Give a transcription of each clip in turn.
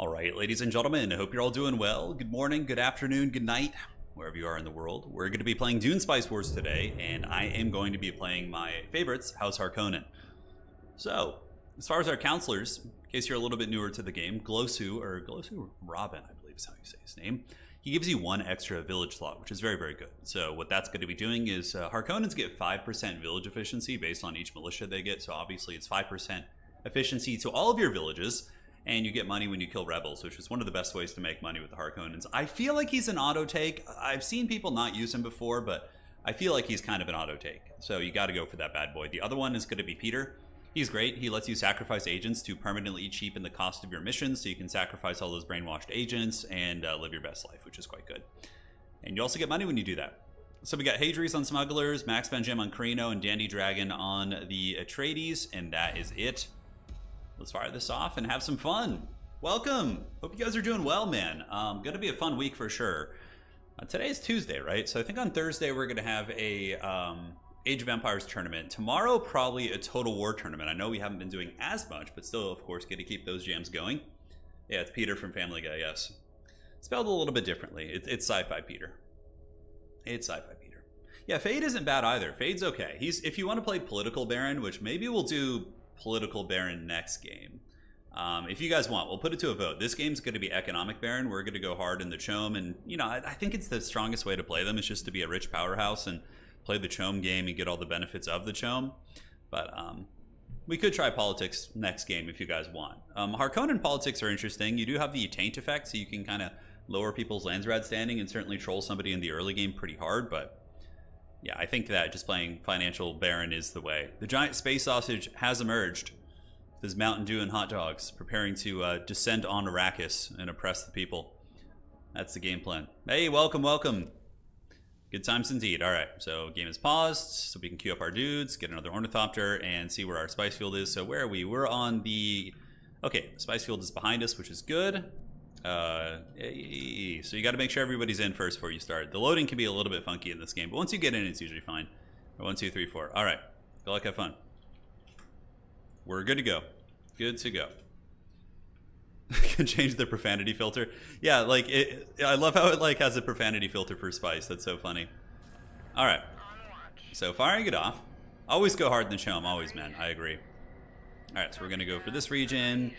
All right, ladies and gentlemen, I hope you're all doing well. Good morning, good afternoon, good night, wherever you are in the world. We're going to be playing Dune Spice Wars today, and I am going to be playing my favorites, House Harkonnen. So, as far as our counselors, in case you're a little bit newer to the game, Glosu Robin, I believe is how you say his name, he gives you one extra village slot, which is very, very good. So what that's going to be doing is Harkonnens get 5% village efficiency based on each militia they get. So obviously it's 5% efficiency to all of your villages. And you get money when you kill rebels, which is one of the best ways to make money with the Harkonnens. I feel like he's an auto take. I've seen people not use him before, but I feel like he's kind of an auto take. So you got to go for that bad boy. The other one is going to be Peter. He's great. He lets you sacrifice agents to permanently cheapen the cost of your missions, so you can sacrifice all those brainwashed agents and live your best life, which is quite good. And you also get money when you do that. So we got Hadri's on Smugglers, Max Benjam on Carino, and Dandy Dragon on the Atreides, and that is it. Let's fire this off and have some fun. Welcome. Hope you guys are doing well, man. Gonna be a fun week for sure. Today is Tuesday, right? So I think on Thursday we're gonna have a Age of Empires tournament. Tomorrow probably a Total War tournament. I know we haven't been doing as much, but still, of course, get to keep those jams going. Yeah, it's Peter from Family Guy. Yes, spelled a little bit differently. It's Sci-Fi Peter. It's Sci-Fi Peter. Yeah, Fade isn't bad either. Fade's okay. If you want to play Political Baron, which maybe we'll do Political Baron next game. If you guys want, we'll put it to a vote. This game's going to be Economic Baron. We're going to go hard in the CHOAM, and you know, I think it's the strongest way to play them is just to be a rich powerhouse and play the CHOAM game and get all the benefits of the CHOAM. But we could try politics next game if you guys want. Harkonnen politics are interesting. You do have the taint effect, so you can kind of lower people's Landsraad standing and certainly troll somebody in the early game pretty hard, but yeah, I think that just playing Financial Baron is the way. The giant space sausage has emerged with his Mountain Dew and hot dogs, preparing to descend on Arrakis and oppress the people. That's the game plan. Hey, welcome, welcome. Good times indeed. All right, so game is paused, so we can queue up our dudes, get another Ornithopter, and see where our spice field is. So where are we? We're on the... Okay, spice field is behind us, which is good. So you got to make sure everybody's in first before you start. The loading can be a little bit funky in this game, but once you get in, it's usually fine. 1, 2, 3, 4. All right, go like have fun. We're good to go. Good to go. Can change the profanity filter. Yeah, like I love how it like has a profanity filter for spice. That's so funny. All right, so firing it off. Always go hard in the CHOAM, always, man. I agree. All right, so we're gonna go for this region.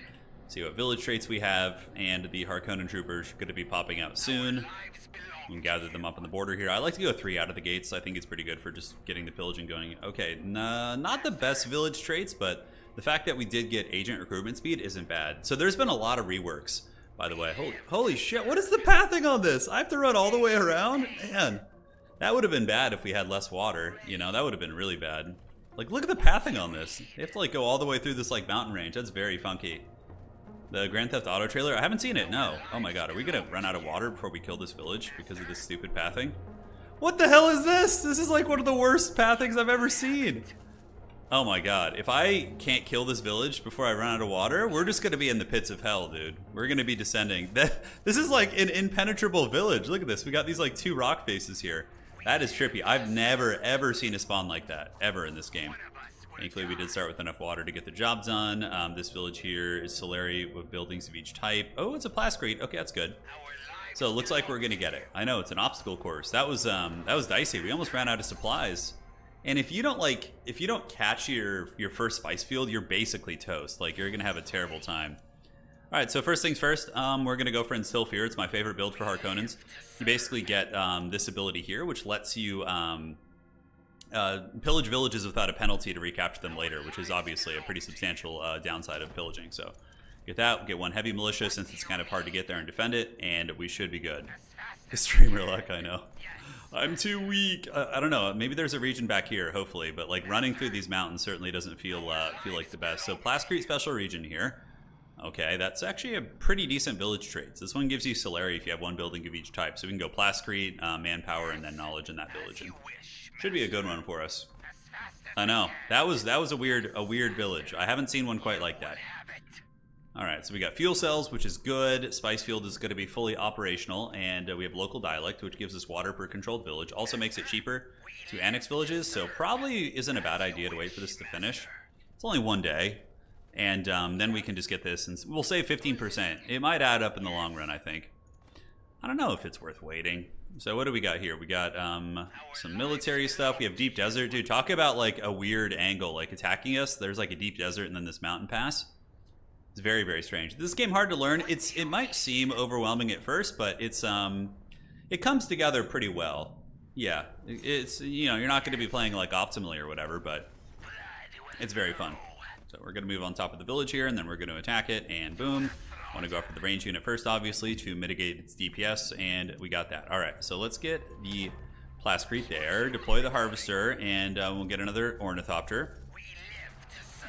See what village traits we have, and the Harkonnen troopers are going to be popping out soon. You can gather them up on the border here. I like to go 3 out of the gates. I think it's pretty good for just getting the pillaging going. Okay, not the best village traits, but the fact that we did get agent recruitment speed isn't bad. So there's been a lot of reworks, by the way. Holy shit, what is the pathing on this? I have to run all the way around? Man, that would have been bad if we had less water. You know, that would have been really bad. Like, look at the pathing on this. You have to like go all the way through this like mountain range. That's very funky. The Grand Theft Auto trailer? I haven't seen it, no. Oh my god, are we gonna run out of water before we kill this village because of this stupid pathing? What the hell is this? This is like one of the worst pathings I've ever seen. Oh my god, if I can't kill this village before I run out of water, we're just gonna be in the pits of hell, dude. We're gonna be descending. This is like an impenetrable village. Look at this, we got these like 2 rock faces here. That is trippy. I've never ever seen a spawn like that, ever in this game. Thankfully, we did start with enough water to get the job done. This village here is Solari with buildings of each type. Oh, it's a Plascrete. Okay, that's good. So it looks like we're gonna get it. I know it's an obstacle course. That was dicey. We almost ran out of supplies. And if you don't catch your first spice field, you're basically toast. Like you're gonna have a terrible time. All right, so first things first, we're gonna go for Instill Fear. It's my favorite build for Harkonnens. You basically get this ability here, which lets you pillage villages without a penalty to recapture them later, which is obviously a pretty substantial downside of pillaging. So get that, get 1 heavy militia since it's kind of hard to get there and defend it, and we should be good. Streamer luck, I know. I'm too weak. I don't know, maybe there's a region back here, hopefully, but like running through these mountains certainly doesn't feel like the best. So Plascrete special region here. Okay, that's actually a pretty decent village traits. This one gives you Solari if you have 1 building of each type. So we can go Plascrete, manpower, and then knowledge in that village. And should be a good one for us. I know. That was a weird village. I haven't seen one quite like that. Alright, so we got fuel cells, which is good. Spice Field is going to be fully operational, and we have local dialect, which gives us water per controlled village. Also makes it cheaper to annex villages, so probably isn't a bad idea to wait for this to finish. It's only 1 day. And then we can just get this, and we'll save 15%. It might add up in the long run, I think. I don't know if it's worth waiting. So what do we got here? We got some military stuff. We have deep desert. Dude, talk about like a weird angle, like attacking us. There's like a deep desert and then this mountain pass. It's very, very strange. This game hard to learn. It might seem overwhelming at first, but it comes together pretty well. Yeah, it's, you know, you're not going to be playing like optimally or whatever, but it's very fun. So we're going to move on top of the village here, and then we're going to attack it, and boom. I want to go after the range unit first, obviously, to mitigate its DPS, and we got that. All right, so let's get the Plascrete there, deploy the Harvester, and we'll get another Ornithopter.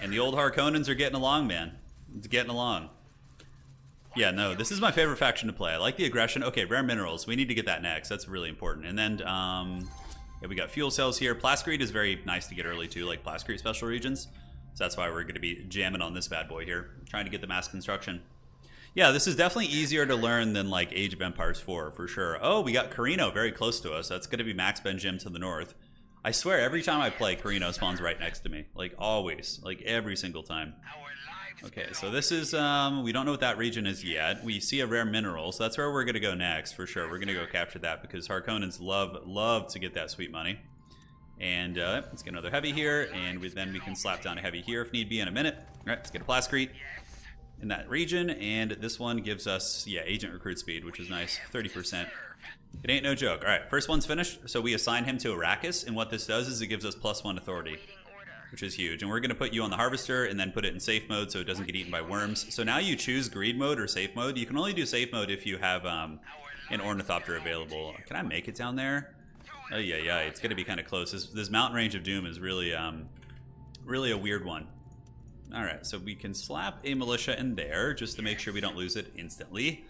And the old Harkonnens are getting along, man. It's getting along. Yeah, no, this is my favorite faction to play. I like the aggression. Okay, rare minerals. We need to get that next. That's really important. And then, yeah, we got fuel cells here. Plascrete is very nice to get early, too, like Plascrete special regions. So that's why we're going to be jamming on this bad boy here, trying to get the mass construction. Yeah, this is definitely easier to learn than like Age of Empires 4, for sure. Oh, we got Carino very close to us. That's going to be Max Benjim to the north. I swear, every time I play, Carino spawns right next to me. Like, always. Like, every single time. Okay, so this is, we don't know what that region is yet. We see a rare mineral, so that's where we're going to go next, for sure. We're going to go capture that because Harkonnens love to get that sweet money. And let's get another heavy here, and then we can slap down a heavy here if need be in a minute. All right, let's get a Plascrete in that region, and this one gives us, yeah, agent recruit speed, which is nice, 30%. It ain't no joke. All right, first one's finished, so we assign him to Arrakis, and what this does is it gives us +1 authority, which is huge. And we're going to put you on the Harvester and then put it in safe mode so it doesn't get eaten by worms. So now you choose greed mode or safe mode. You can only do safe mode if you have an Ornithopter available. Can I make it down there? Oh, yeah, it's going to be kind of close. This mountain range of doom is really, really a weird one. All right, so we can slap a militia in there just to make sure we don't lose it instantly.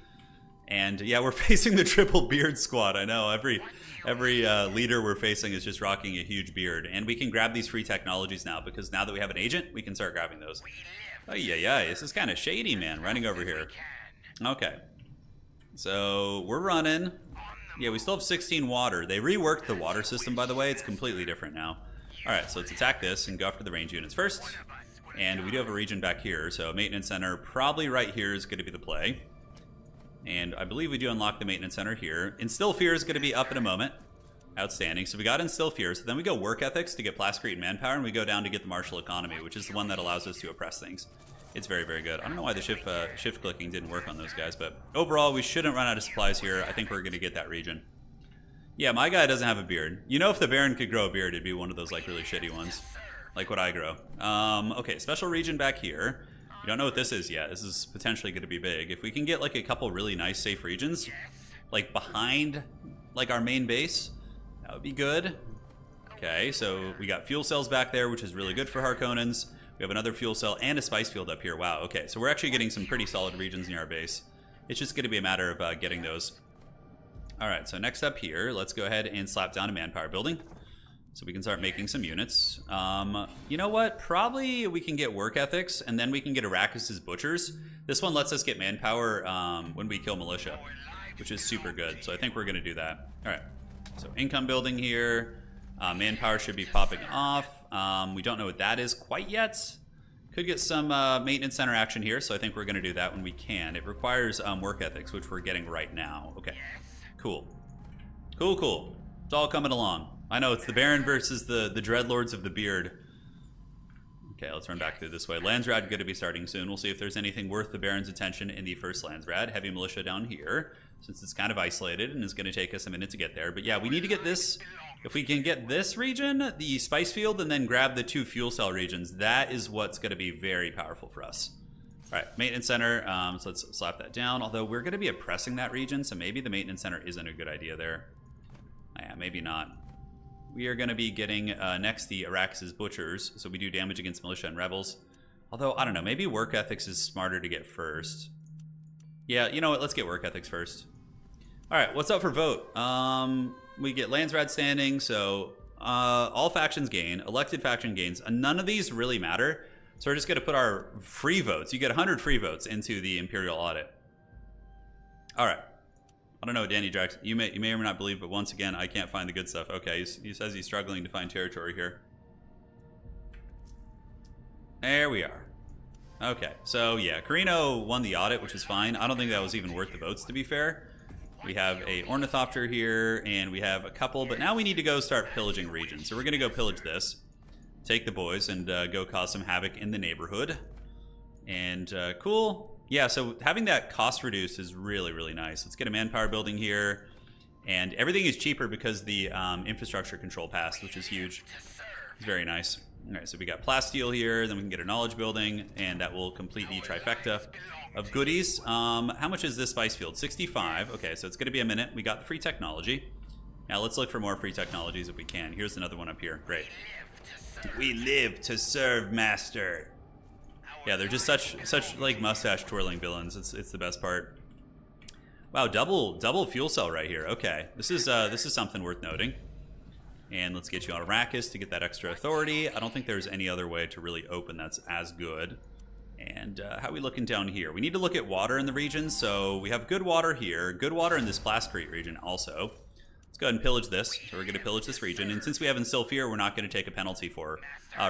And yeah, we're facing the triple beard squad. I know every leader we're facing is just rocking a huge beard. And we can grab these free technologies now because now that we have an agent, we can start grabbing those. Oh yeah, this is kind of shady, man. Running over here. Okay, so we're running. Yeah, we still have 16 water. They reworked the water system, by the way. It's completely different now. All right, so let's attack this and go after the range units first. And we do have a region back here, so maintenance center probably right here is going to be the play. And I believe we do unlock the maintenance center here. Instill Fear is going to be up in a moment. Outstanding. So we got Instill Fear. So then we go Work Ethics to get Plascrete and Manpower, and we go down to get the Martial Economy, which is the one that allows us to oppress things. It's very, very good. I don't know why the shift clicking didn't work on those guys, but overall, we shouldn't run out of supplies here. I think we're going to get that region. Yeah, my guy doesn't have a beard. You know, if the Baron could grow a beard, it'd be one of those like really shitty ones. Like what I grow. Okay, special region back here. We don't know what this is yet. This is potentially going to be big. If we can get like a couple really nice safe regions, like behind like our main base, that would be good. Okay, so we got fuel cells back there, which is really good for Harkonnens. We have another fuel cell and a spice field up here. Wow, okay, so we're actually getting some pretty solid regions near our base. It's just going to be a matter of getting those. All right, so next up here, let's go ahead and slap down a manpower building. So we can start making some units. You know what? Probably we can get Work Ethics, and then we can get Arrakis' Butchers. This one lets us get manpower when we kill militia, which is super good. So I think we're going to do that. All right. So income building here. Manpower should be popping off. We don't know what that is quite yet. Could get some maintenance center action here, so I think we're going to do that when we can. It requires Work Ethics, which we're getting right now. Okay. Cool. Cool. It's all coming along. I know, it's the Baron versus the Dreadlords of the Beard. Okay, let's run back through this way. Landsraad going to be starting soon. We'll see if there's anything worth the Baron's attention in the first Landsraad. Heavy militia down here, since it's kind of isolated and it's going to take us a minute to get there. But yeah, we need to get this. If we can get this region, the spice field, and then grab the 2 fuel cell regions, that is what's going to be very powerful for us. All right, maintenance center. So let's slap that down. Although we're going to be oppressing that region, so maybe the maintenance center isn't a good idea there. Yeah, maybe not. We are going to be getting next the Arrakis' Butchers, so we do damage against militia and rebels. Although, I don't know, maybe Work Ethics is smarter to get first. Yeah, you know what, let's get Work Ethics first. Alright, what's up for vote? We get Landsraad standing, so all factions gain, elected faction gains. None of these really matter, so we're just going to put our free votes. You get 100 free votes into the Imperial Audit. Alright. I don't know, Danny Drax. You may or may not believe, but once again, I can't find the good stuff. Okay, he says he's struggling to find territory here. There we are. Okay, so yeah, Carino won the audit, which is fine. I don't think that was even worth the votes, to be fair. We have a Ornithopter here, and we have a couple, but now we need to go start pillaging regions. So we're gonna go pillage this, take the boys, and go cause some havoc in the neighborhood. And cool. Yeah, so having that cost reduced is really, really nice. Let's get a manpower building here. And everything is cheaper because the infrastructure control passed, which is huge. It's very nice. All right, so we got plasteel here, then we can get a knowledge building, and that will complete the trifecta of goodies. How much is this spice field? 65. Okay, so it's going to be a minute. We got the free technology. Now let's look for more free technologies if we can. Here's another one up here. Great. We live to serve, master. Yeah, they're just such like mustache twirling villains. It's the best part. Wow, double fuel cell right here. Okay, this is something worth noting. And let's get you on Arrakis to get that extra authority. I don't think there's any other way to really open that's as good. And how are we looking down here? We need to look at water in the region. So we have good water here, good water in this Plascrete region also. Let's go ahead and pillage this. So we're going to pillage this region. And since we have Ensilfir, we're not going to take a penalty for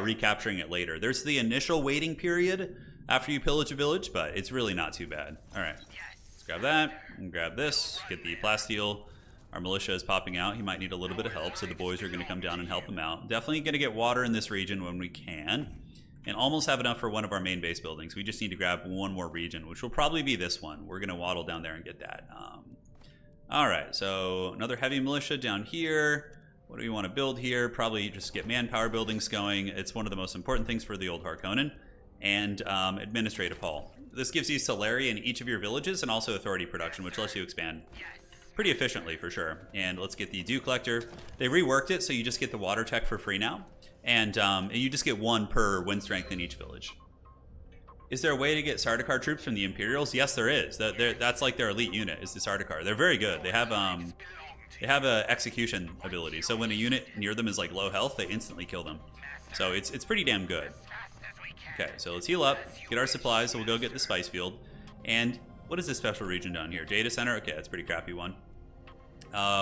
recapturing it later. There's the initial waiting period after you pillage a village, but it's really not too bad. All right, let's grab that and grab this, get the plasteel. Our militia is popping out. He might need a little bit of help, so the boys are going to come down and help him out. Definitely going to get water in this region when we can, and almost have enough for one of our main base buildings. We just need to grab one more region, which will probably be this one. We're going to waddle down there and get that. All right, so another heavy militia down here. What do we want to build here? Probably just get manpower buildings going. It's one of the most important things for the old Harkonnen. And administrative hall. This gives you salary in each of your villages and also authority production, which lets you expand pretty efficiently for sure. And let's get the Dew Collector. They reworked it so you just get the water tech for free now. And you just get one per wind strength in each village. Is there a way to get Sardaukar troops from the Imperials? Yes, there is. That's like their elite unit, is the Sardaukar. They're very good. They have a execution ability. So when a unit near them is like low health, they instantly kill them. So it's pretty damn good. Okay, so let's heal up, get our supplies, so we'll go get the spice field. And what is this special region down here? Data center? Okay, that's a pretty crappy one.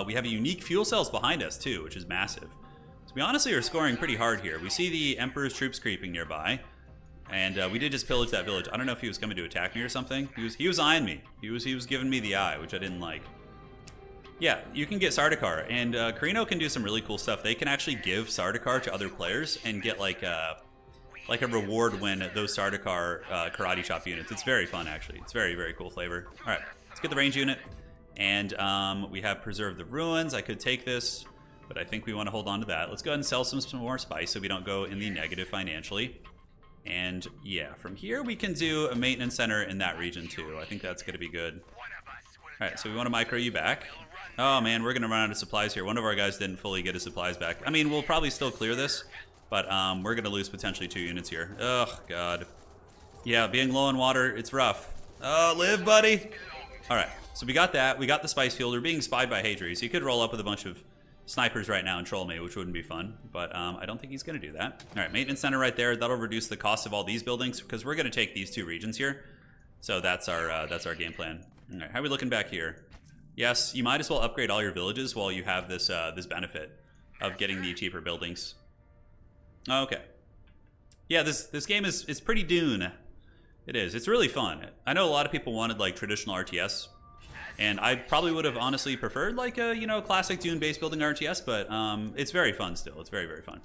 We have a unique fuel cells behind us too, which is massive. So we honestly are scoring pretty hard here. We see the Emperor's troops creeping nearby. And we did just pillage that village. I don't know if he was coming to attack me or something. He was eyeing me. He was giving me the eye, which I didn't like. Yeah, you can get Sardaukar, and Carino can do some really cool stuff. They can actually give Sardaukar to other players and get like a reward when those Sardaukar karate chop units. It's very fun, actually. It's very, very cool flavor. All right, let's get the range unit. And we have Preserve the Ruins. I could take this, but I think we want to hold on to that. Let's go ahead and sell some more spice so we don't go in the negative financially. And yeah, from here we can do a maintenance center in that region too. I think that's going to be good. All right, so we want to micro you back. Oh man, we're going to run out of supplies here. One of our guys didn't fully get his supplies back. I mean, we'll probably still clear this, but we're going to lose potentially 2 units here. Oh, God. Yeah, being low on water, it's rough. Oh, live, buddy. All right, so we got that. We got the spice field. We're being spied by Hadri, so he could roll up with a bunch of snipers right now and troll me, which wouldn't be fun, but I don't think he's going to do that. All right, maintenance center right there. That'll reduce the cost of all these buildings because we're going to take these 2 regions here. So that's our game plan. All right, how are we looking back here? Yes, you might as well upgrade all your villages while you have this this benefit of getting the cheaper buildings. Okay. Yeah, this game is pretty Dune. It is. It's really fun. I know a lot of people wanted like traditional RTS, and I probably would have honestly preferred like a classic Dune base building RTS, but it's very fun still. It's very, very fun.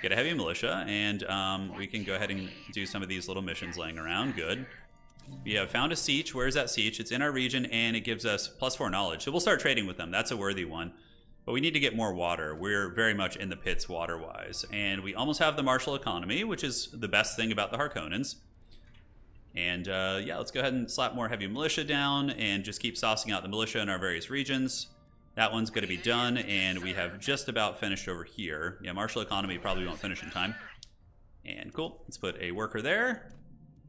Get a heavy militia, and we can go ahead and do some of these little missions laying around. Good. We have found a siege. Where's that siege? It's in our region, and it gives us +4 knowledge. So we'll start trading with them. That's a worthy one. But we need to get more water. We're very much in the pits water-wise. And we almost have the martial economy, which is the best thing about the Harkonnens. And yeah, let's go ahead and slap more heavy militia down and just keep saucing out the militia in our various regions. That one's going to be done, and we have just about finished over here. Yeah, martial economy probably won't finish in time. And cool. Let's put a worker there.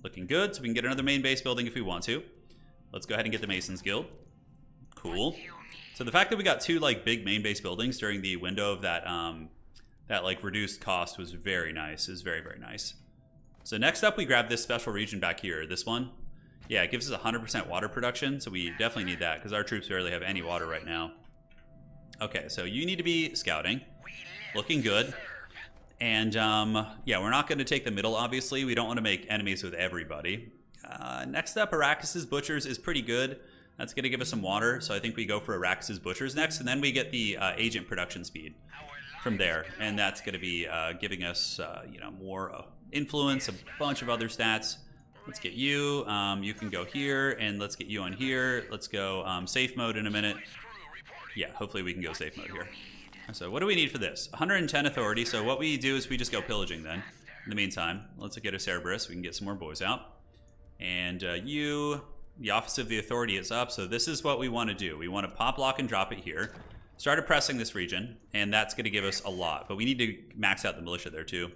Looking good, so we can get another main base building if we want to. Let's go ahead and get the Masons Guild. Cool. So the fact that we got 2 like big main base buildings during the window of that that like reduced cost was very nice. It was very, very nice. So next up, we grab this special region back here. This one, yeah, it gives us 100% water production, so we definitely need that because our troops barely have any water right now. Okay, so you need to be scouting. Looking good. And yeah, we're not going to take the middle, obviously. We don't want to make enemies with everybody. Next up, Arrakis's Butchers is pretty good. That's going to give us some water, so I think we go for Arrakis's Butchers next, and then we get the agent production speed from there. And that's going to be giving us, you know, more influence, a bunch of other stats. Let's get you. You can go here, and let's get you on here. Let's go safe mode in a minute. Yeah, hopefully we can go safe mode here. So what do we need for this? 110 authority. So what we do is we just go pillaging then. In the meantime, let's get a Cerberus. We can get some more boys out. And you, the Office of the Authority is up. So this is what we want to do. We want to pop, lock, and drop it here. Start oppressing this region, and that's going to give us a lot. But we need to max out the militia there too.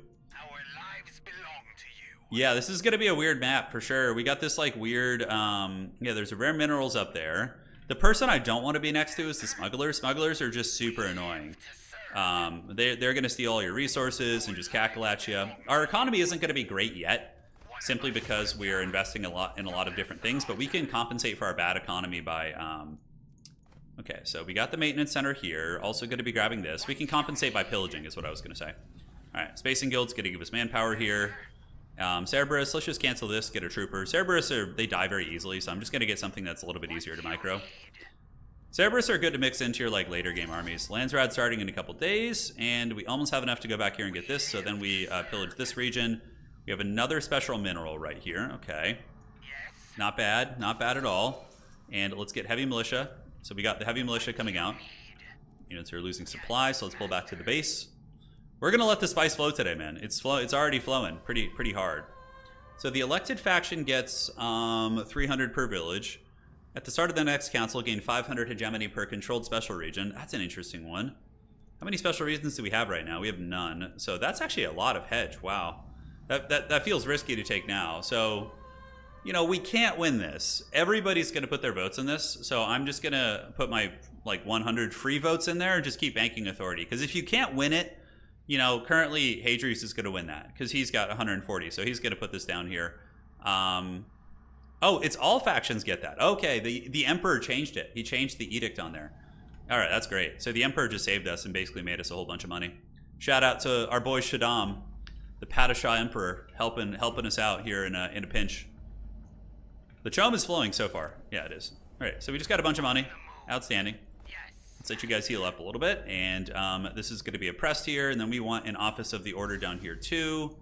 Yeah, this is going to be a weird map for sure. We got this like weird, yeah, there's a rare minerals up there. The person I don't want to be next to is the smugglers. Smugglers are just super annoying. They're going to steal all your resources and just cackle at you. Our economy isn't going to be great yet, simply because we are investing a lot in a lot of different things, but we can compensate for our bad economy by... okay, so we got the maintenance center here. Also going to be grabbing this. We can compensate by pillaging is what I was going to say. All right, Spacing Guild's going to give us manpower here. Cerberus, let's just cancel this, get a trooper. Cerberus, they die very easily, so I'm just going to get something that's a little bit easier to micro. Cerberus are good to mix into your like later game armies. Landsraad starting in a couple days, and we almost have enough to go back here and get this, so then we pillage this region. We have another special mineral right here, okay. Not bad at all. And let's get heavy militia. So we got the heavy militia coming out. Units are losing supply, so let's pull back to the base. We're gonna let the spice flow today, man. It's already flowing pretty hard. So the elected faction gets 300 per village. At the start of the next council, gain 500 hegemony per controlled special region. That's an interesting one. How many special regions do we have right now? We have none. So that's actually a lot of hedge. Wow, that feels risky to take now. So, you know, we can't win this. Everybody's gonna put their votes in this. So I'm just gonna put my like 100 free votes in there and just keep banking authority. Because if you can't win it, you know, currently Hadrius is going to win that because he's got 140, so he's going to put this down here. Oh, it's all factions get that. Okay, the Emperor changed it. He changed the edict on there. All right, that's great. So the Emperor just saved us and basically made us a whole bunch of money. Shout out to our boy Shaddam, the Padishah Emperor, helping us out here in a pinch. The CHOAM is flowing so far. Yeah, it is. All right, so we just got a bunch of money. Outstanding. Let's let you guys heal up a little bit, and this is going to be oppressed here, and then we want an Office of the Order down here too.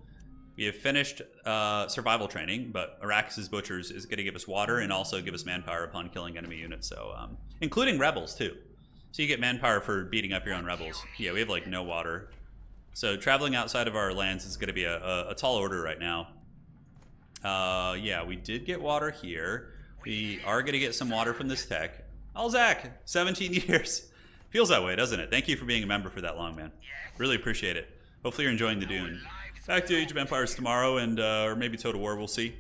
We have finished survival training, but Arrakis's Butchers is going to give us water and also give us manpower upon killing enemy units, so including rebels too. So you get manpower for beating up your own rebels. Yeah, we have like no water, so traveling outside of our lands is going to be a tall order right now. Yeah, we did get water here. We are going to get some water from this tech. Oh, Zach, 17 years. Feels that way, doesn't it? Thank you for being a member for that long, man. Really appreciate it. Hopefully you're enjoying the Dune. Back to Age of Empires tomorrow, and or maybe Total War, we'll see.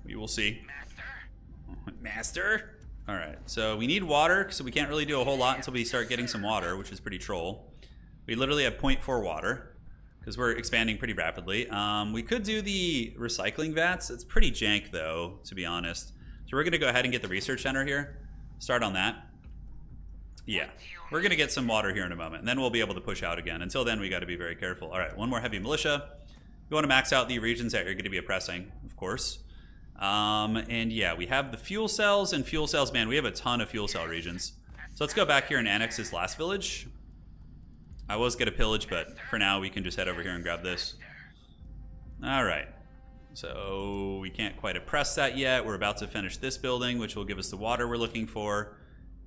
We will see. Master? All right, so we need water, so we can't really do a whole lot until we start getting some water, which is pretty troll. We literally have 0.4 water, because we're expanding pretty rapidly. We could do the recycling vats. It's pretty jank, though, to be honest. So we're going to go ahead and get the research center here. Start on that. Yeah, we're going to get some water here in a moment, and then we'll be able to push out again. Until then, we got to be very careful. All right, one more heavy militia. We want to max out the regions that you're going to be oppressing, of course. And yeah, we have the fuel cells, and fuel cells, man, we have a ton of fuel cell regions. So let's go back here and annex this last village. I was going to pillage, but for now, we can just head over here and grab this. All right. So we can't quite oppress that yet. We're about to finish this building, which will give us the water we're looking for.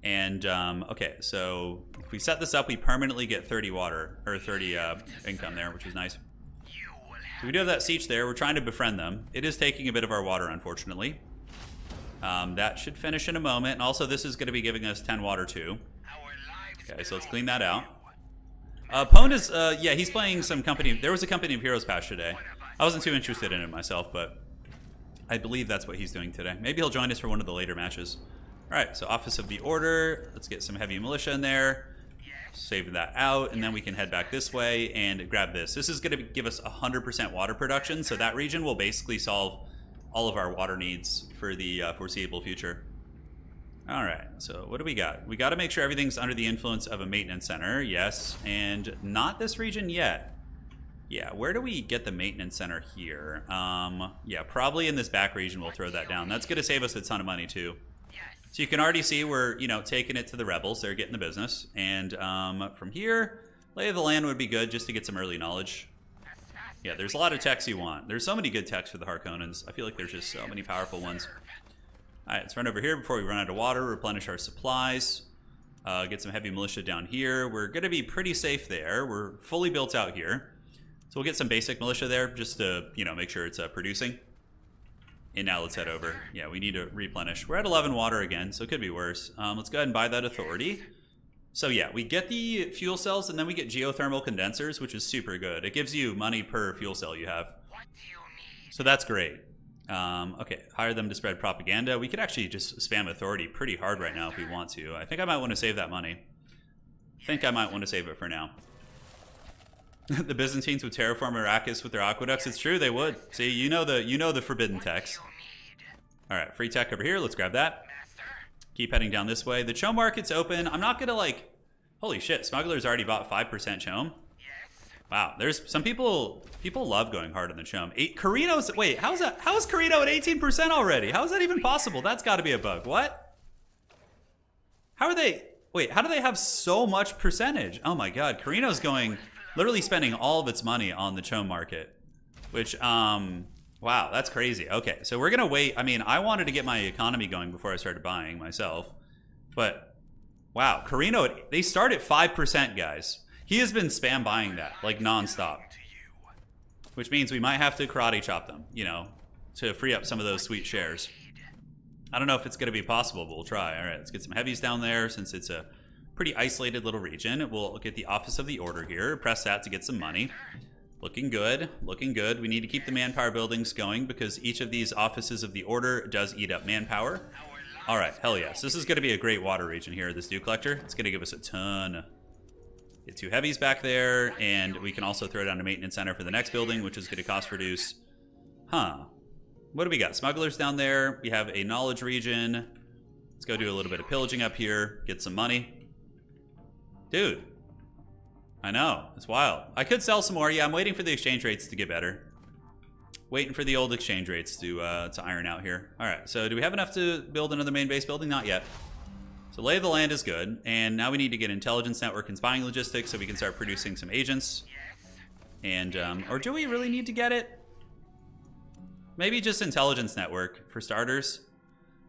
And okay, so if we set this up, we permanently get 30 water, or 30 income there, which is nice. So we do have that siege there. We're trying to befriend them. It is taking a bit of our water, unfortunately. That should finish in a moment. And also, this is going to be giving us 10 water too. Okay, so let's clean that out. Pone is, yeah, he's playing some company. There was a Company of Heroes patch today. I wasn't too interested in it myself, but I believe that's what he's doing today. Maybe he'll join us for one of the later matches. All right, so Office of the Order. Let's get some heavy militia in there. Save that out, and then we can head back this way and grab this. This is going to give us 100% water production, so that region will basically solve all of our water needs for the foreseeable future. All right, so what do we got? We got to make sure everything's under the influence of a maintenance center, yes, and not this region yet. Yeah, where do we get the maintenance center here? Yeah, probably in this back region we'll throw that down. That's going to save us a ton of money too. So you can already see we're, you know, taking it to the rebels. They're getting the business. And from here, lay of the land would be good just to get some early knowledge. Yeah, there's a lot of techs you want. There's so many good techs for the Harkonnens. I feel like there's just so many powerful ones. All right, let's run over here before we run out of water, replenish our supplies. Get some heavy militia down here. We're going to be pretty safe there. We're fully built out here. So we'll get some basic militia there just to, you know, make sure it's producing. And now let's head over. Yeah, we need to replenish. We're at 11 water again, so it could be worse. Let's go ahead and buy that authority. So yeah, we get the fuel cells and then we get geothermal condensers, which is super good. It gives you money per fuel cell you have. So that's great. Okay, hire them to spread propaganda. We could actually just spam authority pretty hard right now if we want to. I think I might want to save that money. I think I might want to save it for now. The Byzantines would terraform Arrakis with their aqueducts. It's true, they would. See, you know the forbidden techs. All right, free tech over here. Let's grab that. Keep heading down this way. The CHOAM market's open. I'm not gonna like. Holy shit! Smugglers already bought 5% CHOAM. Wow, there's some people. People love going hard on the CHOAM. Carino's. Wait, how's that? How is Carino at 18% already? How is that even possible? That's got to be a bug. What? How are they? Wait, how do they have so much percentage? Oh my god, Carino's going. Literally spending all of its money on the CHOAM market, which, wow, that's crazy. Okay, so we're gonna wait. I mean, I wanted to get my economy going before I started buying myself, but wow, Carino, they start at 5%, guys. He has been spam buying that, like nonstop, which means we might have to karate chop them, you know, to free up some of those sweet shares. I don't know if it's gonna be possible, but we'll try. All right, let's get some heavies down there since it's a pretty isolated little region. We'll get the Office of the Order here. Press that to get some money. Looking good. Looking good. We need to keep the manpower buildings going because each of these Offices of the Order does eat up manpower. All right. Hell yes. This is going to be a great water region here, this Dew Collector. It's going to give us a ton. Get 2 heavies back there, and we can also throw down a maintenance center for the next building, which is going to cost reduce. Huh. What do we got? Smugglers down there. We have a knowledge region. Let's go do a little bit of pillaging up here. Get some money. Dude, I know, it's wild. I could sell some more. Yeah, I'm waiting for the exchange rates to get better. Waiting for the old exchange rates to iron out here. All right, so do we have enough to build another main base building? Not yet. So lay of the land is good, and now we need to get intelligence network and spying logistics so we can start producing some agents. And, or do we really need to get it? Maybe just intelligence network for starters.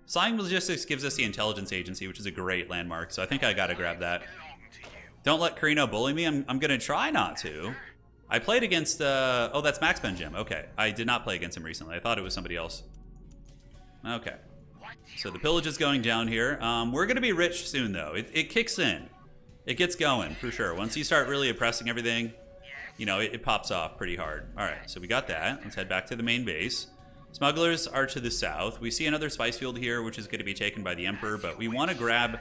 Spying logistics gives us the intelligence agency, which is a great landmark, so I think I gotta grab that. Don't let Carino bully me. I'm going to try not to. I played against... oh, that's Max Benjim. Okay. I did not play against him recently. I thought it was somebody else. Okay. So the pillage is going down here. We're going to be rich soon, though. It kicks in. It gets going, for sure. Once you start really oppressing everything, you know, it pops off pretty hard. All right. So we got that. Let's head back to the main base. Smugglers are to the south. We see another spice field here, which is going to be taken by the Emperor, but we want to grab...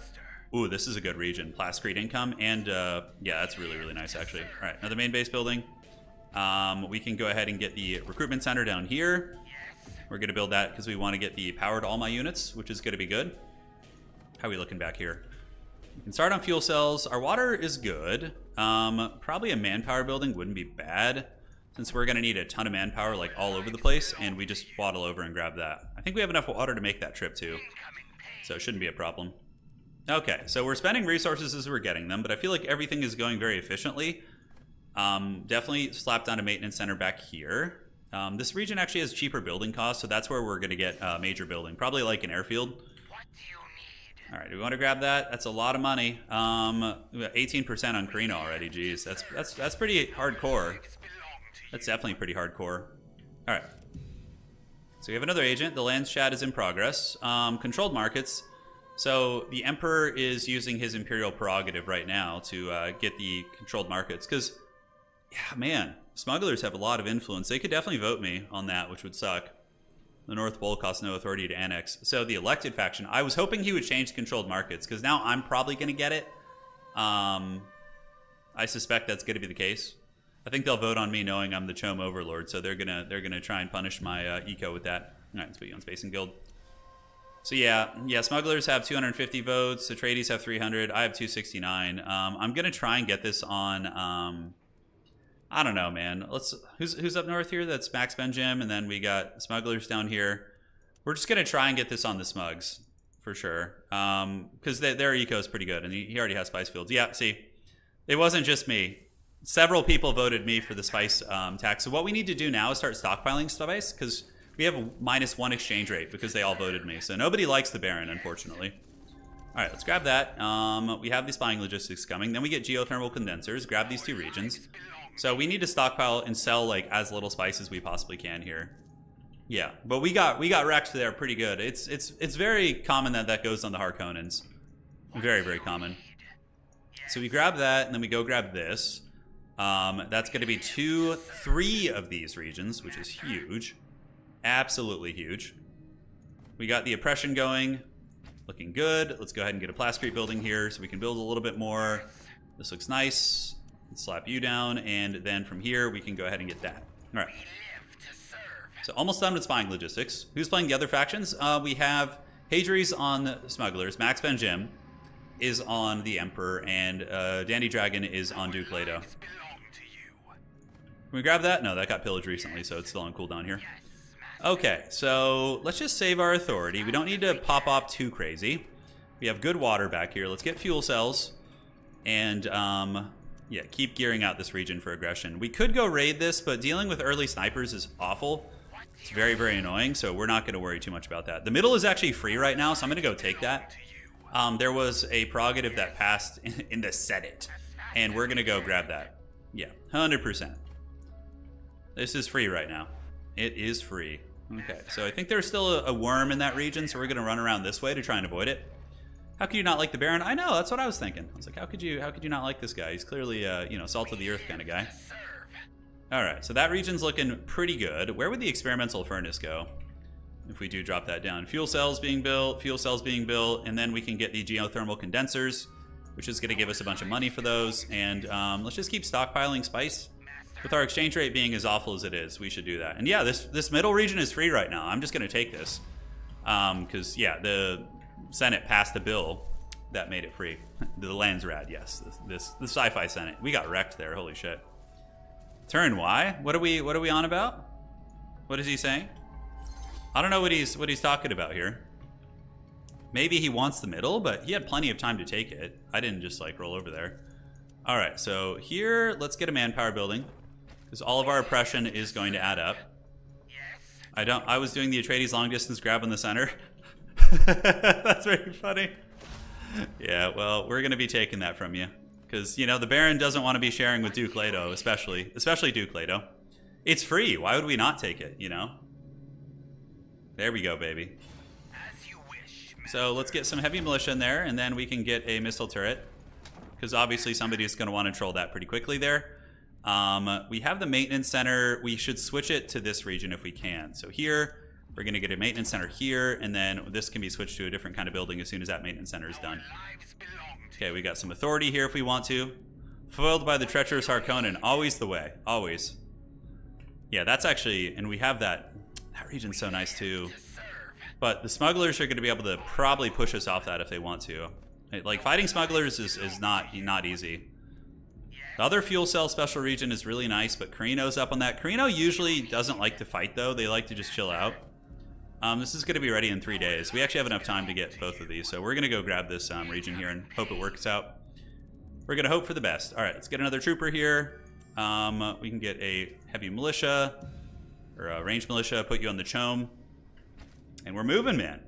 Ooh, this is a good region. Plascrete income, and yeah, that's really, really nice, actually. All right, another main base building. We can go ahead and get the recruitment center down here. We're going to build that because we want to get the power to all my units, which is going to be good. How are we looking back here? We can start on fuel cells. Our water is good. Probably a manpower building wouldn't be bad, since we're going to need a ton of manpower, like, all over the place, and we just waddle over and grab that. I think we have enough water to make that trip, too, so it shouldn't be a problem. Okay, so we're spending resources as we're getting them, but I feel like everything is going very efficiently. Definitely slap down a maintenance center back here. This region actually has cheaper building costs, so that's where we're going to get a major building, probably like an airfield. All right, do we want to grab that? That's a lot of money. We got 18% on Carino already. Jeez, that's pretty hardcore. That's definitely pretty hardcore. All right. So we have another agent. The Landsraad is in progress. Controlled markets. So the Emperor is using his imperial prerogative right now to get the controlled markets. Because, yeah, man, smugglers have a lot of influence. They could definitely vote me on that, which would suck. The North Pole costs no authority to annex. So the elected faction, I was hoping he would change controlled markets, because now I'm probably going to get it. I suspect that's going to be the case. I think they'll vote on me knowing I'm the CHOAM overlord, so they're gonna try and punish my eco with that. All right, let's put you on Space and Guild. So yeah, smugglers have 250 votes. Atreides have 300. I have 269. I'm gonna try and get this on I don't know, man. Who's up north here? That's Max Benjim, and then we got smugglers down here. We're just gonna try and get this on the smugs for sure, because their eco is pretty good, and he already has spice fields. Yeah, see, it wasn't just me. Several people voted me for the spice tax. So what we need to do now is start stockpiling spice, because we have a -1 exchange rate because they all voted me. So nobody likes the Baron, unfortunately. All right, let's grab that. We have the spying logistics coming. Then we get geothermal condensers. Grab these 2 regions. So we need to stockpile and sell like as little spice as we possibly can here. Yeah, but we got wrecked there pretty good. It's very common that goes on the Harkonnens. Very, very common. So we grab that, and then we go grab this. That's going to be 3 of these regions, which is huge. Absolutely huge. We got the oppression going. Looking good. Let's go ahead and get a plascrete building here so we can build a little bit more. This looks nice. Let's slap you down, and then from here we can go ahead and get that. All right. So almost done with spying logistics. Who's playing the other factions? We have Hadri's on the smugglers. Max Benjim is on the Emperor, and Dandy Dragon is on Duke Leto. Can we grab that? No, that got pillaged recently, so it's still on cooldown here. Okay, so let's just save our authority. We don't need to pop off too crazy. We have good water back here. Let's get fuel cells, and yeah, keep gearing out this region for aggression. We could go raid this, but dealing with early snipers is awful. It's very, very annoying, so we're not going to worry too much about that. The middle is actually free right now, so I'm going to go take that. There was a prerogative that passed in the Senate, and we're going to go grab that. Yeah, 100%. This is free right now. It is free. Okay, so I think there's still a worm in that region, so we're going to run around this way to try and avoid it. How could you not like the Baron? I know, that's what I was thinking. I was like, how could you not like this guy? He's clearly you know, salt of the earth kind of guy. All right, so that region's looking pretty good. Where would the experimental furnace go if we do drop that down? Fuel cells being built, and then we can get the geothermal condensers, which is going to give us a bunch of money for those. And let's just keep stockpiling spice. With our exchange rate being as awful as it is, we should do that. And yeah, this middle region is free right now. I'm just going to take this because yeah, the Senate passed a bill that made it free. The Landsraad, yes, the sci-fi Senate. We got wrecked there. Holy shit. Turin, why? What are we on about? What is he saying? I don't know what he's talking about here. Maybe he wants the middle, but he had plenty of time to take it. I didn't just like roll over there. All right, so here, let's get a manpower building because all of our oppression is going to add up. I was doing the Atreides long distance grab in the center. That's very funny. Yeah, well, we're going to be taking that from you. Because, you know, the Baron doesn't want to be sharing with Duke Leto, especially Duke Leto. It's free. Why would we not take it, you know? There we go, baby. So let's get some heavy militia in there, and then we can get a missile turret. Because obviously somebody's going to want to troll that pretty quickly there. We have the maintenance center. We should switch it to this region if we can. So here, we're going to get a maintenance center here, and then this can be switched to a different kind of building as soon as that maintenance center is done. Okay, we got some authority here if we want to. Foiled by the treacherous Harkonnen. Always the way. Always. Yeah, that's actually... And we have that... That region's so nice too. But the smugglers are going to be able to probably push us off that if they want to. Like, fighting smugglers is not easy. The other fuel cell special region is really nice, but Carino's up on that. Carino usually doesn't like to fight, though. They like to just chill out. This is going to be ready in 3 days. We actually have enough time to get both of these, so we're going to go grab this region here and hope it works out. We're going to hope for the best. All right, let's get another trooper here. We can get a heavy militia, or a ranged militia, put you on the CHOAM. And we're moving, man.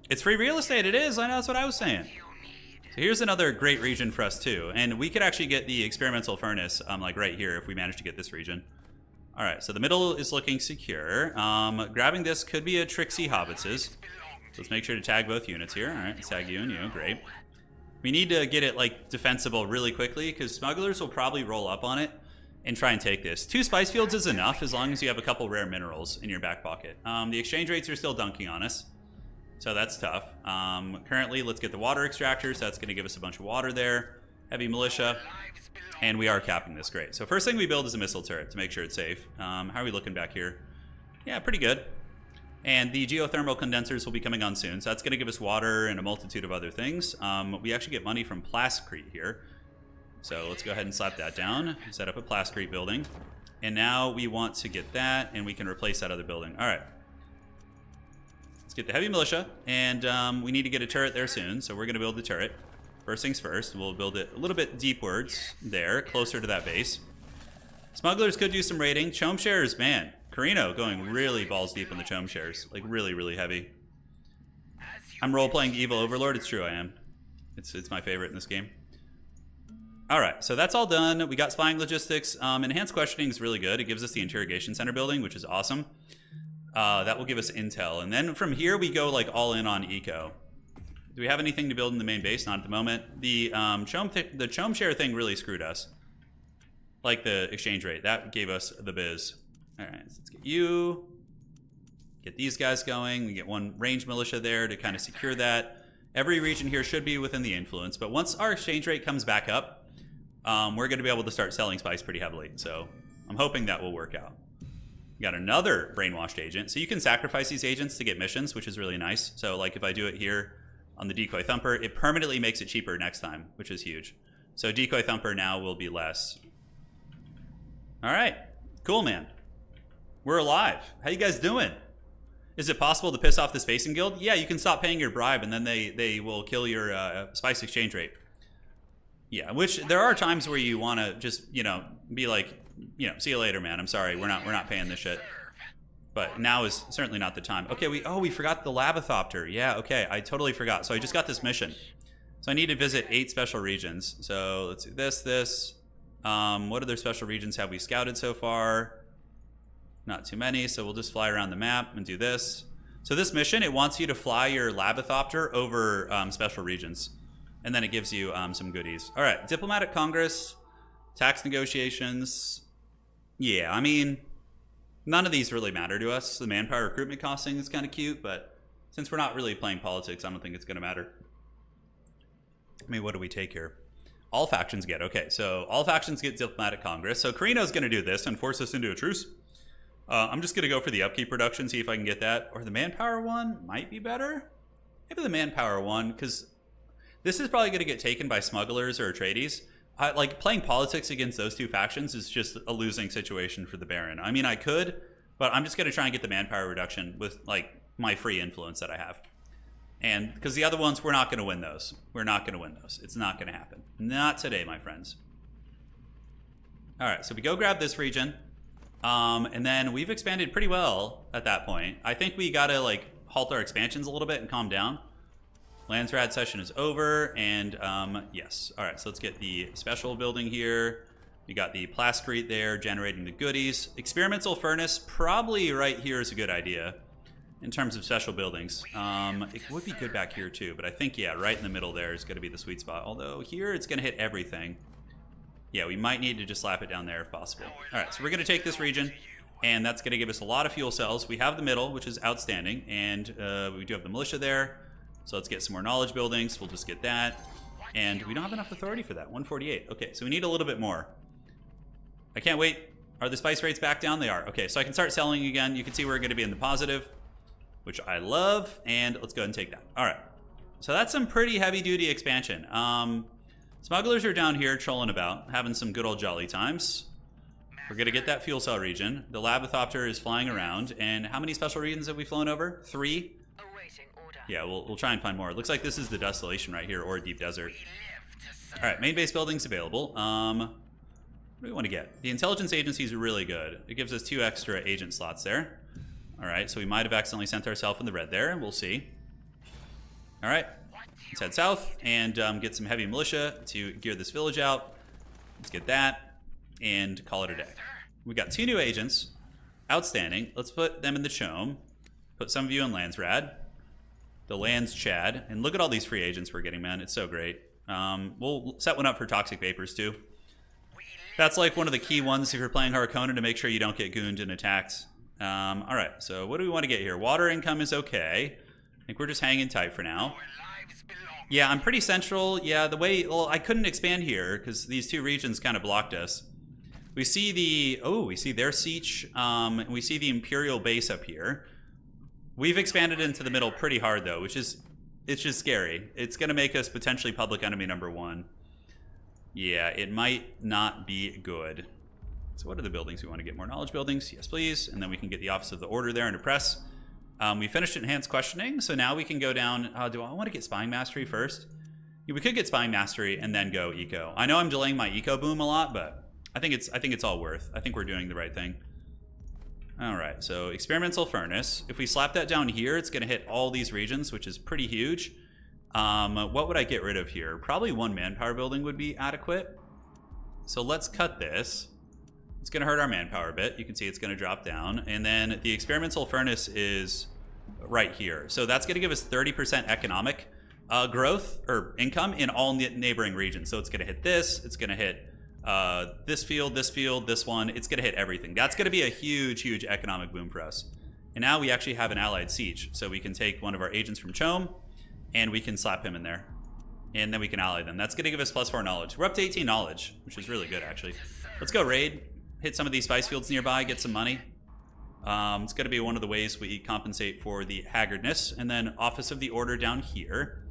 It's free real estate. It is. I know, that's what I was saying. So here's another great region for us, too. And we could actually get the experimental furnace, like right here, if we manage to get this region. All right, so the middle is looking secure. Grabbing this could be a Trixie Hobbitses. So let's make sure to tag both units here. All right, let's tag you and you. Great. We need to get it, like, defensible really quickly, because smugglers will probably roll up on it and try and take this. 2 spice fields is enough, as long as you have a couple rare minerals in your back pocket. The exchange rates are still dunking on us, so that's tough. Currently, let's get the water extractors. That's going to give us a bunch of water there. Heavy militia. And we are capping this. Great. So first thing we build is a missile turret to make sure it's safe. How are we looking back here? Yeah, pretty good. And the geothermal condensers will be coming on soon. So that's going to give us water and a multitude of other things. We actually get money from Plascrete here. So let's go ahead and slap that down, set up a Plascrete building. And now we want to get that, and we can replace that other building. All right. Let's get the heavy militia, and we need to get a turret there soon, so we're going to build the turret. First things first, we'll build it a little bit deepwards there, closer to that base. Smugglers could do some raiding. CHOAM shares, man. Carino going really balls deep in the CHOAM shares. Like, really, really heavy. I'm role-playing Evil Overlord. It's true, I am. It's my favorite in this game. Alright, so that's all done. We got spying logistics. Enhanced questioning is really good. It gives us the interrogation center building, which is awesome. That will give us intel. And then from here, we go, like, all in on eco. Do we have anything to build in the main base? Not at the moment. The CHOAM share thing really screwed us. Like the exchange rate. That gave us the biz. All right, so let's get you. Get these guys going. We get one range militia there to kind of secure that. Every region here should be within the influence. But once our exchange rate comes back up, we're going to be able to start selling spice pretty heavily. So I'm hoping that will work out. We got another brainwashed agent. So you can sacrifice these agents to get missions, which is really nice. So like if I do it here on the Decoy Thumper, it permanently makes it cheaper next time, which is huge. So Decoy Thumper now will be less. All right, cool, man. We're alive. How you guys doing? Is it possible to piss off the Spacing Guild? Yeah, you can stop paying your bribe, and then they will kill your spice exchange rate. Yeah, which there are times where you want to just, you know, be like, you know, see you later, man. I'm sorry, we're not paying this shit. But now is certainly not the time. Okay, we forgot the Labathopter. Yeah, okay, I totally forgot. So I just got this mission. So I need to visit 8 special regions. So let's do this. What other special regions have we scouted so far? Not too many, so we'll just fly around the map and do this. So this mission, it wants you to fly your Labathopter over special regions. And then it gives you some goodies. All right, Diplomatic Congress, tax negotiations. Yeah, I mean, none of these really matter to us. The manpower recruitment costing is kind of cute, but since we're not really playing politics, I don't think it's going to matter. I mean, what do we take here? All factions get, okay, so all factions get Diplomatic Congress. So Carino's going to do this and force us into a truce. I'm just going to go for the upkeep reduction, see if I can get that. Or the manpower one might be better. Maybe the manpower one, because this is probably going to get taken by smugglers or tradies. Like, playing politics against those two factions is just a losing situation for the Baron. I mean, I could, but I'm just going to try and get the manpower reduction with, like, my free influence that I have. And because the other ones, we're not going to win those. We're not going to win those. It's not going to happen. Not today, my friends. All right, so we go grab this region. And then we've expanded pretty well at that point. I think we got to, like, halt our expansions a little bit and calm down. Landsraad session is over, and yes. All right, so let's get the special building here. We got the Plascrete there, generating the goodies. Experimental furnace, probably right here is a good idea in terms of special buildings. It would be good back here too, but I think, yeah, right in the middle there is going to be the sweet spot. Although here it's going to hit everything. Yeah, we might need to just slap it down there if possible. All right, so we're going to take this region, and that's going to give us a lot of fuel cells. We have the middle, which is outstanding, and we do have the militia there. So let's get some more knowledge buildings. We'll just get that. And we don't have enough authority for that. 148. Okay, so we need a little bit more. I can't wait. Are the spice rates back down? They are. Okay, so I can start selling again. You can see we're going to be in the positive, which I love. And let's go ahead and take that. All right. So that's some pretty heavy-duty expansion. Smugglers are down here trolling about, having some good old jolly times. We're going to get that fuel cell region. The Labathopter is flying around. And how many special regions have we flown over? 3? Yeah, we'll try and find more. It looks like this is the Desolation right here, or Deep Desert. All right, main base building's available. What do we want to get? The intelligence agency is really good. It gives us 2 extra agent slots there. All right, so we might have accidentally sent ourselves in the red there. We'll see. All right, let's head south and get some heavy militia to gear this village out. Let's get that and call it a day. We got 2 new agents. Outstanding. Let's put them in the CHOAM. Put some of you in Landsraad. The Landsraad. And look at all these free agents we're getting, man. It's so great. We'll set one up for Toxic Vapors, too. That's like one of the key ones if you're playing Harkonnen to make sure you don't get gooned and attacked. All right, so what do we want to get here? Water income is okay. I think we're just hanging tight for now. Yeah, I'm pretty central. Yeah, the way... Well, I couldn't expand here because these 2 regions kind of blocked us. We see the... Oh, we see their siege. And we see the Imperial base up here. We've expanded into the middle pretty hard, though, which is... It's just scary. It's going to make us potentially public enemy #1. Yeah, it might not be good. So what are the buildings we want to get? More knowledge buildings? Yes, please. And then we can get the Office of the Order there under press. We finished enhanced questioning, so now we can go down. Do I want to get spying mastery first? Yeah, we could get spying mastery and then go eco. I know I'm delaying my eco boom a lot, but I think it's all worth. I think we're doing the right thing. All right, so experimental furnace. If we slap that down here, it's going to hit all these regions, which is pretty huge. What would I get rid of here? Probably one manpower building would be adequate. So let's cut this. It's going to hurt our manpower a bit. You can see it's going to drop down. And then the experimental furnace is right here. So that's going to give us 30% economic growth or income in all neighboring regions. So it's going to hit this. It's going to hit this field, this one. It's going to hit everything. That's going to be a huge, huge economic boom for us. And now we actually have an allied siege. So we can take one of our agents from CHOAM and we can slap him in there. And then we can ally them. That's going to give us +4 knowledge. We're up to 18 knowledge, which is really good, actually. Let's go raid. Hit some of these spice fields nearby, get some money. It's going to be one of the ways we compensate for the haggardness. And then Office of the Order down here.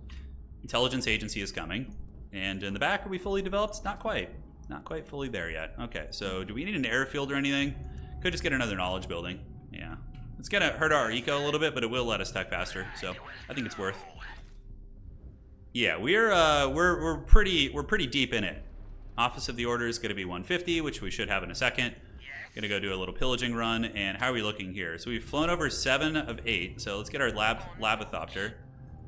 Intelligence Agency is coming. And in the back, are we fully developed? Not quite. Not quite fully there yet. Okay, so do we need an airfield or anything? Could just get another knowledge building. Yeah. It's going to hurt our eco a little bit, but it will let us tech faster. So I think it's worth. Yeah, we're pretty deep in it. Office of the Order is going to be 150, which we should have in a second. Going to go do a little pillaging run. And how are we looking here? So we've flown over 7 of 8. So let's get our Labothopter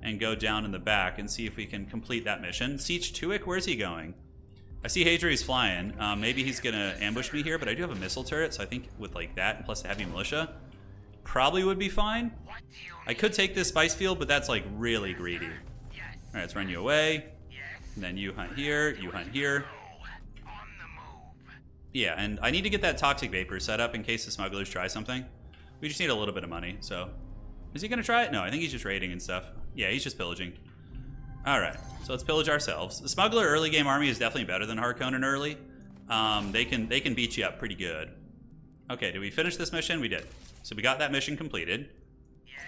and go down in the back and see if we can complete that mission. Siege Tuick, where's he going? I see Hadri's flying. Maybe he's going to ambush me here, but I do have a missile turret, so I think with like that and plus the heavy militia, probably would be fine. I could take this spice field, but that's like really greedy. All right, let's run you away. And then you hunt here, you hunt here. Yeah, and I need to get that toxic vapor set up in case the smugglers try something. We just need a little bit of money, so. Is he gonna try it? No, I think he's just raiding and stuff. Yeah, he's just pillaging. All right, so let's pillage ourselves. The smuggler early game army is definitely better than Harkonnen early. They can beat you up pretty good. Okay, did we finish this mission? We did. So we got that mission completed.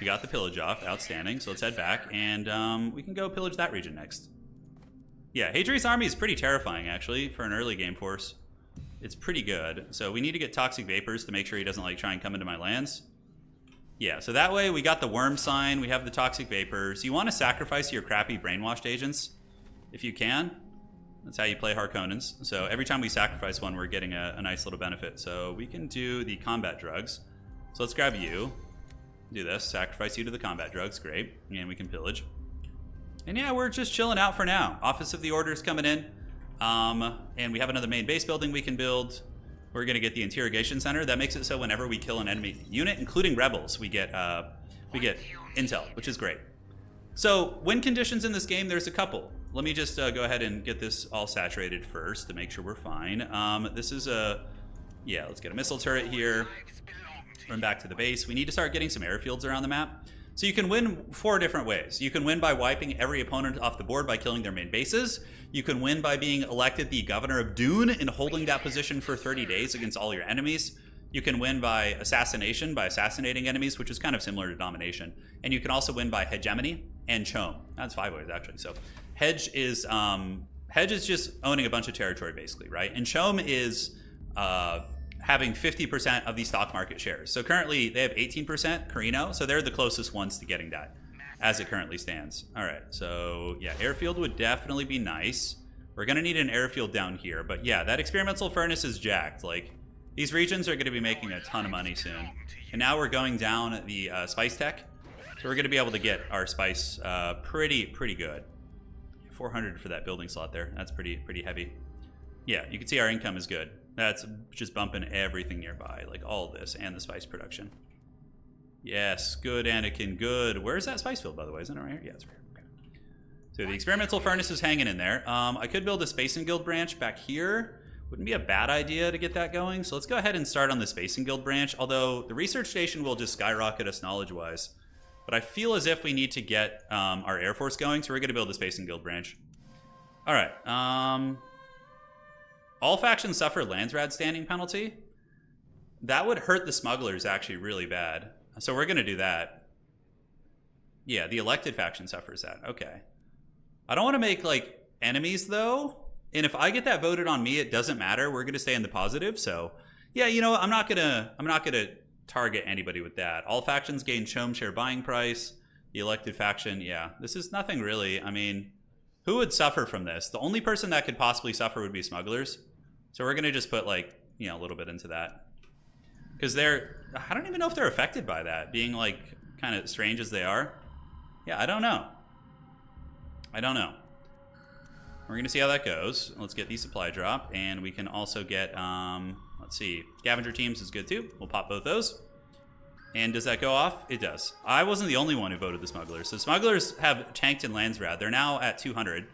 We got the pillage off, outstanding. So let's head back and we can go pillage that region next. Yeah, Hadri's army is pretty terrifying actually for an early game force. It's pretty good. So we need to get toxic vapors to make sure he doesn't like try and come into my lands. Yeah, so that way we got the worm sign, we have the toxic vapors. You want to sacrifice your crappy brainwashed agents if you can. That's how you play Harkonnens. So every time we sacrifice one, we're getting a nice little benefit. So we can do the combat drugs. So let's grab you. Do this, sacrifice you to the combat drugs, great. And we can pillage. And yeah, we're just chilling out for now. Office of the Order is coming in. And we have another main base building we can build. We're going to get the interrogation center. That makes it so whenever we kill an enemy unit, including rebels, we get intel, which is great. So win conditions in this game, there's a couple. Let me just go ahead and get this all saturated first to make sure we're fine. This is yeah, let's get a missile turret here. Run back to the base. We need to start getting some airfields around the map. So you can win 4 different ways. You can win by wiping every opponent off the board by killing their main bases. You can win by being elected the governor of Dune and holding that position for 30 days against all your enemies. You can win by assassination, by assassinating enemies, which is kind of similar to domination. And you can also win by hegemony and CHOAM. That's 5 ways actually. So hedge is just owning a bunch of territory basically, right? And CHOAM is having 50% of the stock market shares. So currently they have 18% Carino, so they're the closest ones to getting that as it currently stands. All right, so yeah, airfield would definitely be nice. We're gonna need an airfield down here, but yeah, that experimental furnace is jacked. Like, these regions are gonna be making a ton of money soon. And now we're going down the spice tech, so we're gonna be able to get our spice pretty good. 400 for that building slot there, that's pretty heavy. Yeah, you can see our income is good. That's just bumping everything nearby, like all this and the spice production. Yes, good, Anakin, good. Where's that spice field, by the way? Isn't it right here? Yeah, it's right here. Okay. So the experimental furnace is hanging in there. I could build a Spacing Guild branch back here. Wouldn't be a bad idea to get that going. So let's go ahead and start on the Spacing Guild branch, although the research station will just skyrocket us knowledge-wise. But I feel as if we need to get our Air Force going, so we're going to build a Spacing Guild branch. All right. All factions suffer Landsraad standing penalty. That would hurt the smugglers actually really bad. So we're going to do that. Yeah, the elected faction suffers that. Okay. I don't want to make like enemies though. And if I get that voted on me, it doesn't matter. We're gonna stay in the positive. So yeah, you know what? I'm not gonna target anybody with that. All factions gain CHOAM share buying price. The elected faction, yeah. This is nothing really. I mean, who would suffer from this? The only person that could possibly suffer would be smugglers. So we're gonna just put like, you know, a little bit into that. Because I don't even know if they're affected by that, being like kind of strange as they are. Yeah, I don't know. We're gonna see how that goes. Let's get the supply drop, and we can also get, let's see, scavenger teams is good too. We'll pop both those. And does that go off? It does. I wasn't the only one who voted the smugglers. So smugglers have tanked in Landsraad. They're now at 200.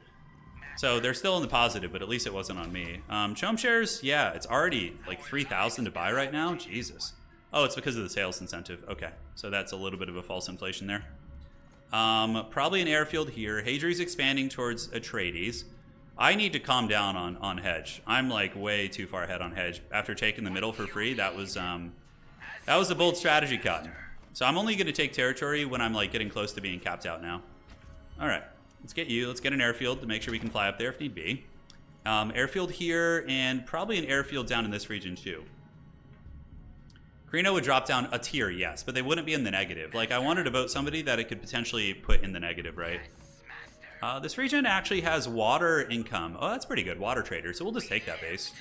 So they're still in the positive, but at least it wasn't on me. CHOAM shares, yeah, it's already like 3,000 to buy right now. Jesus. Oh, it's because of the sales incentive. Okay, so that's a little bit of a false inflation there. Probably an airfield here. Hadri's expanding towards Atreides. I need to calm down on Hedge. I'm like way too far ahead on Hedge. After taking the middle for free, that was a bold strategy, Cotton. So I'm only going to take territory when I'm like getting close to being capped out now. All right, let's get you. Let's get an airfield to make sure we can fly up there if need be. Airfield here, and probably an airfield down in this region too. Carino would drop down a tier, yes, but they wouldn't be in the negative. Like, I wanted to vote somebody that it could potentially put in the negative, right? This region actually has water income. Oh, that's pretty good. Water trader. So we'll just take that base.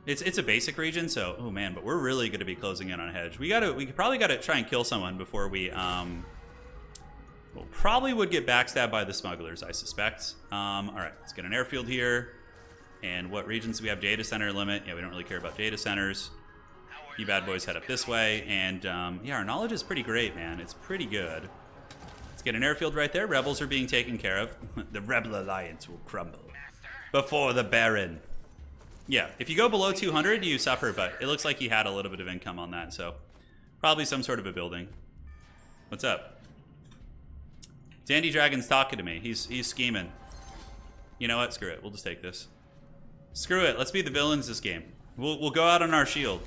It's a basic region, so oh man, but we're really going to be closing in on Hedge. We probably got to try and kill someone before we we'll probably would get backstabbed by the smugglers, I suspect. All right, let's get an airfield here. And what regions do we have? Data center limit. Yeah, we don't really care about data centers. You bad boys head up this way, and yeah, our knowledge is pretty great, man. It's pretty good. Get an airfield right there. Rebels are being taken care of. The Rebel Alliance will crumble before the Baron. Yeah, if you go below 200, you suffer, but it looks like he had a little bit of income on that, so probably some sort of a building. What's up? Dandy Dragon's talking to me. He's scheming. You know what? Screw it. We'll just take this. Screw it. Let's be the villains this game. We'll go out on our shield.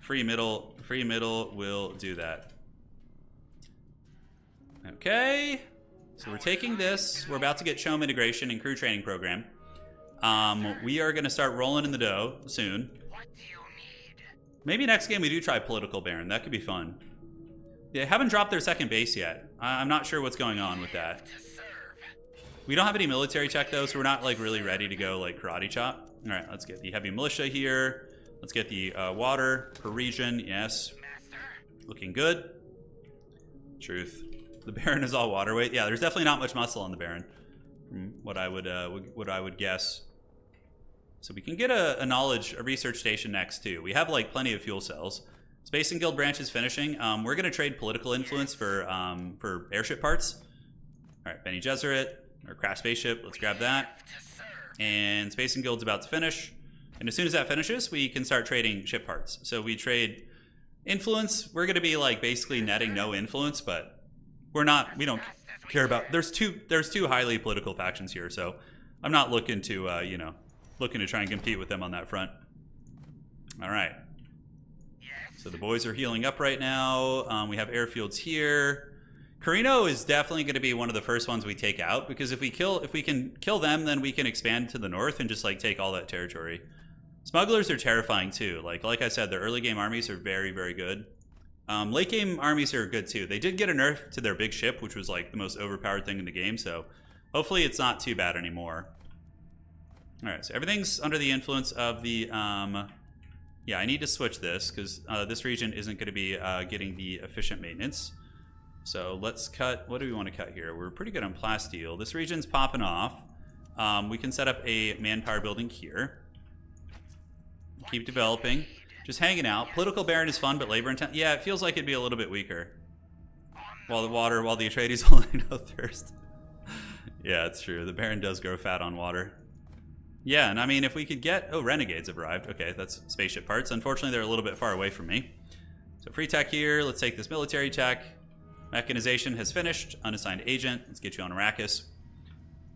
Free middle will do that. Okay, so we're taking this. We're about to get CHOAM integration and crew training program. We are going to start rolling in the dough soon. Maybe next game we do try political baron. That could be fun. They haven't dropped their second base yet. I'm not sure what's going on with that. We don't have any military tech though, so we're not like really ready to go like karate chop. All right, let's get the heavy militia here. Let's get the water per region. Yes, looking good. Truth. The Baron is all water weight. Yeah, there's definitely not much muscle on the Baron, from what I would guess. So we can get a research station next too. We have like plenty of fuel cells. Space and Guild branch is finishing. We're gonna trade political influence for airship parts. All right, Bene Gesserit, or craft spaceship. Let's grab that. And Space and Guild's about to finish. And as soon as that finishes, we can start trading ship parts. So we trade influence. We're gonna be like basically netting no influence, but we don't care about, there's two highly political factions here, so I'm not looking to, you know, looking to try and compete with them on that front. All right. So the boys are healing up right now. We have airfields here. Carino is definitely going to be one of the first ones we take out, because if we can kill them, then we can expand to the north and just like take all that territory. Smugglers are terrifying too. Like I said, their early game armies are very, very good. Late game armies are good too. They did get a nerf to their big ship, which was like the most overpowered thing in the game, so hopefully it's not too bad anymore. Alright, so everything's under the influence of the, yeah, I need to switch this, because this region isn't going to be getting the efficient maintenance. So let's cut, what do we want to cut here? We're pretty good on plasteel. This region's popping off. We can set up a manpower building here. Keep developing. Just hanging out. Political Baron is fun, but labor intense. Yeah, it feels like it'd be a little bit weaker. While the Atreides only know thirst. Yeah, it's true. The Baron does grow fat on water. Yeah, and I mean, if we could get... Oh, Renegades have arrived. Okay, that's spaceship parts. Unfortunately, they're a little bit far away from me. So free tech here. Let's take this military tech. Mechanization has finished. Unassigned agent. Let's get you on Arrakis.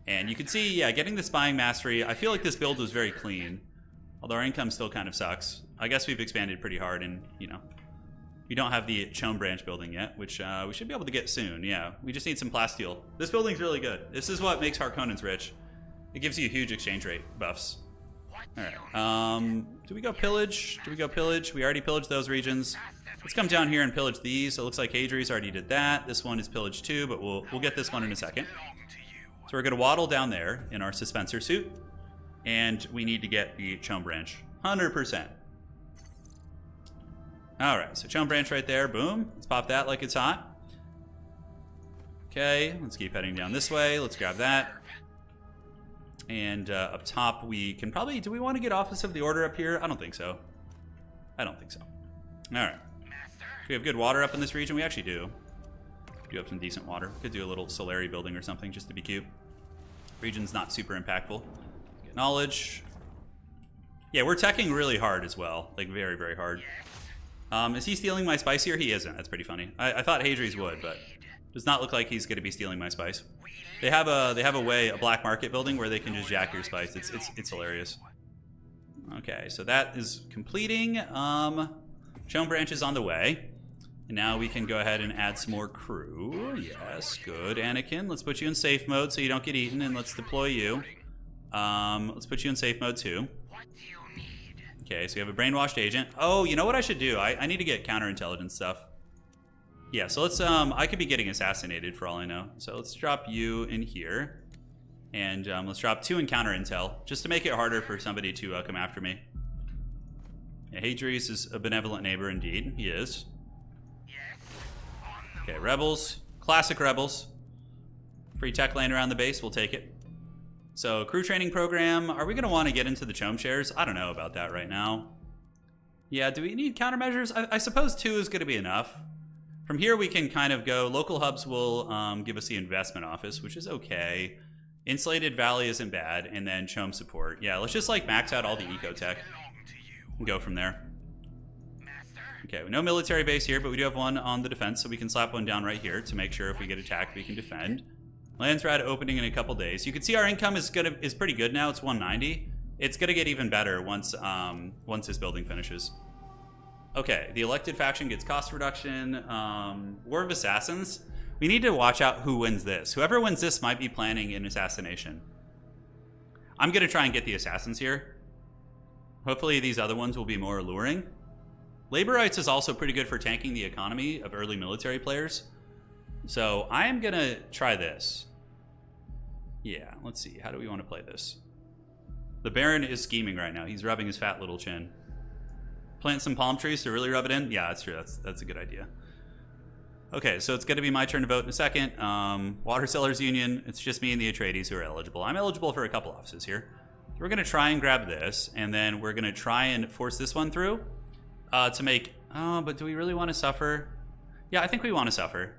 And you can see, yeah, getting the spying mastery. I feel like this build was very clean. Although our income still kind of sucks. I guess we've expanded pretty hard and, you know, We don't have the CHOAM branch building yet, which we should be able to get soon. Yeah, we just need some plasteel. This building's really good. This is what makes Harkonnens rich. It gives you huge exchange rate buffs. All right. Do we go pillage? Do we go pillage? We already pillaged those regions. Let's come down here and pillage these. So it looks like Hadri's already did that. This one is pillaged too, but we'll get this one in a second. So we're gonna waddle down there in our suspensor suit, and we need to get the CHOAM branch, 100%. All right, so CHOAM branch right there, boom. Let's pop that like it's hot. Okay, let's keep heading down this way. Let's grab that. And up top, we can probably, do we want to get Office of the Order up here? I don't think so. I don't think so. All right. Do we have good water up in this region? We actually do. We do have some decent water. We could do a little Solari building or something just to be cute. Region's not super impactful. Get knowledge. Yeah, we're teching really hard as well. Like, very, very hard. Is he stealing my spice here? He isn't. That's pretty funny. I thought Hadri's would, but does not look like he's going to be stealing my spice. They have a black market building where they can just jack your spice. It's hilarious. Okay, so that is completing. CHOAM branch is on the way. And now we can go ahead and add some more crew. Yes, good, Anakin. Let's put you in safe mode so you don't get eaten, and let's deploy you. Let's put you in safe mode too. Okay, so we have a brainwashed agent. Oh, you know what I should do? I need to get counterintelligence stuff. Yeah, so let's, I could be getting assassinated for all I know. So let's drop you in here. And let's drop 2 in counterintel, just to make it harder for somebody to come after me. Yeah, Hadri's is a benevolent neighbor indeed. He is. Okay, rebels. Classic rebels. Free tech laying around the base, we'll take it. So, crew training program. Are we going to want to get into the CHOAM shares? I don't know about that right now. Yeah, do we need countermeasures? I suppose 2 is going to be enough. From here, we can kind of go. Local hubs will give us the investment office, which is okay. Insulated Valley isn't bad. And then CHOAM support. Yeah, let's just like max out all the eco tech and go from there. Okay, no military base here, but we do have one on the defense, so we can slap one down right here to make sure if we get attacked, we can defend. Landsraad opening in a couple days. You can see our income is pretty good now. It's 190. It's gonna get even better once this building finishes. Okay, the elected faction gets cost reduction. War of Assassins. We need to watch out who wins this. Whoever wins this might be planning an assassination. I'm gonna try and get the assassins here. Hopefully these other ones will be more alluring. Laborites is also pretty good for tanking the economy of early military players. So I am gonna try this. Yeah, let's see. How do we want to play this? The Baron is scheming right now. He's rubbing his fat little chin. Plant some palm trees to really rub it in? Yeah, that's true. That's a good idea. Okay, so it's gonna be my turn to vote in a second. Water Sellers Union. It's just me and the Atreides who are eligible. I'm eligible for a couple offices here. So we're gonna try and grab this, and then we're gonna try and force this one through. To make, oh, but do we really want to suffer? Yeah, I think we want to suffer.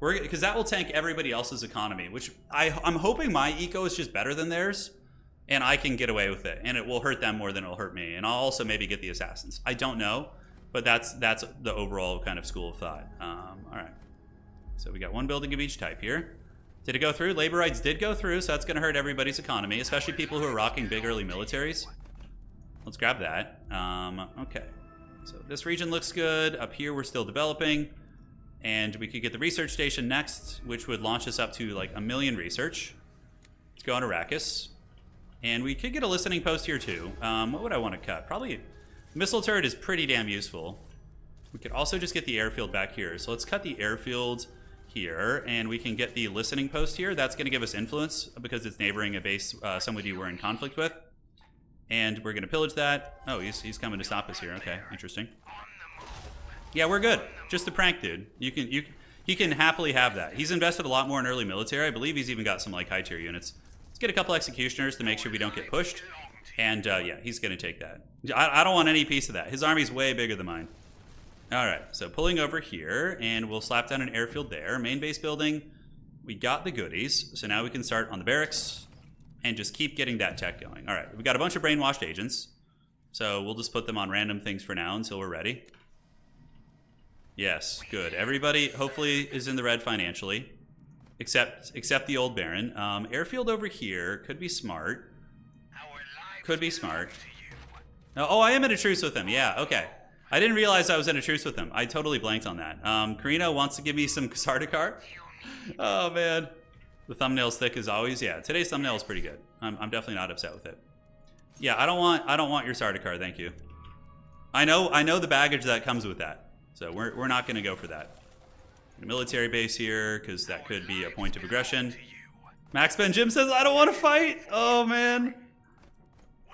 Because that will tank everybody else's economy, which I'm hoping my eco is just better than theirs, and I can get away with it, and it will hurt them more than it'll hurt me, and I'll also maybe get the assassins. I don't know, but that's the overall kind of school of thought. All right, so we got one building of each type here. Did it go through? Laborites did go through, so that's going to hurt everybody's economy, especially people who are rocking big early militaries. Let's grab that. Okay. So this region looks good. Up here, we're still developing. And we could get the research station next, which would launch us up to like 1 million research. Let's go on Arrakis. And we could get a listening post here too. What would I want to cut? Probably missile turret is pretty damn useful. We could also just get the airfield back here. So let's cut the airfield here, and we can get the listening post here. That's going to give us influence because it's neighboring a base somebody we're in conflict with. And we're going to pillage that. Oh, he's coming to stop us here. Okay, interesting. Yeah, we're good. Just a prank, dude. He can happily have that. He's invested a lot more in early military. I believe he's even got some like high tier units. Let's get a couple executioners to make sure we don't get pushed. And yeah, he's going to take that. I don't want any piece of that. His army's way bigger than mine. All right, so pulling over here, and we'll slap down an airfield there. Main base building. We got the goodies. So now we can start on the barracks and just keep getting that tech going. All right, we've got a bunch of brainwashed agents. So we'll just put them on random things for now until we're ready. Yes, good. Everybody hopefully is in the red financially, except the old Baron. Airfield over here could be smart. Could be smart. Oh, I am in a truce with him. Yeah, okay. I didn't realize I was in a truce with him. I totally blanked on that. Carino wants to give me some Sardaukar. Oh, man. The thumbnail's thick as always. Yeah, today's thumbnail is pretty good. I'm definitely not upset with it. Yeah, I don't want your Sardaukar, thank you. I know the baggage that comes with that. So we're not going to go for that. A military base here, because that could be a point of aggression. Max Ben Jim says, I don't want to fight. Oh, man.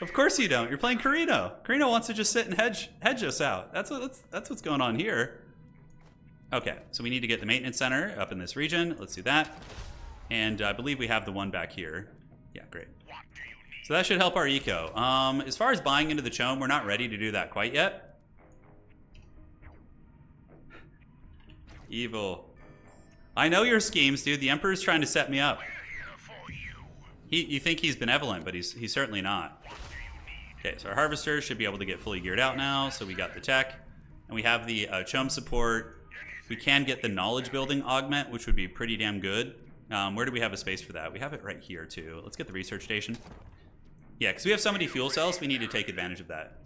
Of course you don't. You're playing Carino. Carino wants to just sit and hedge us out. That's what's going on here. Okay, so we need to get the maintenance center up in this region. Let's do that. And I believe we have the one back here. Yeah, great. So that should help our eco. As far as buying into the CHOAM, we're not ready to do that quite yet. Evil. I know your schemes, dude. The Emperor's trying to set me up. You think he's benevolent, but he's certainly not. Okay, so our harvester should be able to get fully geared out now. So we got the tech, and we have the CHOAM support. We can get the knowledge building augment, which would be pretty damn good. Where do we have a space for that? We have it right here too. Let's get the research station. Yeah, because we have so many fuel cells, we need to take advantage of that.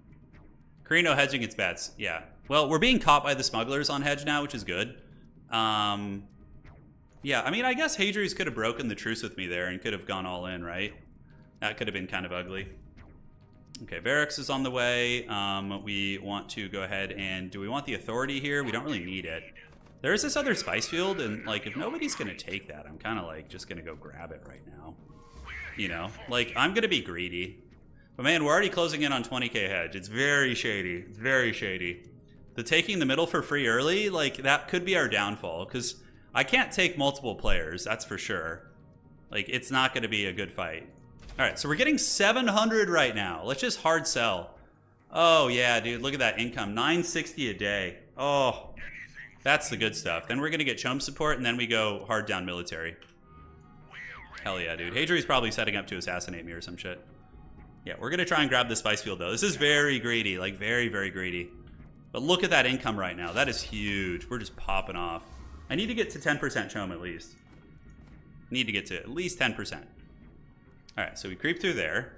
Carino hedging its bets. Yeah. Well, we're being caught by the smugglers on hedge now, which is good. Yeah, I mean, I guess Hadrius could have broken the truce with me there and could have gone all in, right? That could have been kind of ugly. Okay, barracks is on the way. We want to go ahead and... Do we want the authority here? We don't really need it. There is this other spice field, and, like, if nobody's going to take that, I'm kind of, like, just going to go grab it right now. You know? Like, I'm going to be greedy. But, man, we're already closing in on 20k hedge. It's very shady. It's very shady. The taking the middle for free early, like, that could be our downfall, because... I can't take multiple players, that's for sure. Like, it's not going to be a good fight. All right, so we're getting 700 right now. Let's just hard sell. Oh, yeah, dude, look at that income. 960 a day. Oh, that's the good stuff. Then we're going to get CHOAM support, and then we go hard down military. Hell yeah, dude. Hadri's probably setting up to assassinate me or some shit. Yeah, we're going to try and grab the spice field, though. This is very greedy, like, very, very greedy. But look at that income right now. That is huge. We're just popping off. I need to get to 10% CHOAM at least. Need to get to at least 10%. All right, so we creep through there.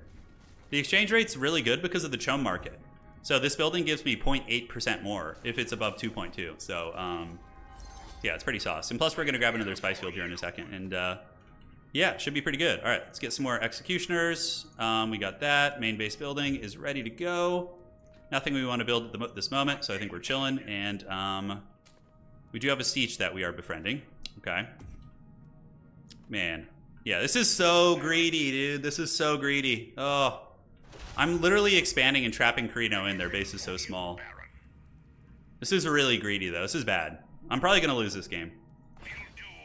The exchange rate's really good because of the CHOAM market. So this building gives me 0.8% more if it's above 2.2. So, yeah, it's pretty sauce. And plus, we're going to grab another spice field here in a second. And, yeah, it should be pretty good. All right, let's get some more executioners. We got that. Main base building is ready to go. Nothing we want to build at this moment, so I think we're chilling. And, we do have a siege that we are befriending. Okay. Man. Yeah, this is so greedy, dude. This is so greedy. Oh. I'm literally expanding and trapping Carino in. Their base is so small. This is really greedy, though. This is bad. I'm probably going to lose this game.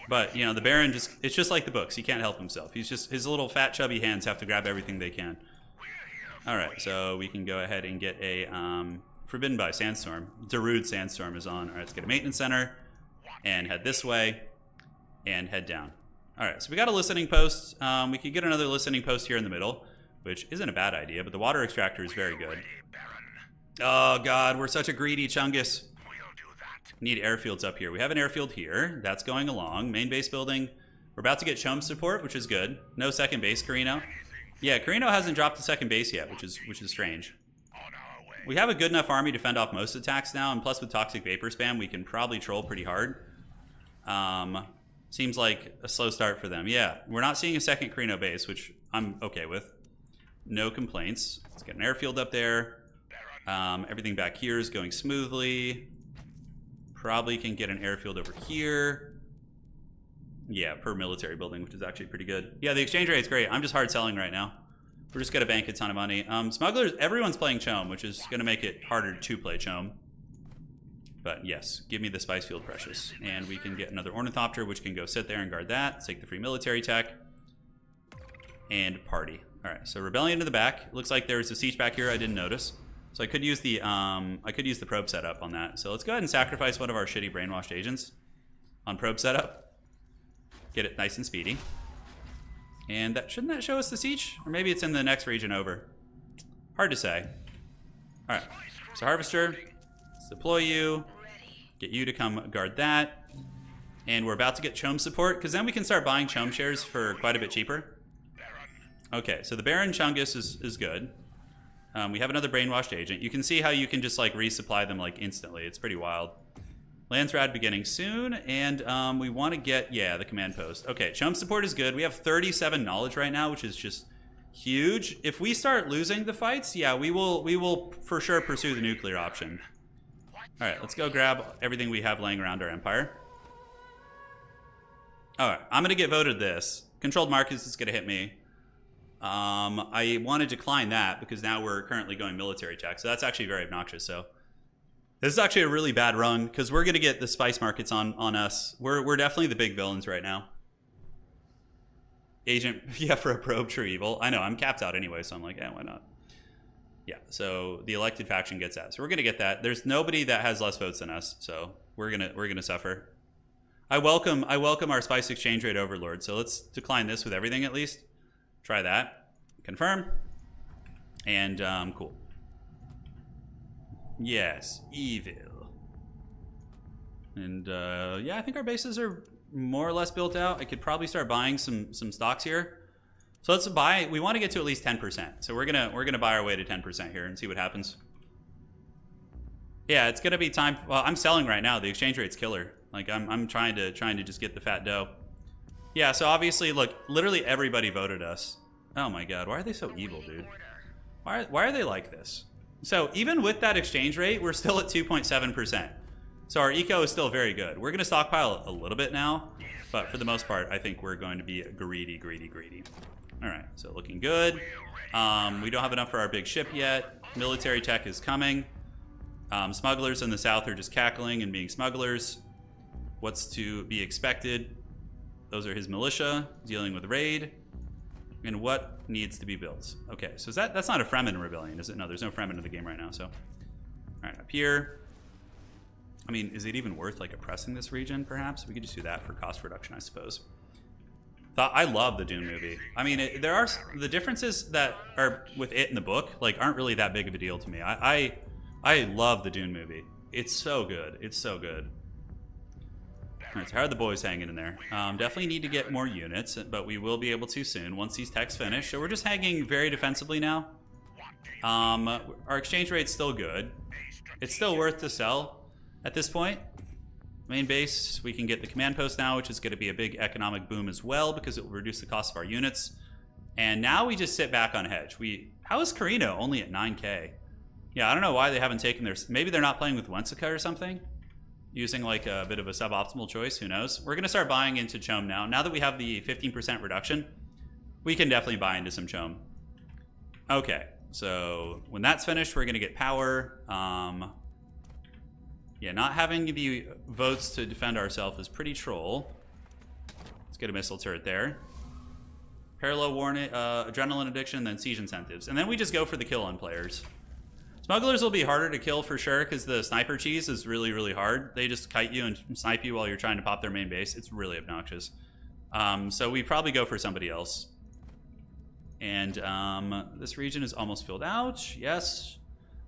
But, you know, the Baron just... It's just like the books. He can't help himself. He's just... His little fat, chubby hands have to grab everything they can. Alright, so we can go ahead and get a... Forbidden by Sandstorm. Darude Sandstorm is on. All right, let's get a maintenance center and head this way and head down. All right, so we got a listening post. We could get another listening post here in the middle, which isn't a bad idea, but the water extractor is very good. Oh, God, we're such a greedy Chungus. Need airfields up here. We have an airfield here. That's going along. Main base building. We're about to get CHOAM support, which is good. No second base, Carino. Yeah, Carino hasn't dropped the second base yet, which is strange. We have a good enough army to fend off most attacks now, and plus with Toxic Vapor Spam, we can probably troll pretty hard. Seems like a slow start for them. Yeah, we're not seeing a second Carino base, which I'm okay with. No complaints. Let's get an airfield up there. Everything back here is going smoothly. Probably can get an airfield over here. Yeah, per military building, which is actually pretty good. Yeah, the exchange rate's great. I'm just hard selling right now. We're just going to bank a ton of money. Smugglers, everyone's playing CHOAM, which is going to make it harder to play CHOAM. But yes, give me the spice field, precious. And we can get another ornithopter, which can go sit there and guard that. Take the free military tech. And party. All right, so rebellion to the back. Looks like there's a siege back here I didn't notice. So I could use the probe setup on that. So let's go ahead and sacrifice one of our shitty brainwashed agents on probe setup. Get it nice and speedy. And that shouldn't that show us the siege? Or maybe it's in the next region over. Hard to say. All right, so Harvester, let's deploy you. Get you to come guard that. And we're about to get CHOAM support, because then we can start buying CHOAM shares for quite a bit cheaper. Okay, so the Baron Chungus is good. We have another brainwashed agent. You can see how you can just like resupply them like instantly. It's pretty wild. Landsraad beginning soon, and we want to get, yeah, the command post. Okay, CHOAM support is good. We have 37 knowledge right now, which is just huge. If we start losing the fights, yeah, we will for sure pursue the nuclear option. All right, let's go grab everything we have laying around our empire. All right, I'm gonna get voted this. Controlled markets is gonna hit me. I want to decline that because now we're currently going military tech, so that's actually very obnoxious. So this is actually a really bad run because we're gonna get the spice markets on us. We're definitely the big villains right now. Agent, yeah, for a probe, true evil. I know, I'm capped out anyway, so I'm like, why not? Yeah, so the elected faction gets that. So we're gonna get that. There's nobody that has less votes than us, so we're gonna suffer. I welcome our spice exchange rate overlord. So let's decline this with everything at least. Try that. Confirm. And cool. Yes, evil. And yeah, I think our bases are more or less built out. I could probably start buying some stocks here. So let's buy. We want to get to at least 10%. So we're gonna buy our way to 10% here and see what happens. Yeah, it's gonna be time. Well, I'm selling right now. The exchange rate's killer. Like I'm trying to just get the fat dough. Yeah. So obviously, look, literally everybody voted us. Oh my God, why are they so evil, dude? Why are they like this? So even with that exchange rate, we're still at 2.7%. So our eco is still very good. We're gonna stockpile a little bit now, but for the most part, I think we're going to be greedy, greedy, greedy. All right, so looking good. We don't have enough for our big ship yet. Military tech is coming. Smugglers in the south are just cackling and being smugglers. What's to be expected? Those are his militia dealing with raid. And what needs to be built? Okay, so that's not a Fremen rebellion, is it? No, there's no Fremen in the game right now, so. All right, up here. I mean, is it even worth like oppressing this region, perhaps? We could just do that for cost reduction, I suppose. I love the Dune movie. I mean, there are the differences that are with it in the book, like, aren't really that big of a deal to me. I love the Dune movie. It's so good. It's so good. All right, so how are the boys hanging in there? Definitely need to get more units, but we will be able to soon once these techs finish. So we're just hanging very defensively now. Our exchange rate's still good. It's still worth to sell at this point. Main base, we can get the command post now, which is going to be a big economic boom as well because it will reduce the cost of our units. And now we just sit back on hedge. How is Carino only at 9K? Yeah, I don't know why they haven't taken their... Maybe they're not playing with Wensica or something? Using like a bit of a suboptimal choice, who knows? We're going to start buying into CHOAM now. Now that we have the 15% reduction, we can definitely buy into some CHOAM. Okay, so when that's finished, we're going to get power. Yeah, not having the votes to defend ourselves is pretty troll. Let's get a missile turret there. Parallel warning, adrenaline addiction, then siege incentives. And then we just go for the kill on players. Smugglers will be harder to kill for sure because the sniper cheese is really, really hard. They just kite you and snipe you while you're trying to pop their main base. It's really obnoxious. So we probably go for somebody else. And this region is almost filled out. Yes.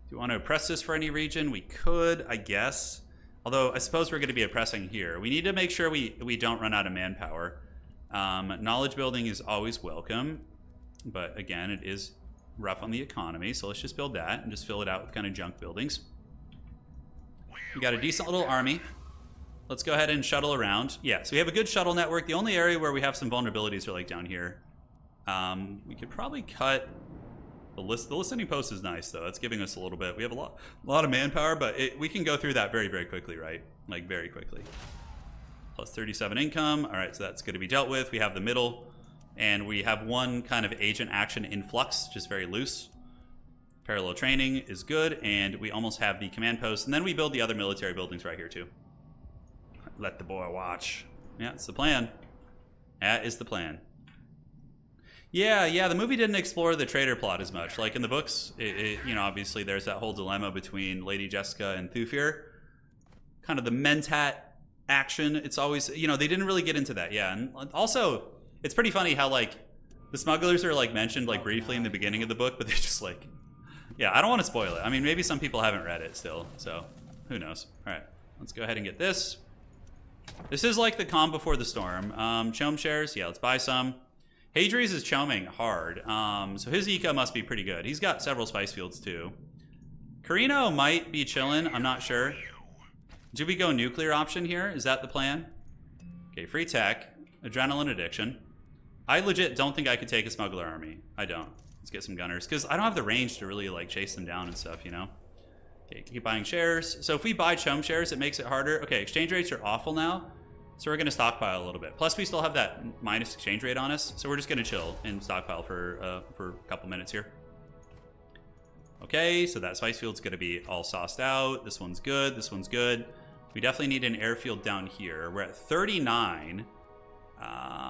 Do you want to oppress this for any region? We could, I guess. Although I suppose we're going to be oppressing here. We need to make sure we don't run out of manpower. Knowledge building is always welcome. But again, it is rough on the economy, so let's just build that and just fill it out with kind of junk buildings. We got a decent little army. Let's go ahead and shuttle around. Yeah, so we have a good shuttle network. The only area where we have some vulnerabilities are like down here. We could probably cut the list. The listening post is nice though. That's giving us a little bit. We have a lot of manpower, but we can go through that very, very quickly, right? Like very quickly. Plus 37 income. All right, so that's going to be dealt with. We have the middle. And we have one kind of agent action influx, just very loose. Parallel training is good, and we almost have the command post. And then we build the other military buildings right here, too. Let the boy watch. Yeah, it's the plan. That is the plan. Yeah, the movie didn't explore the traitor plot as much. Like in the books, you know, obviously there's that whole dilemma between Lady Jessica and Thufir. Kind of the mentat action. It's always, you know, they didn't really get into that, yeah. And also... It's pretty funny how, like, the smugglers are, like, mentioned, like, briefly in the beginning of the book, but they're just, like... Yeah, I don't want to spoil it. I mean, maybe some people haven't read it still, so who knows. All right, let's go ahead and get this. This is like the calm before the storm. CHOAM shares, yeah, let's buy some. Hadri's is choaming hard, so his eco must be pretty good. He's got several spice fields too. Carino might be chilling, I'm not sure. Do we go nuclear option here? Is that the plan? Okay, free tech, adrenaline addiction. I legit don't think I could take a smuggler army. I don't. Let's get some gunners, because I don't have the range to really like chase them down and stuff, you know? Okay, keep buying shares. So if we buy CHOAM shares, it makes it harder. Okay, exchange rates are awful now. So we're going to stockpile a little bit. Plus, we still have that minus exchange rate on us. So we're just going to chill and stockpile for a couple minutes here. Okay, so that spice field's going to be all sauced out. This one's good. This one's good. We definitely need an airfield down here. We're at 39.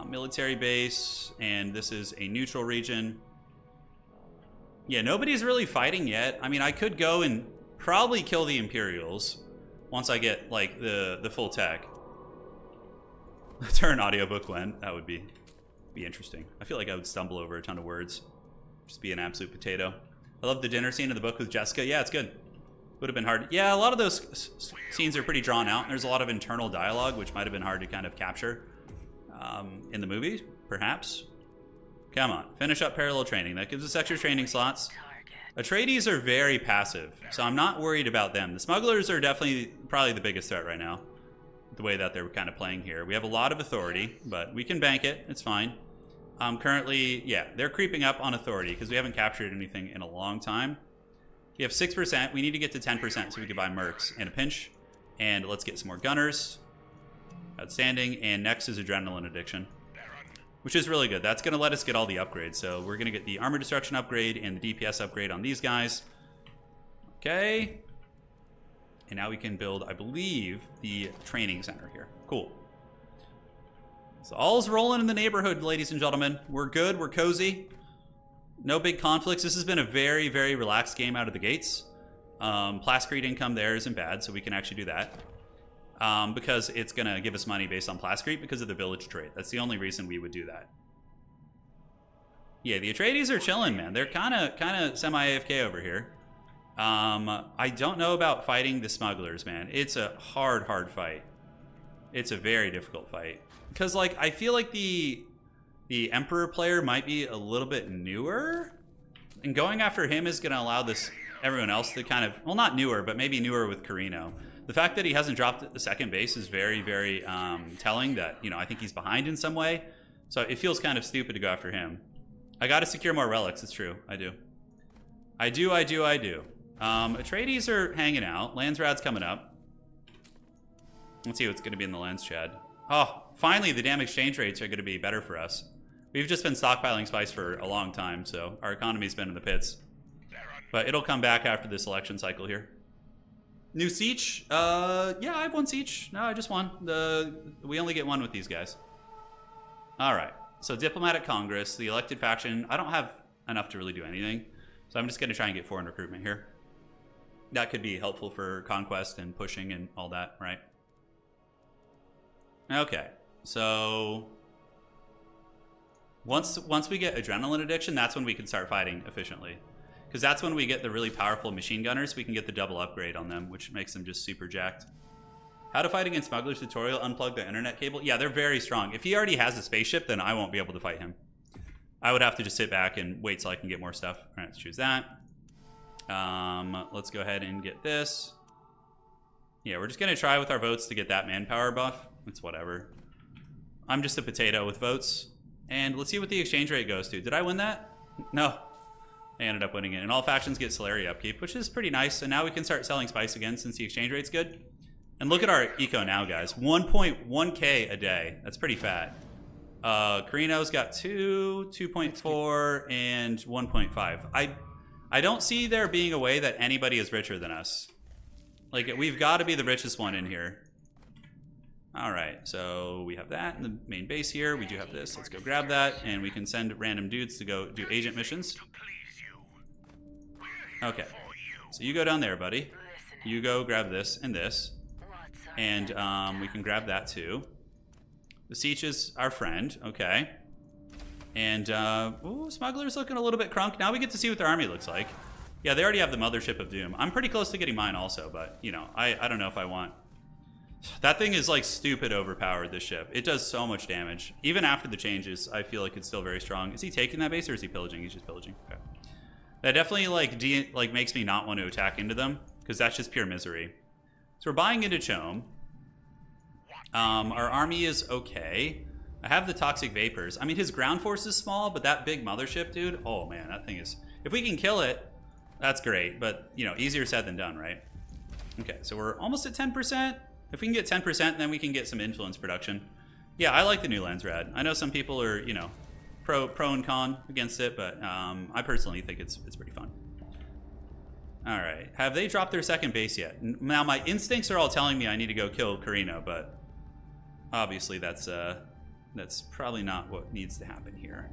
Military base. And this is a neutral region. Yeah, nobody's really fighting yet. I mean, I could go and probably kill the Imperials once I get, like, the full tech. Turn audiobook when that would be interesting. I feel like I would stumble over a ton of words, just be an absolute potato. I love the dinner scene in the book with Jessica. Yeah, it's good. Would have been hard. Yeah, a lot of those scenes are pretty drawn out. There's a lot of internal dialogue, which might have been hard to kind of capture in the movie, perhaps. Come on, finish up parallel training. That gives us extra training slots. Atreides are very passive, so I'm not worried about them. The smugglers are definitely probably the biggest threat right now, the way that they're kind of playing here. We have a lot of authority, but we can bank it. It's fine. Currently, yeah, they're creeping up on authority because we haven't captured anything in a long time. We have 6%. We need to get to 10% so we can buy mercs in a pinch. And let's get some more gunners. Outstanding. And next is adrenaline addiction, which is really good. That's going to let us get all the upgrades. So we're going to get the armor destruction upgrade and the DPS upgrade on these guys. Okay. And now we can build, I believe, the training center here. Cool. So all's rolling in the neighborhood, ladies and gentlemen. We're good. We're cozy. No big conflicts. This has been a very, very relaxed game out of the gates. Plascrete income there isn't bad, so we can actually do that. Because it's going to give us money based on Plascrete because of the village trade. That's the only reason we would do that. Yeah, the Atreides are chilling, man. They're kind of semi-AFK over here. I don't know about fighting the smugglers, man. It's a hard fight. It's a very difficult fight. Because, like, I feel like the Emperor player might be a little bit newer. And going after him is going to allow everyone else to kind of, well, not newer, but maybe newer with Carino. The fact that he hasn't dropped the second base is very, very telling that, you know, I think he's behind in some way. So it feels kind of stupid to go after him. I got to secure more relics. It's true. I do. Atreides are hanging out. Landsraad's coming up. Let's see what's going to be in the Landsraad. Oh, finally the damn exchange rates are going to be better for us. We've just been stockpiling spice for a long time, so our economy's been in the pits. But it'll come back after this election cycle here. New siege? Yeah, I have one siege. No, I just won. We only get one with these guys. All right. So diplomatic congress, the elected faction. I don't have enough to really do anything, so I'm just going to try and get foreign recruitment here. That could be helpful for conquest and pushing and all that, right? Okay. So once we get adrenaline addiction, that's when we can start fighting efficiently. Because that's when we get the really powerful machine gunners. We can get the double upgrade on them, which makes them just super jacked. How to fight against smugglers tutorial, unplug the internet cable. Yeah, they're very strong. If he already has a spaceship, then I won't be able to fight him. I would have to just sit back and wait till I can get more stuff. All right, let's choose that. Let's go ahead and get this. Yeah, we're just going to try with our votes to get that manpower buff. It's whatever. I'm just a potato with votes. And let's see what the exchange rate goes to. Did I win that? No. I ended up winning it. And all factions get Solari upkeep, which is pretty nice. So now we can start selling spice again since the exchange rate's good. And look at our eco now, guys. 1.1k a day. That's pretty fat. Carino's got 2, 2.4, and 1.5. I don't see there being a way that anybody is richer than us. Like, we've got to be the richest one in here. All right, so we have that in the main base here. We do have this. Let's go grab that, and we can send random dudes to go do agent missions. Okay, so you go down there, buddy. You go grab this and this. And we can grab that too. The siege is our friend, okay. And, ooh, smuggler's looking a little bit crunk. Now we get to see what their army looks like. Yeah, they already have the Mothership of Doom. I'm pretty close to getting mine also, but, you know, I don't know if I want That thing is like stupid overpowered, this ship. It does so much damage. Even after the changes, I feel like it's still very strong. Is he taking that base or is he pillaging? He's just pillaging. Okay. That definitely like makes me not want to attack into them, because that's just pure misery. So we're buying into CHOAM. Our army is okay. I have the toxic vapors. I mean, his ground force is small, but that big mothership, dude, oh man, that thing is... If we can kill it, that's great, but, you know, easier said than done, right? Okay, so we're almost at 10%. If we can get 10%, then we can get some influence production. Yeah, I like the new Landsraad. I know some people are, you know, pro and con against it, but I personally think it's pretty fun. All right, have they dropped their second base yet? Now, my instincts are all telling me I need to go kill Carino, but obviously that's probably not what needs to happen here.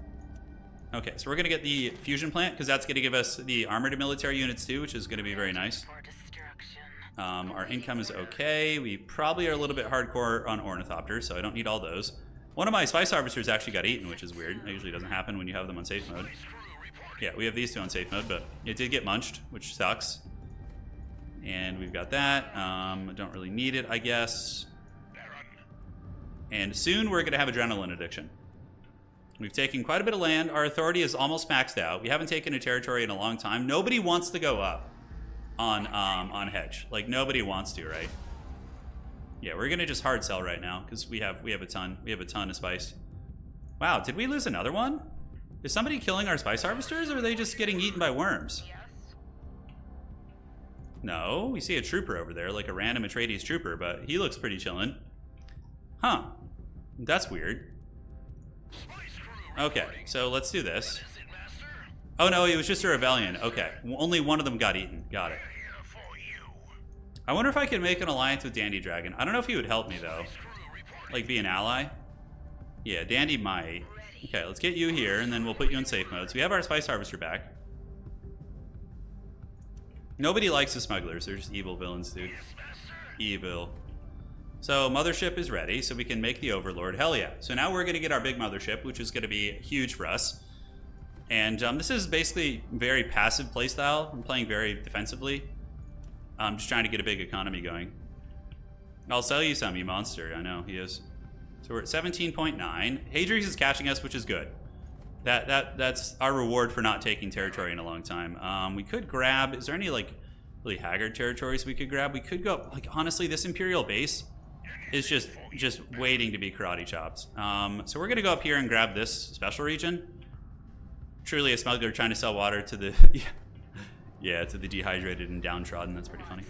Okay, so we're gonna get the fusion plant, because that's gonna give us the armored military units too, which is gonna be very nice. Our income is okay. We probably are a little bit hardcore on ornithopters, so I don't need all those. One of my spice harvesters actually got eaten, which is weird. It usually doesn't happen when you have them on safe mode. Yeah, we have these two on safe mode, but it did get munched, which sucks. And we've got that. I don't really need it, I guess. And soon we're going to have adrenaline addiction. We've taken quite a bit of land. Our authority is almost maxed out. We haven't taken a territory in a long time. Nobody wants to go up on hedge. Like, nobody wants to, right? Yeah, we're gonna just hard sell right now because we have a ton of spice. Wow, did we lose another one? Is somebody killing our spice harvesters, or are they just getting eaten by worms? No, we see a trooper over there, like a random Atreides trooper, but he looks pretty chillin'. Huh, that's weird. Okay, so let's do this. Oh no, it was just a rebellion. Okay, only one of them got eaten. Got it. I wonder if I could make an alliance with Dandy Dragon. I don't know if he would help me though. Like, be an ally? Yeah, Dandy might. Okay, let's get you here, and then we'll put you in safe mode. So we have our Spice Harvester back. Nobody likes the smugglers. They're just evil villains, dude. Evil. So Mothership is ready, so we can make the Overlord. Hell yeah. So now we're going to get our big Mothership, which is going to be huge for us. And this is basically very passive playstyle. I'm playing very defensively. I'm just trying to get a big economy going. I'll sell you some, you monster. I know, he is. So we're at 17.9. Hadri's is catching us, which is good. That's our reward for not taking territory in a long time. We could grab... Is there any, like, really haggard territories we could grab? We could go... Like, honestly, this Imperial base is just waiting to be karate chopped. So we're going to go up here and grab this special region. Truly a smuggler trying to sell water to the... yeah, to the dehydrated and downtrodden. That's pretty funny.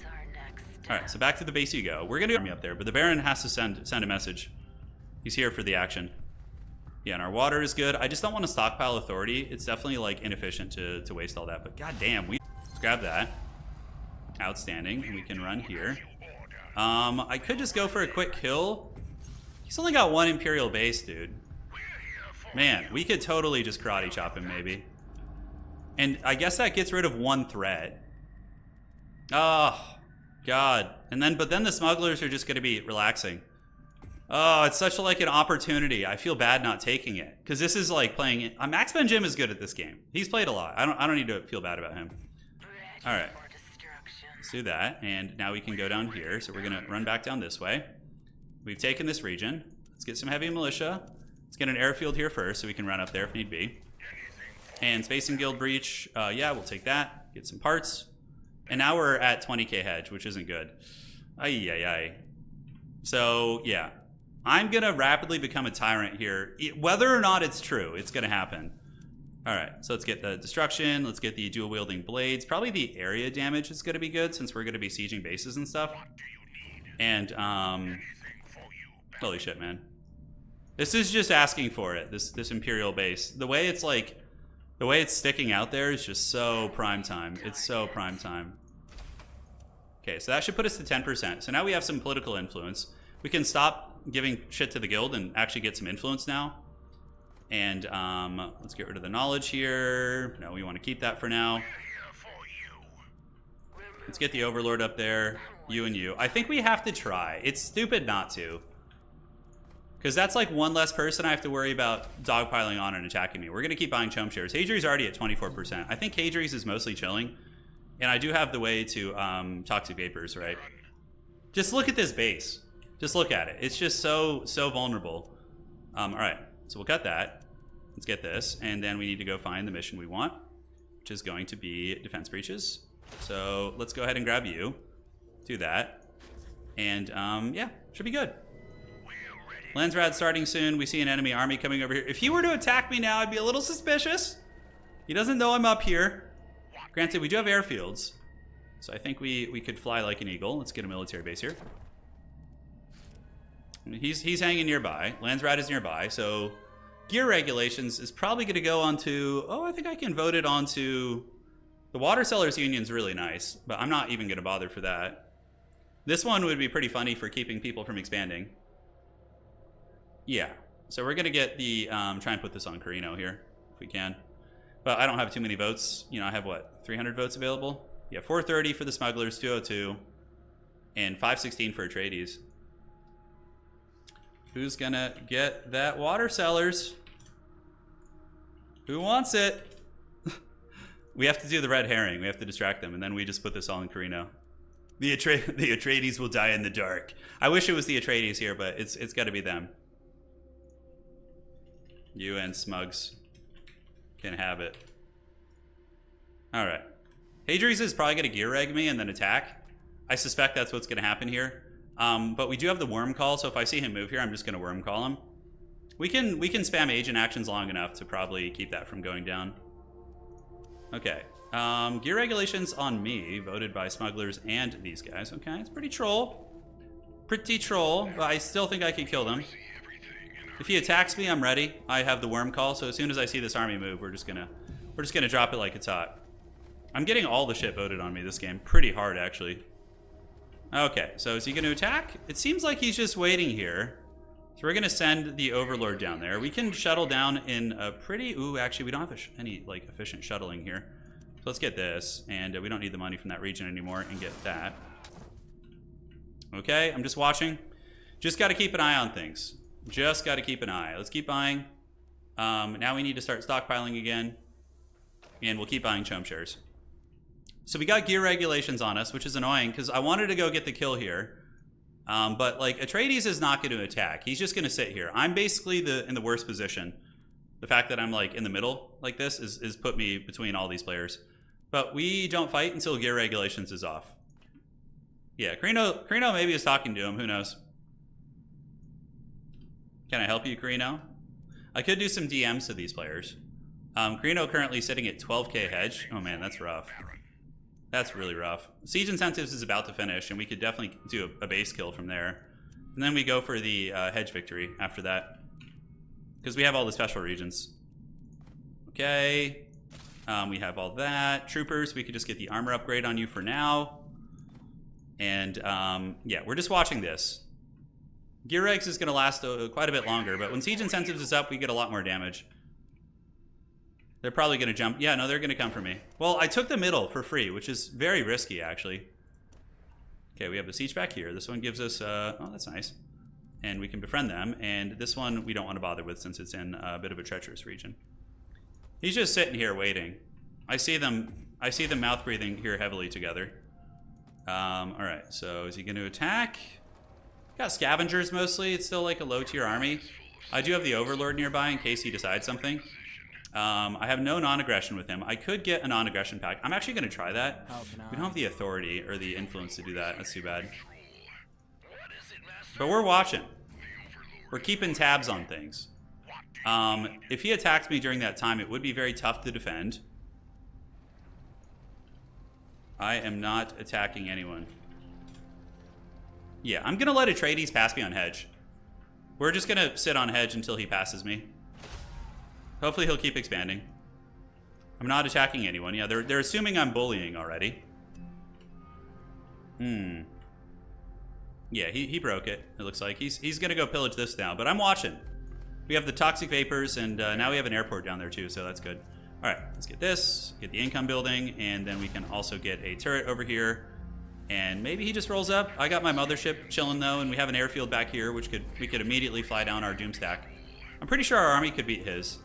Alright, so back to the base you go. We're going to army up there, but the Baron has to send a message. He's here for the action. Yeah, and our water is good. I just don't want to stockpile authority. It's definitely, like, inefficient to waste all that. But goddamn, let's grab that. Outstanding. And we can run here. I could just go for a quick kill. He's only got one Imperial base, dude. Man, we could totally just karate chop him, maybe. And I guess that gets rid of one threat. Oh, God. But then the smugglers are just going to be relaxing. Oh, it's such like an opportunity. I feel bad not taking it. Because this is like playing... Max Benjim is good at this game. He's played a lot. I don't need to feel bad about him. Alright. Let's do that. And now we can go down here. So we're going to run back down this way. We've taken this region. Let's get some heavy militia. Let's get an airfield here first so we can run up there if need be. And Space and Guild Breach. Yeah, we'll take that. Get some parts. And now we're at 20k hedge, which isn't good. Ay. So, yeah. I'm going to rapidly become a tyrant here. Whether or not it's true, it's going to happen. Alright, so let's get the destruction. Let's get the dual-wielding blades. Probably the area damage is going to be good since we're going to be sieging bases and stuff. And, holy shit, man. This is just asking for it, this Imperial base. The way it's like... The way it's sticking out there is just so prime time. It's so prime time. Okay, so that should put us to 10%. So now we have some political influence. We can stop giving shit to the guild and actually get some influence now. And let's get rid of the knowledge here. No, we want to keep that for now. Let's get the Overlord up there. You and you. I think we have to try. It's stupid not to. Because that's like one less person I have to worry about dogpiling on and attacking me. We're going to keep buying CHOAM shares. Hadri's already at 24%. I think Hadri's is mostly chilling. And I do have the way to toxic vapors, right? Just look at this base. Just look at it. It's just so vulnerable. All right, so we'll cut that. Let's get this, and then we need to go find the mission we want, which is going to be defense breaches. So let's go ahead and grab you. Do that. And yeah, should be good. Landsraad starting soon. We see an enemy army coming over here. If he were to attack me now, I'd be a little suspicious. He doesn't know I'm up here. Granted, we do have airfields, so I think we could fly like an eagle. Let's get a military base here. He's hanging nearby. Landsraad is nearby, so gear regulations is probably going to go onto... Oh, I think I can vote it onto... The Water Sellers Union's really nice, but I'm not even going to bother for that. This one would be pretty funny for keeping people from expanding. Yeah, so we're going to get the... try and put this on Carino here, if we can. But I don't have too many votes. You know, I have, what, 300 votes available? Yeah, 430 for the smugglers, 202, and 516 for Atreides. Who's gonna get that Water Sellers? Who wants it? We have to do the red herring. We have to distract them, and then we just put this all in Carino. The Atreides will die in the dark. I wish it was the Atreides here, but it's got to be them. You and Smugs can have it. All right. Hadri's is probably going to gear reg me and then attack. I suspect that's what's going to happen here. But we do have the worm call, so if I see him move here, I'm just going to worm call him. We can spam agent actions long enough to probably keep that from going down. Okay. Gear regulations on me, voted by smugglers and these guys. Okay, it's pretty troll. Pretty troll, but I still think I can kill them. If he attacks me, I'm ready. I have the worm call, so as soon as I see this army move, we're just gonna drop it like it's hot. I'm getting all the shit voted on me this game. Pretty hard, actually. Okay, so is he going to attack? It seems like he's just waiting here. So we're going to send the Overlord down there. We can shuttle down in a pretty... Ooh, actually, we don't have any like efficient shuttling here. So let's get this, and we don't need the money from that region anymore, and get that. Okay, I'm just watching. Just got to keep an eye on things. Just got to keep an eye. Let's keep buying. Now we need to start stockpiling again, and we'll keep buying CHOAM shares. So we got gear regulations on us, which is annoying because I wanted to go get the kill here. But like Atreides is not going to attack. He's just going to sit here. I'm basically in the worst position. The fact that I'm like in the middle like this is put me between all these players. But we don't fight until gear regulations is off. Yeah, Carino maybe is talking to him. Who knows? Can I help you, Carino? I could do some DMs to these players. Carino currently sitting at 12k hedge. Oh man, that's rough. That's really rough. Siege Incentives is about to finish, and we could definitely do a base kill from there. And then we go for the hedge victory after that. Because we have all the special regions. Okay. We have all that. Troopers, we could just get the armor upgrade on you for now. And yeah, we're just watching this. Gear regs is going to last quite a bit longer, but when Siege Incentives is up, we get a lot more damage. They're probably going to jump. Yeah, no, they're going to come for me. Well, I took the middle for free, which is very risky, actually. Okay, we have the siege back here. This one gives us... oh, that's nice. And we can befriend them. And this one we don't want to bother with since it's in a bit of a treacherous region. He's just sitting here waiting. I see them mouth breathing here heavily together. All right, so is he going to attack? Got scavengers mostly. It's still like a low tier army. I do have the Overlord nearby in case he decides something. I have no non-aggression with him. I could get a non-aggression pack. I'm actually going to try that. We don't have the authority or the influence to do that. That's too bad. But we're watching. We're keeping tabs on things. If he attacks me during that time, it would be very tough to defend. I am not attacking anyone. Yeah, I'm going to let Atreides pass me on hedge. We're just going to sit on hedge until he passes me. Hopefully he'll keep expanding. I'm not attacking anyone. Yeah, they're assuming I'm bullying already. Yeah, he broke it, it looks like. He's going to go pillage this now, but I'm watching. We have the toxic vapors, and now we have an airport down there too, so that's good. All right, let's get this, get the income building, and then we can also get a turret over here. And maybe he just rolls up. I got my mothership chilling though, and we have an airfield back here, which we could immediately fly down our doom stack. I'm pretty sure our army could beat his.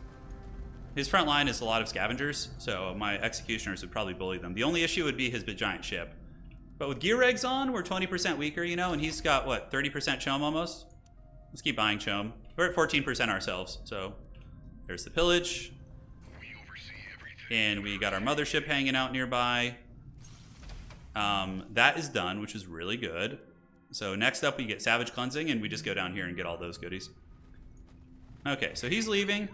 His front line is a lot of scavengers, so my executioners would probably bully them. The only issue would be his big giant ship. But with gear regs on, we're 20% weaker, you know, and he's got, what, 30% CHOAM almost? Let's keep buying CHOAM. We're at 14% ourselves, so there's the pillage. And we got our mothership hanging out nearby. That is done, which is really good. So next up, we get Savage Cleansing, and we just go down here and get all those goodies. Okay, so he's leaving.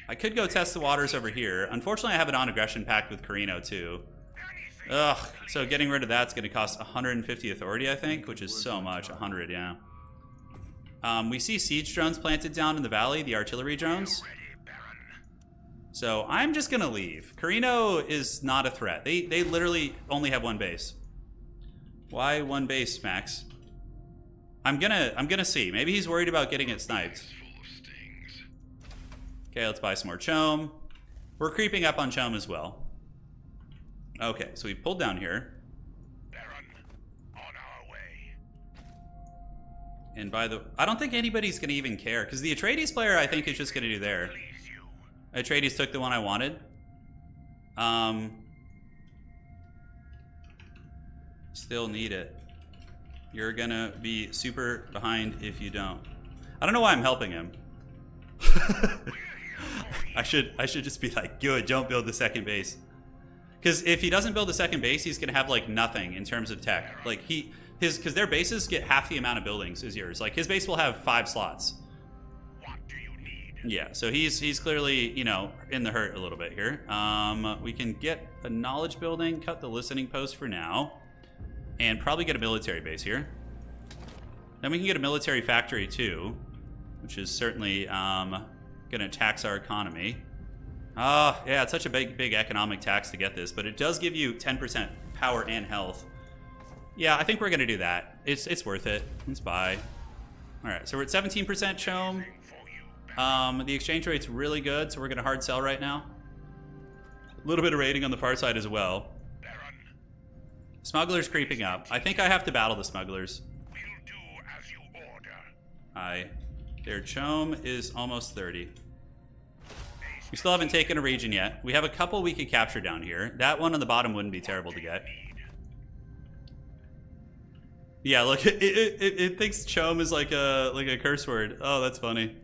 I could go test the waters over here. Unfortunately, I have an on-aggression pact with Carino, too. Ugh, so getting rid of that's going to cost 150 authority, I think, which is so much. 100, yeah. We see siege drones planted down in the valley, the artillery drones. So I'm just going to leave. Carino is not a threat. They literally only have one base. Why one base, Max? I'm gonna see. Maybe he's worried about getting it sniped. Okay, let's buy some more CHOAM. We're creeping up on CHOAM as well. Okay, so we pulled down here. Baron, on our way. And I don't think anybody's gonna even care, because the Atreides player I think is just gonna do there. Atreides took the one I wanted. Still need it. You're gonna be super behind if you don't. I don't know why I'm helping him. I should just be like, good, don't build the second base. Because if he doesn't build the second base, he's gonna have like nothing in terms of tech. Like because their bases get half the amount of buildings as yours. Like his base will have 5 slots. What do you need? Yeah, so he's clearly, you know, in the hurt a little bit here. We can get a knowledge building, cut the listening post for now, and probably get a military base here. Then we can get a military factory too, which is certainly gonna tax our economy. Yeah, it's such a big economic tax to get this, but it does give you 10% power and health. Yeah, I think we're gonna do that. It's worth it. Let's buy. All right, so we're at 17% CHOAM. The exchange rate's really good, so we're gonna hard sell right now. A little bit of raiding on the far side as well. Smugglers creeping up. I think I have to battle the smugglers. We'll do as you order. Their CHOAM is almost 30. We still haven't taken a region yet. We have a couple we could capture down here. That one on the bottom wouldn't be terrible to get. Yeah, look, it thinks CHOAM is like a curse word. Oh, that's funny.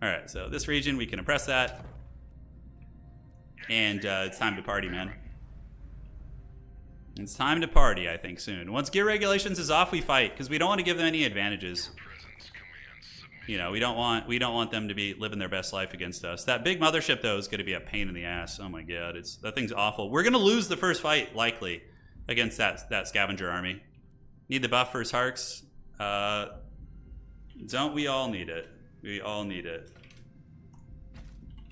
All right, so this region, we can oppress that. And it's time to party, man. It's time to party, I think, soon. Once gear regulations is off, we fight, because we don't want to give them any advantages. You know, we don't want them to be living their best life against us. That big mothership, though, is going to be a pain in the ass. Oh my god, that thing's awful. We're going to lose the first fight, likely, against that scavenger army. Need the buff for his Harks. Don't we all need it? We all need it.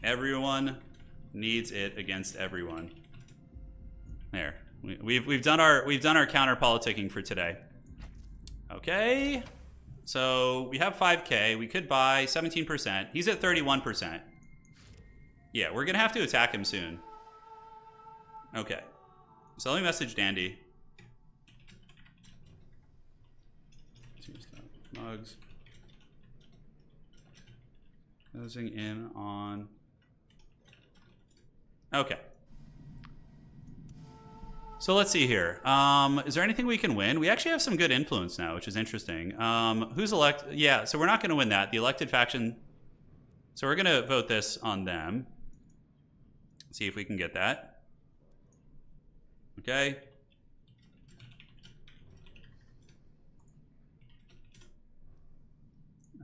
Everyone needs it against everyone. There. We've done our counter politicking for today. Okay. So we have 5k. We could buy 17%. He's at 31%. Yeah, we're gonna have to attack him soon. Okay. So let me message Dandy. Mugs. Closing in on. Okay. So let's see here. Is there anything we can win? We actually have some good influence now, which is interesting. Who's elected? Yeah, so we're not going to win that. The elected faction. So we're going to vote this on them. See if we can get that. Okay.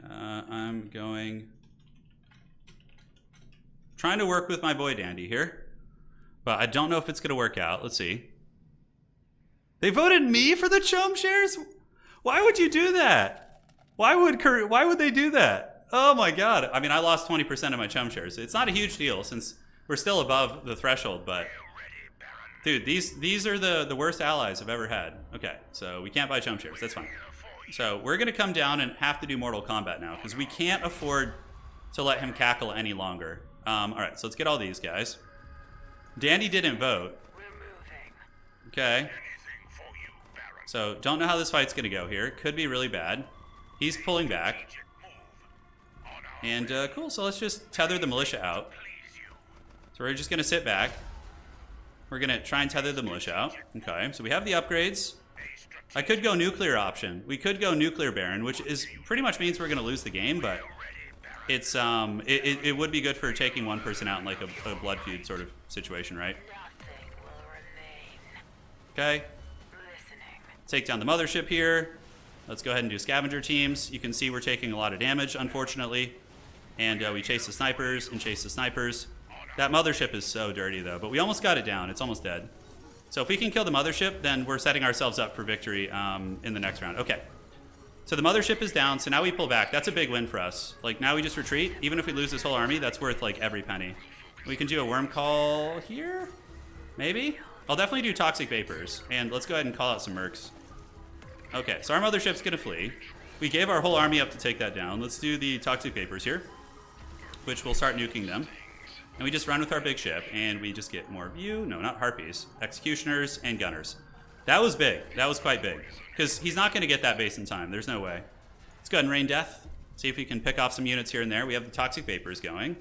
I'm trying to work with my boy Dandy here, but I don't know if it's going to work out. Let's see. They voted me for the CHOAM shares? Why would you do that? Why would they do that? Oh my god. I mean, I lost 20% of my CHOAM shares. It's not a huge deal since we're still above the threshold, but dude, these are the worst allies I've ever had. Okay, so we can't buy CHOAM shares. That's fine. So we're going to come down and have to do Mortal Kombat now because we can't afford to let him cackle any longer. All right, so let's get all these guys. Dandy didn't vote. Okay. So don't know how this fight's gonna go here. Could be really bad. He's pulling back. And cool, so let's just tether the militia out. So we're just gonna sit back. We're gonna try and tether the militia out. Okay, so we have the upgrades. I could go nuclear option. We could go nuclear baron, which is pretty much means we're gonna lose the game, but it's it would be good for taking one person out in like a blood feud sort of situation, right? Okay. Take down the mothership here. Let's go ahead and do scavenger teams. You can see we're taking a lot of damage, unfortunately. And we chase the snipers and chase the snipers. That mothership is so dirty, though. But we almost got it down. It's almost dead. So if we can kill the mothership, then we're setting ourselves up for victory in the next round. Okay. So the mothership is down. So now we pull back. That's a big win for us. Like, now we just retreat. Even if we lose this whole army, that's worth, like, every penny. We can do a worm call here? Maybe? I'll definitely do toxic vapors. And let's go ahead and call out some mercs. Okay, so our mothership's gonna flee. We gave our whole army up to take that down. Let's do the toxic vapors here, which will start nuking them. And we just run with our big ship, and we just get more view. No, not harpies. Executioners and gunners. That was big. That was quite big. Because he's not gonna get that base in time. There's no way. Let's go ahead and rain death. See if we can pick off some units here and there. We have the toxic vapors going.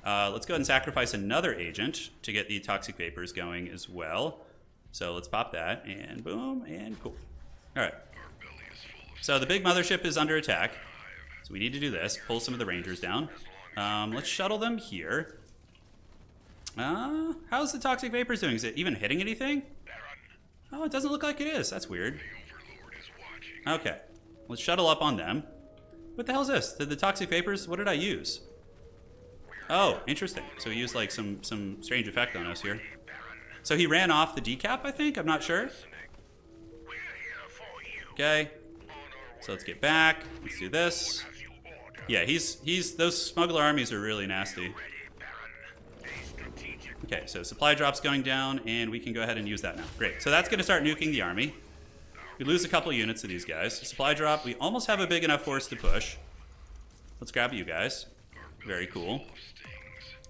Let's go ahead and sacrifice another agent to get the toxic vapors going as well. So let's pop that, and boom, and cool. All right. So the big mothership is under attack. So we need to do this, pull some of the rangers down. Let's shuttle them here. How's the toxic vapors doing? Is it even hitting anything? Oh, it doesn't look like it is. That's weird. Okay, let's shuttle up on them. What the hell is this? Did the toxic vapors, what did I use? Oh, interesting. So he used like some strange effect on us here. So he ran off the decap, I think? I'm not sure. Okay. So let's get back. Let's do this. Yeah, those smuggler armies are really nasty. Okay, so supply drop's going down, and we can go ahead and use that now. Great. So that's going to start nuking the army. We lose a couple units of these guys. Supply drop, we almost have a big enough force to push. Let's grab you guys. Very cool.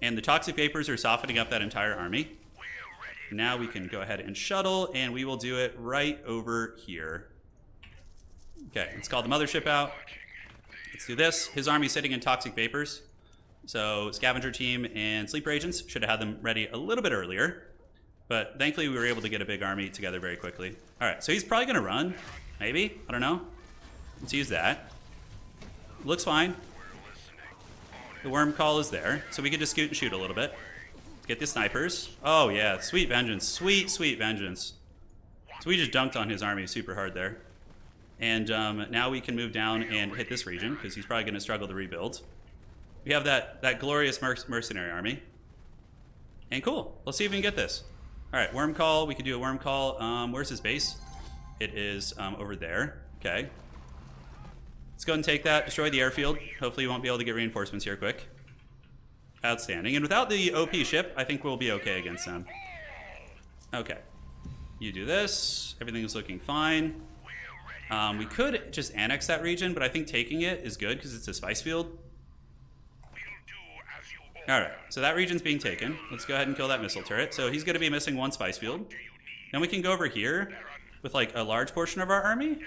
And the toxic vapors are softening up that entire army. Now we can go ahead and shuttle, and we will do it right over here. Okay, let's call the mothership out. Let's do this. His army's sitting in toxic vapors. So scavenger team and sleeper agents should have had them ready a little bit earlier. But thankfully we were able to get a big army together very quickly. All right, so he's probably gonna run, maybe, I don't know. Let's use that. Looks fine. The worm call is there, so we can just scoot and shoot a little bit. Let's get the snipers. Oh yeah, sweet vengeance, sweet, sweet vengeance. So we just dunked on his army super hard there. And now we can move down and hit this region, because he's probably gonna struggle to rebuild. We have that glorious mercenary army. And cool, let's see if we can get this. All right, worm call, we could do a worm call. Where's his base? It is over there, okay. Let's go ahead and take that, destroy the airfield. Hopefully we won't be able to get reinforcements here quick. Outstanding, and without the OP ship, I think we'll be okay against them. Okay, you do this, everything is looking fine. We could just annex that region, but I think taking it is good because it's a spice field. Alright, so that region's being taken. Let's go ahead and kill that missile turret. So he's going to be missing one spice field. Then we can go over here with like a large portion of our army.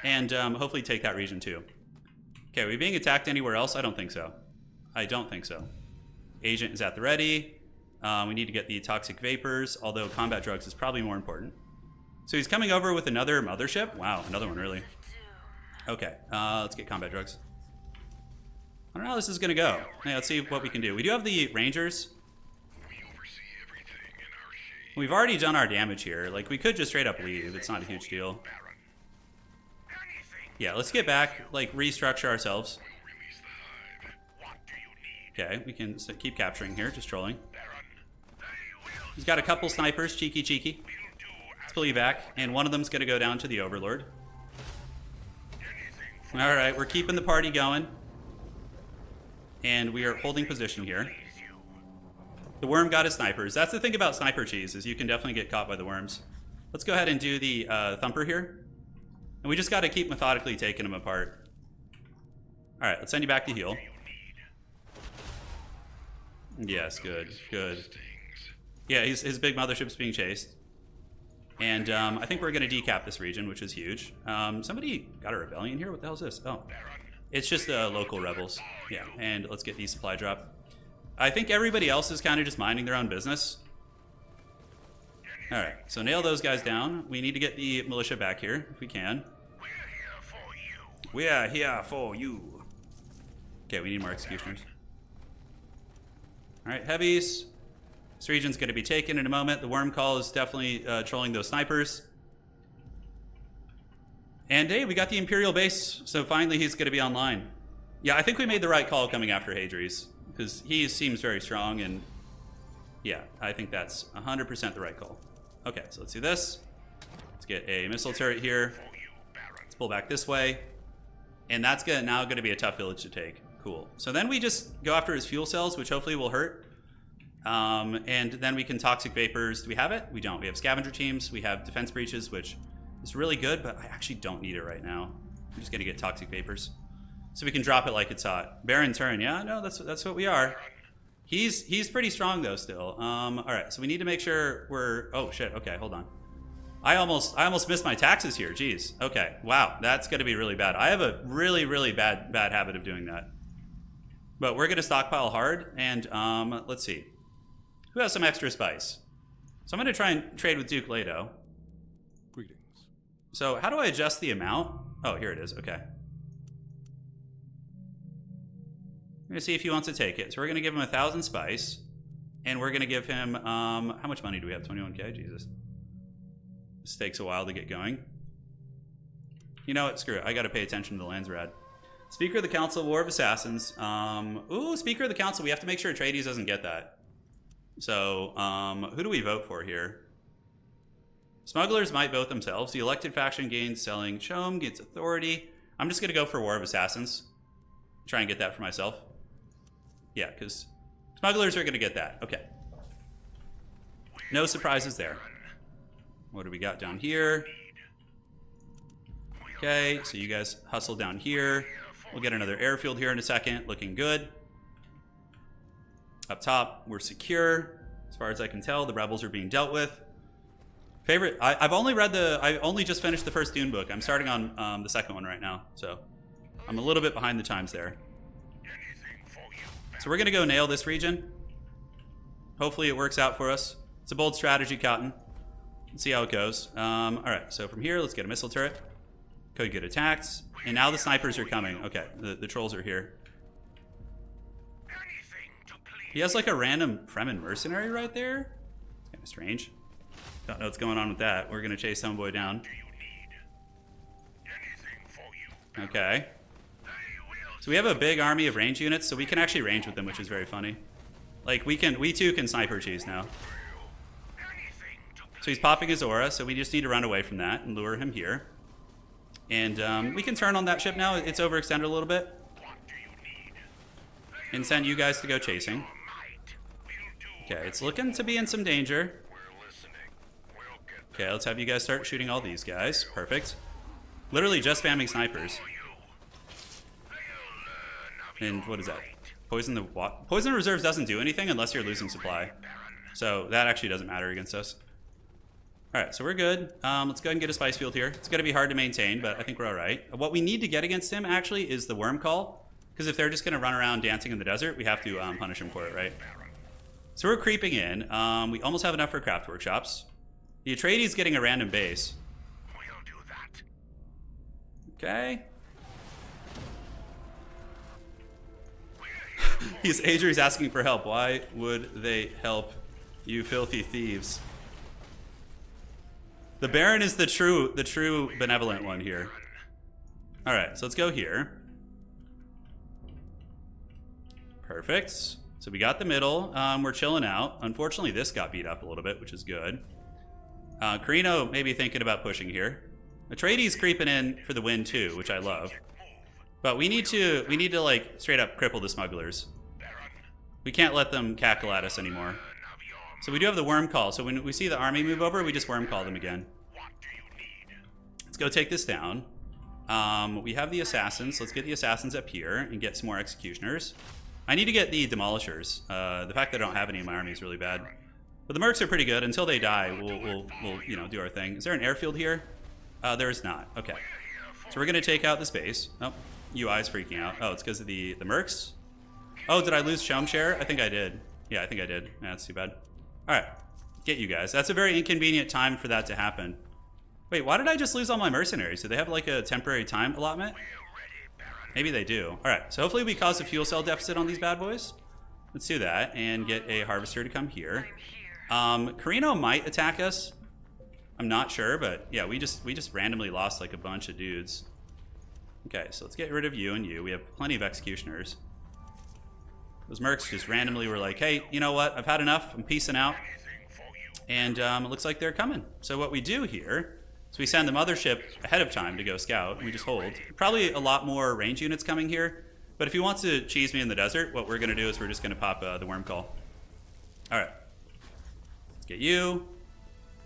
And hopefully take that region too. Okay, are we being attacked anywhere else? I don't think so. I don't think so. Agent is at the ready. We need to get the toxic vapors, although combat drugs is probably more important. So he's coming over with another mothership. Wow, another one really. Okay, let's get combat drugs. I don't know how this is gonna go. Hey, let's see what we can do. We do have the rangers. We've already done our damage here. Like, we could just straight up leave. It's not a huge deal. Yeah, let's get back, like, restructure ourselves. Okay, we can keep capturing here, just trolling. He's got a couple snipers, cheeky. Let's pull you back, and one of them's gonna go down to the Overlord. Alright, we're keeping the party going. And we are holding position here. The worm got his snipers. That's the thing about sniper cheese, is you can definitely get caught by the worms. Let's go ahead and do the thumper here. And we just got to keep methodically taking them apart. All right, let's send you back to heal. Yes, good. Yeah, his big mothership's being chased. And I think we're going to decap this region, which is huge. Somebody got a rebellion here? What the hell is this? Oh. It's just local rebels. Yeah, and let's get the supply drop. I think everybody else is kind of just minding their own business. Alright, so nail those guys down. We need to get the militia back here, if we can. We're here for you. We are here for you. Okay, we need more executioners. Alright, heavies. This region's going to be taken in a moment. The worm call is definitely trolling those snipers. And hey, we got the Imperial base, so finally he's going to be online. Yeah, I think we made the right call coming after Hadri's, because he seems very strong, and yeah, I think that's 100% the right call. Okay, so let's do this. Let's get a missile turret here. Let's pull back this way. And that's now going to be a tough village to take. Cool. So then we just go after his fuel cells, which hopefully will hurt. And then we can toxic vapors. Do we have it? We don't. We have scavenger teams. We have defense breaches, which is really good, but I actually don't need it right now. I'm just going to get toxic vapors. So we can drop it like it's hot. Baron Turin. Yeah, no, that's what we are. He's pretty strong though still. All right, so we need to make sure we're... Oh shit, okay, hold on. I almost missed my taxes here, jeez. Okay, wow, that's gonna be really bad. I have a really bad habit of doing that. But we're gonna stockpile hard, and let's see. Who has some extra spice? So I'm gonna try and trade with Duke Leto. Greetings. So how do I adjust the amount? Oh, here it is, okay. We're gonna see if he wants to take it. So we're gonna give him 1,000 spice, and we're gonna give him how much money do we have? 21k. Jesus, this takes a while to get going. You know what? Screw it. I gotta pay attention to the Landsraad. Speaker of the Council, War of Assassins. Ooh, Speaker of the Council. We have to make sure Atreides doesn't get that. So who do we vote for here? Smugglers might vote themselves. The elected faction gains selling. CHOAM gets authority. I'm just gonna go for War of Assassins. Try and get that for myself. Yeah, because smugglers are going to get that. Okay. No surprises there. What do we got down here? Okay, so you guys hustle down here. We'll get another airfield here in a second. Looking good. Up top, we're secure. As far as I can tell, the rebels are being dealt with. Favorite? I've only read I only just finished the first Dune book. I'm starting on the second one right now, so I'm a little bit behind the times there. So we're going to go nail this region. Hopefully it works out for us. It's a bold strategy, Cotton. Let's see how it goes. All right, so from here, let's get a missile turret. Could get attacked. And now the snipers are coming. Okay, the trolls are here. He has like a random Fremen mercenary right there. It's kind of strange. Don't know what's going on with that. We're going to chase some boy down. Okay. So we have a big army of range units, so we can actually range with them, which is very funny. Like, we too can sniper cheese now. So he's popping his aura, so we just need to run away from that and lure him here. And we can turn on that ship now. It's overextended a little bit. And send you guys to go chasing. Okay, it's looking to be in some danger. Okay, let's have you guys start shooting all these guys. Perfect. Literally just spamming snipers. And what is that? Poison reserves doesn't do anything unless you're losing supply. So that actually doesn't matter against us. Alright, so we're good. Let's go ahead and get a spice field here. It's going to be hard to maintain, but I think we're alright. What we need to get against him, actually, is the worm call. Because if they're just going to run around dancing in the desert, we have to punish them for it, right? So we're creeping in. We almost have enough for craft workshops. The Atreides getting a random base. We'll do that. Okay. Adri's asking for help. Why would they help, you filthy thieves? The Baron is the true benevolent one here. All right, so let's go here. Perfect. So we got the middle. We're chilling out. Unfortunately, this got beat up a little bit, which is good. Carino may be thinking about pushing here. Atreides creeping in for the win too, which I love. But we need to like straight up cripple the smugglers. We can't let them cackle at us anymore. So we do have the worm call. So when we see the army move over, we just worm call them again. Let's go take this down. We have the assassins. Let's get the assassins up here and get some more executioners. I need to get the demolishers. The fact that I don't have any in my army is really bad. But the mercs are pretty good. Until they die, we'll you know, do our thing. Is there an airfield here? There is not. Okay. So we're gonna take out this base. Oh, UI's freaking out. Oh, it's because of the mercs. Oh, did I lose CHOAM share? I think I did. Yeah, I think I did. Yeah, that's too bad. All right. get you guys. That's a very inconvenient time for that to happen. Wait, why did I just lose all my mercenaries? Do they have like a temporary time allotment? Maybe they do. All right, so hopefully we cause a fuel cell deficit on these bad boys. Let's do that and get a harvester to come here. Carino might attack us. I'm not sure, but yeah, we just randomly lost like a bunch of dudes. Okay, so let's get rid of you and you. We have plenty of executioners. Those mercs just randomly were like, hey, you know what? I've had enough. I'm peacing out. And it looks like they're coming. So what we do here is we send the mothership ahead of time to go scout. And we just hold. Probably a lot more range units coming here. But if he wants to cheese me in the desert, what we're going to do is we're just going to pop the worm call. All right. Let's get you.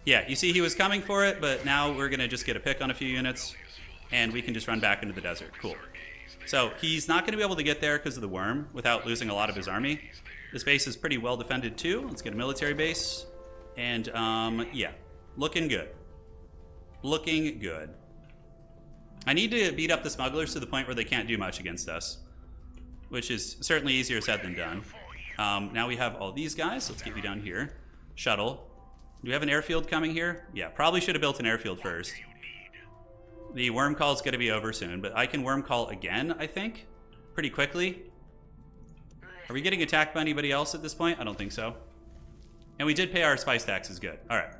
Yeah, you see he was coming for it, but now we're going to just get a pick on a few units. And we can just run back into the desert. Cool. So he's not going to be able to get there because of the worm without losing a lot of his army. This base is pretty well defended too. Let's get a military base. And yeah, looking good. Looking good. I need to beat up the smugglers to the point where they can't do much against us, which is certainly easier said than done. Now we have all these guys. Let's get you down here. Shuttle. Do we have an airfield coming here? Yeah, probably should have built an airfield first. The worm call is going to be over soon, but I can worm call again, I think, pretty quickly. Are we getting attacked by anybody else at this point? I don't think so. And we did pay our spice taxes, good. All right.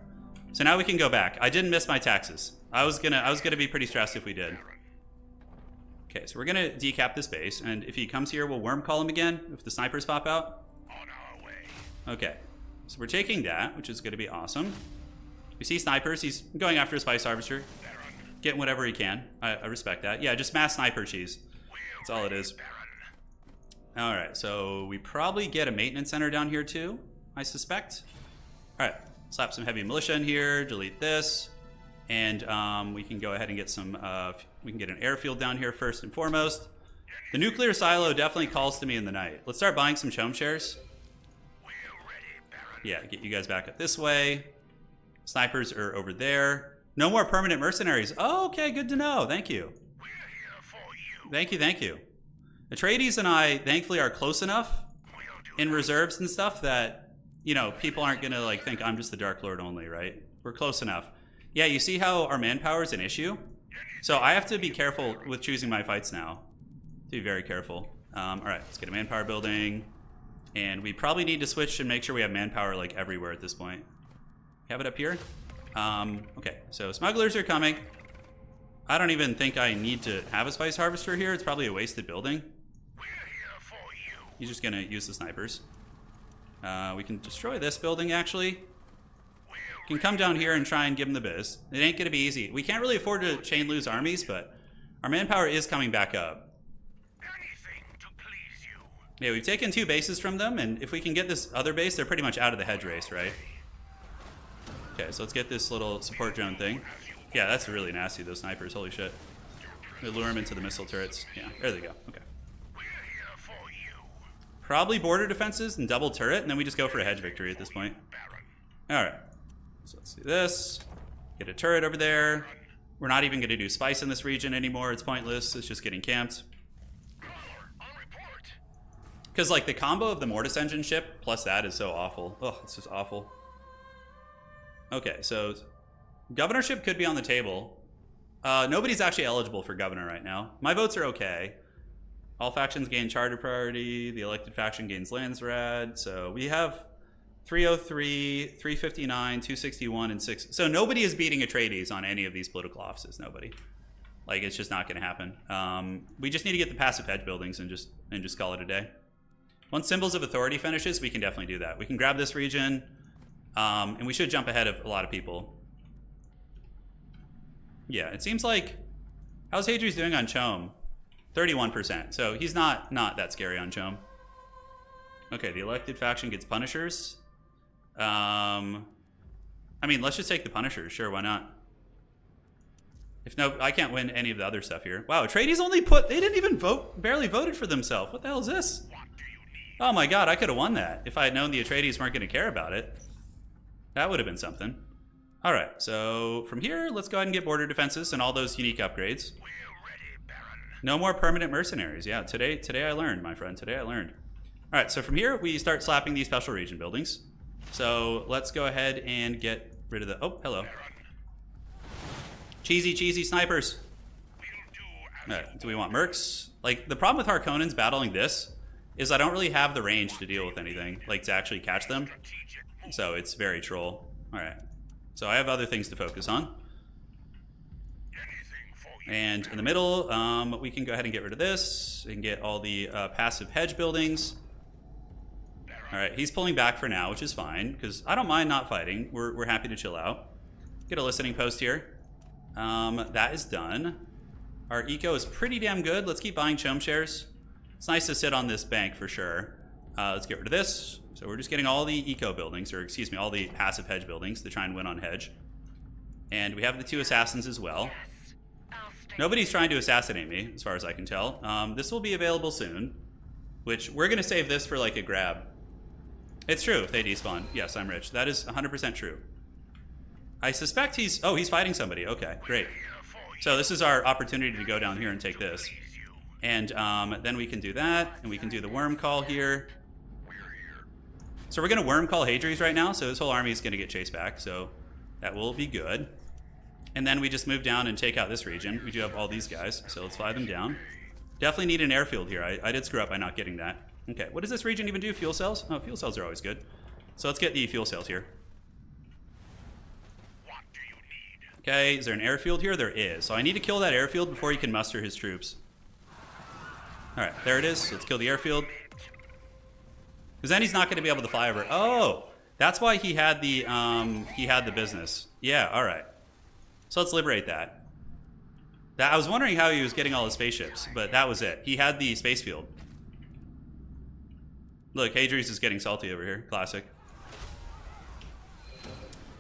So now we can go back. I didn't miss my taxes. I was gonna be pretty stressed if we did. Okay, so we're gonna decap this base, and if he comes here, we'll worm call him again if the snipers pop out. On our way. Okay, so we're taking that, which is gonna be awesome. We see snipers. He's going after a spice harvester, getting whatever he can. I respect that. Yeah, just mass sniper cheese. That's all it is. All right, so we probably get a maintenance center down here too, I suspect. All right, slap some heavy militia in here, delete this, and we can go ahead and get some, we can get an airfield down here first and foremost. The nuclear silo definitely calls to me in the night. Let's start buying some CHOAM shares. Yeah, get you guys back up this way. Snipers are over there. No more permanent mercenaries. Oh, okay, good to know. Thank you. We're here for you. Thank you, thank you. Atreides and I, thankfully, are close enough in reserves and stuff that, you know, people aren't going to, like, think I'm just the Dark Lord only, right? We're close enough. Yeah, you see how our manpower is an issue? So I have to be careful with choosing my fights now. Be very careful. All right, let's get a manpower building. And we probably need to switch and make sure we have manpower, like, everywhere at this point. Have it up here? Okay, so smugglers are coming. I don't even think I need to have a spice harvester here. It's probably a wasted building. We're here for you. He's just gonna use the snipers. We can destroy this building, actually. We can come down here and try and give him the biz. It ain't gonna be easy. We can't really afford to chain lose armies, but our manpower is coming back up. Anything to please you. Yeah, we've taken 2 bases from them, and if we can get this other base, they're pretty much out of the hedge race, right? Okay, so let's get this little support drone thing. Yeah, that's really nasty, those snipers. Holy shit. They lure them into the missile turrets. Yeah, there they go. Okay. We're here for you. Probably border defenses and double turret, and then we just go for a hedge victory at this point. Alright. So let's do this. Get a turret over there. We're not even going to do spice in this region anymore. It's pointless. It's just getting camped. On report. Because, like, the combo of the Mortis engine ship plus that is so awful. Oh, it's just awful. Okay, so governorship could be on the table. Nobody's actually eligible for governor right now. My votes are okay. All factions gain charter priority. The elected faction gains Landsraad. So we have 303, 359, 261, and 6. So nobody is beating Atreides on any of these political offices. Nobody. Like, it's just not going to happen. We just need to get the passive hedge buildings and just call it a day. Once Symbols of Authority finishes, we can definitely do that. We can grab this region. And we should jump ahead of a lot of people. Yeah, it seems like... How's Hadri's doing on CHOAM? 31%. So he's not that scary on CHOAM. Okay, the elected faction gets Punishers. I mean, let's just take the Punishers. Sure, why not? If no, I can't win any of the other stuff here. Wow, Atreides only put... They didn't even vote... Barely voted for themselves. What the hell is this? Oh my god, I could have won that if I had known the Atreides weren't going to care about it. That would have been something. All right, so from here, let's go ahead and get border defenses and all those unique upgrades. We're ready, Baron. No more permanent mercenaries. Yeah, today I learned, my friend. Today I learned. All right, so from here, we start slapping these special region buildings. So let's go ahead and get rid of the... Oh, hello. Cheesy snipers. Alright, do we want mercs? Like, the problem with Harkonnens battling this is I don't really have the range to deal with anything, like to actually catch them. So it's very troll. Alright. So I have other things to focus on. And in the middle, we can go ahead and get rid of this. We can get all the passive hedge buildings. Alright, he's pulling back for now, which is fine, because I don't mind not fighting. We're happy to chill out. Get a listening post here. That is done. Our eco is pretty damn good. Let's keep buying CHOAM shares. It's nice to sit on this bank for sure. Let's get rid of this. So we're just getting all the eco buildings, or excuse me, all the passive hedge buildings to try and win on hedge. And we have the 2 assassins as well. Nobody's trying to assassinate me, as far as I can tell. This will be available soon, which we're going to save this for like a grab. It's true if they despawn. Yes, I'm rich. That is 100% true. I suspect he's... Oh, he's fighting somebody. Okay, great. So this is our opportunity to go down here and take this. And then we can do that, and we can do the worm call here. So we're going to worm call Hadries right now, so this whole army is going to get chased back, so that will be good. And then we just move down and take out this region. We do have all these guys, so let's fly them down. Definitely need an airfield here. I did screw up by not getting that. Okay, what does this region even do? Fuel cells? Oh, fuel cells are always good. So let's get the fuel cells here. What do you need? Okay, is there an airfield here? There is. So I need to kill that airfield before he can muster his troops. Alright, there it is. Let's kill the airfield. Because then he's not going to be able to fly over. Oh, that's why he had the business. Yeah, alright. So let's liberate that. I was wondering how he was getting all his spaceships, but that was it. He had the space field. Look, Hadries is getting salty over here. Classic.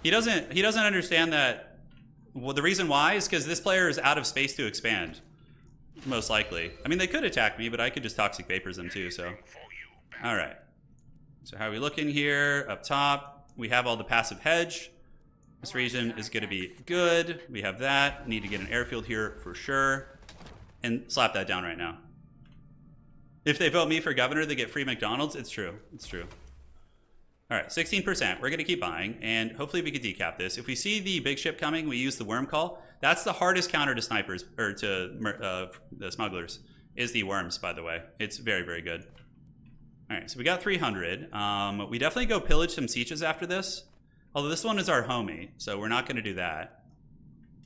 He doesn't understand that. Well, the reason why is because this player is out of space to expand. Most likely. I mean, they could attack me, but I could just toxic vapors them too, so. Alright. So how are we looking here? Up top, we have all the passive hedge. This region is going to be good. We have that. Need to get an airfield here for sure. And slap that down right now. If they vote me for governor, they get free McDonald's. It's true. It's true. All right, 16%. We're going to keep buying, and hopefully we can decap this. If we see the big ship coming, we use the worm call. That's the hardest counter to snipers, or to the smugglers, is the worms, by the way. It's very, very good. All right, so we got 300. We definitely go pillage some sieges after this. Although this one is our homie, so we're not going to do that.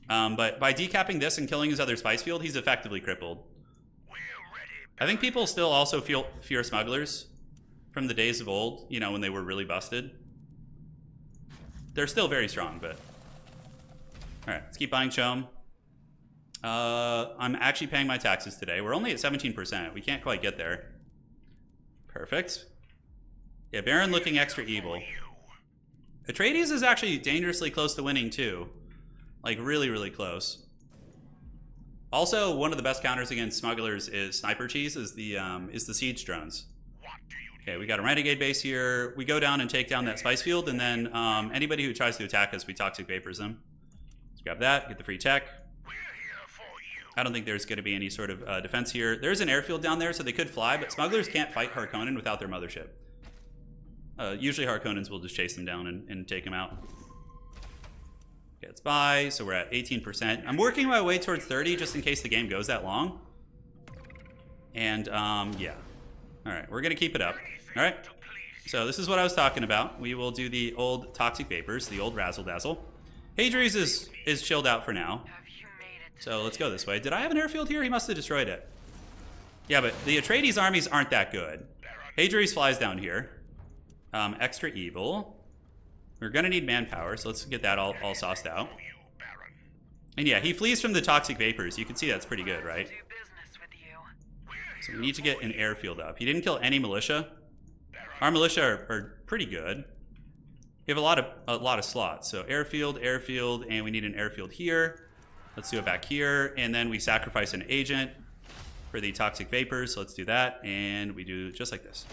But by decapping this and killing his other spice field, he's effectively crippled. I think people still also fear smugglers from the days of old, you know, when they were really busted. They're still very strong, but... Alright, let's keep buying CHOAM. I'm actually paying my taxes today. We're only at 17%. We can't quite get there. Perfect. Yeah, Baron looking extra evil. Atreides is actually dangerously close to winning, too. Like, really, really close. Also, one of the best counters against smugglers is sniper cheese, is the siege drones. Okay, we got a renegade base here. We go down and take down that spice field, and then anybody who tries to attack us, we toxic vapors them. Let's grab that, get the free tech. I don't think there's going to be any sort of defense here. There's an airfield down there, so they could fly, but smugglers can't fight Harkonnen without their mothership. Usually Harkonnens will just chase them down and take them out. Okay, let's buy. So we're at 18%. I'm working my way towards 30 just in case the game goes that long. And, yeah. All right, we're going to keep it up. All right. So this is what I was talking about. We will do the old toxic vapors, the old razzle dazzle. Hadries is chilled out for now. So let's go this way. Did I have an airfield here? He must have destroyed it. Yeah, but the Atreides armies aren't that good. Hadries flies down here. Extra evil. We're going to need manpower, so let's get that all sauced out. And yeah, he flees from the toxic vapors. You can see that's pretty good, right? So we need to get an airfield up. He didn't kill any militia. Our militia are pretty good. We have a lot of slots. So airfield, and we need an airfield here. Let's do it back here. And then we sacrifice an agent for the toxic vapors. So let's do that. And we do just like this.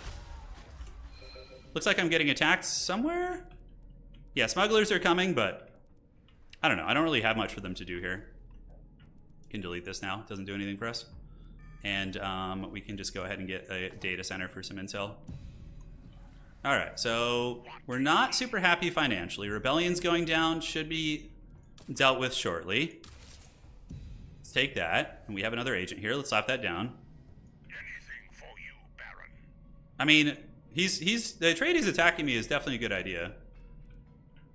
Looks like I'm getting attacked somewhere. Yeah, smugglers are coming, but I don't know. I don't really have much for them to do here. Can delete this now. It doesn't do anything for us. And we can just go ahead and get a data center for some intel. All right, so we're not super happy financially. Rebellion's going down, should be dealt with shortly. Let's take that, and we have another agent here. Let's slap that down. Anything for you, Baron. I mean, the trade he's attacking me is definitely a good idea.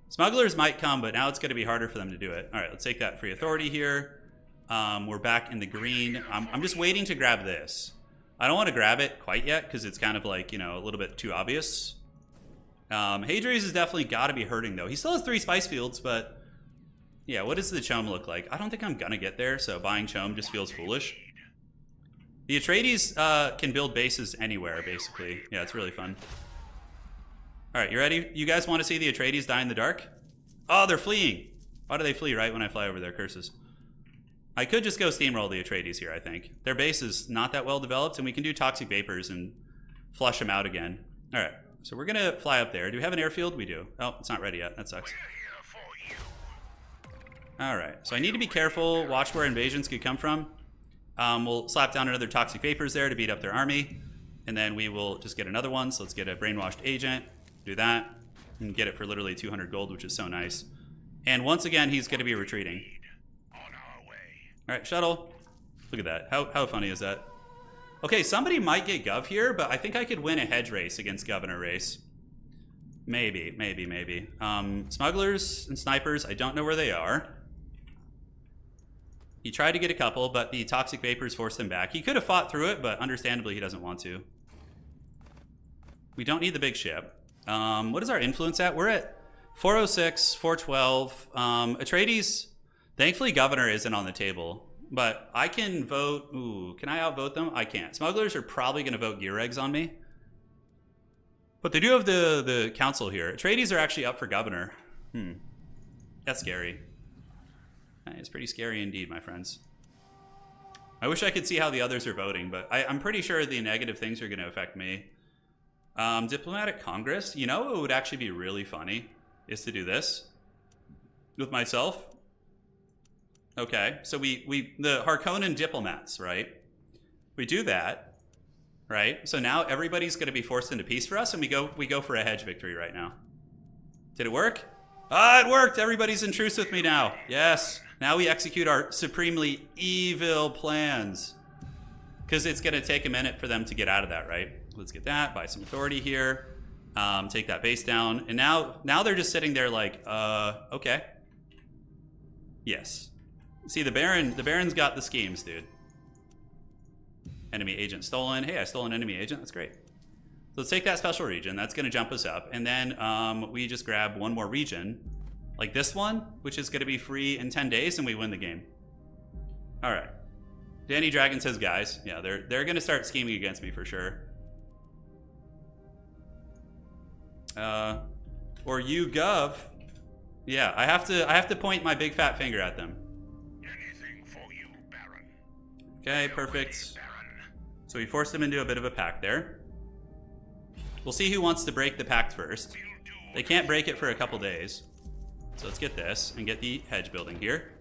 Smugglers might come, but now it's going to be harder for them to do it. All right, let's take that free authority here. We're back in the green. I'm just waiting to grab this. I don't want to grab it quite yet because it's kind of like, you know, a little bit too obvious. Hadri's has definitely got to be hurting, though. He still has 3 spice fields, but yeah, what does the CHOAM look like? I don't think I'm going to get there, so buying CHOAM just feels foolish. The Atreides can build bases anywhere, basically. Yeah, it's really fun. All right, you ready? You guys want to see the Atreides die in the dark? Oh, they're fleeing. Why do they flee right when I fly over their curses? I could just go steamroll the Atreides here, I think. Their base is not that well developed, and we can do toxic vapors and flush them out again. All right, so we're going to fly up there. Do we have an airfield? We do. Oh, it's not ready yet. That sucks. We're here for you. All right, so I need to be careful, watch where invasions could come from. We'll slap down another toxic vapors there to beat up their army, and then we will just get another one. So let's get a brainwashed agent, do that, and get it for literally 200 gold, which is so nice. And once again, he's going to be retreating. On our way. All right, shuttle. Look at that. How funny is that? Okay, somebody might get Gov here, but I think I could win a hedge race against Governor race. Maybe. Smugglers and snipers, I don't know where they are. He tried to get a couple, but the toxic vapors forced him back. He could have fought through it, but understandably he doesn't want to. We don't need the big ship. What is our influence at? We're at 406, 412. Atreides, thankfully Governor isn't on the table, but I can vote. Ooh, can I outvote them? I can't. Smugglers are probably going to vote gear eggs on me. But they do have the council here. Atreides are actually up for Governor. That's scary. It's pretty scary indeed, my friends. I wish I could see how the others are voting, but I'm pretty sure the negative things are going to affect me. Diplomatic Congress. You know what would actually be really funny is to do this with myself. Okay, so the Harkonnen diplomats, right? We do that, right? So now everybody's going to be forced into peace for us, and we go for a hedge victory right now. Did it work? Ah, it worked! Everybody's in truce with me now. Yes. Now we execute our supremely evil plans. Because it's going to take a minute for them to get out of that, right? Let's get that, buy some authority here, take that base down. And now they're just sitting there like, okay. Yes. See, the Baron's got the schemes, dude. Enemy agent stolen. Hey, I stole an enemy agent. That's great. So let's take that special region. That's going to jump us up. And then we just grab one more region, like this one, which is going to be free in 10 days, and we win the game. All right. Danny Dragon says, guys, yeah, they're going to start scheming against me for sure. Or you, Gov. Yeah, I have to point my big fat finger at them. Anything for you, Baron. Okay, perfect. Baron. So we forced them into a bit of a pact there. We'll see who wants to break the pact first. They can't break it for a couple days. So let's get this and get the hedge building here.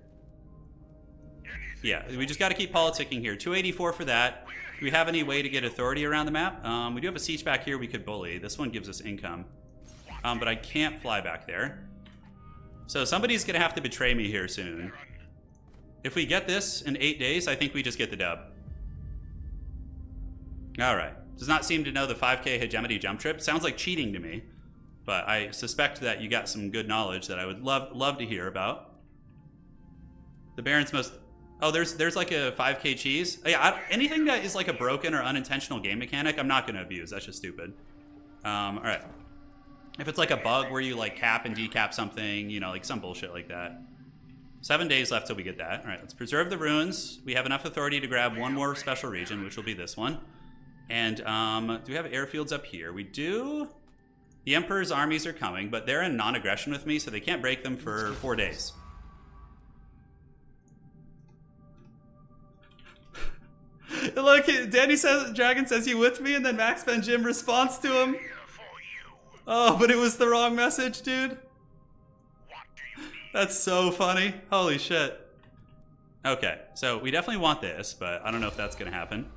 Yeah, we just got to keep politicking here. 284 for that. Do we have any way to get authority around the map? We do have a siege back here we could bully. This one gives us income. But I can't fly back there. So somebody's going to have to betray me here soon. If we get this in 8 days, I think we just get the dub. All right. Does not seem to know the 5K Hegemony jump trip. Sounds like cheating to me. But I suspect that you got some good knowledge that I would love to hear about. The Baron's most... Oh, there's like a 5K cheese. Yeah, anything that is like a broken or unintentional game mechanic, I'm not going to abuse. That's just stupid. All right. If it's like a bug where you like cap and decap something, you know, like some bullshit like that. 7 days left till we get that. All right, let's preserve the ruins. We have enough authority to grab one more special region, which will be this one. And do we have airfields up here? We do. The Emperor's armies are coming, but they're in non-aggression with me, so they can't break them for 4 days. Look, Dragon says you with me, and then Max Ben Jim responds to him. Oh, but it was the wrong message, dude. That's so funny. Holy shit. Okay, so we definitely want this, but I don't know if that's going to happen.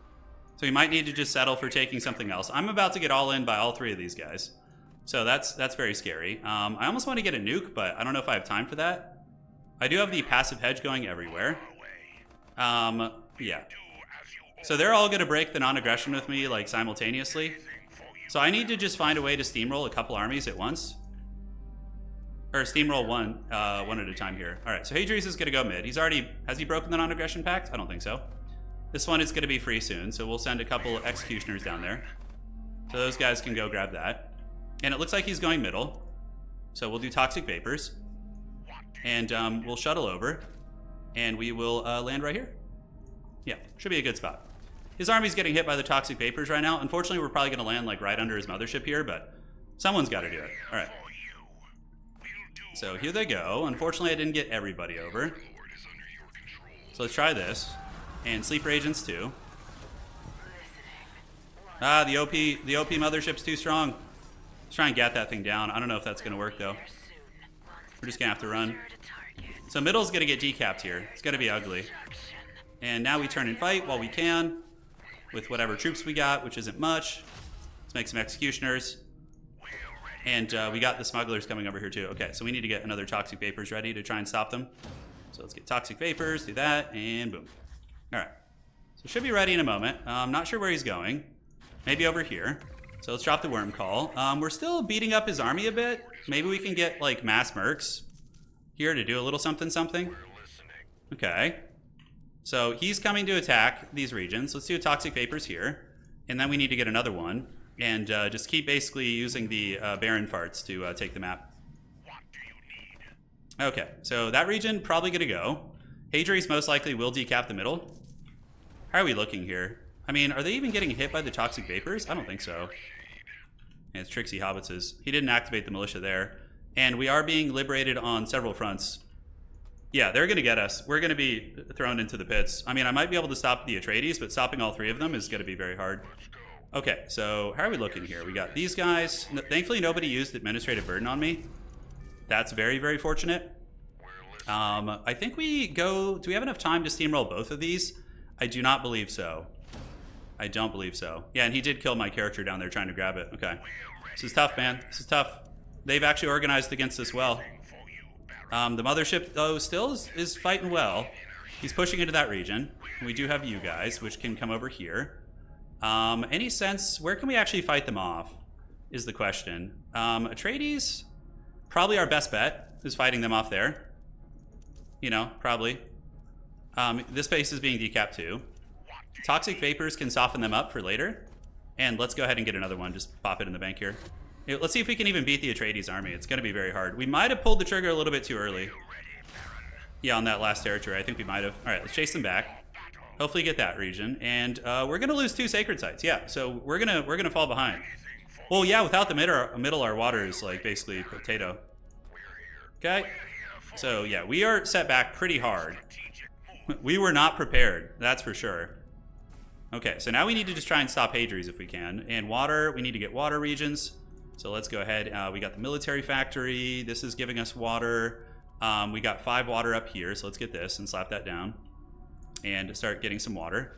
So we might need to just settle for taking something else. I'm about to get all in by all 3 of these guys. So that's very scary. I almost want to get a nuke, but I don't know if I have time for that. I do have the passive hedge going everywhere. Yeah. So they're all going to break the non-aggression with me, like, simultaneously. So I need to just find a way to steamroll a couple armies at once. Or steamroll one at a time here. All right, so Hadrius is going to go mid. Has he broken the non-aggression pact? I don't think so. This one is going to be free soon, so we'll send a couple executioners down there. So those guys can go grab that. And it looks like he's going middle. So we'll do Toxic Vapors. And we'll shuttle over. And we will land right here. Yeah, should be a good spot. His army's getting hit by the Toxic Vapors right now. Unfortunately, we're probably going to land like right under his mothership here, but someone's got to do it. All right. So here they go. Unfortunately, I didn't get everybody over. So let's try this. And Sleeper Agents too. Ah, the OP mothership's too strong. Let's try and get that thing down. I don't know if that's going to work though. We're just going to have to run. So middle's going to get decapped here. It's going to be ugly. And now we turn and fight while we can with whatever troops we got, which isn't much. Let's make some executioners. And we got the smugglers coming over here too. Okay, so we need to get another Toxic Vapors ready to try and stop them. So let's get Toxic Vapors, do that, and boom. All right, so should be ready in a moment. I'm not sure where he's going. Maybe over here. So let's drop the Worm Call. We're still beating up his army a bit. Maybe we can get like mass mercs here to do a little something something. Okay. So he's coming to attack these regions. Let's do a Toxic Vapors here. And then we need to get another one. And just keep basically using the Baron Farts to take the map. Okay, so that region probably going to go. Hadrius most likely will decap the middle. How are we looking here? I mean, are they even getting hit by the Toxic Vapors? I don't think so. And it's Trixie Hobbitses. He didn't activate the militia there. And we are being liberated on several fronts. Yeah, they're going to get us. We're going to be thrown into the pits. I mean, I might be able to stop the Atreides, but stopping all three of them is going to be very hard. Okay, so how are we looking here? We got these guys. Thankfully, nobody used Administrative Burden on me. That's very, very fortunate. I think we go... Do we have enough time to steamroll both of these? I do not believe so. I don't believe so. Yeah, and he did kill my character down there trying to grab it. Okay. This is tough, man. This is tough. They've actually organized against us well. The mothership, though, still is fighting well. He's pushing into that region. We do have you guys, which can come over here. Any sense, where can we actually fight them off, is the question. Atreides, probably our best bet, is fighting them off there. You know, probably. This base is being decapped too. Toxic Vapors can soften them up for later. And let's go ahead and get another one, just pop it in the bank here. Let's see if we can even beat the Atreides army. It's going to be very hard. We might have pulled the trigger a little bit too early. Yeah, on that last territory, I think we might have. All right, let's chase them back. Hopefully get that region. And we're going to lose 2 sacred sites. Yeah, so we're gonna fall behind. Well, yeah, without the middle, our water is like basically potato. Okay? So, yeah, we are set back pretty hard. We were not prepared, that's for sure. Okay, so now we need to just try and stop Hadrius if we can. And water, we need to get water regions. So let's go ahead. We got the military factory. This is giving us water. We got 5 water up here, so let's get this and slap that down. And start getting some water.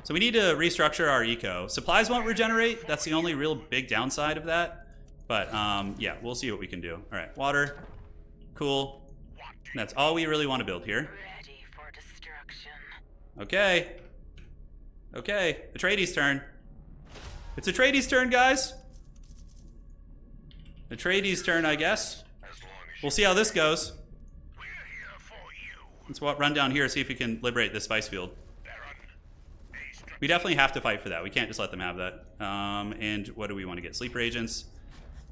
So we need to restructure our eco. Supplies won't regenerate. That's the only real big downside of that. But yeah, we'll see what we can do. All right, water. Cool. That's all we really want to build here. Ready for destruction. Okay. Okay, Atreides' turn. It's Atreides' turn, guys. Atreides' turn, I guess. We'll see how this goes. Let's run down here, see if we can liberate this spice field. We definitely have to fight for that. We can't just let them have that. And what do we want to get? Sleeper agents.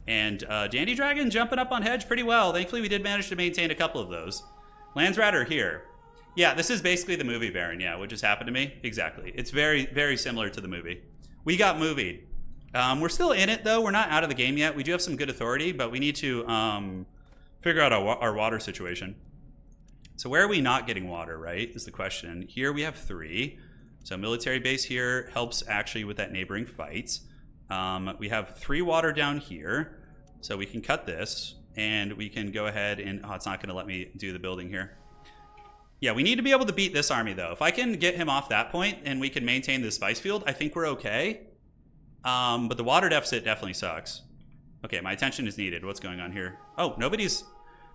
And Dandy Dragon jumping up on hedge pretty well. Thankfully, we did manage to maintain a couple of those. Landsraad are here. Yeah, this is basically the movie, Baron. Yeah, what just happened to me? Exactly. It's very, very similar to the movie. We got movied. We're still in it, though. We're not out of the game yet. We do have some good authority, but we need to figure out our water situation. So where are we not getting water, right, is the question. Here we have 3. So military base here helps actually with that neighboring fight. We have 3 water down here. So we can cut this, and we can go ahead and... Oh, it's not going to let me do the building here. Yeah, we need to be able to beat this army, though. If I can get him off that point, and we can maintain the spice field, I think we're okay. But the water deficit definitely sucks. Okay, my attention is needed. What's going on here? Oh, nobody's...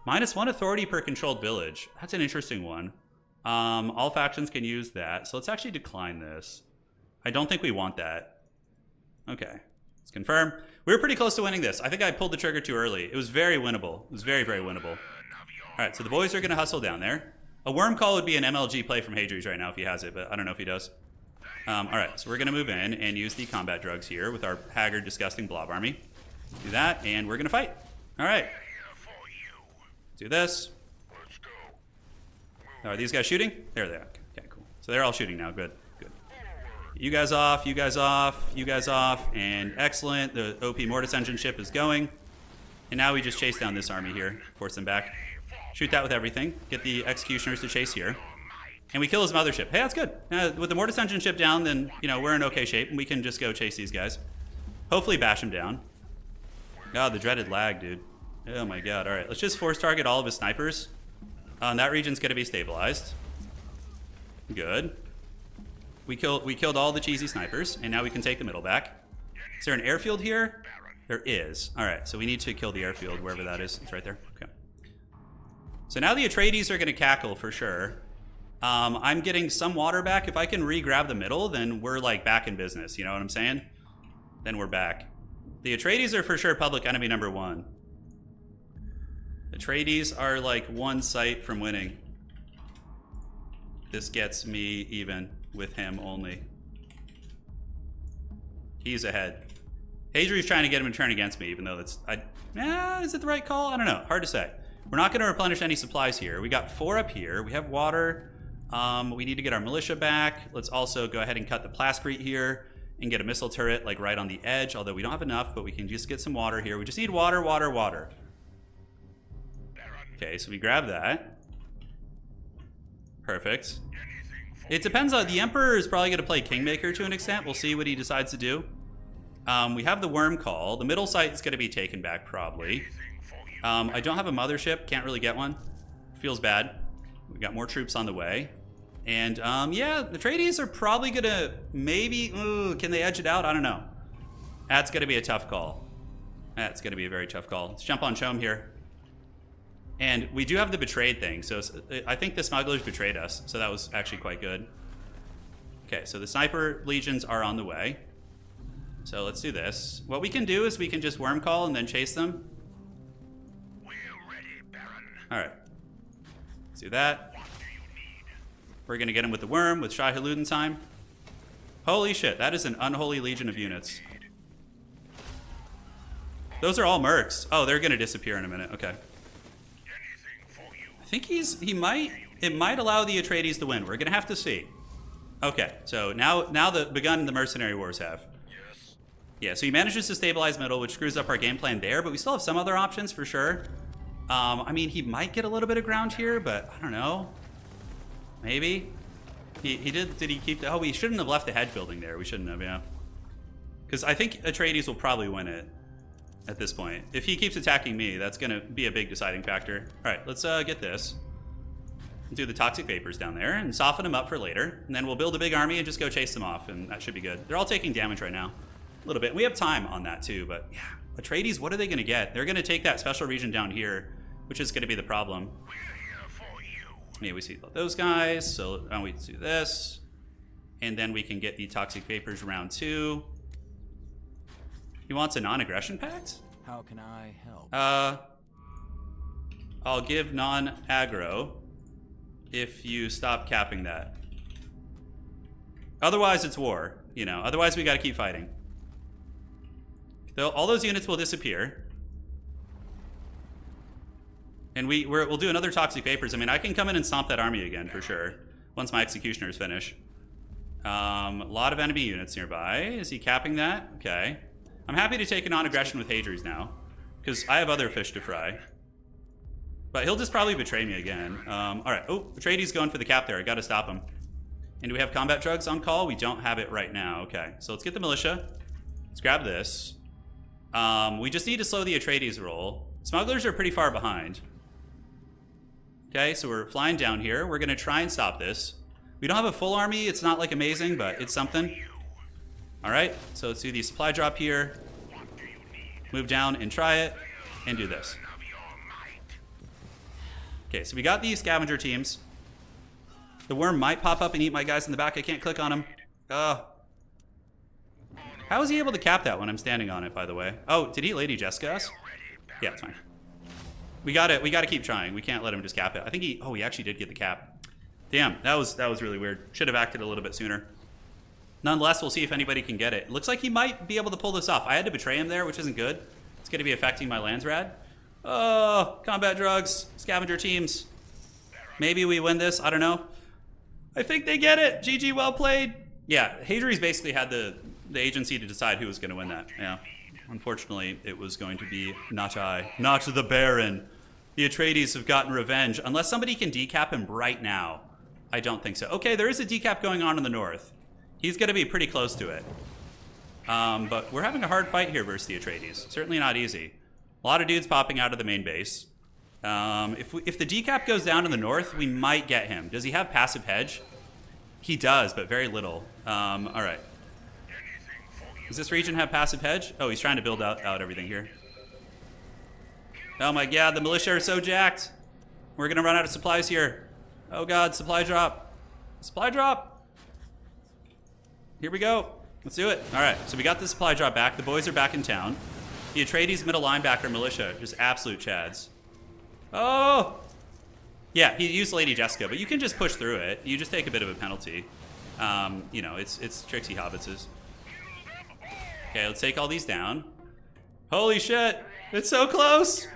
-1 authority per controlled village. That's an interesting one. All factions can use that. So let's actually decline this. I don't think we want that. Okay, let's confirm. We were pretty close to winning this. I think I pulled the trigger too early. It was very winnable. It was very, very winnable. All right, so the boys are going to hustle down there. A worm call would be an MLG play from Hadri's right now if he has it, but I don't know if he does. All right, so we're going to move in and use the combat drugs here with our haggard, disgusting blob army. Do that, and we're going to fight. All right. Do this. Are these guys shooting? There they are. Okay, cool. So they're all shooting now. Good, good. You guys off, you guys off, you guys off, and excellent. The OP Mortis engine ship is going. And now we just chase down this army here, force them back. Shoot that with everything. Get the executioners to chase here. And we kill his mothership. Hey, that's good. With the Mortis engine ship down, then, you know, we're in okay shape, and we can just go chase these guys. Hopefully bash him down. God, the dreaded lag, dude. Oh my god. All right, let's just force target all of his snipers. That region's going to be stabilized. Good. We killed all the cheesy snipers, and now we can take the middle back. Is there an airfield here? There is. All right, so we need to kill the airfield, wherever that is. It's right there. Okay. So now the Atreides are going to cackle for sure. I'm getting some water back. If I can re-grab the middle, then we're like back in business. You know what I'm saying? Then we're back. The Atreides are for sure public enemy number 1. Atreides are like one site from winning. This gets me even with him only. He's ahead. Hadri's trying to get him to turn against me, even though that's... is it the right call? I don't know. Hard to say. We're not going to replenish any supplies here. We got 4 up here. We have water. We need to get our militia back. Let's also go ahead and cut the plascrete here and get a missile turret like right on the edge, although we don't have enough, but we can just get some water here. We just need water, water, water. Okay, so we grab that. Perfect. It depends on... The Emperor is probably going to play Kingmaker to an extent. We'll see what he decides to do. We have the worm call. The middle site is going to be taken back probably. I don't have a mothership. Can't really get one. Feels bad. We got more troops on the way. And yeah, the Atreides are probably going to maybe... can they edge it out? I don't know. That's going to be a tough call. That's going to be a very tough call. Let's jump on CHOAM here. And we do have the betrayed thing, so I think the smugglers betrayed us, so that was actually quite good. Okay, so the sniper legions are on the way. So let's do this. What we can do is we can just worm call and then chase them. We're ready, Baron. All right, let's do that. We're gonna get him with the worm, with Shai Haluden time. Holy shit, that is an unholy legion of units. Those are all mercs. Oh, they're gonna disappear in a minute, okay. I think it might allow the Atreides to win. We're gonna have to see. Okay, so now the mercenary wars have. Yes. Yeah, so he manages to stabilize middle, which screws up our game plan there, but we still have some other options for sure. I mean, he might get a little bit of ground here, but I don't know. Maybe. Did he keep the... Oh, we shouldn't have left the hedge building there. We shouldn't have, yeah. Because I think Atreides will probably win it at this point. If he keeps attacking me, that's going to be a big deciding factor. All right, let's get this. Do the toxic vapors down there and soften them up for later. And then we'll build a big army and just go chase them off, and that should be good. They're all taking damage right now. A little bit. We have time on that too, but yeah. Atreides, what are they going to get? They're going to take that special region down here, which is going to be the problem. We're here for you. Yeah, we see those guys, so now we do this. And then we can get the toxic vapors round 2. He wants a non-aggression pact? How can I help? I'll give non-aggro if you stop capping that. Otherwise, it's war. You know, otherwise we got to keep fighting. All those units will disappear. And we'll do another toxic vapors. I mean, I can come in and stomp that army again for sure once my executioners finish. A lot of enemy units nearby. Is he capping that? Okay. I'm happy to take a non-aggression with Hadri's now, because I have other fish to fry. But he'll just probably betray me again. All right. Oh, Atreides going for the cap there. I got to stop him. And do we have combat drugs on call? We don't have it right now. Okay. So let's get the militia. Let's grab this. We just need to slow the Atreides roll. Smugglers are pretty far behind. Okay, so we're flying down here. We're going to try and stop this. We don't have a full army. It's not like amazing, but it's something. All right, so let's do the supply drop here. Move down and try it, and do this. Okay, so we got these scavenger teams. The worm might pop up and eat my guys in the back. I can't click on him. How is he able to cap that when I'm standing on it, by the way? Oh, did he Lady Jessica us? Yeah, it's fine. We gotta keep trying. We can't let him just cap it. I think he actually did get the cap. Damn, that was really weird. Should have acted a little bit sooner. Nonetheless, we'll see if anybody can get it. Looks like he might be able to pull this off. I had to betray him there, which isn't good. It's going to be affecting my Landsraad. Oh, combat drugs, scavenger teams. Maybe we win this. I don't know. I think they get it. GG, well played. Yeah, Hadri's basically had the agency to decide who was going to win that. Yeah. Unfortunately, it was going to be not I. Not the Baron. The Atreides have gotten revenge. Unless somebody can decap him right now. I don't think so. Okay, there is a decap going on in the north. He's going to be pretty close to it. But we're having a hard fight here versus the Atreides. Certainly not easy. A lot of dudes popping out of the main base. If the decap goes down in the north, we might get him. Does he have passive hedge? He does, but very little. All right. Does this region have passive hedge? Oh, he's trying to build out everything here. Oh my god, the militia are so jacked. We're going to run out of supplies here. Oh god, supply drop. Supply drop. Here we go. Let's do it. All right, so we got the supply drop back. The boys are back in town. The Atreides middle linebacker militia, just absolute chads. Oh! Yeah, he used Lady Jessica, but you can just push through it. You just take a bit of a penalty. You know, it's tricksy hobbitses. Okay, let's take all these down. Holy shit! It's so close!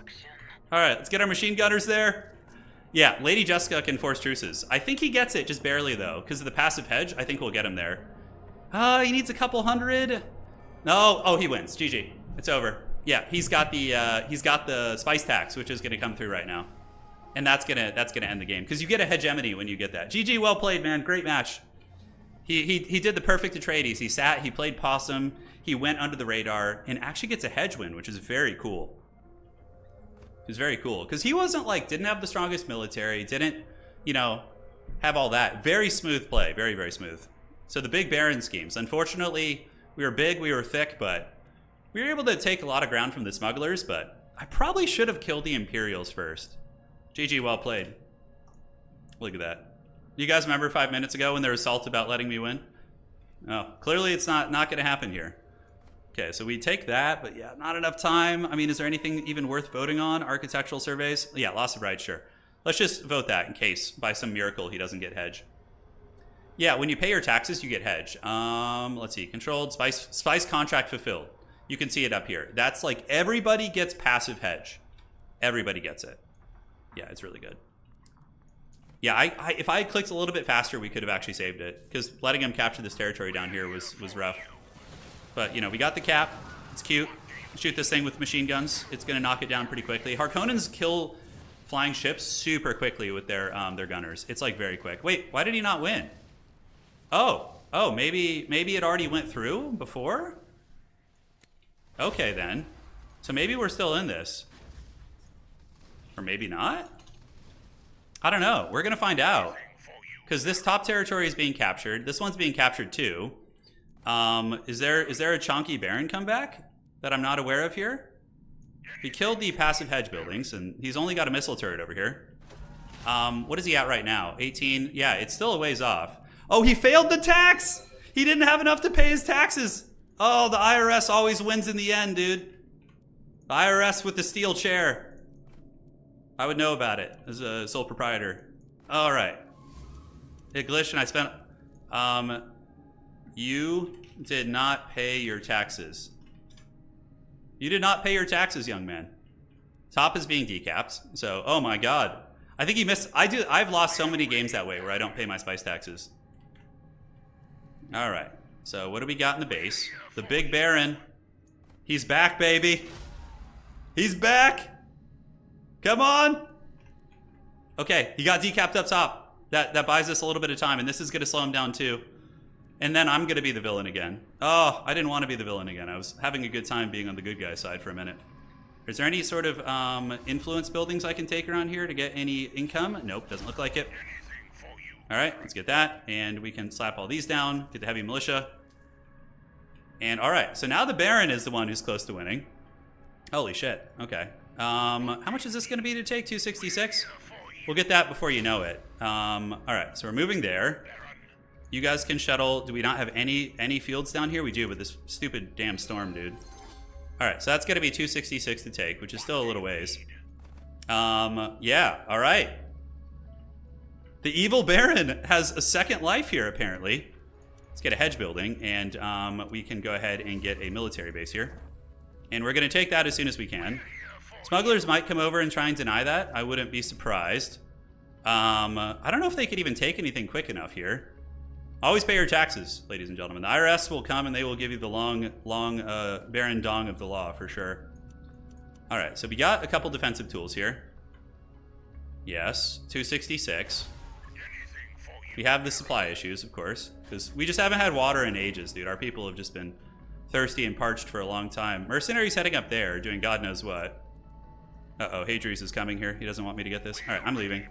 All right, let's get our machine gunners there. Yeah, Lady Jessica can force truces. I think he gets it, just barely though. Because of the passive hedge, I think we'll get him there. He needs a couple hundred. No, oh, he wins. GG. It's over. Yeah, he's got the spice tax, which is gonna come through right now. And that's gonna end the game. Because you get a hegemony when you get that. GG, well played, man. Great match. He did the perfect Atreides. He sat, he played possum, he went under the radar, and actually gets a hedge win, which is very cool. It was very cool. Because he wasn't like, didn't have the strongest military, didn't, you know, have all that. Very smooth play. Very, very smooth. So the big Baron schemes. Unfortunately, we were big, we were thick, but we were able to take a lot of ground from the smugglers, but I probably should have killed the Imperials first. GG, well played. Look at that. You guys remember 5 minutes ago when there was salt about letting me win? Oh, clearly it's not going to happen here. Okay, so we take that, but yeah, not enough time. I mean, is there anything even worth voting on? Architectural surveys? Yeah, loss of rights, sure. Let's just vote that in case, by some miracle, he doesn't get hedge. Yeah, when you pay your taxes, you get hedge. Let's see, controlled, spice contract fulfilled. You can see it up here. That's like everybody gets passive hedge. Everybody gets it. Yeah, it's really good. Yeah, if I had clicked a little bit faster, we could have actually saved it. Because letting him capture this territory down here was rough. But, you know, we got the cap. It's cute. Shoot this thing with machine guns. It's going to knock it down pretty quickly. Harkonnens kill flying ships super quickly with their gunners. It's, like, very quick. Wait, why did he not win? Oh, maybe it already went through before? Okay, then. So maybe we're still in this. Or maybe not? I don't know. We're going to find out. Because this top territory is being captured. This one's being captured too. Is there a chonky Baron comeback that I'm not aware of here? He killed the passive hedge buildings, and he's only got a missile turret over here. What is he at right now? 18? Yeah, it's still a ways off. Oh, he failed the tax! He didn't have enough to pay his taxes! Oh, the IRS always wins in the end, dude. The IRS with the steel chair. I would know about it as a sole proprietor. All right. It glitched and I spent... you did not pay your taxes. You did not pay your taxes, young man. Top is being decapped. So, oh my god. I think he missed... I've lost so many games that way where I don't pay my spice taxes. All right. So what do we got in the base? The big Baron. He's back, baby. He's back. Come on. Okay, he got decapped up top. That buys us a little bit of time, and this is going to slow him down too. And then I'm going to be the villain again. Oh, I didn't want to be the villain again. I was having a good time being on the good guy side for a minute. Is there any sort of influence buildings I can take around here to get any income? Nope, doesn't look like it. All right, let's get that. And we can slap all these down, get the heavy militia. And all right, so now the Baron is the one who's close to winning. Holy shit. Okay. How much is this going to be to take? 266? We'll get that before you know it. All right, so we're moving there. You guys can shuttle. Do we not have any fields down here? We do with this stupid damn storm, dude. All right, so that's going to be 266 to take, which is still a little ways. Yeah, all right. The evil Baron has a second life here, apparently. Let's get a hedge building, and we can go ahead and get a military base here. And we're going to take that as soon as we can. Smugglers might come over and try and deny that. I wouldn't be surprised. I don't know if they could even take anything quick enough here. Always pay your taxes, ladies and gentlemen. The IRS will come and they will give you the long Baron Dong of the law, for sure. All right, so we got a couple defensive tools here. Yes, 266. We have the supply issues, of course, because we just haven't had water in ages, dude. Our people have just been thirsty and parched for a long time. Mercenaries heading up there, doing God knows what. Uh-oh, Hadrius is coming here. He doesn't want me to get this. All right, I'm leaving.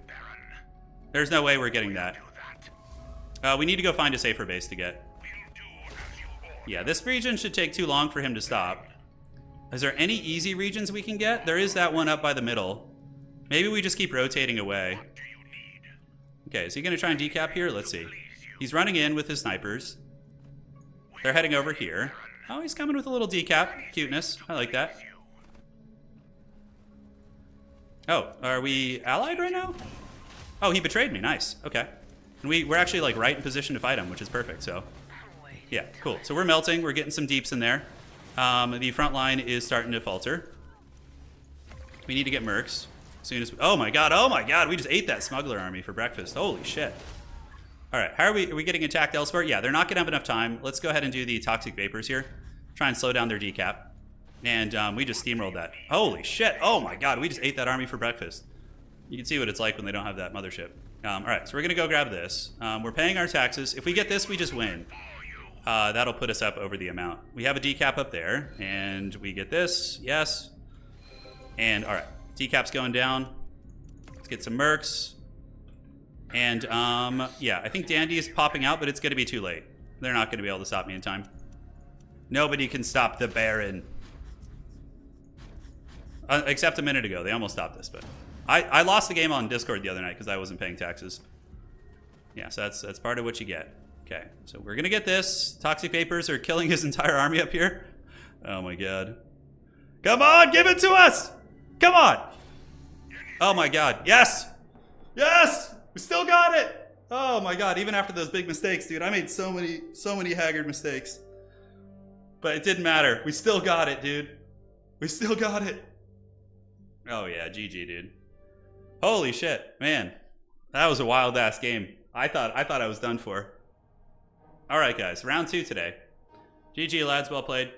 There's no way we're getting that. We need to go find a safer base to get. Yeah, this region should take too long for him to stop. Is there any easy regions we can get? There is that one up by the middle. Maybe we just keep rotating away. Okay, is he going to try and decap here? Let's see. He's running in with his snipers. They're heading over here. Oh, he's coming with a little decap. Cuteness. I like that. Oh, are we allied right now? Oh, he betrayed me. Nice. Okay. And we're actually like right in position to fight him, which is perfect. So, yeah, cool. So we're melting. We're getting some deeps in there. The front line is starting to falter. We need to get mercs as soon as. Oh my god! We just ate that smuggler army for breakfast. Holy shit! All right, how are we? Are we getting attacked elsewhere? Yeah, they're not gonna have enough time. Let's go ahead and do the toxic vapors here. Try and slow down their decap. And we just steamrolled that. Holy shit! Oh my god! We just ate that army for breakfast. You can see what it's like when they don't have that mothership. All right, so we're gonna go grab this. We're paying our taxes. If we get this, we just win. That'll put us up over the amount. We have a decap up there, and we get this. Yes. And all right, decap's going down. Let's get some mercs. And yeah, I think Dandy is popping out, but it's gonna be too late. They're not gonna be able to stop me in time. Nobody can stop the Baron. Except a minute ago, they almost stopped us, but. I lost the game on Discord the other night because I wasn't paying taxes. Yeah, so that's part of what you get. Okay, so we're gonna get this. Toxic vapors are killing his entire army up here. Oh my god. Come on, give it to us! Come on! Oh my god, yes! Yes! We still got it! Oh my god, even after those big mistakes, dude, I made so many haggard mistakes. But it didn't matter. We still got it, dude. We still got it. Oh yeah, GG, dude. Holy shit, man. That was a wild ass game. I thought I was done for. All right, guys, round 2 today. GG, lads, well played.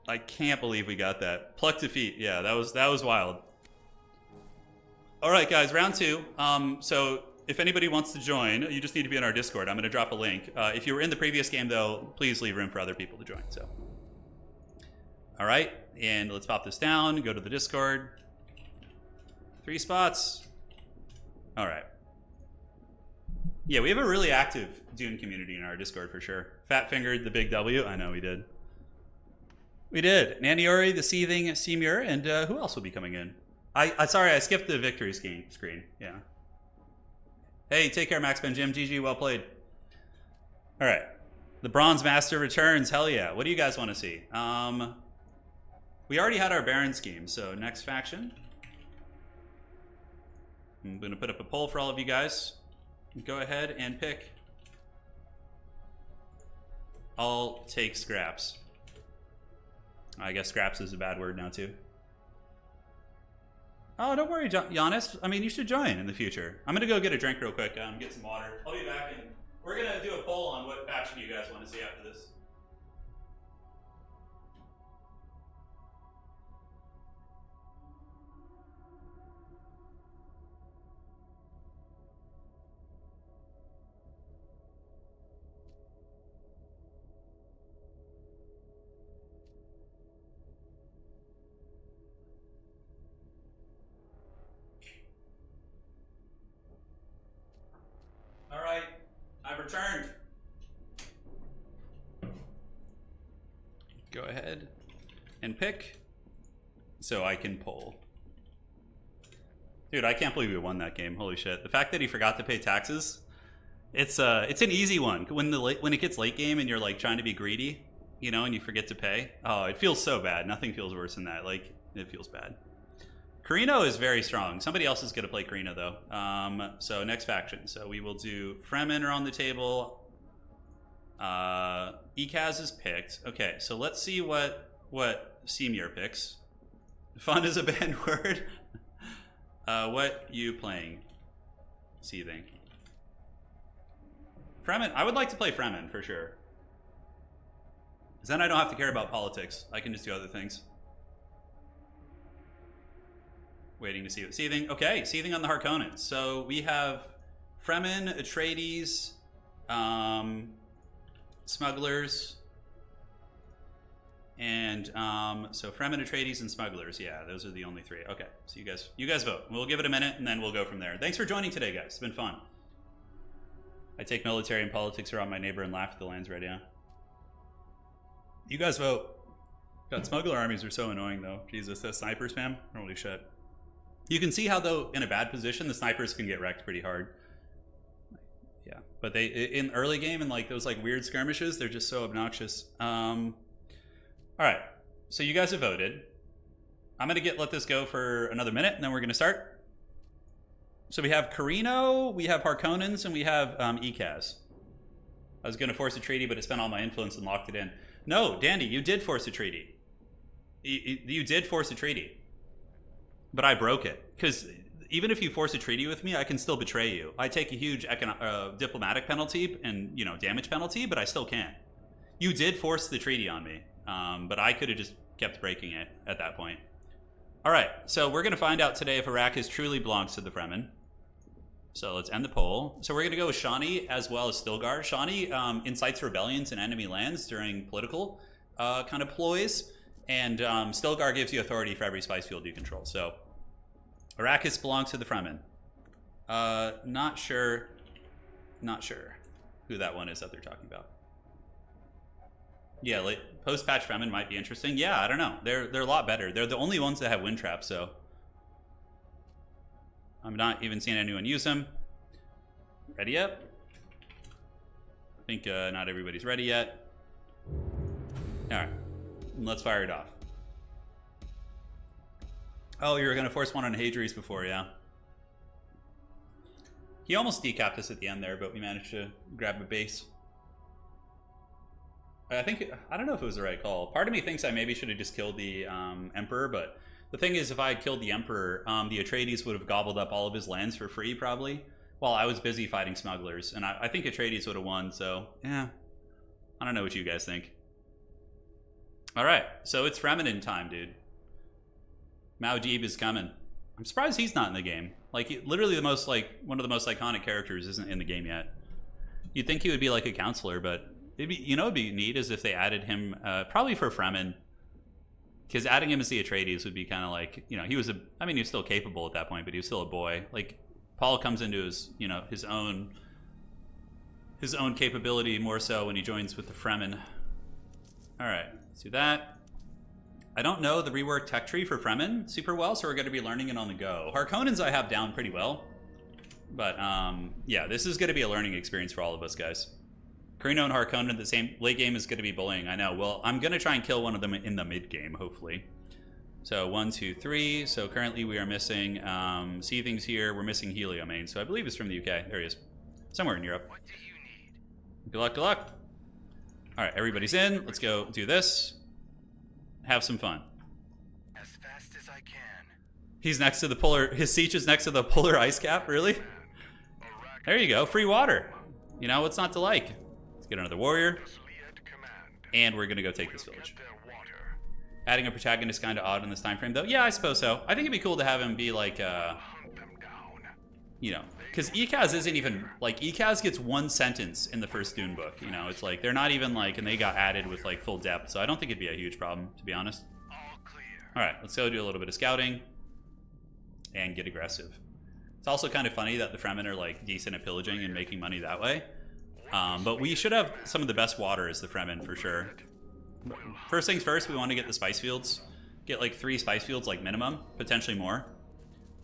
I can't believe we got that. Pluck defeat. Yeah, that was wild. All right, guys, round 2. So if anybody wants to join, you just need to be in our Discord. I'm going to drop a link. If you were in the previous game, though, please leave room for other people to join. So, all right, and let's pop this down. Go to the Discord. 3 spots. All right. Yeah, we have a really active Dune community in our Discord for sure. Fat fingered the big W. I know we did. We did. Naniori, the seething Seymour, and who else will be coming in? Sorry, I skipped the victory screen. Yeah. Hey, take care, Max Ben Jim. GG, well played. All right. The Bronze Master returns. Hell yeah. What do you guys want to see? We already had our Baron scheme, so next faction. I'm going to put up a poll for all of you guys. Go ahead and pick. I'll take scraps. I guess scraps is a bad word now, too. Oh, don't worry, Giannis. I mean, you should join in the future. I'm going to go get a drink real quick, get some water. I'll be back, and we're going to do a poll on what faction you guys want to see after this. I've returned. Go ahead. and pick so I can pull. Dude, I can't believe we won that game. Holy shit. The fact that he forgot to pay taxes, it's an easy one. When it gets late game and you're like trying to be greedy, you know, and you forget to pay. Oh, it feels so bad. Nothing feels worse than that. Like, it feels bad. Carino is very strong. Somebody else is going to play Carino, though. So next faction. So we will do Fremen are on the table. Ekaz is picked. Okay, so let's see what Semir picks. Fun is a banned word. What you playing? Seething. Fremen. I would like to play Fremen for sure. Because then I don't have to care about politics. I can just do other things. Waiting to see what Seething. Okay, Seething on the Harkonnens. So we have Fremen, Atreides, Smugglers, and so Fremen, Atreides, and Smugglers. Yeah, those are the only three. Okay, so you guys vote. We'll give it a minute, and then we'll go from there. Thanks for joining today, guys. It's been fun. I take military and politics around my neighbor and laugh at the Landsraad, yeah. You guys vote. God, Smuggler armies are so annoying, though. Jesus, that sniper spam? Holy shit. You can see how, though, in a bad position, the snipers can get wrecked pretty hard. Yeah, but they in early game and like those like weird skirmishes, they're just so obnoxious. All right, so you guys have voted. I'm gonna let this go for another minute, and then we're gonna start. So we have Carino, we have Harkonnens, and we have Ekaz. I was gonna force a treaty, but it spent all my influence and locked it in. No, Dandy, you did force a treaty. You did force a treaty. But I broke it. Because even if you force a treaty with me, I can still betray you. I take a huge diplomatic penalty and, you know, damage penalty, but I still can't. You did force the treaty on me, but I could have just kept breaking it at that point. All right, so we're going to find out today if Arrakis truly belongs to the Fremen. So let's end the poll. So we're going to go with Shani as well as Stilgar. Shani incites rebellions in enemy lands during political kind of ploys. And Stilgar gives you authority for every spice field you control. So Arrakis belongs to the Fremen. Not sure who that one is that they're talking about. Yeah, like post-patch Fremen might be interesting. Yeah, I don't know. They're a lot better. They're the only ones that have wind traps, so I'm not even seeing anyone use them. Ready yet? I think not everybody's ready yet. All right. Let's fire it off. Oh, you were going to force one on Hadri's before, yeah. He almost decapped us at the end there, but we managed to grab a base. I don't know if it was the right call. Part of me thinks I maybe should have just killed the Emperor, but the thing is, if I had killed the Emperor, the Atreides would have gobbled up all of his lands for free, probably, while I was busy fighting smugglers. And I think Atreides would have won, so, yeah. I don't know what you guys think. All right, so it's Fremen time, dude. Muad'Dib is coming. I'm surprised he's not in the game. Like, literally one of the most iconic characters isn't in the game yet. You'd think he would be like a counselor, but it'd be neat is if they added him, probably for Fremen. Because adding him as the Atreides would be kind of like, you know, he was still capable at that point, but he was still a boy. Like, Paul comes into his own capability more so when he joins with the Fremen. All right. Let's do that. I don't know the reworked tech tree for Fremen super well, so we're going to be learning it on the go. Harkonnens I have down pretty well. But, yeah, this is going to be a learning experience for all of us, guys. Carino and Harkonnen, the same late game is going to be bullying, I know. Well, I'm going to try and kill one of them in the mid game, hopefully. So, 1, 2, 3. So, currently we are missing Seething's here. We're missing Heliomane, so I believe it's from the UK. There he is. Somewhere in Europe. What do you need? Good luck, good luck. All right, everybody's in. Let's go do this. Have some fun. As fast as I can. He's next to the polar. His siege is next to the polar ice cap. Really? There you go. Free water. You know what's not to like? Let's get another warrior, and we're gonna go take this village. Adding a protagonist kind of odd in this time frame, though. Yeah, I suppose so. I think it'd be cool to have him be like, you know, because Ekaz isn't even like Ekaz gets one sentence in the first Dune book. You know, it's like they're not even like, and they got added with like full depth. So I don't think it'd be a huge problem, to be honest. All right, let's go do a little bit of scouting and get aggressive. It's also kind of funny that the Fremen are like decent at pillaging and making money that way. But we should have some of the best water as the Fremen for sure. 'Cause we need to get the water. Adding a protagonist kind of odd in this time frame, though. Yeah, I suppose so. I think it'd be a cool to have him be like, you know, because Ekaz isn't even like, and they got added with like full depth. So I don't think it'd be a huge problem, to be honest. All right, let's go do a little bit of scouting and get aggressive. It's also kind of funny that the Fremen are like decent at pillaging and making money that way. But we should have some of the best water as the Fremen for sure. First things first, we want to get the spice fields. Get like 3 spice fields, like minimum, potentially more.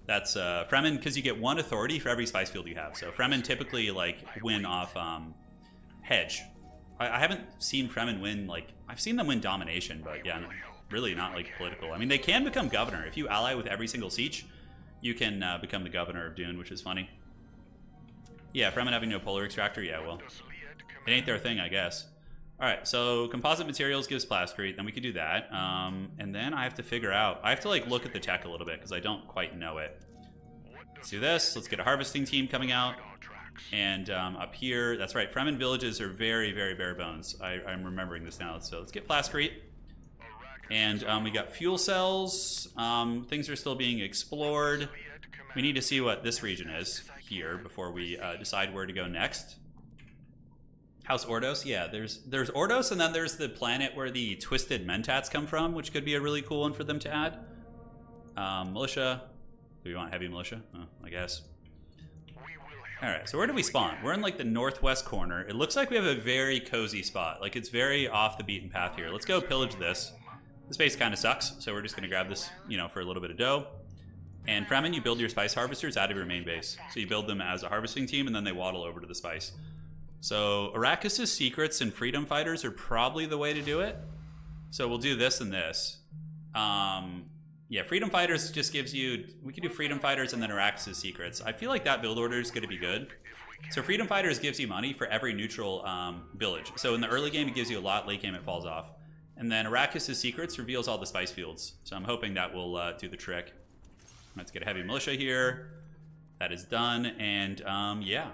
That's Fremen, because you get 1 authority for every spice field you have. So Fremen typically like win off hedge. I haven't seen Fremen win, like, I've seen them win domination, but yeah, really not like political. I mean, they can become governor. If you ally with every single siege, you can become the governor of Dune, which is funny. Yeah, Fremen having no polar extractor, yeah, well, it ain't their thing, I guess. Alright, so composite materials gives plascrete, then we could do that. And then I have to figure out, I have to like look at the tech a little bit because I don't quite know it. Let's do this, let's get a harvesting team coming out. And up here, that's right, Fremen villages are very, very bare bones. I'm remembering this now, so let's get plascrete. And we got fuel cells, things are still being explored. We need to see what this region is here before we decide where to go next. House Ordos, yeah, there's Ordos, and then there's the planet where the Twisted Mentats come from, which could be a really cool one for them to add. Militia, do we want heavy militia? Oh, I guess. Alright, so where do we spawn? We're in like the northwest corner. It looks like we have a very cozy spot. Like it's very off the beaten path here. Let's go pillage this. This base kind of sucks, so we're just going to grab this, you know, for a little bit of dough. And Fremen, you build your spice harvesters out of your main base. So you build them as a harvesting team, and then they waddle over to the spice. So Arrakis' secrets and freedom fighters are probably the way to do it. So we'll do this and this. Yeah, freedom fighters just gives you, we could do freedom fighters and then Arrakis' secrets. I feel like that build order is going to be good. So freedom fighters gives you money for every neutral village. So in the early game it gives you a lot, late game it falls off. And then Arrakis' secrets reveals all the spice fields. So I'm hoping that will do the trick. Let's get a heavy militia here. That is done, and yeah.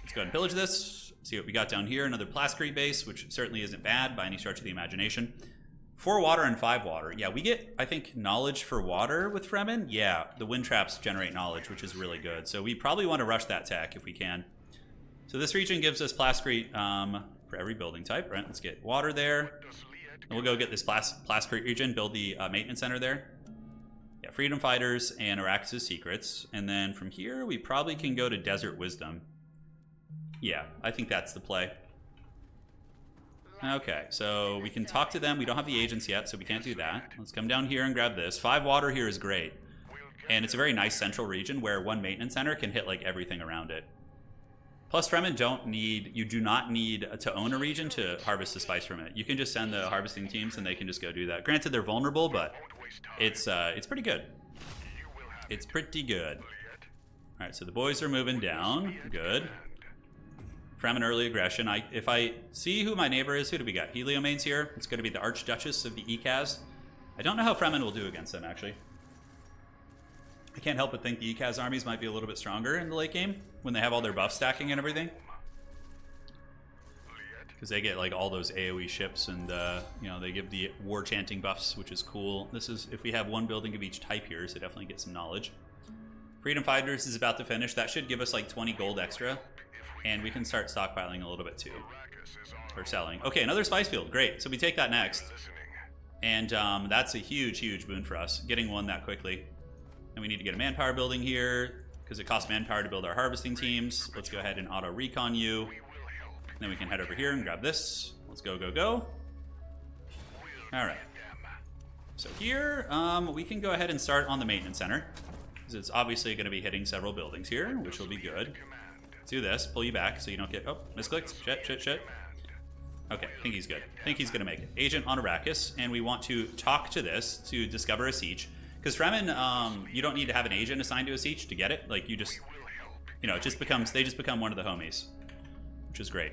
Let's go ahead and pillage this. See what we got down here. Another plascrete base, which certainly isn't bad by any stretch of the imagination. 4 water and 5 water. Yeah, we get, I think, knowledge for water with Fremen. Yeah, the wind traps generate knowledge, which is really good. So we probably want to rush that tech if we can. So this region gives us plascrete for every building type, right? Let's get water there. And we'll go get this plascrete region, build the maintenance center there. Yeah, freedom fighters and Arrakis' secrets. And then from here, we probably can go to desert wisdom. Yeah, I think that's the play. Okay, so we can talk to them. We don't have the agents yet, so we can't do that. Let's come down here and grab this. 5 water here is great. And it's a very nice central region where 1 maintenance center can hit like everything around it. Plus, Fremen you do not need to own a region to harvest the spice from it. You can just send the harvesting teams and they can just go do that. Granted, they're vulnerable, but it's pretty good. It's pretty good. All right, so the boys are moving down. Good. Fremen early aggression. If I see who my neighbor is, who do we got? Heliomane's here. It's going to be the Archduchess of the Ekaz. I don't know how Fremen will do against them, actually. I can't help but think the Ekaz armies might be a little bit stronger in the late game when they have all their buff stacking and everything. Because they get like all those AoE ships and, you know, they give the war chanting buffs, which is cool. This is, if we have 1 building of each type here, so definitely get some knowledge. Freedom Fighters is about to finish. That should give us like 20 gold extra. And we can start stockpiling a little bit too. Or selling. Okay, another spice field. Great. So we take that next. And that's a huge, huge boon for us, getting 1 that quickly. And we need to get a manpower building here, because it costs manpower to build our harvesting teams. Let's go ahead and auto recon you. And then we can head over here and grab this. Let's go, go, go. Alright. So here, we can go ahead and start on the maintenance center, because it's obviously going to be hitting several buildings here, which will be good. Do this, pull you back so you don't get, oh, misclicked, shit. Okay, I think he's good. I think he's gonna make it. Agent on Arrakis, and we want to talk to this to discover a siege. Because Fremen, you don't need to have an agent assigned to a siege to get it. Like, you just, you know, it just becomes, they just become one of the homies, which is great.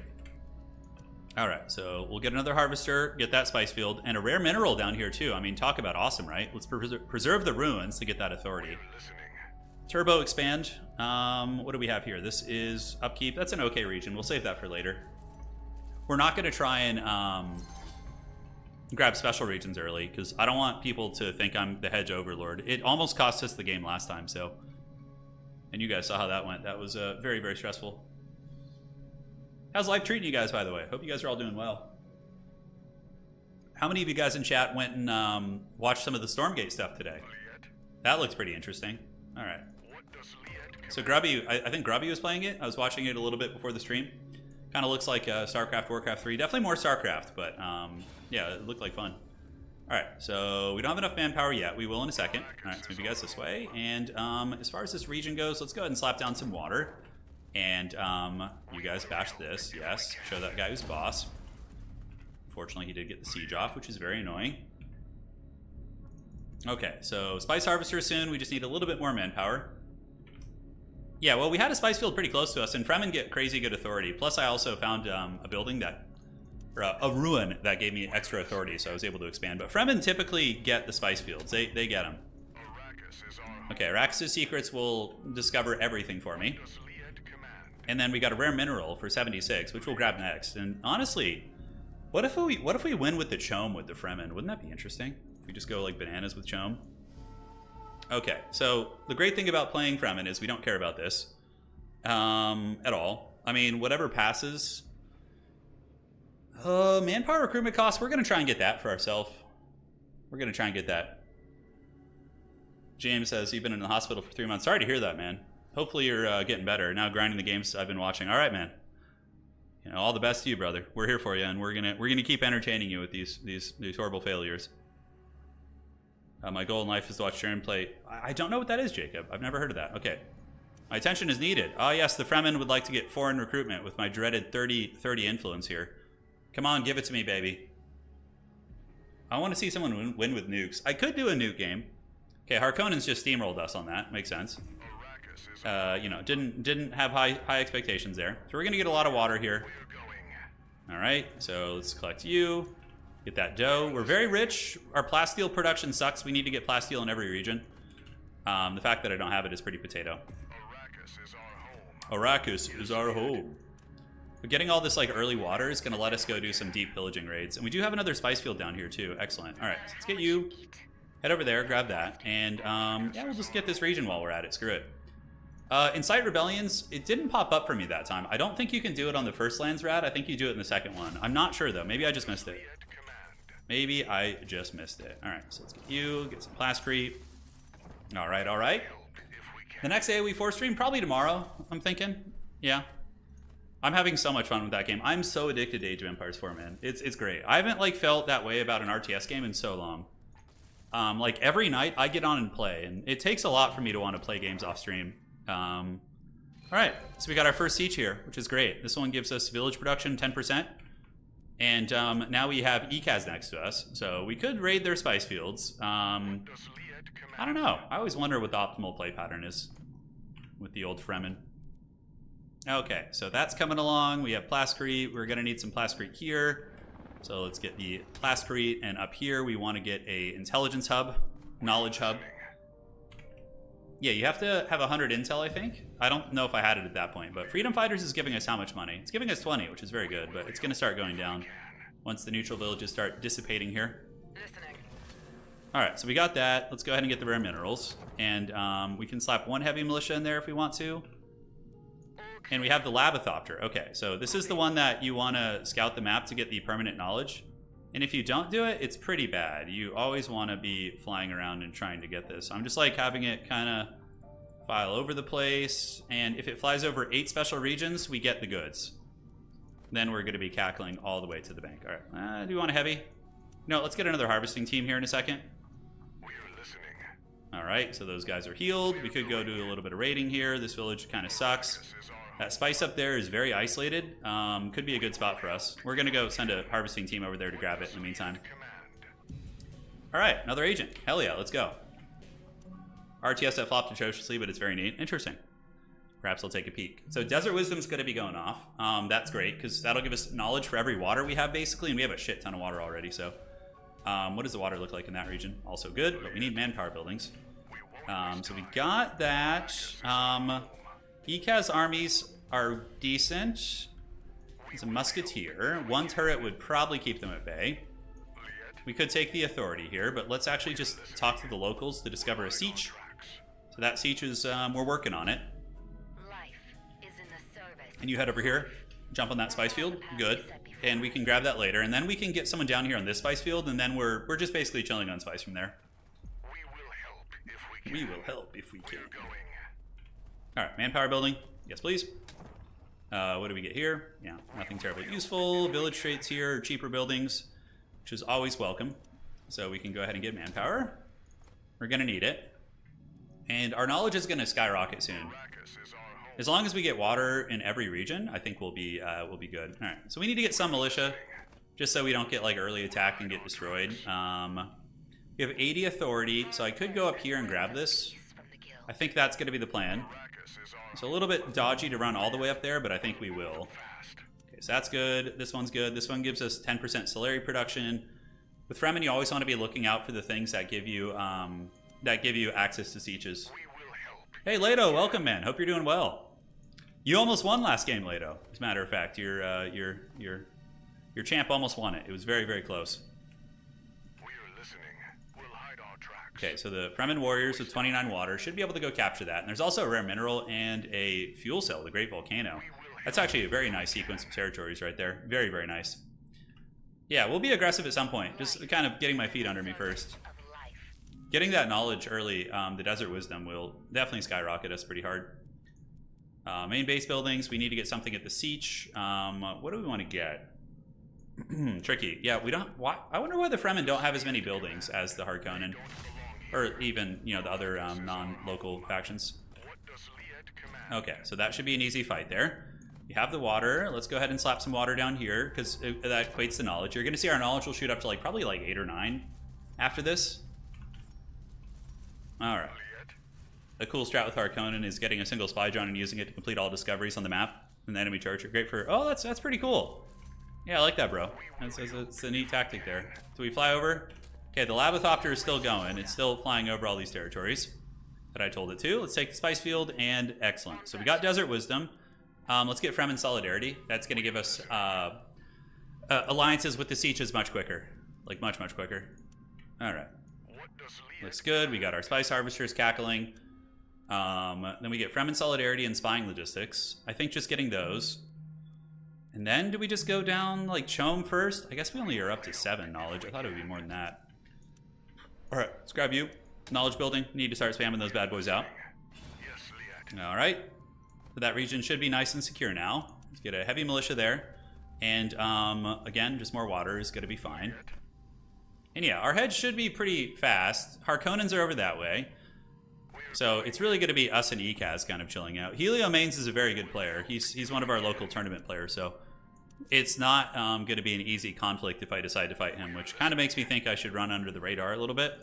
Alright, so we'll get another harvester, get that spice field, and a rare mineral down here too. I mean, talk about awesome, right? Let's preserve the ruins to get that authority. Turbo expand. What do we have here? This is upkeep. That's an okay region. We'll save that for later. We're not going to try and grab special regions early because I don't want people to think I'm the hedge overlord. It almost cost us the game last time, so. And you guys saw how that went. That was very, very stressful. How's life treating you guys, by the way? Hope you guys are all doing well. How many of you guys in chat went and watched some of the Stormgate stuff today? That looks pretty interesting. All right. So Grubby, I think Grubby was playing it. I was watching it a little bit before the stream. Kind of looks like StarCraft, Warcraft 3. Definitely more StarCraft, but yeah, it looked like fun. All right, so we don't have enough manpower yet. We will in a second. All right, let's move you guys this way. And as far as this region goes, let's go ahead and slap down some water. And you guys bash this. Yes, show that guy who's boss. Unfortunately, he did get the siege off, which is very annoying. Okay, so Spice Harvester soon. We just need a little bit more manpower. Yeah, well, we had a spice field pretty close to us, and Fremen get crazy good authority. Plus, I also found a building that, or a ruin that gave me extra authority, so I was able to expand. But Fremen typically get the spice fields. They get them. Okay, Arrakis' secrets will discover everything for me. And then we got a rare mineral for 76, which we'll grab next. And honestly, what if we win with the CHOAM with the Fremen? Wouldn't that be interesting? We just go like bananas with CHOAM. Okay, so the great thing about playing Fremen is we don't care about this at all. I mean, whatever passes. Manpower recruitment costs, we're going to try and get that for ourselves. We're going to try and get that. James says, you've been in the hospital for 3 months. Sorry to hear that, man. Hopefully you're getting better. Now grinding the games I've been watching. All right, man. You know, all the best to you, brother. We're here for you, and we're gonna keep entertaining you with these horrible failures. My goal in life is to watch Turin play. I don't know what that is, Jacob. I've never heard of that. Okay. My attention is needed. Ah, yes, the Fremen would like to get foreign recruitment with my dreaded 30 influence here. Come on, give it to me, baby. I want to see someone win with nukes. I could do a nuke game. Okay, Harkonnen's just steamrolled us on that. Makes sense. You know, didn't have high expectations there. So we're gonna get a lot of water here. All right, so let's collect you. Get that dough. We're very rich. Our plasteel production sucks. We need to get plasteel in every region. The fact that I don't have it is pretty potato. Arrakis is our home. But getting all this like early water is going to let us go do some deep pillaging raids. And we do have another spice field down here too. Excellent. All right, so let's get you. Head over there, grab that. And yeah, we'll just get this region while we're at it. Screw it. Incite rebellions, it didn't pop up for me that time. I don't think you can do it on the first Landsraad. I think you do it in the second one. I'm not sure though. Maybe I just missed it. Maybe I just missed it. All right, so let's get you, get some plascrete. All right, all right. The next AoE 4 stream, probably tomorrow, I'm thinking. Yeah. I'm having so much fun with that game. I'm so addicted to Age of Empires 4, man. It's great. I haven't like felt that way about an RTS game in so long. Like every night I get on and play, and it takes a lot for me to want to play games off stream. All right, so we got our first siege here, which is great. This one gives us village production 10%. And now we have ECAS next to us, so we could raid their spice fields. I don't know. I always wonder what the optimal play pattern is with the old Fremen. Okay, so that's coming along. We have plascrete. We're going to need some plascrete here. So let's get the plascrete, and up here we want to get a intelligence hub, knowledge hub. Yeah, you have to have 100 intel, I think. I don't know if I had it at that point, but Freedom Fighters is giving us how much money? It's giving us 20, which is very good, but it's going to start going down once the neutral villages start dissipating here. Listening. All right, so we got that. Let's go ahead and get the rare minerals, and we can slap one heavy militia in there if we want to. And we have the Labothopter. Okay, so this is the one that you want to scout the map to get the permanent knowledge. And if you don't do it, it's pretty bad. You always want to be flying around and trying to get this. I'm just like having it kind of file over the place. And if it flies over 8 special regions, we get the goods. Then we're going to be cackling all the way to the bank. All right, do you want a heavy? No, let's get another harvesting team here in a second. All right, so those guys are healed. We could go do a little bit of raiding here. This village kind of sucks. That spice up there is very isolated. Could be a good spot for us. We're going to go send a harvesting team over there to grab it in the meantime. All right, another agent. Hell yeah, let's go. RTS that flopped atrociously, but it's very neat. Interesting. Perhaps I'll take a peek. So Desert Wisdom's going to be going off. That's great, because that'll give us knowledge for every water we have, basically, and we have a shit ton of water already, so... what does the water look like in that region? Also good, but we need manpower buildings. So we got that. ECAS armies are decent. He's a musketeer. 1 turret would probably keep them at bay. We could take the authority here, but let's actually just talk to the locals to discover a siege. So that siege is, we're working on it. And you head over here, jump on that spice field. Good. And we can grab that later, and then we can get someone down here on this spice field, and then we're just basically chilling on spice from there. We will help if we can. All right, manpower building. Yes, please. What do we get here? Yeah, nothing terribly useful. Village traits here, cheaper buildings, which is always welcome. So we can go ahead and get manpower. We're gonna need it. And our knowledge is gonna skyrocket soon. As long as we get water in every region, I think we'll be good. All right, so we need to get some militia, just so we don't get like early attacked and get destroyed. We have 80 authority, so I could go up here and grab this. I think that's gonna be the plan. It's a little bit dodgy to run all the way up there, but I think we will. Okay, so that's good. This one's good. This one gives us 10% Solari production. With Fremen, you always want to be looking out for the things that give you access to sieges. Hey, Leto, welcome, man. Hope you're doing well. You almost won last game, Leto. As a matter of fact, your champ almost won it. It was very, very close. Okay, so the Fremen warriors with 29 water should be able to go capture that. And there's also a rare mineral and a fuel cell, the Great Volcano. That's actually a very nice sequence of territories right there. Very, very nice. Yeah, we'll be aggressive at some point. Just kind of getting my feet under me first. Getting that knowledge early, the Desert Wisdom, will definitely skyrocket us pretty hard. Main base buildings, we need to get something at the Siege. What do we want to get? Tricky. Yeah, we don't... I wonder why the Fremen don't have as many buildings as the Harkonnen. Or even, you know, the other non-local factions. Okay, so that should be an easy fight there. We have the water. Let's go ahead and slap some water down here, because that equates to knowledge. You're going to see our knowledge will shoot up to like probably like 8 or 9 after this. Alright. A cool strat with Harkonnen is getting a single spy drone and using it to complete all discoveries on the map in the enemy charger. Great for... Oh, that's pretty cool. Yeah, I like that, bro. It's a neat tactic there. So we fly over... Okay, the Labothopter is still going. It's still flying over all these territories that I told it to. Let's take the Spice Field, and excellent. So we got Desert Wisdom. Let's get Fremen Solidarity. That's going to give us alliances with the Sieges much quicker. Like, much, much quicker. All right. Looks good. We got our Spice Harvesters cackling. Then we get Fremen Solidarity and Spying Logistics. I think just getting those. And then do we just go down, like, CHOAM first? I guess we only are up to 7 knowledge. I thought it would be more than that. All right, let's grab you. Knowledge building. Need to start spamming those bad boys out. All right. So that region should be nice and secure now. Let's get a heavy militia there. And again, just more water is going to be fine. And yeah, our heads should be pretty fast. Harkonnens are over that way. So it's really going to be us and Ekaz kind of chilling out. Helio Mains is a very good player. He's one of our local tournament players, so it's not going to be an easy conflict if I decide to fight him, which kind of makes me think I should run under the radar a little bit.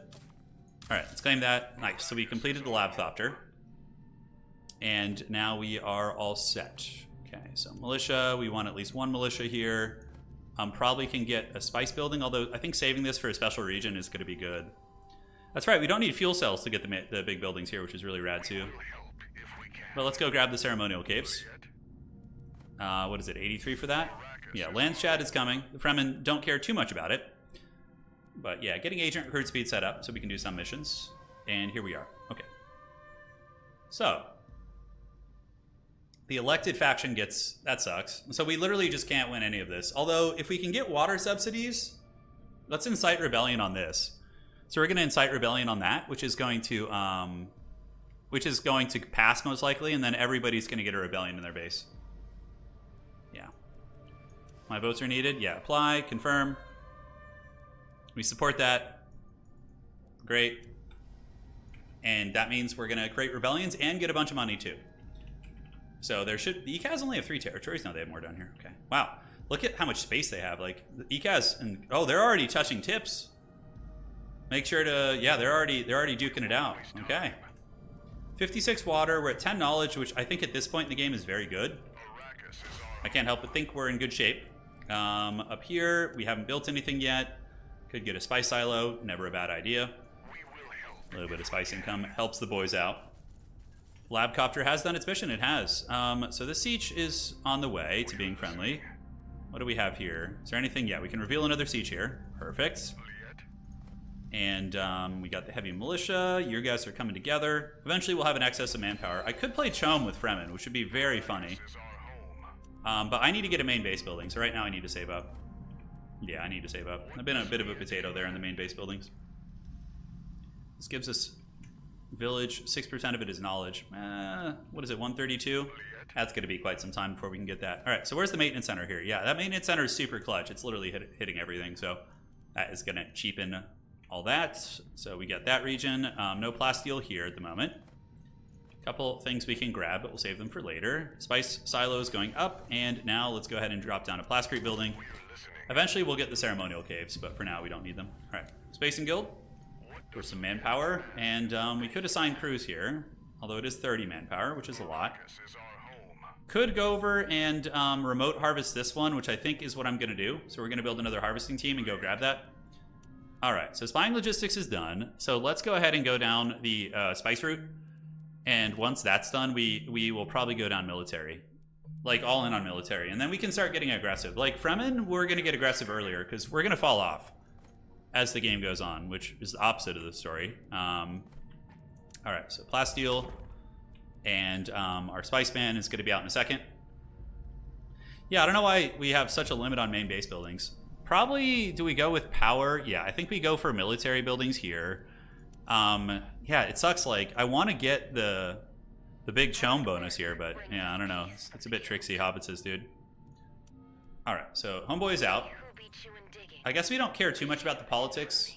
All right, let's claim that. Nice. So we completed the Labothopter. And now we are all set. Okay, so militia. We want at least 1 militia here. Probably can get a spice building, although I think saving this for a special region is going to be good. That's right, we don't need fuel cells to get the big buildings here, which is really rad too. But let's go grab the ceremonial capes. What is it, 83 for that? Yeah, Landsraad is coming. The Fremen don't care too much about it. But yeah, getting agent recruit speed set up so we can do some missions. And here we are. Okay. So, the elected faction gets... That sucks. So we literally just can't win any of this. Although, if we can get water subsidies, let's incite rebellion on this. So we're going to incite rebellion on that, which is going to pass most likely, and then everybody's going to get a rebellion in their base. Yeah. My votes are needed. Yeah, apply, confirm. We support that. Great. And that means we're going to create rebellions and get a bunch of money too. So there should... The Ekaz only have 3 territories. No, they have more down here. Okay. Wow. Look at how much space they have. Like, the Ekaz... And, oh, they're already touching tips. Make sure to... Yeah, they're already duking it out. Okay. 56 water. We're at 10 knowledge, which I think at this point in the game is very good. I can't help but think we're in good shape. Up here, we haven't built anything yet. Could get a spice silo. Never a bad idea. A little bit of spice income helps the boys out. Labcopter has done its mission. It has. So this siege is on the way to being friendly. What do we have here? Is there anything? Yeah, we can reveal another siege here. Perfect. And we got the heavy militia. You guys are coming together. Eventually we'll have an excess of manpower. I could play CHOAM with Fremen, which would be very funny. But I need to get a main base building, so right now I need to save up. Yeah, I need to save up. I've been a bit of a potato there in the main base buildings. This gives us village. 6% of it is knowledge. What is it, 132? That's going to be quite some time before we can get that. All right, so where's the maintenance center here? Yeah, that maintenance center is super clutch. It's literally hitting everything, so that is going to cheapen all that. So we get that region. No plasteel here at the moment. Couple things we can grab, but we'll save them for later. Spice silos going up, and now let's go ahead and drop down a Plascrete building. Eventually we'll get the ceremonial caves, but for now we don't need them. All right, Space and Guild for some manpower, and we could assign crews here, although it is 30 manpower, which is a lot. Could go over and remote harvest this one, which I think is what I'm going to do. So we're going to build another harvesting team and go grab that. All right, so spying logistics is done. So let's go ahead and go down the spice route. And once that's done, we will probably go down military. Like, all in on military. And then we can start getting aggressive. Like, Fremen, we're going to get aggressive earlier, because we're going to fall off as the game goes on, which is the opposite of the story. All right, so plasteel. And our spice man is going to be out in a second. Yeah, I don't know why we have such a limit on main base buildings. Probably, do we go with power? Yeah, I think we go for military buildings here. Yeah, it sucks. Like, I want to get the big CHOAM bonus here, but yeah, I don't know. It's a bit tricksy, hobbitses, dude. All right, so homeboy is out. I guess we don't care too much about the politics.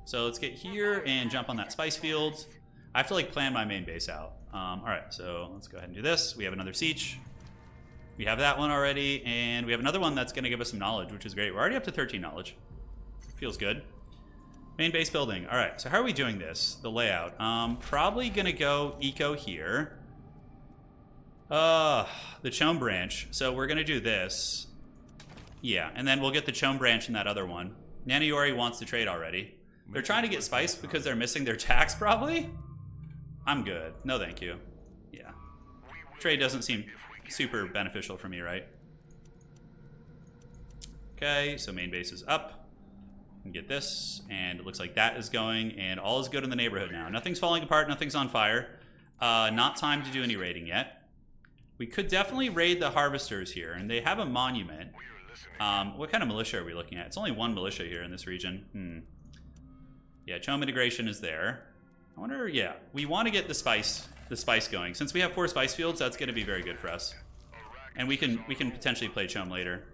So let's get here and jump on that spice field. I have to like plan my main base out. All right, so let's go ahead and do this. We have another siege. We have that one already, and we have another one that's going to give us some knowledge, which is great. We're already up to 13 knowledge. Feels good. Main base building. All right, so how are we doing this? The layout. Probably going to go eco here. The CHOAM branch. So we're going to do this. Yeah, and then we'll get the CHOAM branch in that other one. Naniori wants to trade already. They're trying to get spice because they're missing their tax, probably? I'm good. No, thank you. Yeah. Trade doesn't seem super beneficial for me, right? Okay, so main base is up. And get this, and it looks like that is going, and all is good in the neighborhood now. Nothing's falling apart, nothing's on fire. Not time to do any raiding yet. We could definitely raid the harvesters here, and they have a monument. What kind of militia are we looking at? It's only one militia here in this region. Yeah, CHOAM integration is there. I wonder, yeah, we want to get the spice going. Since we have 4 spice fields, that's going to be very good for us. And we can potentially play CHOAM later.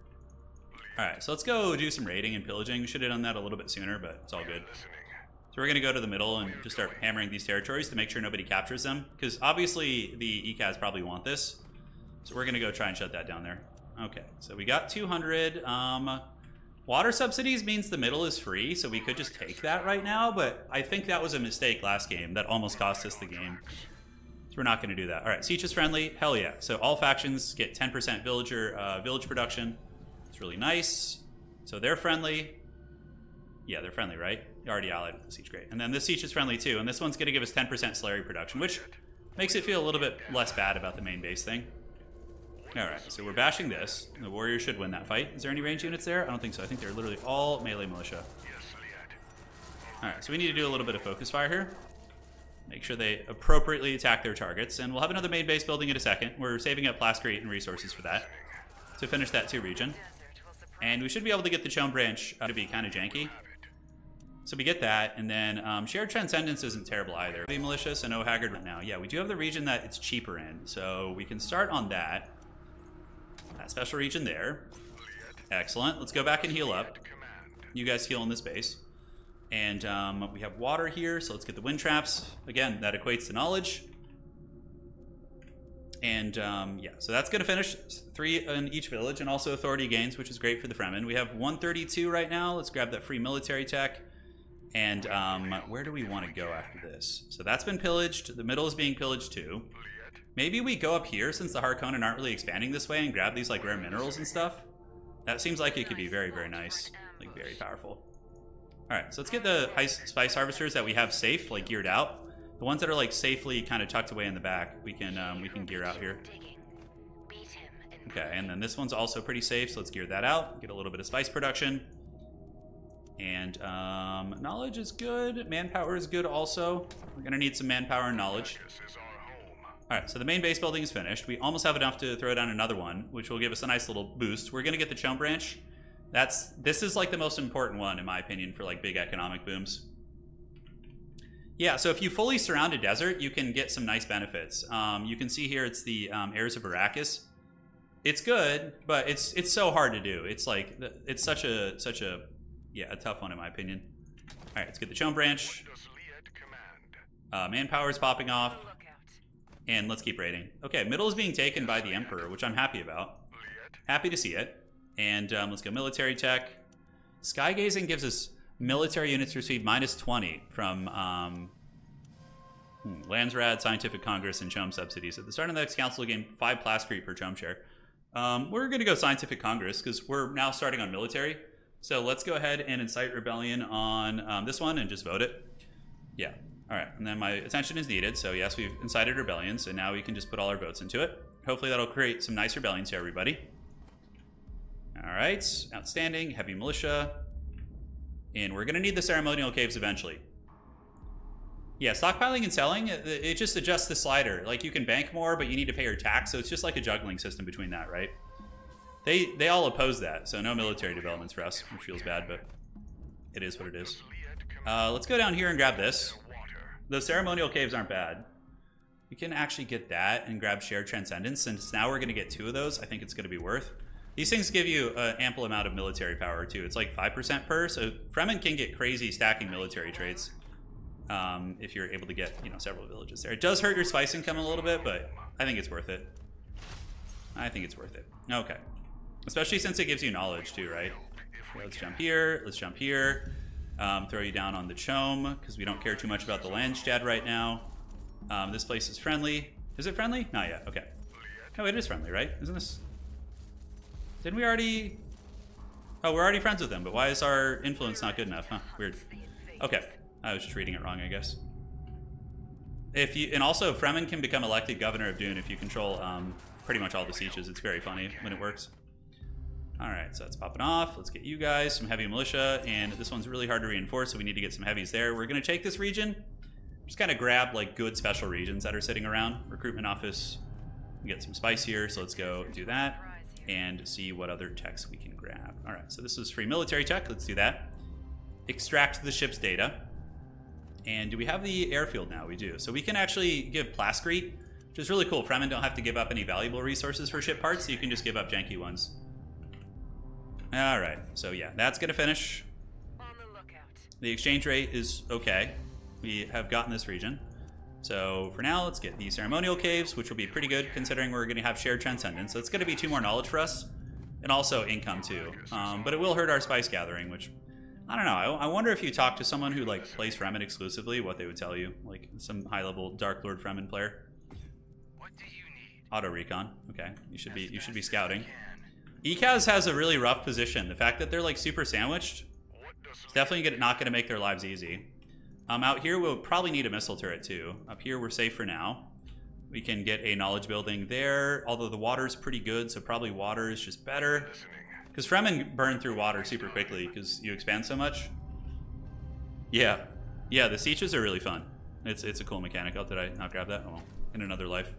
All right, so let's go do some raiding and pillaging. We should have done that a little bit sooner, but it's all good. So we're going to go to the middle and just start hammering these territories to make sure nobody captures them. Because obviously the ECAs probably want this. So we're going to go try and shut that down there. Okay, so we got 200. Water subsidies means the middle is free, so we could just take that right now. But I think that was a mistake last game. That almost cost us the game. So we're not going to do that. All right, Siege is friendly. Hell yeah. So all factions get 10% village production. It's really nice. So they're friendly. Yeah, they're friendly, right? You're already allied with the siege, great. And then this siege is friendly too, and this one's going to give us 10% slurry production, which makes it feel a little bit less bad about the main base thing. All right, so we're bashing this. The warriors should win that fight. Is there any range units there? I don't think so. I think they're literally all melee militia. All right, so we need to do a little bit of focus fire here. Make sure they appropriately attack their targets, and we'll have another main base building in a second. We're saving up Plascrete and resources for that to finish that 2 region. And we should be able to get the CHOAM branch to be kind of janky. So we get that, and then Shared Transcendence isn't terrible either. The militia, so no Haggard right now. Yeah, we do have the region that it's cheaper in, so we can start on that. That special region there. Excellent. Let's go back and heal up. You guys heal in this base. And we have water here, so let's get the wind traps. Again, that equates to knowledge. And yeah, so that's going to finish 3 in each village, and also authority gains, which is great for the Fremen. We have 132 right now. Let's grab that free military tech. And where do we want to go after this? So that's been pillaged. The middle is being pillaged too. Maybe we go up here, since the Harkonnen aren't really expanding this way, and grab these like rare minerals and stuff. That seems like it could be very, very nice. Like very powerful. Alright, so let's get the spice harvesters that we have safe, like geared out. The ones that are like safely kind of tucked away in the back, we can gear out here. Okay, and then this one's also pretty safe, so let's gear that out. Get a little bit of spice production. And knowledge is good. Manpower is good also. We're going to need some manpower and knowledge. Alright, so the main base building is finished. We almost have enough to throw down another one, which will give us a nice little boost. We're going to get the CHOAM branch. This is like the most important one, in my opinion, for like big economic booms. Yeah, so if you fully surround a desert, you can get some nice benefits. You can see here it's the heirs of Arrakis. It's good, but it's so hard to do. It's like it's such a a tough one in my opinion. All right, let's get the CHOAM branch. Manpower's popping off, and let's keep raiding. Okay, middle is being taken by the Emperor, which I'm happy about. Happy to see it. And let's go military tech. Skygazing gives us military units receive -20 from Landsraad, Scientific Congress, and CHOAM subsidies. At the start of the next council, gain 5 plascrete per CHOAM share. We're going to go Scientific Congress because we're now starting on military. So let's go ahead and incite rebellion on this one and just vote it. Yeah. All right. And then my attention is needed. So yes, we've incited rebellion. So now we can just put all our votes into it. Hopefully that'll create some nice rebellions here, everybody. All right. Outstanding. Heavy militia. And we're going to need the ceremonial caves eventually. Yeah, stockpiling and selling, it just adjusts the slider. Like, you can bank more, but you need to pay your tax, so it's just like a juggling system between that, right? They all oppose that, so no military developments for us, which feels bad, but it is what it is. Let's go down here and grab this. The ceremonial caves aren't bad. We can actually get that and grab shared transcendence. Since now we're going to get 2 of those, I think it's going to be worth. These things give you an ample amount of military power, too. It's like 5% per, so Fremen can get crazy stacking military traits. If you're able to get, several villages there. It does hurt your spice income a little bit, but I think it's worth it. I think it's worth it. Okay. Especially since it gives you knowledge too, right? Okay, let's jump here. Let's jump here. Throw you down on the CHOAM, because we don't care too much about the Landsraad right now. This place is friendly. Is it friendly? Not yet. Okay. No, it is friendly, right? Isn't this... Didn't we already... Oh, we're already friends with them, but why is our influence not good enough? Huh, weird. Okay. I was just reading it wrong, I guess. And also, Fremen can become elected governor of Dune if you control pretty much all the sieges. It's very funny when it works. All right, so that's popping off. Let's get you guys some heavy militia, and this one's really hard to reinforce, so we need to get some heavies there. We're going to take this region, just kind of grab like good special regions that are sitting around. Recruitment office, get some spice here, so let's go do that and see what other techs we can grab. All right, so this is free military tech. Let's do that. Extract the ship's data. And do we have the airfield now? We do. So we can actually give plascrete, which is really cool. Fremen don't have to give up any valuable resources for ship parts, so you can just give up janky ones. All right. So yeah, that's going to finish. On the lookout. The exchange rate is okay. We have gotten this region. So for now, let's get the ceremonial caves, which will be pretty good considering we're going to have shared transcendence. So it's going to be 2 more knowledge for us, and also income too. But it will hurt our spice gathering, which... I don't know. I wonder if you talk to someone who like plays Fremen exclusively, what they would tell you. Like some high-level Dark Lord Fremen player. What do you need? Auto recon. Okay, you should be scouting. ECAS has a really rough position. The fact that they're like super sandwiched, it's definitely not going to make their lives easy. Out here we'll probably need a missile turret too. Up here we're safe for now. We can get a knowledge building there. Although the water's pretty good, so probably water is just better. Because Fremen burn through water super quickly because you expand so much. Yeah. Yeah, the sieges are really fun. It's a cool mechanic. Oh, did I not grab that? Oh, well, in another life.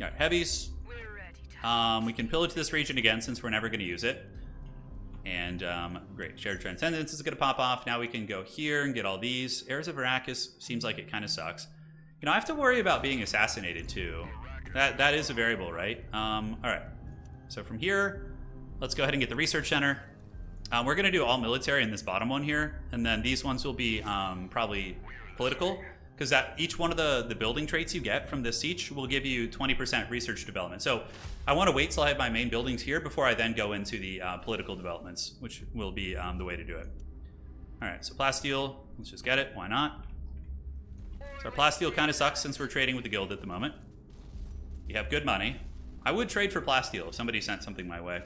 All right, heavies. We're ready. We can pillage this region again since we're never going to use it. And great, shared transcendence is going to pop off. Now we can go here and get all these. Heirs of Arrakis seems like it kind of sucks. I have to worry about being assassinated too. That is a variable, right? All right. So from here, let's go ahead and get the research center. We're going to do all military in this bottom one here, and then these ones will be probably political, because each one of the building traits you get from this siege will give you 20% research development. So I want to wait till I have my main buildings here before I then go into the political developments, which will be the way to do it. All right, so plasteel, let's just get it. Why not? So our plasteel kind of sucks since we're trading with the guild at the moment. We have good money. I would trade for plasteel if somebody sent something my way.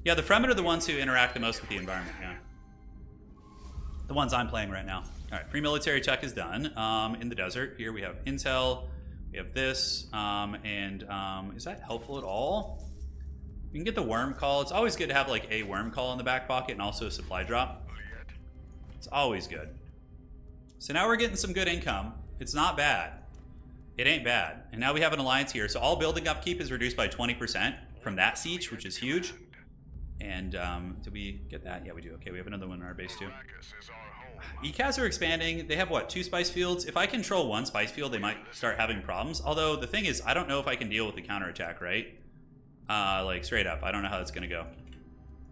Yeah, the Fremen are the ones who interact the most with the environment, yeah. The ones I'm playing right now. All right, free military tech is done. In the desert, here we have intel, we have this, is that helpful at all? We can get the worm call. It's always good to have like a worm call in the back pocket and also a supply drop. It's always good. So now we're getting some good income. It's not bad. It ain't bad. And now we have an alliance here. So all building upkeep is reduced by 20% from that siege, which is huge. And did we get that? Yeah, we do. Okay, we have another one in our base too. Arrakis is our home. ECAS are expanding. They have what, 2 spice fields? If I control 1 spice field, they might start having problems. Although the thing is, I don't know if I can deal with the counterattack, right? Like straight up, I don't know how that's gonna go.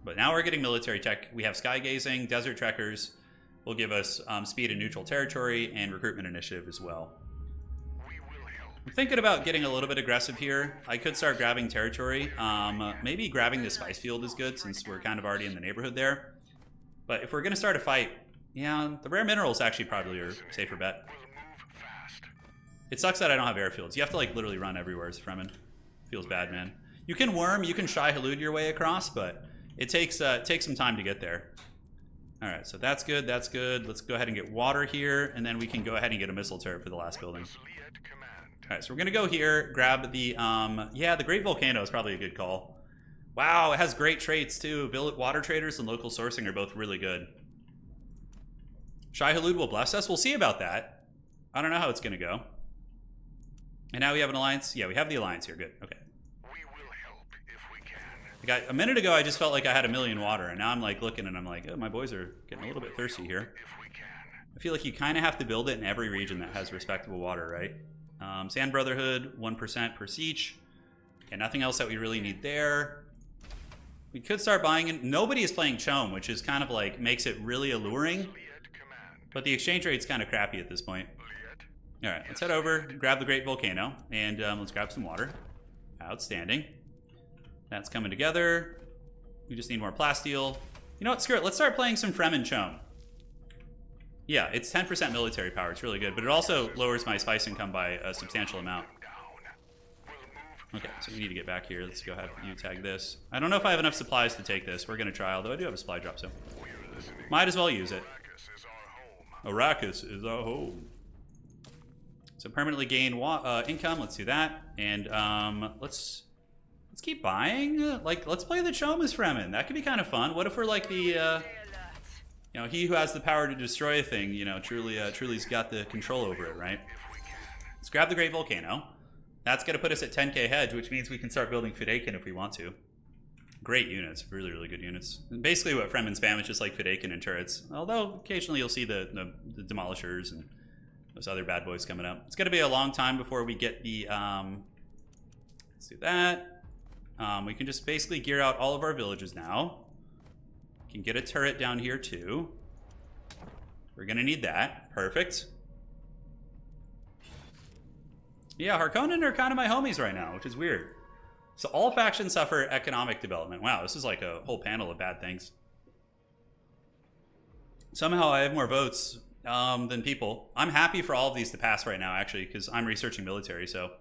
But now we're getting military tech. We have sky gazing, desert trekkers will give us speed in neutral territory and recruitment initiative as well. We will help. I'm thinking about getting a little bit aggressive here. I could start grabbing territory. Maybe grabbing the spice field is good since we're kind of already in the neighborhood there. But if we're gonna start a fight, yeah, the rare minerals actually probably are a safer bet. We'll move fast. It sucks that I don't have airfields. You have to like literally run everywhere as Fremen. Feels bad, man. You can worm, you can shy halud your way across, but it takes some time to get there. All right, so that's good, that's good. Let's go ahead and get water here, and then we can go ahead and get a missile turret for the last building. Liet command. All right, so we're gonna go here, grab the, yeah, the Great Volcano is probably a good call. Wow, it has great traits too. Water traders and local sourcing are both really good. Shai Halud will bless us. We'll see about that. I don't know how it's gonna go. And now we have an alliance. Yeah, we have the alliance here. Good. Okay. We will help if we can. A minute ago, I just felt like I had 1,000,000 water, and now I'm like looking and I'm like, oh, my boys are getting a little bit thirsty here. If we can. I feel like you kind of have to build it in every region that has respectable water, right? Sand Brotherhood, 1% per siege. And nothing else that we really need there. We could start buying in. Nobody is playing CHOAM, which is kind of like makes it really alluring. Liet command. But the exchange rate's kind of crappy at this point. Liet. All right, let's head over, grab the Great Volcano, and let's grab some water. Outstanding. That's coming together. We just need more plasteel. You know what, screw it. Let's start playing some Fremen CHOAM. Yeah, it's 10% military power. It's really good, but it also lowers my spice income by a substantial amount. Okay, so we need to get back here. Let's go ahead and tag this. I don't know if I have enough supplies to take this. We're going to try, although I do have a supply drop, so might as well use it. Arrakis is our home. Arrakis is our home. So permanently gain income. Let's do that, and let's keep buying. Like, let's play the CHOAM as Fremen. That could be kind of fun. What if we're like the, Stay alert. you know, he who has the power to destroy a thing? You know, truly's got the control over it, right? Let's grab the Great Volcano. That's going to put us at 10k hedge, which means we can start building Fidaykin if we want to. Great units, really, really good units. And basically what Fremen spam is just like Fidaykin and turrets. Although occasionally you'll see the Demolishers and those other bad boys coming up. It's going to be a long time before we get the, let's do that. We can just basically gear out all of our villages now. We can get a turret down here too. We're going to need that. Perfect. Yeah, Harkonnen are kind of my homies right now, which is weird. So all factions suffer economic development. Wow, this is like a whole panel of bad things. Somehow I have more votes than people. I'm happy for all of these to pass right now, actually, because I'm researching military, so.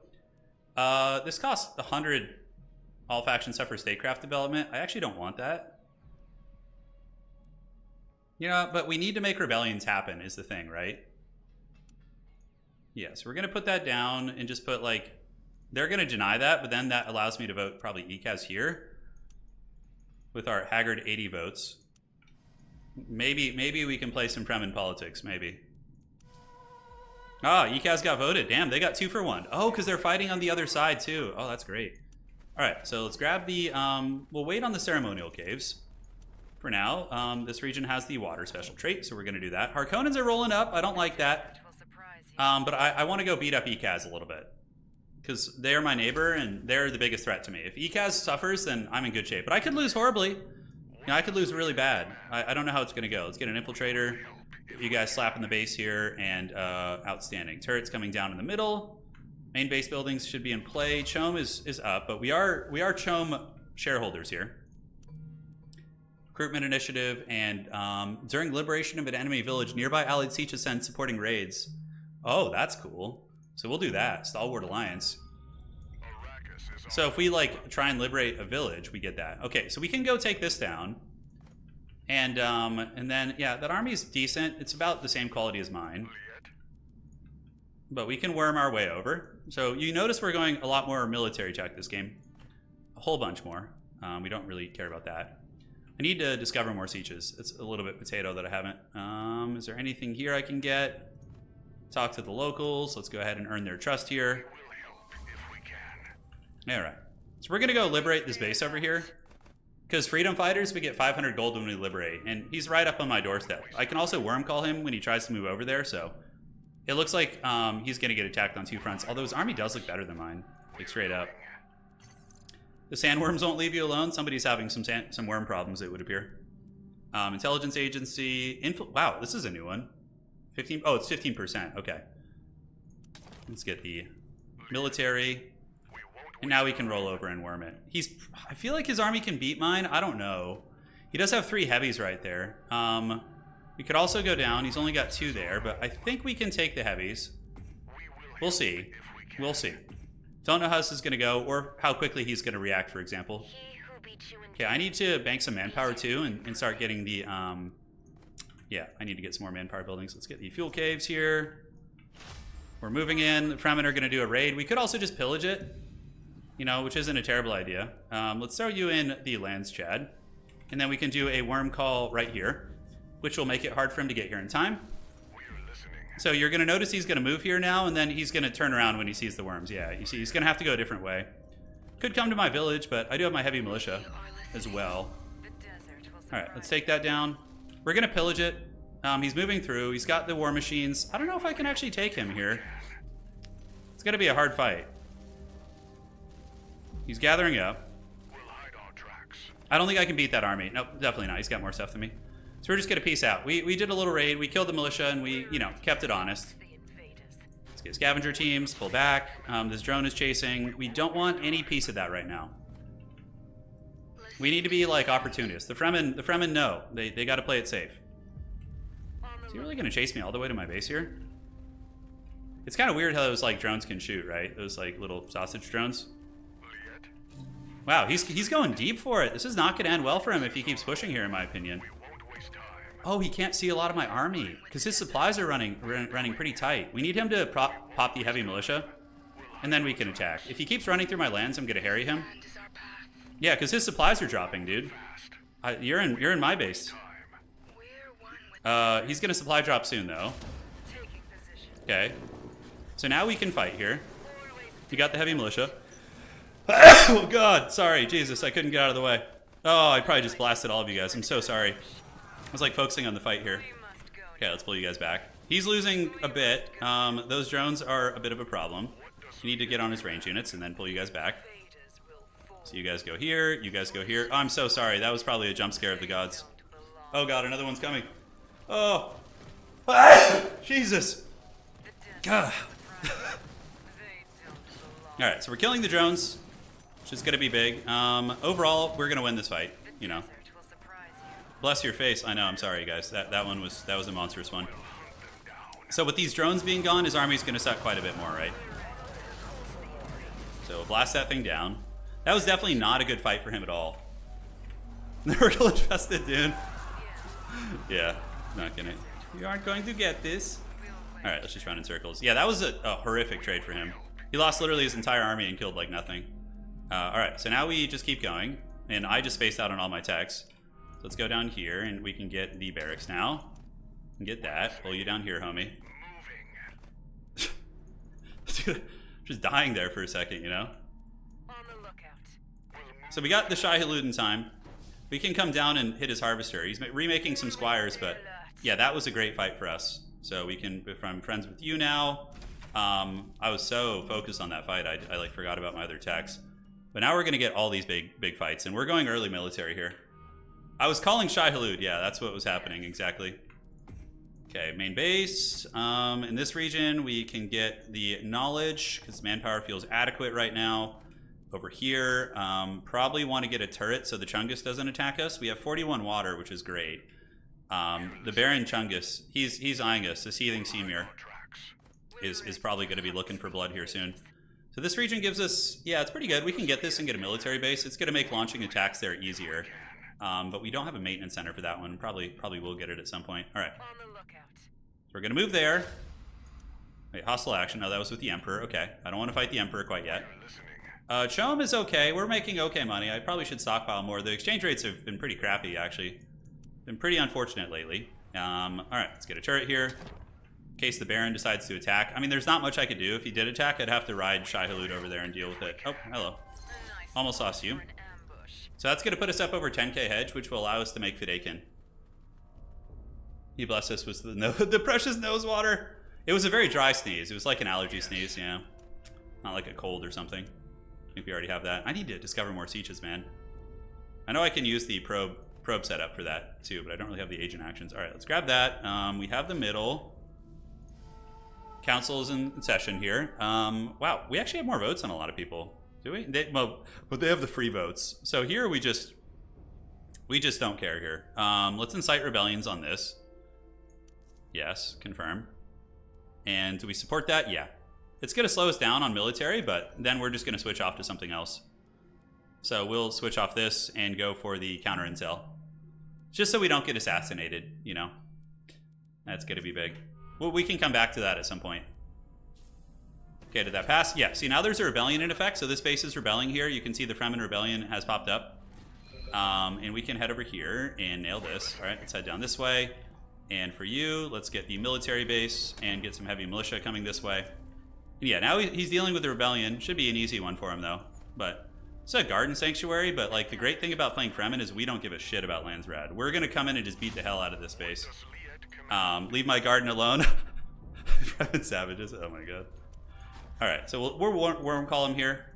This costs 100 all factions suffer statecraft development. I actually don't want that. Yeah, but we need to make rebellions happen is the thing, right? Yes, we're going to put that down and just put, like, they're going to deny that, but then that allows me to vote probably ECAS here with our haggard 80 votes. Maybe we can play some Fremen politics, maybe. Ah, ECAS got voted. Damn, they got 2 for 1. Oh, because they're fighting on the other side, too. Oh, that's great. All right, so let's grab the, we'll wait on the ceremonial caves for now. This region has the water special trait, so we're going to do that. Harkonnens are rolling up. I don't like that. It will surprise you. But I want to go beat up ECAS a little bit because they're my neighbor and they're the biggest threat to me. If ECAS suffers, then I'm in good shape. But I could lose horribly. You know, I could lose really bad. I don't know how it's going to go. Let's get an infiltrator. You guys slapping the base here, and outstanding. Turrets coming down in the middle. Main base buildings should be in play. CHOAM is up, but we are CHOAM shareholders here. Recruitment initiative, and during liberation of an enemy village, nearby allied sieges send supporting raids. Oh, that's cool. So we'll do that. Stalwart Alliance. So if we like try and liberate a village, we get that. Okay, so we can go take this down. And then, yeah, that army's decent. It's about the same quality as mine. But we can worm our way over. So you notice we're going a lot more military tech this game. A whole bunch more. We don't really care about that. I need to discover more sieges. It's a little bit potato that I haven't. Is there anything here I can get? Talk to the locals. Let's go ahead and earn their trust here. All right. So we're going to go liberate this base over here. Because freedom fighters, we get 500 gold when we liberate, and he's right up on my doorstep. I can also worm call him when he tries to move over there, so it looks like he's going to get attacked on 2 fronts, although his army does look better than mine, like straight up. The sandworms won't leave you alone. Somebody's having some worm problems, it would appear. Intelligence agency. Wow, this is a new one. 15. Oh, it's 15%. Okay. Let's get the military. And now we can roll over and worm it. I feel like his army can beat mine. I don't know. He does have 3 heavies right there. We could also go down. He's only got 2 there, but I think we can take the heavies. We'll see. We'll see. Don't know how this is going to go or how quickly he's going to react, for example. Okay, I need to bank some manpower too and start getting the, yeah, I need to get some more manpower buildings. Let's get the fuel caves here. We're moving in. The Fremen are going to do a raid. We could also just pillage it, you know, which isn't a terrible idea. Let's throw you in the Landsraad, and then we can do a worm call right here, which will make it hard for him to get here in time. So you're going to notice he's going to move here now, and then he's going to turn around when he sees the worms. Yeah, you see, he's going to have to go a different way. Could come to my village, but I do have my heavy militia as well. All right, let's take that down. We're going to pillage it. He's moving through. He's got the war machines. I don't know if I can actually take him here. It's going to be a hard fight. He's gathering up. I don't think I can beat that army. Nope, definitely not. He's got more stuff than me. So we're just going to peace out. We did a little raid. We killed the militia, and we, you know, kept it honest. Let's get scavenger teams, pull back. This drone is chasing. We don't want any piece of that right now. We need to be, like, opportunists. The Fremen know. They got to play it safe. Is he really going to chase me all the way to my base here? It's kind of weird how those, like, drones can shoot, right? Those, like, little sausage drones. Wow, he's going deep for it. This is not going to end well for him if he keeps pushing here, in my opinion. Oh, he can't see a lot of my army because his supplies are running pretty tight. We need him to pop the heavy militia, and then we can attack. If he keeps running through my lands, I'm going to harry him. Yeah, because his supplies are dropping, dude. You're in my base. He's going to supply drop soon, though. Okay. So now we can fight here. You got the heavy militia. Oh, God. Sorry. Jesus, I couldn't get out of the way. Oh, I probably just blasted all of you guys. I'm so sorry. I was, like, focusing on the fight here. Okay, let's pull you guys back. He's losing a bit. Those drones are a bit of a problem. You need to get on his range units and then pull you guys back. So you guys go here. You guys go here. Oh, I'm so sorry. That was probably a jump scare of the gods. Oh, God. Another one's coming. Oh. Jesus. God. All right, so we're killing the drones, which is going to be big. Overall, we're going to win this fight, you know. Bless your face. I know, I'm sorry, guys. That was a monstrous one. So with these drones being gone, his army's going to suck quite a bit more, right? So we'll blast that thing down. That was definitely not a good fight for him at all. The Urkel infested Dune. Yeah, not gonna. You aren't going to get this. All right, let's just run in circles. Yeah, that was a horrific trade for him. He lost literally his entire army and killed like nothing. All right, so now we just keep going, and I just spaced out on all my techs. So let's go down here, and we can get the barracks now. And get that. Pull you down here, homie. Just dying there for a second, you know? On the lookout. So we got the Shai Hulud in time. We can come down and hit his harvester. He's remaking some squires, but yeah, that was a great fight for us. So we can, if I'm friends with you now, I was so focused on that fight, I like forgot about my other techs. But now we're gonna get all these big fights, and we're going early military here. I was calling Shai Hulud, yeah, that's what was happening, exactly. Okay, main base. In this region, we can get the knowledge, because manpower feels adequate right now. Over here, probably want to get a turret so the Chungus doesn't attack us. We have 41 water, which is great. The Baron Chungus, he's eyeing us. The Seething Seamir is probably going to be looking for blood here soon. So this region gives us, yeah, it's pretty good. We can get this and get a military base. It's going to make launching attacks there easier. But we don't have a maintenance center for that one. Probably will get it at some point. All right. On the lookout. So we're going to move there. Wait, hostile action. No, that was with the Emperor. Okay. I don't want to fight the Emperor quite yet. CHOAM is okay. We're making okay money. I probably should stockpile more. The exchange rates have been pretty crappy, actually. Been pretty unfortunate lately. All right, let's get a turret here. In case the Baron decides to attack. I mean, there's not much I could do. If he did attack, I'd have to ride Shai Hulud over there and deal with it. Oh, hello. Almost lost you. push. So that's going to put us up over 10k hedge, which will allow us to make Fidaykin. He blessed us with the precious nose water. It was a very dry sneeze. It was like an allergy sneeze, yeah. Not like a cold or something. I think we already have that. I need to discover more sieges, man. I know I can use the probe setup for that too, but I don't really have the agent actions. All right, let's grab that. We have the middle. Council is in session here. Wow, we actually have more votes than a lot of people. Do we? But they have the free votes. So here we just don't care here. Let's incite rebellions on this. Yes, confirm. And do we support that? Yeah. It's going to slow us down on military, but then we're just going to switch off to something else. So we'll switch off this and go for the counter intel. Just so we don't get assassinated, you know. That's going to be big. Well, we can come back to that at some point. Okay, did that pass? Yeah, see, now there's a rebellion in effect, so this base is rebelling here. You can see the Fremen rebellion has popped up. And we can head over here and nail this. All right, let's head down this way. And for you, let's get the military base and get some heavy militia coming this way. Yeah, now he's dealing with the rebellion. Should be an easy one for him, though. But it's a garden sanctuary, but like the great thing about playing Fremen is we don't give a shit about Landsraad. We're going to come in and just beat the hell out of this base. Leave my garden alone. Fremen savages. Oh my god. All right, so we'll worm call him here.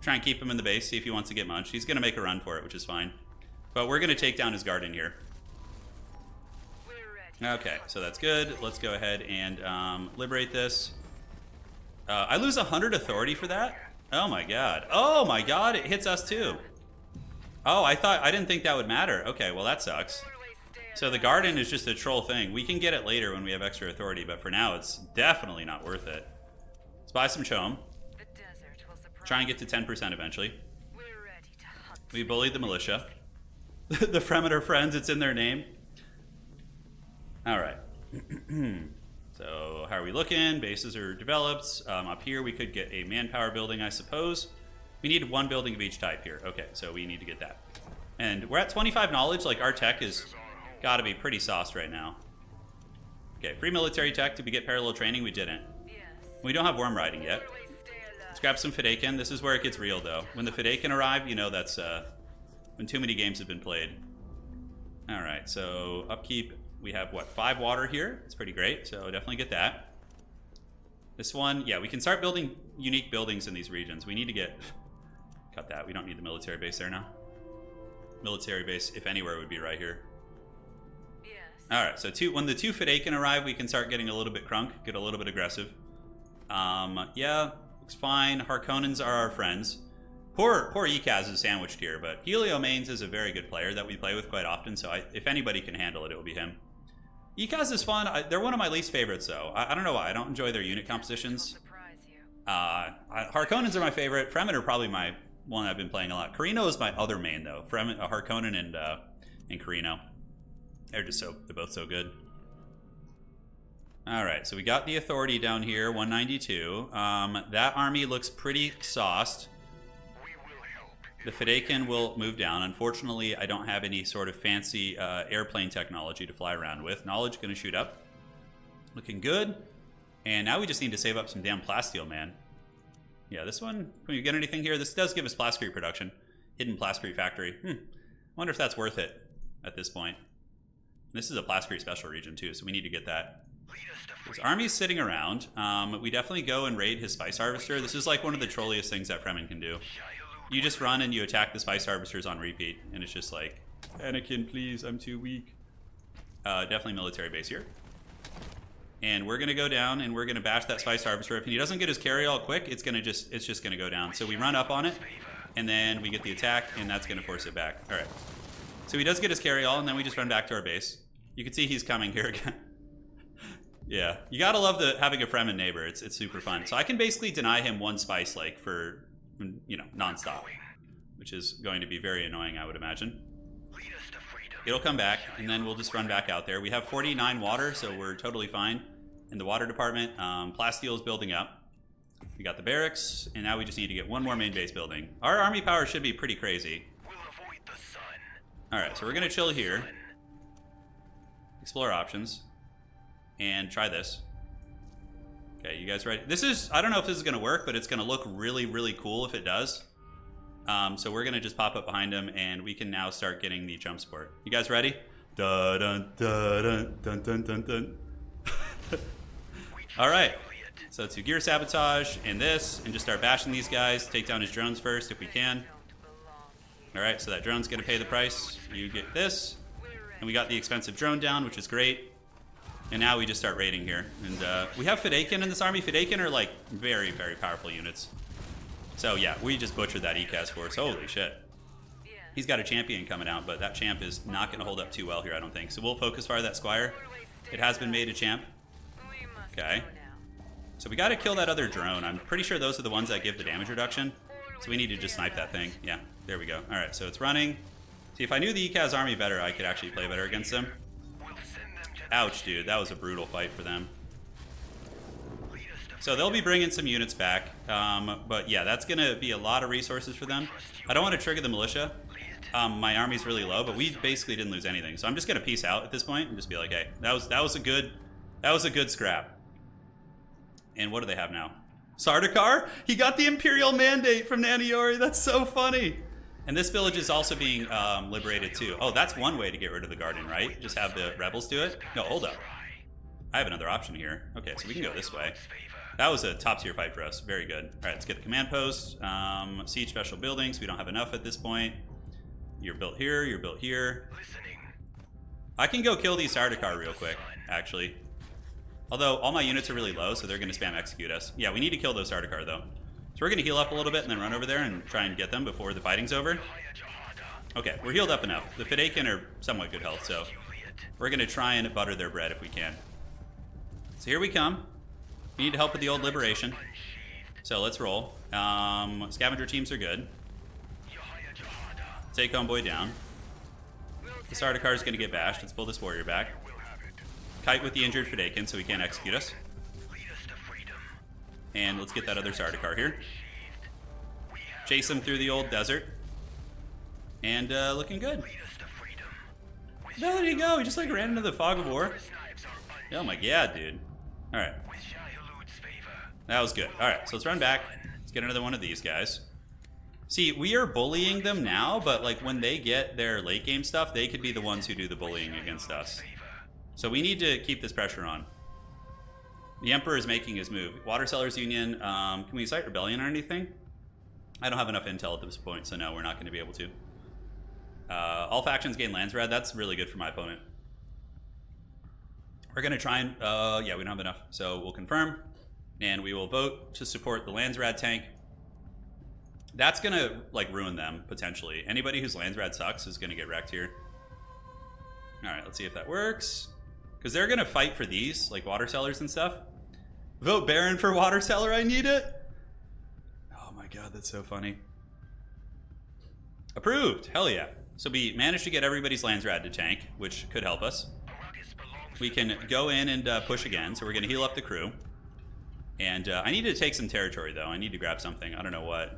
Try and keep him in the base, see if he wants to get munched. He's going to make a run for it, which is fine. But we're going to take down his garden here. Okay, so that's good. Let's go ahead and liberate this. I lose 100 authority for that? Oh my god. Oh my god, it hits us too. Oh, I didn't think that would matter. Okay, well that sucks. So the garden is just a troll thing. We can get it later when we have extra authority, but for now it's definitely not worth it. Let's buy some CHOAM. Try and get to 10% eventually. We bullied the militia. The Fremen are friends, it's in their name. Alright. So how are we looking? Bases are developed. Up here we could get a manpower building, I suppose. We need one building of each type here. Okay, so we need to get that. And we're at 25 knowledge. Like, our tech is got to be pretty sauced right now. Okay, free military tech. Did we get parallel training? We didn't. We don't have worm riding yet. Let's grab some Fidaykin. This is where it gets real, though. When the Fidaykin arrive, you know that's when too many games have been played. Alright, so upkeep. We have, what, 5 water here? It's pretty great, so definitely get that. This one, yeah, we can start building unique buildings in these regions. We need to get... Cut that. We don't need the military base there now. Military base, if anywhere, would be right here. Yes. Alright, so when the 2 Fidaykin arrive, we can start getting a little bit crunk, get a little bit aggressive. Yeah, looks fine. Harkonnens are our friends. Poor Ekaz is sandwiched here, but Helio Mains is a very good player that we play with quite often, so if anybody can handle it, it will be him. Ekaz is fun. They're one of my least favorites, though. I don't know why. I don't enjoy their unit compositions. Harkonnens are my favorite. Fremen are probably my one I've been playing a lot. Carino is my other main, though. Harkonnen and Carino. They're both so good. Alright, so we got the authority down here, 192. That army looks pretty sauced. The Fidaykin will move down. Unfortunately, I don't have any sort of fancy airplane technology to fly around with. Knowledge going to shoot up. Looking good. And now we just need to save up some damn plasteel, man. Yeah, this one, can we get anything here? This does give us plascrete production. Hidden plascrete factory. Wonder if that's worth it at this point. This is a plascrete special region too, so we need to get that. His army's sitting around. We definitely go and raid his spice harvester. This is like one of the trolliest things that Fremen can do. You just run and you attack the spice harvesters on repeat, and it's just like, Anakin, please, I'm too weak. Definitely military base here. And we're gonna go down and we're gonna bash that spice harvester. If he doesn't get his carry all quick, it's just gonna go down. So we run up on it, and then we get the attack, and that's gonna force it back. All right. So he does get his carry all, and then we just run back to our base. You can see he's coming here again. Yeah, you gotta love having a Fremen neighbor. It's super fun. So I can basically deny him one spice, like, for, you know, nonstop, which is going to be very annoying, I would imagine. It'll come back, and then we'll just run back out there. We have 49 water, so we're totally fine in the water department. Plasteel is building up. We got the barracks, and now we just need to get one more main base building. Our army power should be pretty crazy. Alright, so we're going to chill here. Explore options. And try this. Okay, you guys ready? This is, I don't know if this is going to work, but it's going to look really, really cool if it does. So we're going to just pop up behind him, and we can now start getting the jump support. You guys ready? Dun, dun, dun, dun, dun, dun, dun. All right. So to gear sabotage and this, and just start bashing these guys. Take down his drones first if we can. All right, so that drone's going to pay the price. You get this. And we got the expensive drone down, which is great. And now we just start raiding here. And we have Fedaykin in this army. Fedaykin are like very, very powerful units. So yeah, we just butchered that ECAS force. Holy shit. He's got a champion coming out, but that champ is not going to hold up too well here, I don't think. So we'll focus fire that squire. It has been made a champ. Okay. So we got to kill that other drone. I'm pretty sure those are the ones that give the damage reduction. So we need to just snipe that thing. Yeah, there we go. All right, so it's running. See, if I knew the ECAS army better, I could actually play better against them. Ouch, dude. That was a brutal fight for them. So they'll be bringing some units back. But yeah, that's going to be a lot of resources for them. I don't want to trigger the militia. My army's really low, but we basically didn't lose anything. So I'm just going to peace out at this point and just be like, hey, that was a good scrap. And what do they have now? Sardaukar? He got the Imperial Mandate from Naniori. That's so funny. And this village is also being liberated too. Oh, that's one way to get rid of the Guardian, right? Just have the rebels do it? No, hold up. I have another option here. Okay, so we can go this way. That was a top tier fight for us. Very good. All right, let's get the command post. Siege special buildings. We don't have enough at this point. You're built here. You're built here. I can go kill these Sardaukar real quick, actually. Although all my units are really low, so they're going to spam execute us. Yeah, we need to kill those Sardaukar, though. So we're going to heal up a little bit and then run over there and try and get them before the fighting's over. Okay, we're healed up enough. The Fedaykin are somewhat good health, so we're going to try and butter their bread if we can. So here we come. We need help with the old liberation. So let's roll. Scavenger teams are good. Take Homeboy down. The Sardaukar is going to get bashed. Let's pull this warrior back. Kite with the injured Fedaykin so he can't execute us. And let's get that other Sardaukar here. Chase him through the old desert. And looking good. There you go. He just like ran into the fog of war. Oh my god, dude. Alright. That was good. Alright, so let's run back. Let's get another one of these guys. See, we are bullying them now, but like when they get their late game stuff, they could be the ones who do the bullying against us. So we need to keep this pressure on. The Emperor is making his move. Water Sellers Union, can we cite rebellion or anything? I don't have enough intel at this point, so no, we're not going to be able to. All factions gain Landsraad. That's really good for my opponent. We're going to try and... yeah, we don't have enough. So we'll confirm, and we will vote to support the Landsraad tank. That's going to like ruin them, potentially. Anybody whose Landsraad sucks is going to get wrecked here. All right, let's see if that works. Because they're going to fight for these, like Water Sellers and stuff. Vote Baron for Water Seller, I need it. Oh my god, that's so funny. Approved, hell yeah. So we managed to get everybody's Landsraad to tank, which could help us. We can go in and push again, so we're going to heal up the crew. And I need to take some territory, though. I need to grab something. I don't know what.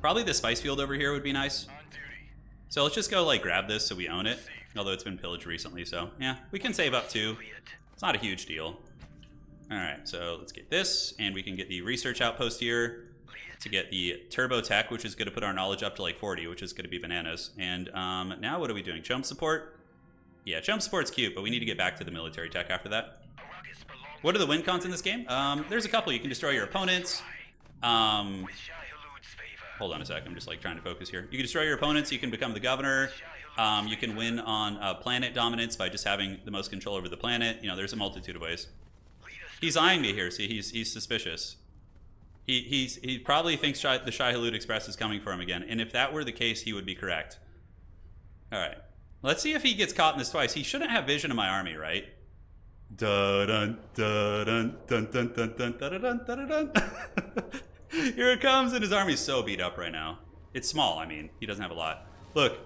Probably the spice field over here would be nice. So let's just go like grab this so we own it. Although it's been pillaged recently, so yeah, we can save up too. It's not a huge deal. Alright, so let's get this, and we can get the research outpost here to get the turbo tech, which is going to put our knowledge up to like 40, which is going to be bananas. And now what are we doing? CHOAM support? Yeah, CHOAM support's cute, but we need to get back to the military tech after that. What are the win cons in this game? There's a couple. You can destroy your opponents. Hold on a sec, I'm just like trying to focus here. You can destroy your opponents, you can become the governor. You can win on planet dominance by just having the most control over the planet. You know, there's a multitude of ways. He's eyeing me here. See, he's suspicious. He probably thinks the Shai Hulud Express is coming for him again. And if that were the case, he would be correct. All right. Let's see if he gets caught in this twice. He shouldn't have vision of my army, right? Dun dun dun dun dun dun dun dun dun dun dun. Here it comes, and his army's so beat up right now. It's small, I mean. He doesn't have a lot. Look,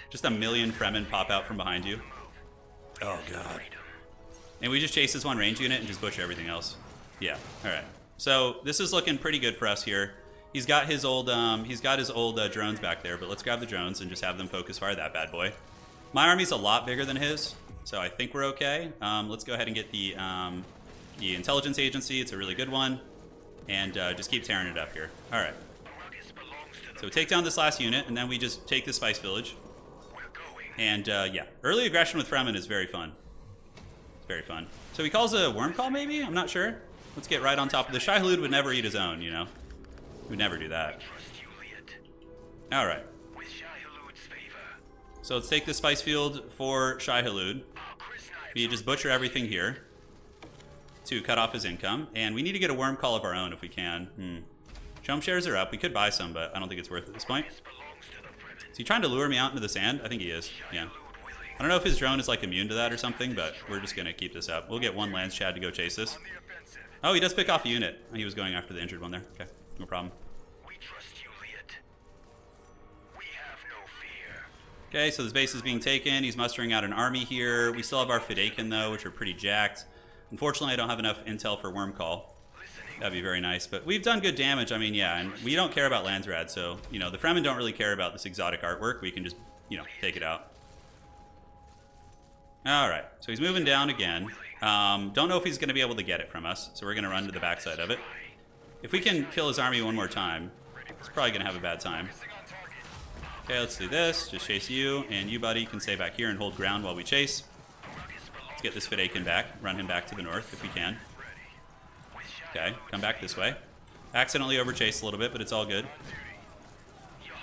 just a million Fremen pop out from behind you. Oh, God. And we just chase this one range unit and just butcher everything else. Yeah, all right. So this is looking pretty good for us here. He's got his old drones back there, but let's grab the drones and just have them focus fire that bad boy. My army's a lot bigger than his, so I think we're okay. Let's go ahead and get the intelligence agency. It's a really good one. And just keep tearing it up here. All right. So we take down this last unit, and then we just take the Spice Village. We're going. And yeah, early aggression with Fremen is very fun. It's very fun. So he calls a worm call, maybe? I'm not sure. Let's get right on top of this. Shai Hulud would never eat his own, you know? He would never do that. Trust you, Liet. All right. With Shai Hulud's favor. So let's take the Spice Field for Shai Hulud. Our Chris knives We are just butcher everything here to cut off his income. And we need to get a worm call of our own if we can. CHOAM shares are up. We could buy some, but I don't think it's worth it at this point. This belongs to the Fremen. Is he trying to lure me out into the sand? I think he is. Yeah. Hulud willing. I don't know if his drone is like immune to that or something, but we're just going to keep this up. We'll get one Landsraad to go chase this. On the offensive. Oh, he does pick off a unit. He was going after the injured one there. Okay, no problem. We trust you, Liet. We have no fear. Okay, so this base is being taken. He's mustering out an army here. We still have our Fidaykin, though, which are pretty jacked. Unfortunately, I don't have enough intel for worm call. That'd be very nice, but we've done good damage. I mean, yeah, and we don't care about Landsraad, so, you know, the Fremen don't really care about this exotic artwork. We can just, you know, take it out. All right, so he's moving down again. Don't know if he's going to be able to get it from us, so we're going to run to the backside of it. If we can kill his army one more time, he's probably going to have a bad time. Okay, let's do this. Just chase you, and you, buddy, can stay back here and hold ground while we chase. Let's get this Fidaykin back. Run him back to the north if we can. Okay, come back this way. Accidentally overchased a little bit, but it's all good.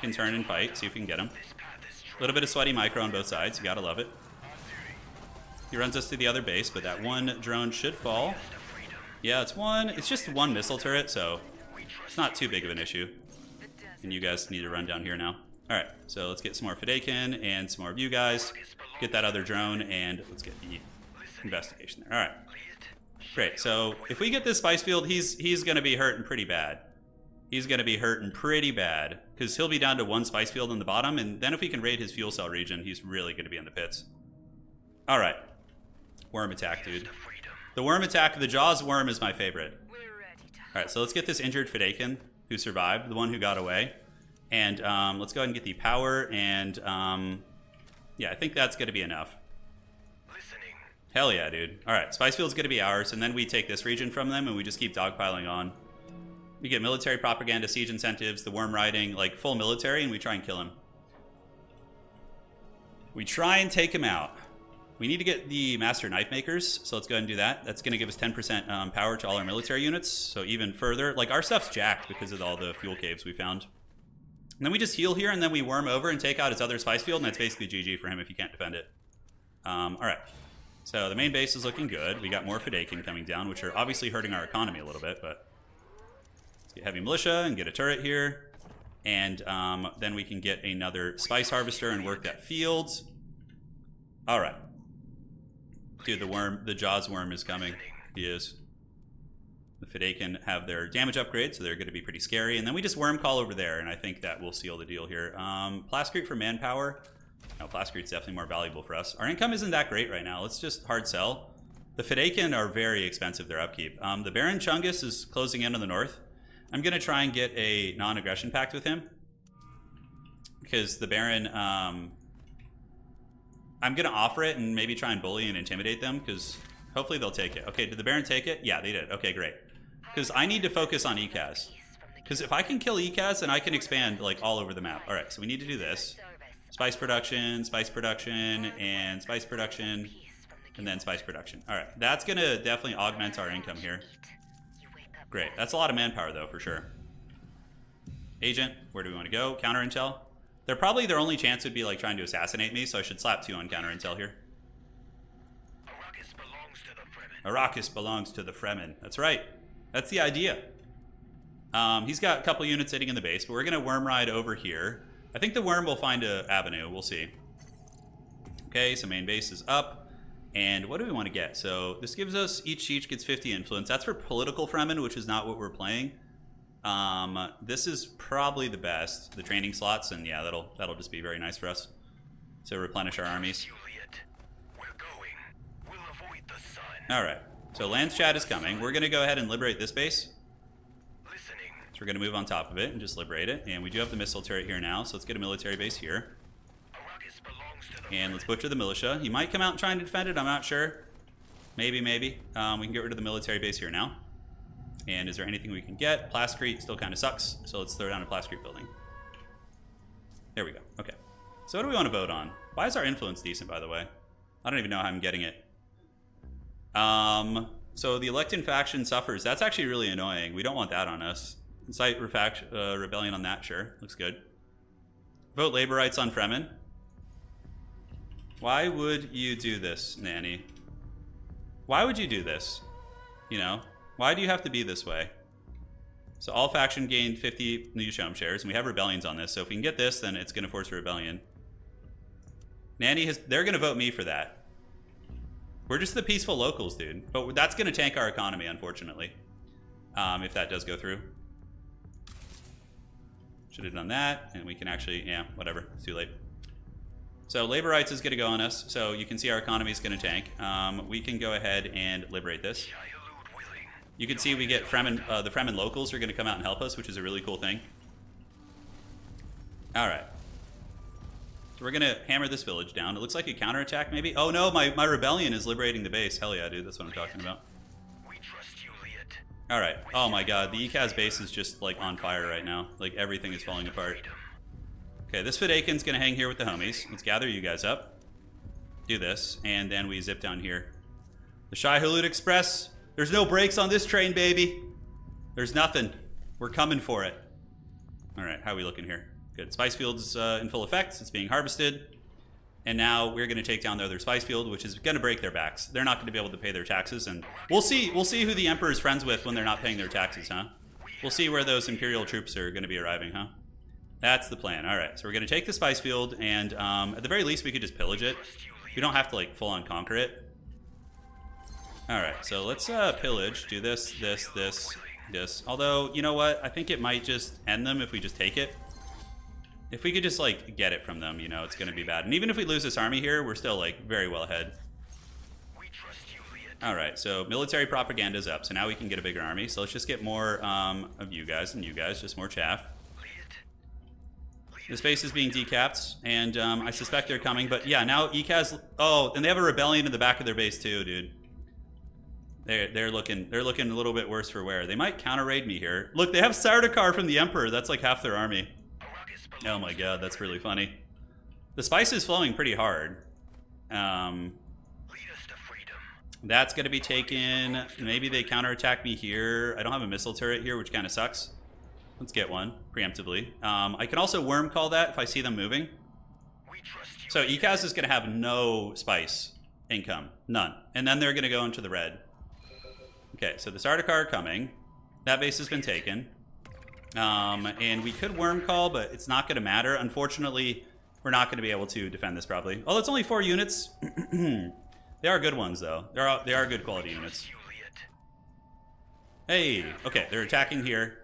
Can turn and fight, see if we can get him. A little bit of sweaty micro on both sides. You gotta love it. He runs us to the other base, but that one drone should fall. Yeah, it's just one missile turret, so it's not too big of an issue. And you guys need to run down here now. All right, so let's get some more Fidaykin and some more of you guys. Get that other drone, and let's get the investigation there. All right. Great, so if we get this Spice Field, he's going to be hurting pretty bad. He's going to be hurting pretty bad, because he'll be down to one Spice Field on the bottom, and then if we can raid his fuel cell region, he's really going to be in the pits. All right. Worm attack, dude. The worm attack, the Jaws worm is my favorite. We're ready to All right, so let's get this injured Fidaykin who survived, the one who got away. And let's go ahead and get the power, and yeah, I think that's going to be enough. Listening. Hell yeah, dude. All right, Spicefield's going to be ours, and then we take this region from them, and we just keep dogpiling on. We get military propaganda, siege incentives, the worm riding, like full military, and we try and kill him. We try and take him out. We need to get the master knife makers, so let's go ahead and do that. That's going to give us 10% power to all our military units, so even further. Like, our stuff's jacked because of all the fuel caves we found. And then we just heal here, and then we worm over and take out his other spice field, and that's basically GG for him if you can't defend it. All right. So the main base is looking good. We got more Fidaykin coming down, which are obviously hurting our economy a little bit, but let's get heavy militia and get a turret here. And then we can get another spice harvester and work that field. All right. Dude, the Jaws worm is coming. He is. The Fidaykin have their damage upgrade, so they're going to be pretty scary. And then we just worm call over there, and I think that will seal the deal here. Plascrete for manpower. No, Plascrete's definitely more valuable for us. Our income isn't that great right now. Let's just hard sell. The Fidaykin are very expensive, their upkeep. The Baron Chungus is closing in on the north. I'm going to try and get a non-aggression pact with him. Because the Baron... I'm going to offer it and maybe try and bully and intimidate them, because hopefully they'll take it. Okay, did the Baron take it? Yeah, they did. Okay, great. Because I need to focus on ECAS. Because if I can kill ECAS, then I can expand like all over the map. All right, so we need to do this. Spice production, and spice production, and then spice production. All right, that's going to definitely augment our income here. Great. That's a lot of manpower, though, for sure. Agent, where do we want to go? Counter intel. They're probably their only chance would be like trying to assassinate me, so I should slap 2 on counter intel here. Arrakis belongs to the Fremen. Arrakis belongs to the Fremen. That's right. That's the idea. He's got a couple units sitting in the base, but we're going to worm ride over here. I think the worm will find an avenue. We'll see. Okay, so main base is up. And what do we want to get? So this gives us each gets 50 influence. That's for political Fremen, which is not what we're playing. This is probably the best. The training slots, and yeah, that'll just be very nice for us to replenish our armies. Juliet, we're going. We'll avoid the sun. All right. So Landsraad is coming. We're going to go ahead and liberate this base. Listening. So we're going to move on top of it and just liberate it. And we do have the missile turret here now, so let's get a military base here. Arrakis belongs to the And let's butcher the militia. He might come out trying to defend it. I'm not sure. Maybe. We can get rid of the military base here now. And is there anything we can get? Plascrete still kind of sucks, so let's throw down a Plascrete building. There we go. Okay. So what do we want to vote on? Why is our influence decent, by the way? I don't even know how I'm getting it. So the elected faction suffers. That's actually really annoying. We don't want that on us. Incite rebellion on that, sure. Looks good. Vote labor rights on Fremen. Why would you do this, Nanny? Why would you do this? You know? Why do you have to be this way? So all faction gained 50 new CHOAM shares, and we have rebellions on this. So if we can get this, then it's going to force a rebellion. Nanny has... They're going to vote me for that. We're just the peaceful locals, dude. But that's going to tank our economy, unfortunately. If that does go through. Should have done that, and we can actually... Yeah, whatever. It's too late. So labor rights is going to go on us, so you can see our economy is going to tank. We can go ahead and liberate this. You can see we get Fremen, the Fremen locals are going to come out and help us, which is a really cool thing. All right. So we're going to hammer this village down. It looks like a counterattack, maybe? Oh, no, my rebellion is liberating the base. Hell yeah, dude. That's what I'm talking about. All right. Oh, my God. The ECAS base is just, like, on fire right now. Like, everything is falling apart. Okay, this Fidaken's going to hang here with the homies. Let's gather you guys up. Do this. And then we zip down here. The Shai-Hulud Express. There's no brakes on this train, baby. There's nothing. We're coming for it. All right, how are we looking here? Good. Spice field's in full effect. It's being harvested. And now we're going to take down the other spice field, which is going to break their backs. They're not going to be able to pay their taxes, and we'll see who the Emperor's friends with when they're not paying their taxes, huh? We'll see where those Imperial troops are going to be arriving, huh? That's the plan. All right, so we're going to take the spice field, and at the very least, we could just pillage it. We don't have to, like, full-on conquer it. All right, so let's pillage. Do this, this, this, this. Although, you know what? I think it might just end them if we just take it. If we could just, like, get it from them, you know, it's going to be bad. And even if we lose this army here, we're still, like, very well ahead. All right, so military propaganda is up, so now we can get a bigger army. So let's just get more of you guys and you guys, just more chaff. This base is being decapped, and I suspect they're coming. But yeah, now ECAS... Oh, and they have a rebellion in the back of their base too, dude. They're looking a little bit worse for wear. They might counter-raid me here. Look, they have Sardaukar from the Emperor. That's like half their army. Oh my god, that's really funny. The spice is flowing pretty hard. That's going to be taken. Maybe they counterattack me here. I don't have a missile turret here, which kind of sucks. Let's get one, preemptively. I can also worm call that if I see them moving. So ECAS is going to have no spice income. None. And then they're going to go into the red. Okay, so the Sardaukar are coming. That base has been taken. And we could worm call, but it's not going to matter. Unfortunately, we're not going to be able to defend this probably. Oh, it's only 4 units. They are good ones, though. They are good quality units. Hey, okay, they're attacking here.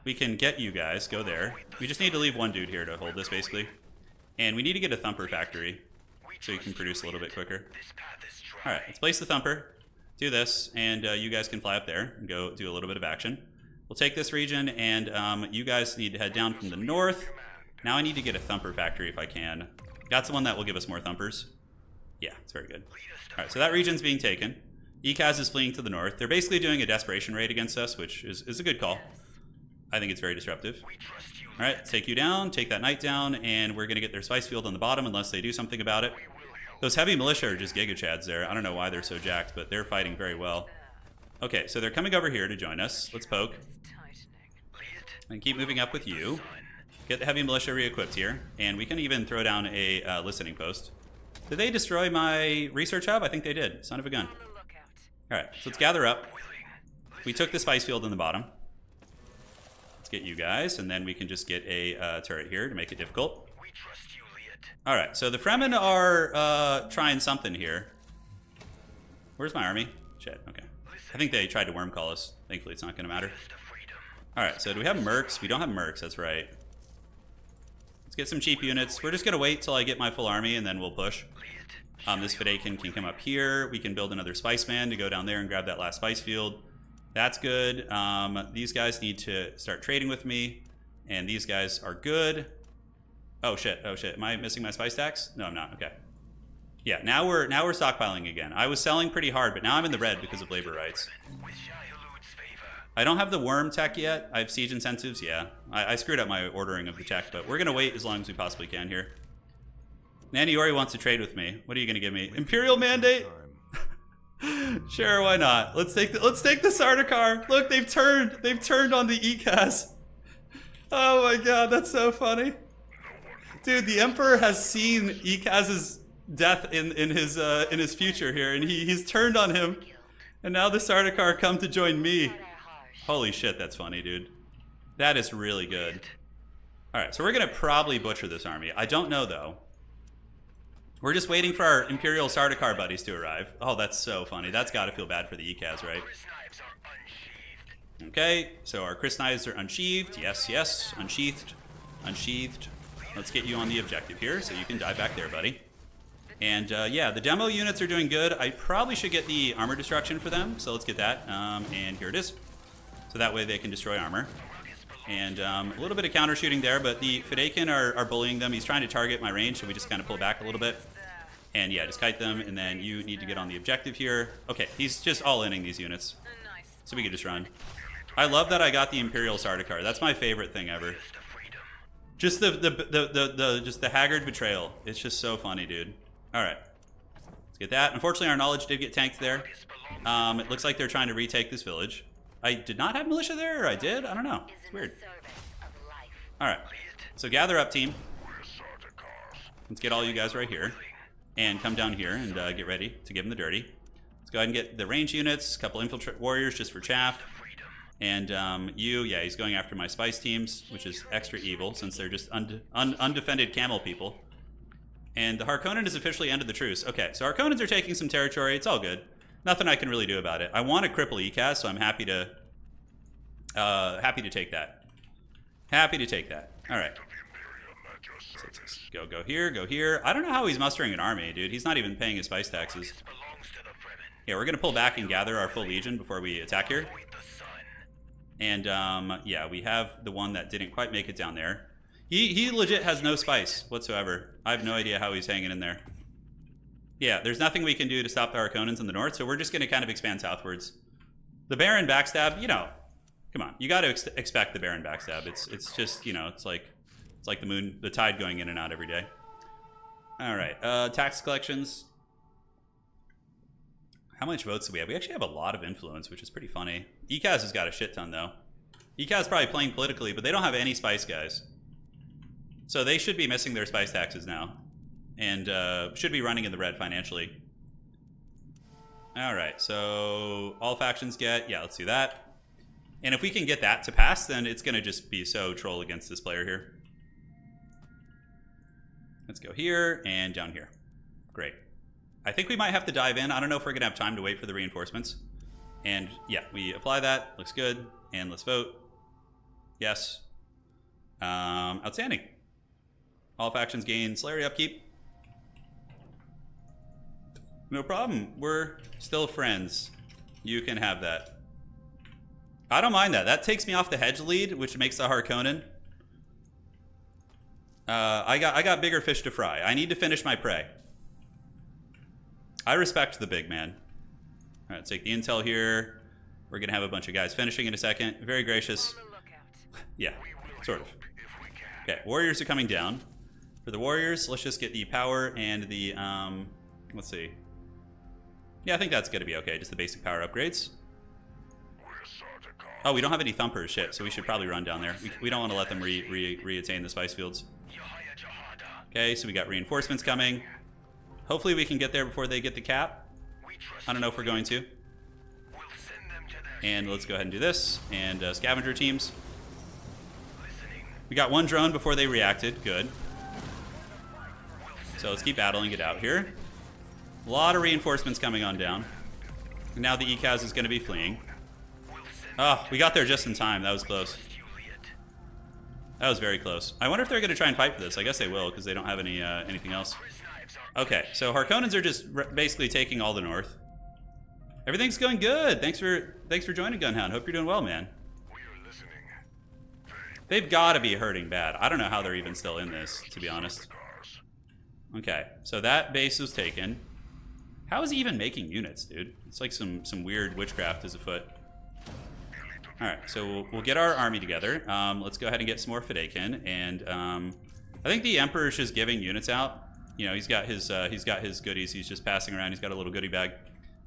We can get you guys. Go there. We just need to leave one dude here to hold this, basically. And we need to get a thumper factory so you can produce a little bit quicker. All right, let's place the thumper. Do this, and you guys can fly up there and go do a little bit of action. We'll take this region, and you guys need to head down from the north. Now I need to get a thumper factory if I can. That's the one that will give us more thumpers. Yeah, it's very good. All right, so that region's being taken. ECAS is fleeing to the north. They're basically doing a desperation raid against us, which is a good call. I think it's very disruptive. All right, take you down, take that knight down, and we're going to get their spice field on the bottom unless they do something about it. Those heavy militia are just giga chads there. I don't know why they're so jacked, but they're fighting very well. Okay, so they're coming over here to join us. Let's poke. And keep moving up with you. Get the heavy militia re-equipped here. And we can even throw down a listening post. Did they destroy my research hub? I think they did. Son of a gun. Alright, so let's gather up. We took the spice field in the bottom. Let's get you guys, and then we can just get a turret here to make it difficult. Alright, so the Fremen are trying something here. Where's my army? Shit, okay. I think they tried to worm call us. Thankfully, it's not going to matter. Alright, so do we have mercs? We don't have mercs, that's right. Let's get some cheap units. We're just going to wait till I get my full army, and then we'll push. This Fidaken can come up here. We can build another spice man to go down there and grab that last spice field. That's good. These guys need to start trading with me, and these guys are good. Oh shit, oh shit. Am I missing my spice tax? No, I'm not. Okay. Yeah, now we're stockpiling again. I was selling pretty hard, but now I'm in the red because of labor rights. I don't have the worm tech yet. I have siege incentives. Yeah, I screwed up my ordering of the tech, but we're gonna wait as long as we possibly can here. Naniori wants to trade with me. What are you gonna give me? Imperial mandate? Sure, why not? Let's take the Sardaukar. Look, they've turned on the ECAS. Oh my god, that's so funny. Dude, the Emperor has seen ECAS's death in his future here, and he's turned on him, and now the Sardaukar come to join me. Holy shit, that's funny, dude. That is really good. Alright, so we're gonna probably butcher this army. I don't know though. We're just waiting for our Imperial Sardaukar buddies to arrive. Oh, that's so funny. That's gotta feel bad for the ECAS, right? Okay, so our Chris knives are unsheathed. Yes, yes, unsheathed. Unsheathed. Let's get you on the objective here, so you can dive back there, buddy. And yeah, the demo units are doing good. I probably should get the armor destruction for them, so let's get that. And here it is. So that way they can destroy armor. And a little bit of counter shooting there, but the Fedaykin are bullying them. He's trying to target my range, so we just kind of pull back a little bit. And yeah, just kite them, and then you need to get on the objective here. Okay, he's just all-inning these units. So we can just run. I love that I got the Imperial Sardaukar. That's my favorite thing ever. Just the haggard betrayal. It's just so funny, dude. Alright. Let's get that. Unfortunately, our knowledge did get tanked there. It looks like they're trying to retake this village. I did not have militia there, or I did? I don't know. It's weird. Alright. So gather up, team. Let's get all you guys right here. And come down here and get ready to give them the dirty. Let's go ahead and get the range units, a couple infiltrate warriors just for chaff. And yeah, he's going after my spice teams, which is extra evil since they're just undefended camel people. And the Harkonnen has officially ended the truce. Okay, so Harkonnens are taking some territory. It's all good. Nothing I can really do about it. I want to cripple ECAS, so I'm happy to take that. Happy to take that. All right. So go here, go here. I don't know how he's mustering an army, dude. He's not even paying his spice taxes. Yeah, we're gonna pull back and gather our full legion before we attack here. And yeah, we have the one that didn't quite make it down there. He legit has no spice whatsoever. I have no idea how he's hanging in there. Yeah, there's nothing we can do to stop the Harkonnens in the north, so we're just gonna kind of expand southwards. The Baron backstab, you know, come on, you got to expect the Baron backstab. It's just, you know, it's like the moon, the tide going in and out every day. All right, tax collections. How much votes do we have? We actually have a lot of influence, which is pretty funny. ECAS has got a shit ton though. ECAS is probably playing politically, but they don't have any spice guys. So they should be missing their spice taxes now. And should be running in the red financially. All right, so all factions get, yeah, let's do that. And if we can get that to pass, then it's gonna just be so troll against this player here. Let's go here and down here. Great. I think we might have to dive in. I don't know if we're gonna have time to wait for the reinforcements. And yeah, we apply that, looks good. And let's vote. Yes. Outstanding. All factions gain Slary upkeep. No problem. We're still friends. You can have that. I don't mind that. That takes me off the hedge lead, which makes the Harkonnen. I got bigger fish to fry. I need to finish my prey. I respect the big man. All right, let's take the intel here. We're gonna have a bunch of guys finishing in a second. Very gracious. Yeah, sort of. Okay, warriors are coming down. For the warriors, let's just get the power and the let's see. Yeah, I think that's gonna be okay. Just the basic power upgrades. Oh, we don't have any thumpers, shit. So we should probably run down there. We don't want to let them re-attain the spice fields. Okay, so we got reinforcements coming. Hopefully we can get there before they get the cap. I don't know if we're going to. And let's go ahead and do this. And scavenger teams. We got one drone before they reacted. Good. So let's keep battling it out here. A lot of reinforcements coming on down. And now the ECAS is going to be fleeing. Oh, we got there just in time. That was close. That was very close. I wonder if they're going to try and fight for this. I guess they will, because they don't have any anything else. Okay, so Harkonnens are just basically taking all the north. Everything's going good. Thanks for joining, Gunhound. Hope you're doing well, man. They've got to be hurting bad. I don't know how they're even still in this, to be honest. Okay, so that base was taken. How is he even making units, dude? It's like some weird witchcraft is afoot. Alright, so we'll get our army together. Let's go ahead and get some more Fedaykin. And I think the Emperor's just giving units out. You know, he's got his goodies. He's just passing around. He's got a little goodie bag.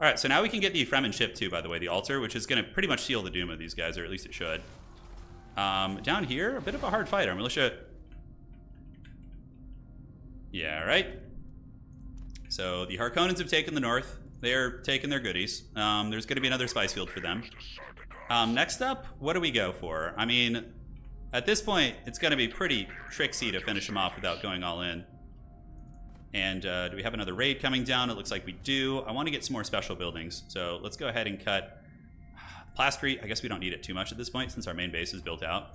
Alright, so now we can get the Fremen ship too, by the way, the altar, which is going to pretty much seal the doom of these guys, or at least it should. Down here, a bit of a hard fight. Our militia... Yeah, right. So the Harkonnens have taken the north. They're taking their goodies. There's going to be another spice field for them. Next up, what do we go for? I mean, at this point, it's going to be pretty tricksy to finish them off without going all in. And do we have another raid coming down? It looks like we do. I want to get some more special buildings. So let's go ahead and cut Plastery. I guess we don't need it too much at this point since our main base is built out.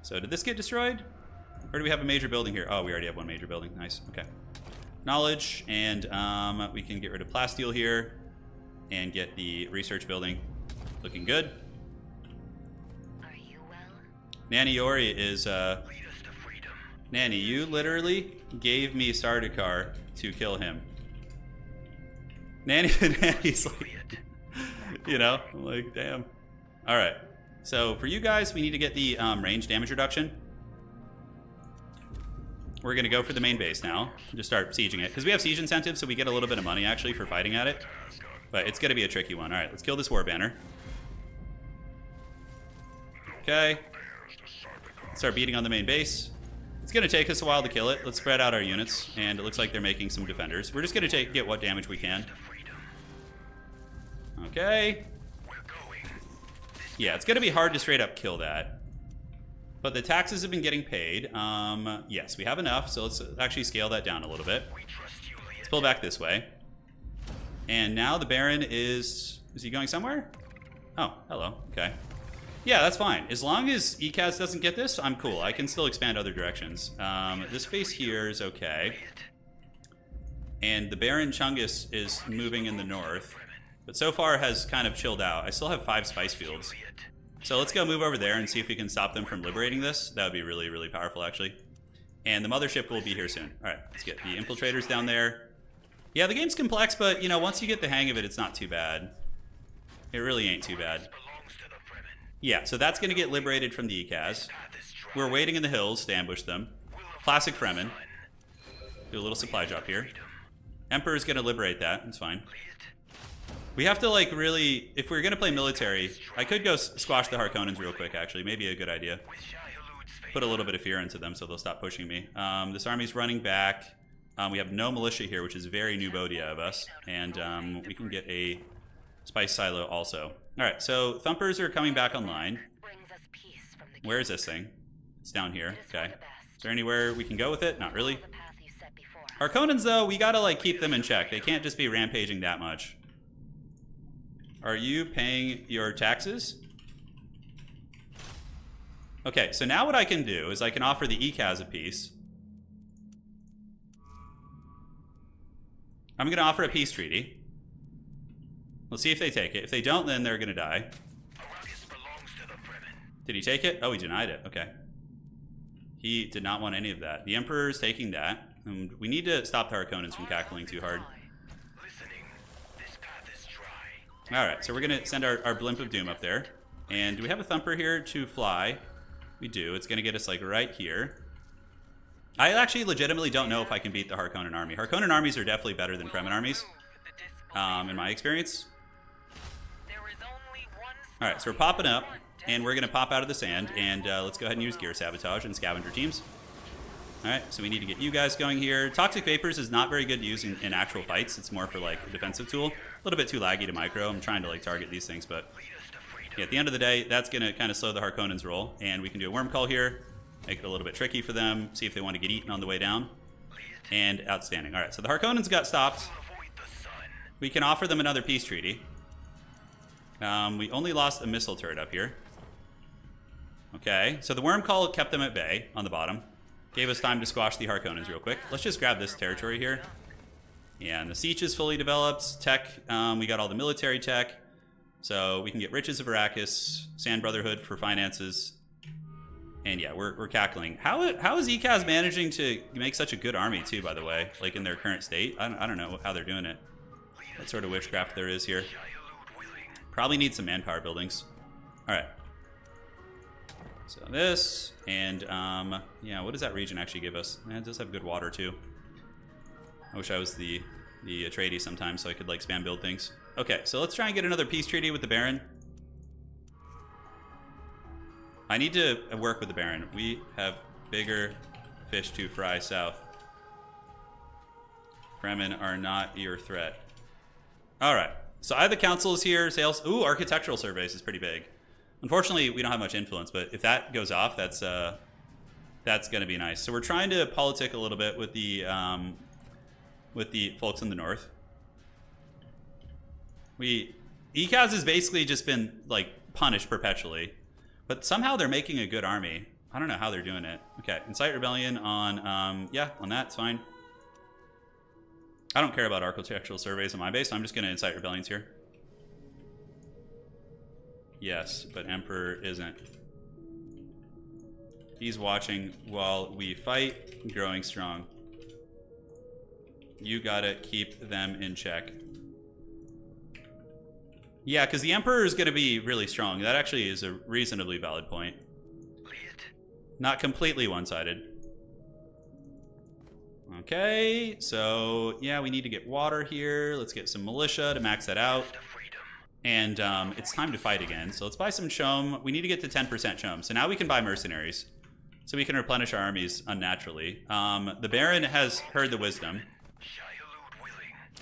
So did this get destroyed? Or do we have a major building here? Oh, we already have one major building. Nice. Okay. Knowledge. And we can get rid of Plasteel here and get the research building looking good. Are you well? Nanny Yori is... Nanny, you literally gave me Sardaukar to kill him. Nanny's like, you know, I'm like, damn. All right. So for you guys, we need to get the range damage reduction. We're going to go for the main base now. Just start sieging it. Because we have siege incentives, so we get a little bit of money, actually, for fighting at it. But it's going to be a tricky one. All right, let's kill this war banner. Okay. Start beating on the main base. It's going to take us a while to kill it. Let's spread out our units, and it looks like they're making some defenders. We're just going to get what damage we can. Okay. Yeah, it's going to be hard to straight up kill that. But the taxes have been getting paid. Yes, we have enough, so let's actually scale that down a little bit. Let's pull back this way. And now the Baron is he going somewhere? Oh, hello. Okay. Yeah, that's fine. As long as ECAS doesn't get this, I'm cool. I can still expand other directions. This base here is okay. And the Baron Chungus is moving in the north. But so far has kind of chilled out. I still have 5 spice fields. So let's go move over there and see if we can stop them from liberating this. That would be really, really powerful, actually. And the mothership will be here soon. All right, let's get the infiltrators down there. Yeah, the game's complex, but, you know, once you get the hang of it, it's not too bad. It really ain't too bad. Yeah, so that's going to get liberated from the ECAS. We're waiting in the hills to ambush them. Classic Fremen. Do a little supply drop here. Emperor's going to liberate that. It's fine. We have to, like, really... If we're going to play military, I could go squash the Harkonnens real quick, actually. Maybe a good idea. Put a little bit of fear into them so they'll stop pushing me. This army's running back. We have no militia here, which is very new Bodia of us. And we can get a spice silo also. All right, so Thumpers are coming back online. Where is this thing? It's down here. Okay. Is there anywhere we can go with it? Not really. Harkonnens, though, we gotta, like, keep them in check. They can't just be rampaging that much. Are you paying your taxes? Okay, so now what I can do is I can offer the ECAS a piece. I'm going to offer a peace treaty. We'll see if they take it. If they don't, then they're going to die. Did he take it? Oh, he denied it. Okay. He did not want any of that. The Emperor is taking that. And we need to stop the Harkonnens from cackling too hard. Alright, so we're going to send our Blimp of Doom up there. And do we have a Thumper here to fly? We do. It's going to get us, like, right here. I actually legitimately don't know if I can beat the Harkonnen army. Harkonnen armies are definitely better than Fremen armies, in my experience. Alright, so we're popping up, and we're going to pop out of the sand, and let's go ahead and use Gear Sabotage and Scavenger teams. Alright, so we need to get you guys going here. Toxic Vapors is not very good to use in actual fights. It's more for, like, a defensive tool. A little bit too laggy to micro. I'm trying to, like, target these things, but yeah, at the end of the day, that's going to kind of slow the Harkonnens' roll. And we can do a Worm Call here, make it a little bit tricky for them, see if they want to get eaten on the way down. And outstanding. Alright, so the Harkonnens got stopped. We can offer them another peace treaty. We only lost a missile turret up here. Okay, so the Worm Call kept them at bay on the bottom. Gave us time to squash the Harkonnens real quick. Let's just grab this territory here. Yeah, and the siege is fully developed. Tech, we got all the military tech. So we can get Riches of Arrakis, Sand Brotherhood for finances. And yeah, we're cackling. How is ECAS managing to make such a good army too, by the way? Like in their current state? I don't know how they're doing it. What sort of witchcraft there is here. Probably need some manpower buildings. Alright. So this, and yeah, what does that region actually give us? It does have good water too. I wish I was the Atreides sometimes so I could like spam build things. Okay, so let's try and get another peace treaty with the Baron. I need to work with the Baron. We have bigger fish to fry south. Fremen are not your threat. Alright, so I have the councils here, sales. Ooh, architectural surveys is pretty big. Unfortunately, we don't have much influence, but if that goes off, that's going to be nice. So we're trying to politic a little bit with the folks in the north. ECAS has basically just been like punished perpetually, but somehow they're making a good army. I don't know how they're doing it. Okay, incite rebellion on yeah, on that, it's fine. I don't care about architectural surveys on my base, so I'm just going to incite rebellions here. Yes, but Emperor isn't. He's watching while we fight, growing strong. You gotta keep them in check. Yeah, because the Emperor is going to be really strong. That actually is a reasonably valid point. Not completely one-sided. Okay, so yeah, we need to get water here. Let's get some militia to max that out. And it's time to fight again. So let's buy some CHOAM. We need to get to 10% CHOAM. So now we can buy mercenaries. So we can replenish our armies unnaturally. The Baron has heard the wisdom.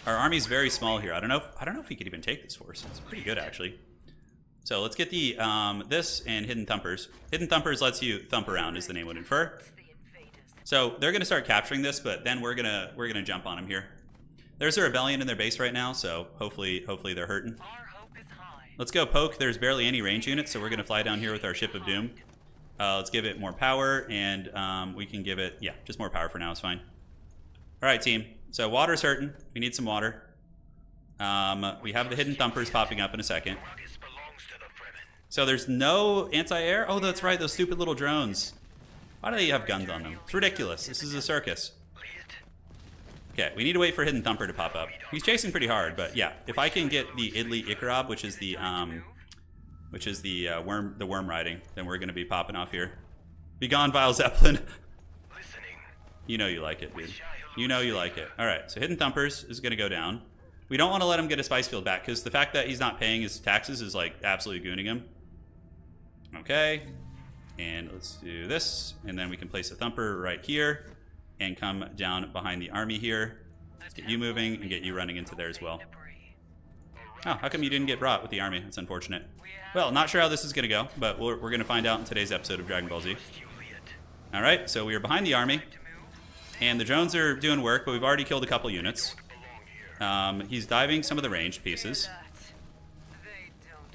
Our army's very small here. I don't know if we could even take this force. It's pretty good actually. So let's get the this and Hidden Thumpers. Hidden Thumpers lets you thump around, as the name would infer. So they're gonna start capturing this, but then we're gonna jump on them here. There's a rebellion in their base right now, so hopefully they're hurting. Let's go poke. There's barely any range units, so we're gonna fly down here with our Ship of Doom. Let's give it more power, and we can give it, yeah, just more power for now. It's fine. All right, team. So water's hurting. We need some water. We have the Hidden Thumpers popping up in a second. So there's no anti-air? Oh, that's right, those stupid little drones. Why do they have guns on them? It's ridiculous. This is a circus. Okay, we need to wait for Hidden Thumper to pop up. He's chasing pretty hard, but yeah, if I can get the Idli Ikarab, which is the worm riding, then we're gonna be popping off here. Be gone, Vile Zeppelin. You know you like it, dude. You know you like it. All right, so Hidden Thumpers is gonna go down. We don't want to let him get a spice field back because the fact that he's not paying his taxes is like absolutely gooning him. Okay, and let's do this, and then we can place a Thumper right here and come down behind the army here. Let's get you moving and get you running into there as well. Oh, how come you didn't get brought with the army? That's unfortunate. Well, not sure how this is going to go, but we're going to find out in today's episode of Dragon Ball Z. All right, so we are behind the army, and the drones are doing work, but we've already killed a couple units. He's diving some of the ranged pieces.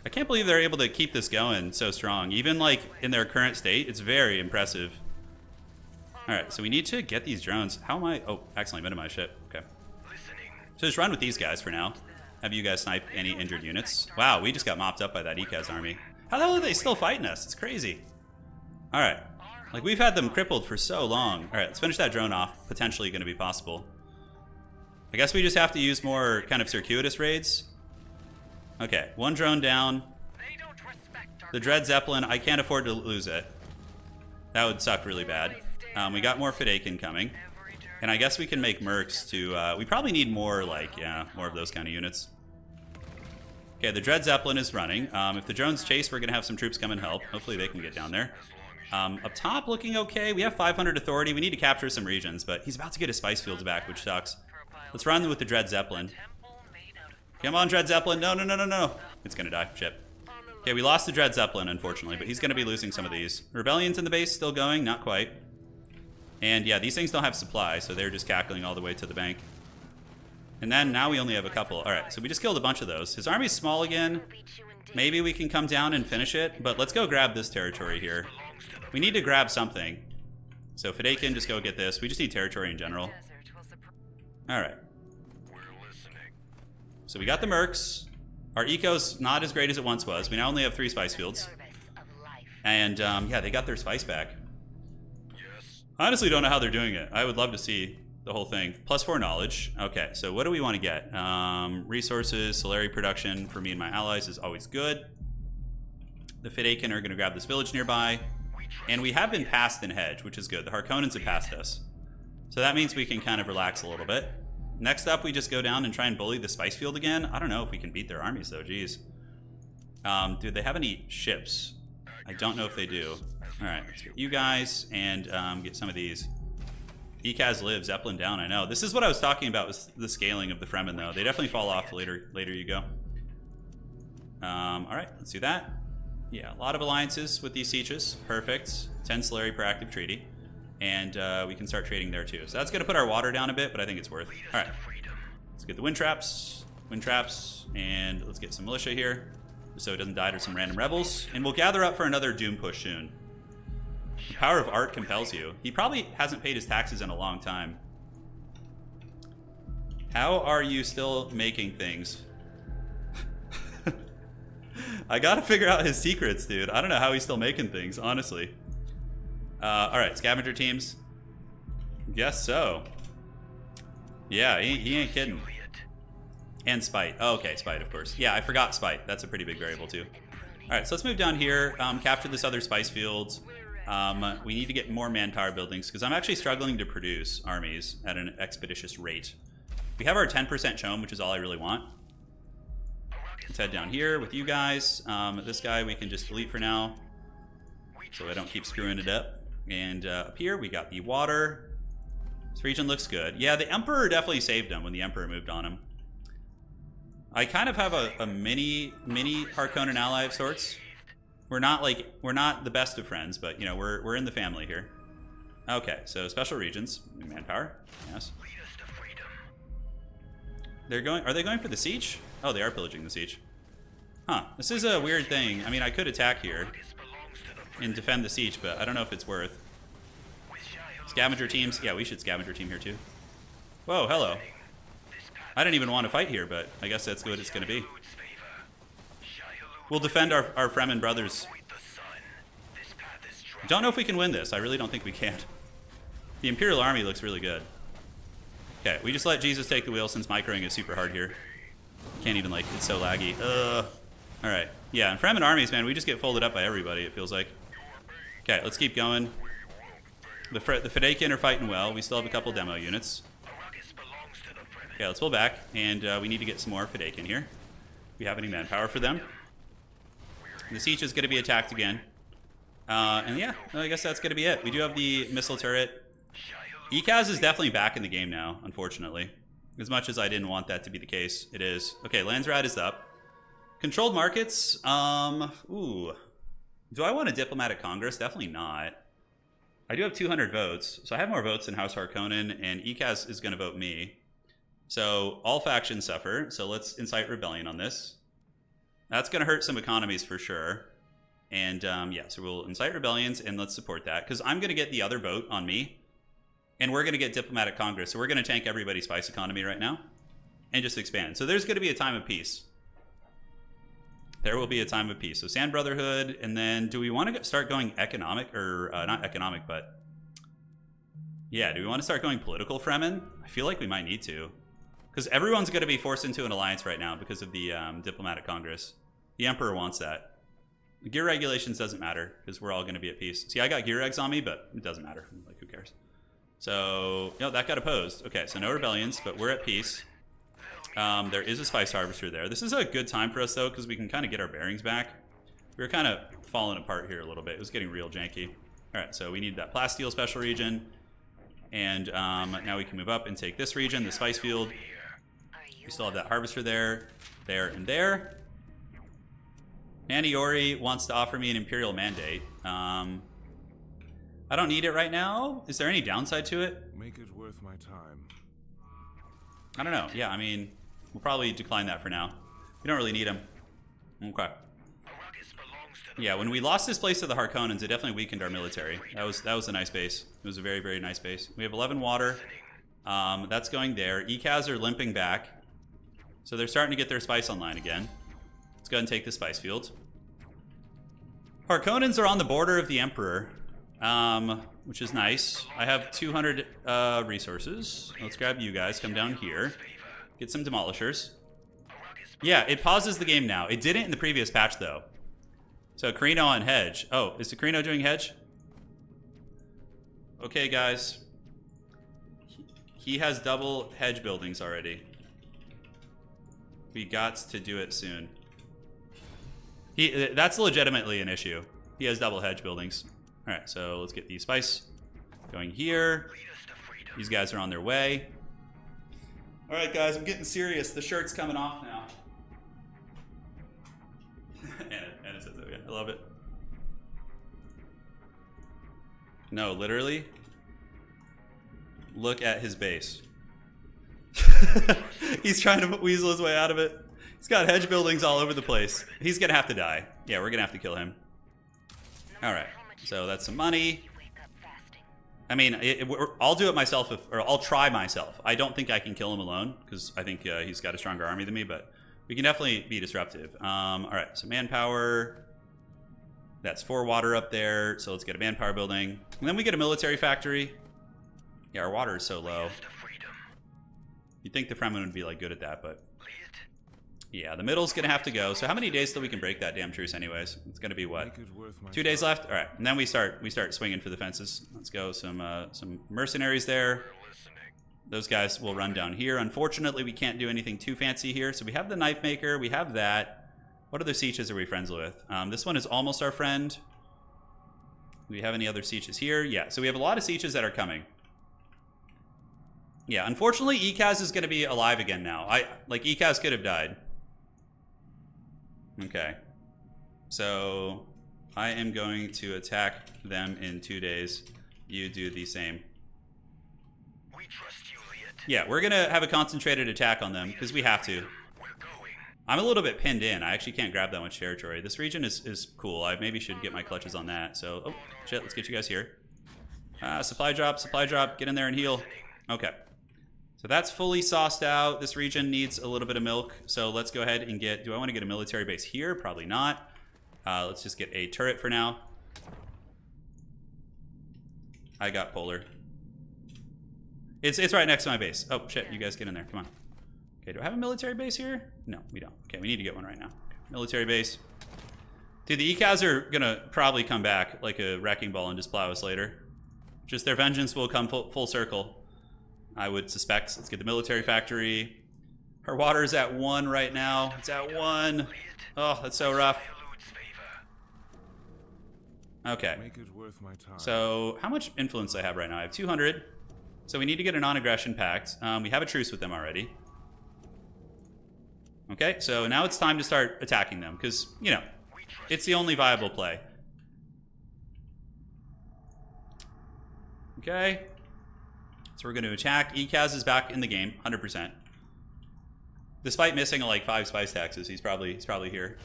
I can't believe they're able to keep this going so strong. Even like in their current state, it's very impressive. All right, so we need to get these drones. How am I? Oh, accidentally minimized shit. Okay. So just run with these guys for now. Have you guys snipe any injured units? Wow, we just got mopped up by that ECAS army. How the hell are they still fighting us? It's crazy. All right. Like, we've had them crippled for so long. All right, let's finish that drone off. Potentially going to be possible. I guess we just have to use more kind of circuitous raids. Okay, one drone down. The Dread Zeppelin, I can't afford to lose it. That would suck really bad. We got more Fidaykin coming. And I guess we can make mercs to... we probably need more, like, yeah, more of those kind of units. Okay, the Dread Zeppelin is running. If the drones chase, we're going to have some troops come and help. Hopefully they can get down there. Up top, looking okay. We have 500 authority. We need to capture some regions, but he's about to get his spice fields back, which sucks. Let's run with the Dread Zeppelin. Come on, Dread Zeppelin. No, no, no, no, no. It's going to die. Shit. Okay, we lost the Dread Zeppelin, unfortunately, but he's going to be losing some of these. Rebellion's in the base, still going. Not quite. And yeah, these things don't have supply, so they're just cackling all the way to the bank. And then now we only have a couple. All right, so we just killed a bunch of those. His army's small again. Maybe we can come down and finish it, but let's go grab this territory here. We need to grab something. So Fidaykin, just go get this. We just need territory in general. All right. So we got the mercs. Our eco's not as great as it once was. We now only have 3 spice fields. And yeah, they got their spice back. I honestly don't know how they're doing it. I would love to see the whole thing. +4 knowledge. Okay, so what do we want to get? Resources, Solari production for me and my allies is always good. The Fidaykin are going to grab this village nearby. And we have been passed in Hedge, which is good. The Harkonnens have passed us. So that means we can kind of relax a little bit. Next up, we just go down and try and bully the spice field again. I don't know if we can beat their armies, though. Jeez. Do they have any ships? I don't know if they do. All right, let's get you guys and get some of these. Ekaz live, Zeppelin down, I know. This is what I was talking about, was the scaling of the Fremen, though. They definitely fall off the later you go. All right, let's do that. Yeah, a lot of alliances with these sieges. Perfect. 10 Solari per active treaty. And we can start trading there, too. So that's going to put our water down a bit, but I think it's worth. All right, let's get the wind traps, and let's get some militia here, so it doesn't die to some random rebels. And we'll gather up for another Doom push soon. The power of art compels you. He probably hasn't paid his taxes in a long time. How are you still making things? I gotta figure out his secrets, dude. I don't know how he's still making things, honestly. Alright, scavenger teams. Guess so. Yeah, he ain't kidding. And Spite. Oh, okay, Spite, of course. Yeah, I forgot Spite. That's a pretty big variable, too. Alright, so let's move down here, capture this other spice field. We need to get more manpower buildings, because I'm actually struggling to produce armies at an expeditious rate. We have our 10% CHOAM, which is all I really want. Let's head down here with you guys. This guy we can just delete for now, so I don't keep screwing it up. And up here we got the water. This region looks good. Yeah, the Emperor definitely saved him when the Emperor moved on him. I kind of have a mini Harkonnen ally of sorts. We're not the best of friends, but you know, we're in the family here. Okay, so special regions, manpower, yes. Are they going for the siege? Oh, they are pillaging the siege. Huh, this is a weird thing. I mean, I could attack here and defend the siege, but I don't know if it's worth. Scavenger teams, yeah, we should scavenger team here too. Whoa, hello. I didn't even want to fight here, but I guess that's what it's gonna be. We'll defend our Fremen brothers. Don't know if we can win this. I really don't think we can. The Imperial Army looks really good. Okay, we just let Jesus take the wheel since microing is super hard here. Can't even, like, it's so laggy. Alright. Yeah, and Fremen armies, man, we just get folded up by everybody, it feels like. Okay, let's keep going. The Fedaykin are fighting well. We still have a couple demo units. Okay, let's pull back, and we need to get some more Fedaykin here. Do we have any manpower for them? The siege is going to be attacked again. And yeah, I guess that's going to be it. We do have the missile turret. Ekaz is definitely back in the game now, unfortunately. As much as I didn't want that to be the case, it is. Okay, Landsraad is up. Controlled markets. Ooh. Do I want a diplomatic congress? Definitely not. I do have 200 votes, so I have more votes than House Harkonnen, and Ekaz is going to vote me. So all factions suffer, so let's incite rebellion on this. That's going to hurt some economies for sure. And yeah, so we'll incite rebellions and let's support that. Because I'm going to get the other vote on me. And we're going to get diplomatic congress. So we're going to tank everybody's spice economy right now. And just expand. So there's going to be a time of peace. There will be a time of peace. So Sand Brotherhood. And then do we want to start going economic? Or not economic, but... Yeah, do we want to start going political Fremen? I feel like we might need to. Because everyone's going to be forced into an alliance right now because of the diplomatic congress. The Emperor wants that. The gear regulations doesn't matter because we're all going to be at peace. See, I got gear regs on me, but it doesn't matter. Like, who cares? So, no, that got opposed. Okay, so no rebellions, but we're at peace. There is a spice harvester there. This is a good time for us, though, because we can kind of get our bearings back. We were kind of falling apart here a little bit. It was getting real janky. All right, so we need that plasteel special region. And now we can move up and take this region, the spice field. We still have that harvester there, and there. Naniori wants to offer me an imperial mandate. I don't need it right now. Is there any downside to it? Make it worth my time. I don't know. Yeah, I mean, we'll probably decline that for now. We don't really need them. Okay. Yeah, when we lost this place to the Harkonnens, it definitely weakened our military. That was a nice base. It was a very, very nice base. We have 11 water. That's going there. Ekaz are limping back. So they're starting to get their spice online again. Let's go ahead and take the spice field. Harkonnens are on the border of the Emperor, which is nice. I have 200 resources. Let's grab you guys. Come down here. Get some demolishers. Yeah, it pauses the game now. It didn't in the previous patch, though. So Carino on Hedge. Oh, is the Carino doing Hedge? Okay, guys. He has double hedge buildings already. We got to do it soon. That's legitimately an issue. He has double hedge buildings. All right, so let's get the spice going here. These guys are on their way. All right, guys, I'm getting serious. The shirt's coming off now. Anna says, "Oh yeah, I love it." No, literally. Look at his base. He's trying to weasel his way out of it. He's got hedge buildings all over the place. He's gonna have to die. Yeah, we're gonna have to kill him. All right, so that's some money. I mean, I'll do it myself, or I'll try myself. I don't think I can kill him alone, because I think he's got a stronger army than me, but we can definitely be disruptive. All right, so manpower. That's 4 water up there, so let's get a manpower building. And then we get a military factory. Yeah, our water is so low. You'd think the Fremen would be like good at that, but yeah, the middle's gonna have to go. So how many days till we can break that damn truce anyways? It's gonna be what? 2 days left? All right, and then we start swinging for the fences. Let's go some mercenaries there. Those guys will run down here. Unfortunately, we can't do anything too fancy here. So we have the knife maker, we have that. What other sieges are we friends with? This one is almost our friend. Do we have any other sieges here? Yeah, so we have a lot of sieges that are coming. Yeah, unfortunately, Ekaz is going to be alive again now. Ekaz could have died. Okay. So, I am going to attack them in 2 days. You do the same. We trust you, Liet. Yeah, we're going to have a concentrated attack on them, because we have to. I'm a little bit pinned in. I actually can't grab that much territory. This region is cool. I maybe should get my clutches on that. So, oh, shit, let's get you guys here. Supply drop, get in there and heal. Okay. So that's fully sauced out. This region needs a little bit of milk. So let's go ahead and get, do I want to get a military base here? Probably not. Let's just get a turret for now. I got polar. It's right next to my base. Oh, shit, you guys get in there. Come on. Okay, do I have a military base here? No, we don't. Okay, we need to get one right now. Okay, military base. Dude, the Ekaz are gonna probably come back like a wrecking ball and just plow us later. Just their vengeance will come full circle, I would suspect. Let's get the military factory. Her water is at 1 right now. It's at 1. Oh, that's so rough. Okay. Make it worth my time. So, how much influence do I have right now? I have 200. So we need to get a non-aggression pact. We have a truce with them already. Okay, so now it's time to start attacking them, because, you know, it's the only viable play. Okay. So we're going to attack. Ekaz is back in the game, 100%. Despite missing like 5 spice taxes, he's probably here.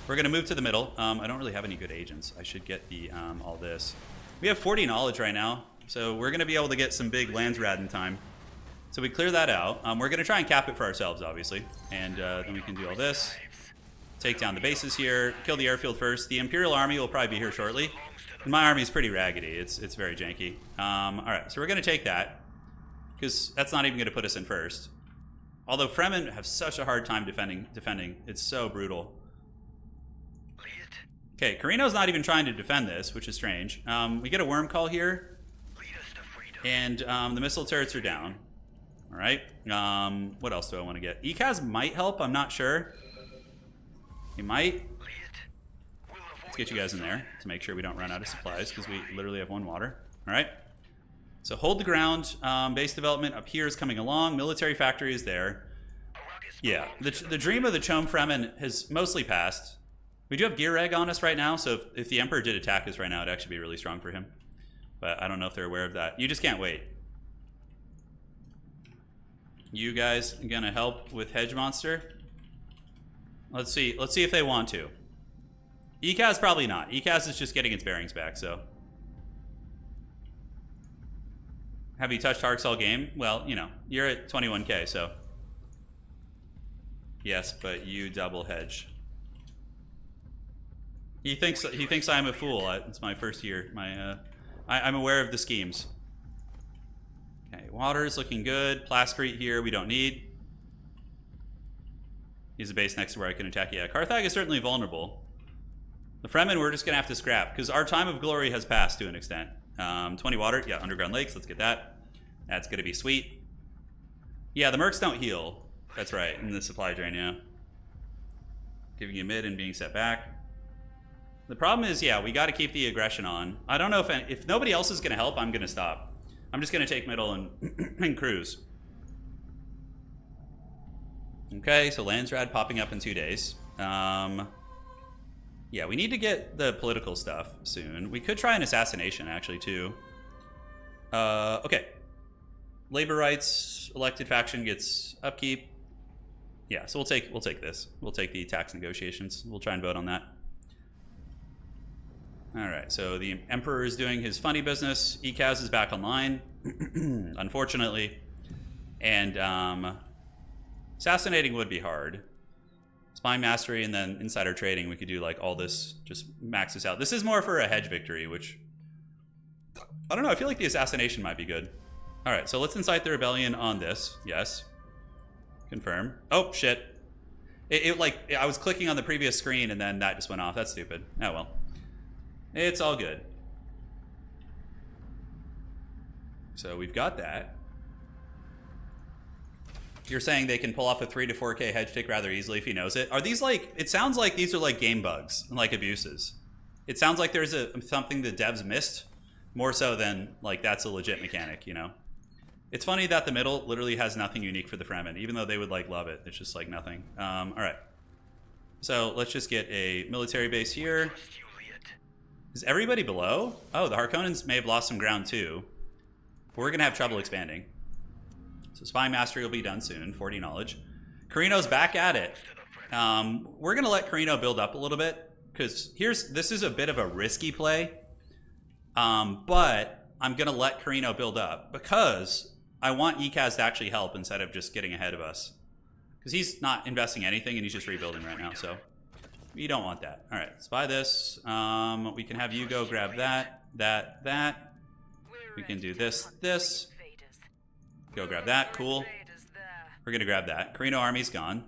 We're going to move to the middle. I don't really have any good agents. I should get the all this. We have 40 knowledge right now, so we're going to be able to get some big Landsraad in time. So we clear that out. We're going to try and cap it for ourselves, obviously. And then we can do all this. Take down the bases here. Kill the airfield first. The Imperial Army will probably be here shortly. And my army is pretty raggedy. It's very janky. All right, so we're going to take that, because that's not even going to put us in first. Although Fremen have such a hard time defending. It's so brutal. Okay, Carino's not even trying to defend this, which is strange. We get a worm call here. And the missile turrets are down. All right. What else do I want to get? Ekaz might help. I'm not sure. He might. Let's get you guys in there to make sure we don't run out of supplies, because we literally have 1 water. All right. So hold the ground. Base development up here is coming along. Military factory is there. Yeah. The dream of the CHOAM Fremen has mostly passed. We do have gear egg on us right now, so if the Emperor did attack us right now, it'd actually be really strong for him. But I don't know if they're aware of that. You just can't wait. You guys gonna help with Hedge Monster? Let's see if they want to. Ekaz probably not. Ekaz is just getting its bearings back, so. Have you touched Harks all game? Well, you know, you're at 21k, so. Yes, but you double hedge. He thinks I'm a fool. It's my first year. I'm aware of the schemes. Okay, water is looking good. Plascrete here we don't need. He's a base next to where I can attack. Yeah, Carthage is certainly vulnerable. The Fremen we're just going to have to scrap, because our time of glory has passed to an extent. 20 water. Yeah, underground lakes. Let's get that. That's going to be sweet. Yeah, the mercs don't heal. That's right, in the supply drain, yeah. Giving you mid and being set back. The problem is, yeah, we got to keep the aggression on. I don't know if nobody else is going to help, I'm going to stop. I'm just going to take middle and, and cruise. Okay, so Landsraad popping up in 2 days. Yeah, we need to get the political stuff soon. We could try an assassination, actually, too. Okay. Labor rights, elected faction gets upkeep. Yeah, so we'll take this. We'll take the tax negotiations. We'll try and vote on that. All right, so the Emperor is doing his funny business. ECAS is back online, unfortunately. And assassinating would be hard. Spine mastery and then insider trading, we could do like all this, just max this out. This is more for a hedge victory, which, I don't know, I feel like the assassination might be good. All right, so let's incite the rebellion on this. Yes. Confirm. Oh, shit. I was clicking on the previous screen and then that just went off. That's stupid. Oh, well. It's all good. So we've got that. You're saying they can pull off a 3 to 4K hedge tick rather easily if he knows it. Are these like, it sounds like these are like game bugs and like abuses. It sounds like there's something the devs missed more so than like that's a legit mechanic, you know? It's funny that the middle literally has nothing unique for the Fremen, even though they would like love it. It's just like nothing. All right. So let's just get a military base here. Is everybody below? Oh, the Harkonnens may have lost some ground too. But we're gonna have trouble expanding. So spy mastery will be done soon. 40 knowledge. Carino's back at it. We're gonna let Carino build up a little bit because this is a bit of a risky play. But I'm gonna let Carino build up because I want ECAS to actually help instead of just getting ahead of us. Because he's not investing anything and he's just rebuilding right now, so you don't want that. All right, let's buy this. We can have you go grab that. We can do this. Go grab that, cool. We're gonna grab that. Carino army's gone.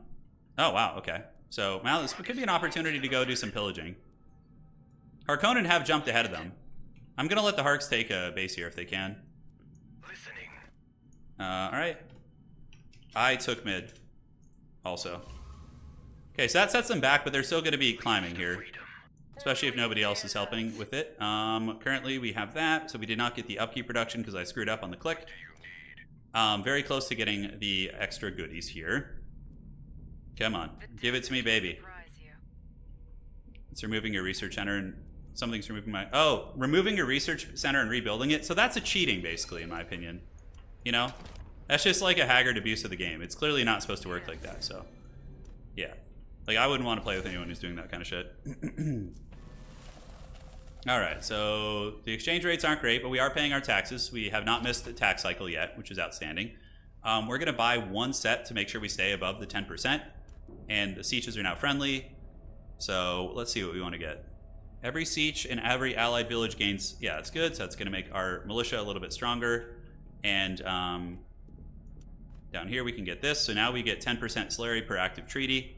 Oh, wow, okay. So, now this could be an opportunity to go do some pillaging. Harkonnen have jumped ahead of them. I'm gonna let the Harks take a base here if they can. Alright. I took mid. Also. Okay, so that sets them back, but they're still gonna be climbing here. Especially if nobody else is helping with it. Currently we have that, so we did not get the upkeep production because I screwed up on the click. Very close to getting the extra goodies here. Come on, give it to me, baby. It's removing your research center and something's removing my... Oh, removing your research center and rebuilding it. So that's a cheating, basically, in my opinion. You know? That's just like a haggard abuse of the game. It's clearly not supposed to work like that, so... Yeah. Like, I wouldn't want to play with anyone who's doing that kind of shit. Alright, so the exchange rates aren't great, but we are paying our taxes. We have not missed the tax cycle yet, which is outstanding. We're going to buy one set to make sure we stay above the 10%. And the sieges are now friendly. So let's see what we want to get. Every siege and every allied village gains... Yeah, that's good. So that's going to make our militia a little bit stronger. And down here we can get this. So now we get 10% salary per active treaty.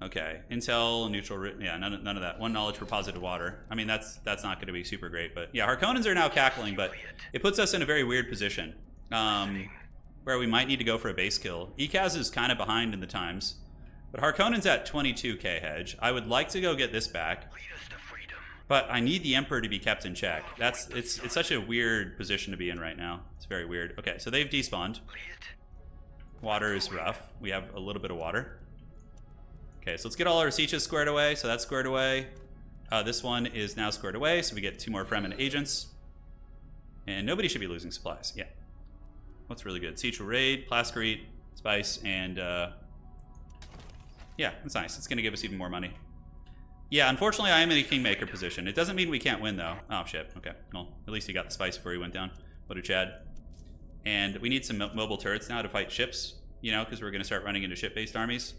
Okay. Intel, neutral... Yeah, none of that. One knowledge for positive water. I mean, that's not going to be super great. But yeah, Harkonnens are now cackling. But it puts us in a very weird position. Where we might need to go for a base kill. ECAS is kind of behind in the times. But Harkonnen's at 22k hedge. I would like to go get this back. But I need the Emperor to be kept in check. It's such a weird position to be in right now. It's very weird. Okay, so they've despawned. Water is rough. We have a little bit of water. Okay, so let's get all our sieges squared away. So that's squared away. This one is now squared away, so we get 2 more Fremen agents. And nobody should be losing supplies. Yeah. What's really good? Siege Raid, Plaskerete, Spice, and yeah, that's nice. It's going to give us even more money. Yeah, unfortunately, I am in a Kingmaker position. It doesn't mean we can't win, though. Oh, shit. Okay. Well, at least he got the Spice before he went down. What a Chad. And we need some mobile turrets now to fight ships, you know, because we're going to start running into ship-based armies.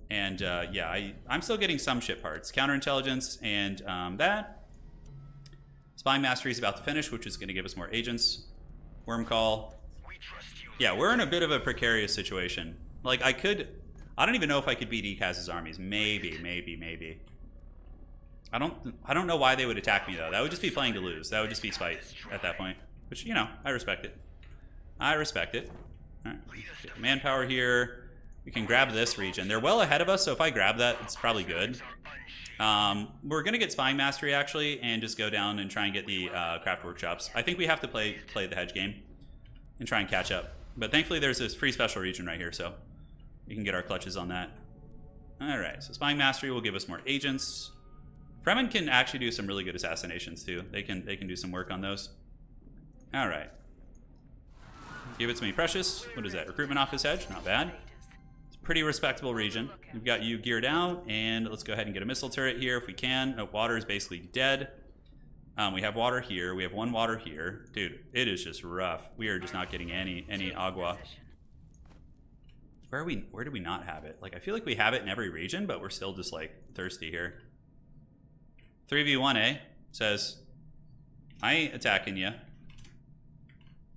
And yeah, I'm still getting some ship parts. Counterintelligence and that. Spy Mastery is about to finish, which is going to give us more agents. Worm Call. Yeah, we're in a bit of a precarious situation. Like, I don't even know if I could beat ECAS's armies. Maybe. I don't know why they would attack me though. That would just be playing to lose. That would just be spite at that point. Which, you know, I respect it. I respect it. Alright, get manpower here. We can grab this region. They're well ahead of us, so if I grab that, it's probably good. We're gonna get spying mastery actually, and just go down and try and get the craft workshops. I think we have to play the hedge game and try and catch up. But thankfully, there's this free special region right here, so we can get our clutches on that. All right, so spying mastery will give us more agents. Fremen can actually do some really good assassinations too. They can do some work on those. All right, give it to me, precious. What is that? Recruitment office hedge, not bad. Pretty respectable region. We've got you geared out, and let's go ahead and get a missile turret here if we can. No, water is basically dead. We have water here. We have one water here. Dude, it is just rough. We are just not getting any agua. Where do we not have it? Like, I feel like we have it in every region, but we're still just like thirsty here. 3v1, eh? Says, I ain't attacking you.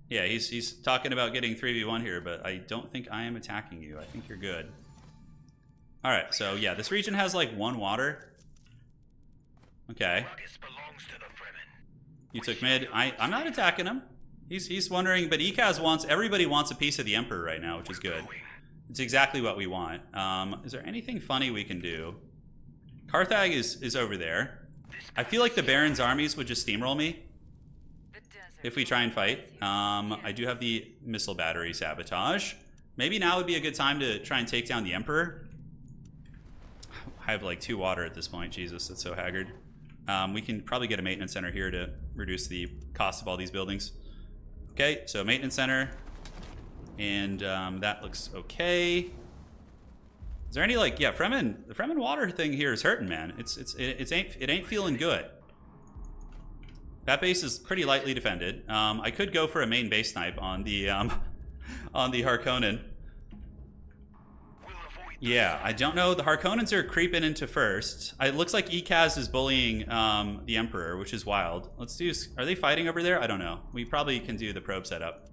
Yeah, he's talking about getting 3v1 here, but I don't think I am attacking you. I think you're good. All right, so yeah, this region has like one water. Okay. You took mid. I'm not attacking him. He's wondering, but everybody wants a piece of the Emperor right now, which is good. It's exactly what we want. Is there anything funny we can do? Carthage is over there. I feel like the Baron's armies would just steamroll me if we try and fight. I do have the missile battery sabotage. Maybe now would be a good time to try and take down the Emperor. I have like 2 water at this point. Jesus, that's so haggard. We can probably get a maintenance center here to reduce the cost of all these buildings. Okay, so maintenance center. And that looks okay. Is there any like, yeah, the Fremen water thing here is hurting, man. It ain't feeling good. That base is pretty lightly defended. I could go for a main base snipe on the Harkonnen. Yeah, I don't know. The Harkonnens are creeping into first. It looks like Ekaz is bullying the Emperor, which is wild. Let's do. Are they fighting over there? I don't know. We probably can do the probe setup.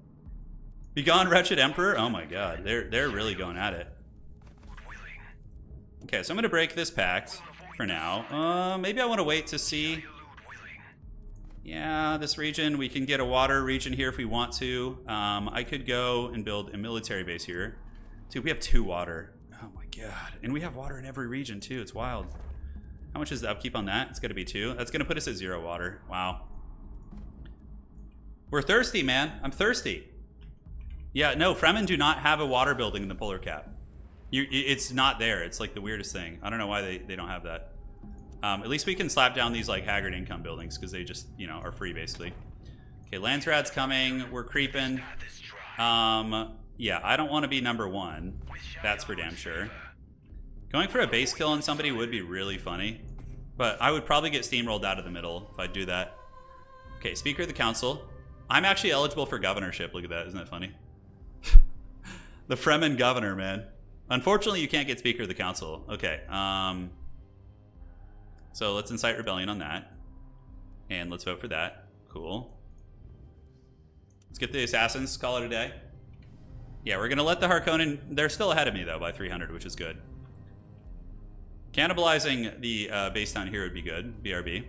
Begone, wretched Emperor! Oh my God, they're really going at it. Okay, so I'm gonna break this pact for now. Maybe I want to wait to see. Yeah, this region, we can get a water region here if we want to. I could go and build a military base here. Dude, we have 2 water. Oh my God. And we have water in every region too. It's wild. How much is the upkeep on that? It's gonna be 2. That's gonna put us at 0 water. Wow. We're thirsty, man. I'm thirsty. Yeah, no, Fremen do not have a water building in the polar cap. It's not there. It's like the weirdest thing. I don't know why they don't have that. At least we can slap down these like haggard income buildings because they just, you know, are free basically. Okay, Landsraad's coming. We're creeping. Yeah, I don't want to be number 1. That's for damn sure. Going for a base kill on somebody would be really funny, but I would probably get steamrolled out of the middle if I do that. Okay, Speaker of the Council. I'm actually eligible for governorship. Look at that. Isn't that funny? The Fremen governor, man. Unfortunately, you can't get Speaker of the Council. Okay. So let's incite rebellion on that. And let's vote for that. Cool. Let's get the assassins. Call it a day. Yeah, we're going to let the Harkonnen... They're still ahead of me, though, by 300, which is good. Cannibalizing the base down here would be good. BRB.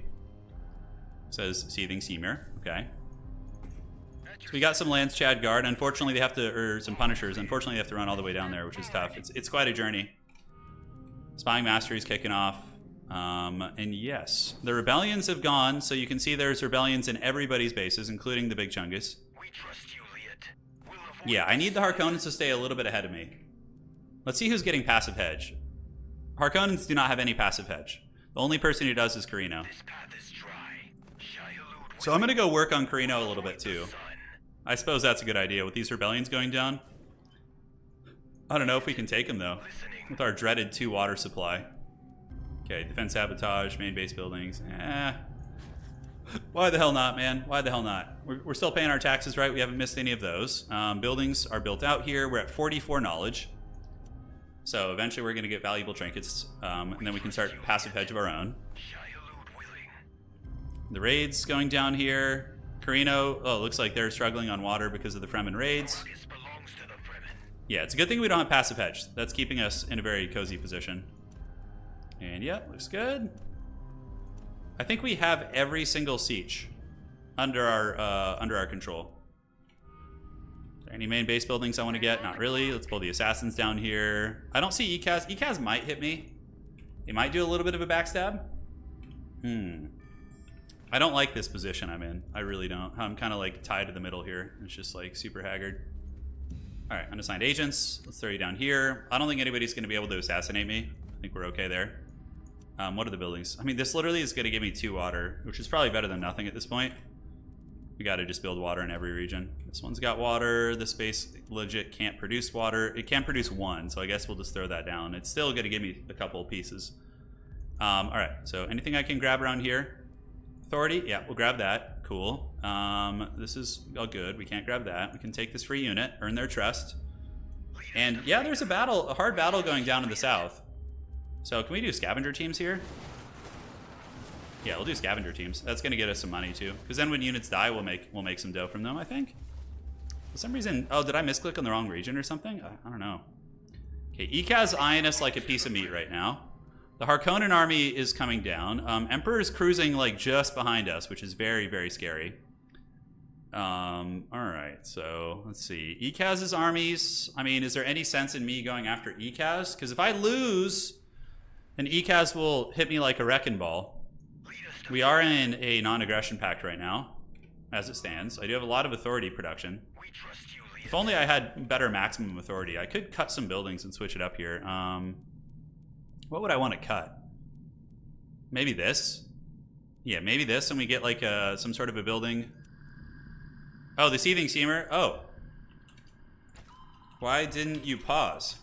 Says Seething Seamer. Okay. So we got some Landsraad guard. Unfortunately, they have to... Or some Punishers. Unfortunately, they have to run all the way down there, which is tough. It's quite a journey. Spying Mastery is kicking off. And yes, the rebellions have gone, so you can see there's rebellions in everybody's bases, including the Big Chungus. Yeah, I need the Harkonnens to stay a little bit ahead of me. Let's see who's getting passive hedge. Harkonnens do not have any passive hedge. The only person who does is Carino. So I'm going to go work on Carino a little bit too. I suppose that's a good idea with these rebellions going down. I don't know if we can take them though, with our dreaded 2 water supply. Okay, defense sabotage, main base buildings. Why the hell not, man? Why the hell not? We're still paying our taxes, right? We haven't missed any of those. Buildings are built out here. We're at 44 knowledge. So eventually we're going to get valuable trinkets, and then we can start passive hedge of our own. The raids going down here. Carino, oh, looks like they're struggling on water because of the Fremen raids. Yeah, it's a good thing we don't have passive hedge. That's keeping us in a very cozy position. And yeah, looks good. I think we have every single siege under our control. Are there any main base buildings I want to get? Not really. Let's pull the assassins down here. I don't see ECAS. ECAS might hit me. He might do a little bit of a backstab. I don't like this position I'm in. I really don't. I'm kind of like tied to the middle here. It's just like super haggard. All right, unassigned agents. Let's throw you down here. I don't think anybody's going to be able to assassinate me. I think we're okay there. What are the buildings? I mean, this literally is going to give me 2 water, which is probably better than nothing at this point. We got to just build water in every region. This one's got water. This base legit can't produce water. It can produce 1, so I guess we'll just throw that down. It's still going to give me a couple of pieces. All right, so anything I can grab around here? Authority? Yeah, we'll grab that. Cool. This is all good. We can't grab that. We can take this free unit, earn their trust. And yeah, there's a battle, a hard battle going down in the south. So can we do scavenger teams here? Yeah, we'll do scavenger teams. That's going to get us some money too, because then when units die, we'll make some dough from them. I think. For some reason, oh, did I misclick on the wrong region or something? I don't know. Okay, ECA's eyeing us like a piece of meat right now. The Harkonnen army is coming down. Emperor's cruising like just behind us, which is very, very scary. All right, so let's see. ECAS's armies. I mean, is there any sense in me going after ECAS? Because if I lose, then ECAS will hit me like a wrecking ball. We are in a non-aggression pact right now, as it stands. I do have a lot of authority production. If only I had better maximum authority. I could cut some buildings and switch it up here. What would I want to cut? Maybe this? Yeah, maybe this, and we get like some sort of a building. Oh, the seething steamer. Oh. Why didn't you pause?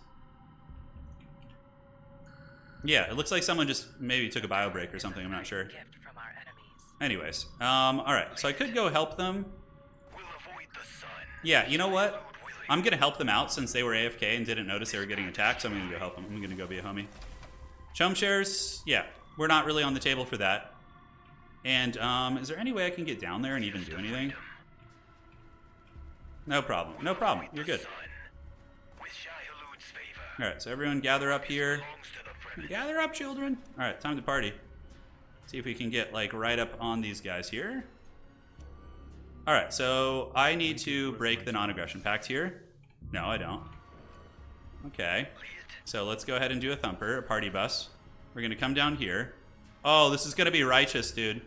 Yeah, it looks like someone just maybe took a bio break or something. I'm not sure. Anyways, all right. So I could go help them. Yeah, you know what? I'm gonna help them out since they were AFK and didn't notice they were getting attacked. So I'm gonna go help them. I'm gonna go be a homie. CHOAM shares. Yeah, we're not really on the table for that. And is there any way I can get down there and even do anything? No problem. No problem. You're good. All right. So everyone gather up here. Gather up, children. All right, time to party. See if we can get like right up on these guys here. All right, so I need to break the non-aggression pact here. No, I don't. Okay, so let's go ahead and do a thumper, a party bus. We're gonna come down here. Oh, this is gonna be righteous, dude.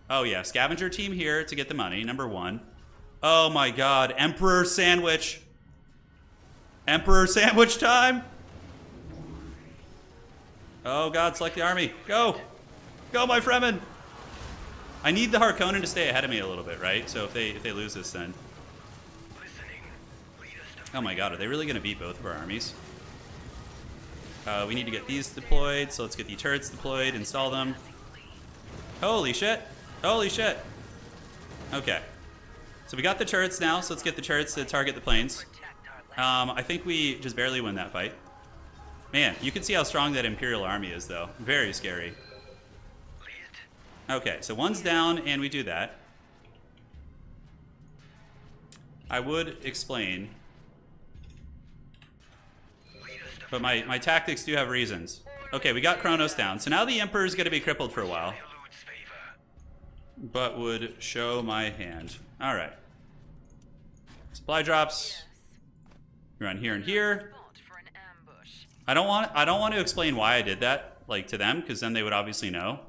Oh yeah, scavenger team here to get the money, number 1. Oh my God, Emperor Sandwich. Emperor Sandwich time. Oh God, select the army. Go! Go, my Fremen! I need the Harkonnen to stay ahead of me a little bit, right? So if they lose this, then... Oh my God, are they really going to beat both of our armies? We need to get these deployed, so let's get the turrets deployed, install them. Holy shit! Holy shit! Okay. So we got the turrets now, so let's get the turrets to target the planes. I think we just barely win that fight. Man, you can see how strong that Imperial army is, though. Very scary. Okay, so one's down, and we do that. I would explain, but my tactics do have reasons. Okay, we got Kronos down, so now the Emperor's going to be crippled for a while. But would show my hand. All right. Supply drops. Run here and here. I don't want to explain why I did that, like, to them, because then they would obviously know.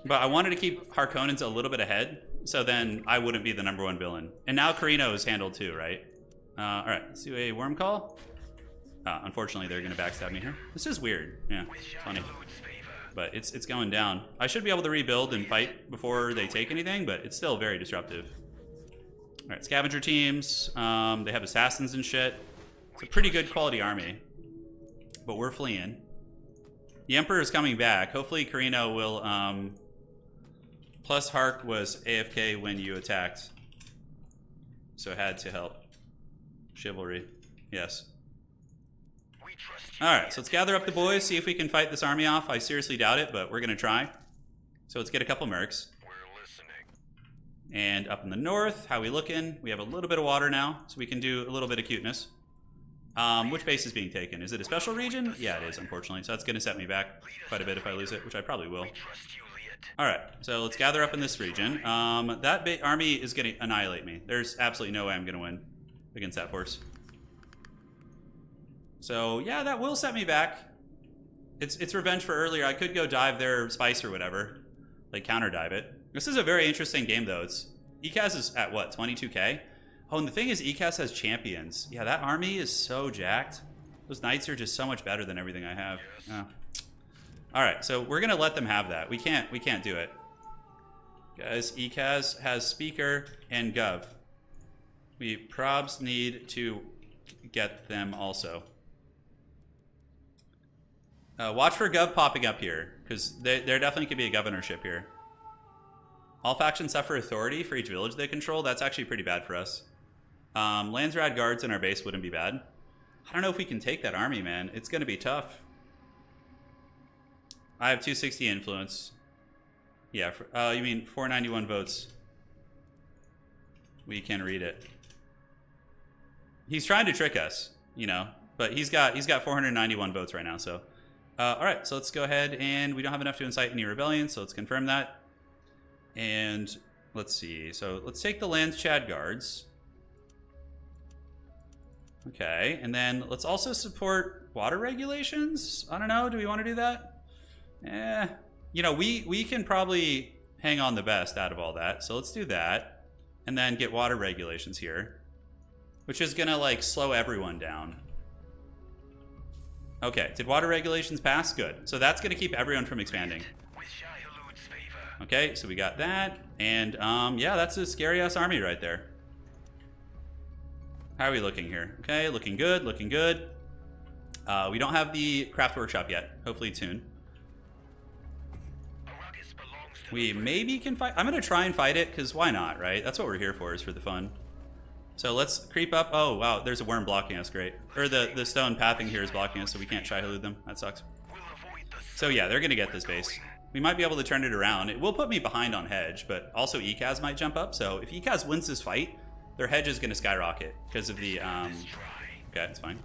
But I wanted to keep Harkonnens a little bit ahead, so then I wouldn't be the #1 villain. And now Carino is handled too, right? All right, let's do a worm call. Unfortunately, they're going to backstab me here. This is weird. Yeah, funny. But it's going down. I should be able to rebuild and fight before they take anything, but it's still very disruptive. All right, scavenger teams. They have assassins and shit. It's a pretty good quality army. But we're fleeing. The Emperor is coming back. Hopefully Carino will... Plus Hark was AFK when you attacked. So had to help. Chivalry. Yes. Alright, so let's gather up the boys, see if we can fight this army off. I seriously doubt it, but we're going to try. So let's get a couple mercs. And up in the north, how we looking? We have a little bit of water now, so we can do a little bit of cuteness. Which base is being taken? Is it a special region? Yeah, it is, unfortunately. So that's going to set me back quite a bit if I lose it, which I probably will. All right, so let's gather up in this region. That army is going to annihilate me. There's absolutely no way I'm going to win against that force. So yeah, that will set me back. It's revenge for earlier. I could go dive their spice or whatever, like counter dive it. This is a very interesting game though. ECAS is at what, 22k? Oh, and the thing is ECAS has champions. Yeah, that army is so jacked. Those knights are just so much better than everything I have. Oh. All right, so we're gonna let them have that. We can't do it. Guys, ECAS has speaker and gov. We probs need to get them also. Watch for gov popping up here, because there definitely could be a governorship here. All factions suffer authority for each village they control. That's actually pretty bad for us. Landsraad guards in our base wouldn't be bad. I don't know if we can take that army, man. It's going to be tough. I have 260 influence. Yeah, you mean 491 votes. We can read it. He's trying to trick us, you know, but he's got 491 votes right now, so... all right, so let's go ahead, and we don't have enough to incite any rebellion, so let's confirm that. And let's see. So let's take the Landsraad guards. Okay, and then let's also support water regulations. I don't know. Do we want to do that? You know, we can probably hang on the best out of all that. So let's do that, and then get water regulations here, which is gonna like slow everyone down. Okay, did water regulations pass? Good. So that's going to keep everyone from expanding. Okay, so we got that. And yeah, that's a scary-ass army right there. How are we looking here? Okay, looking good, looking good. We don't have the craft workshop yet. Hopefully soon. We maybe can fight. I'm going to try and fight it, because why not, right? That's what we're here for, is for the fun. So let's creep up. Oh, wow, there's a worm blocking us. Great. Or the stone pathing here is blocking us, so we can't Shai-Hulud them. That sucks. So yeah, they're going to get this base. We might be able to turn it around. It will put me behind on hedge, but also ECAS might jump up. So if ECAS wins this fight, their hedge is going to skyrocket because of the... okay, it's fine.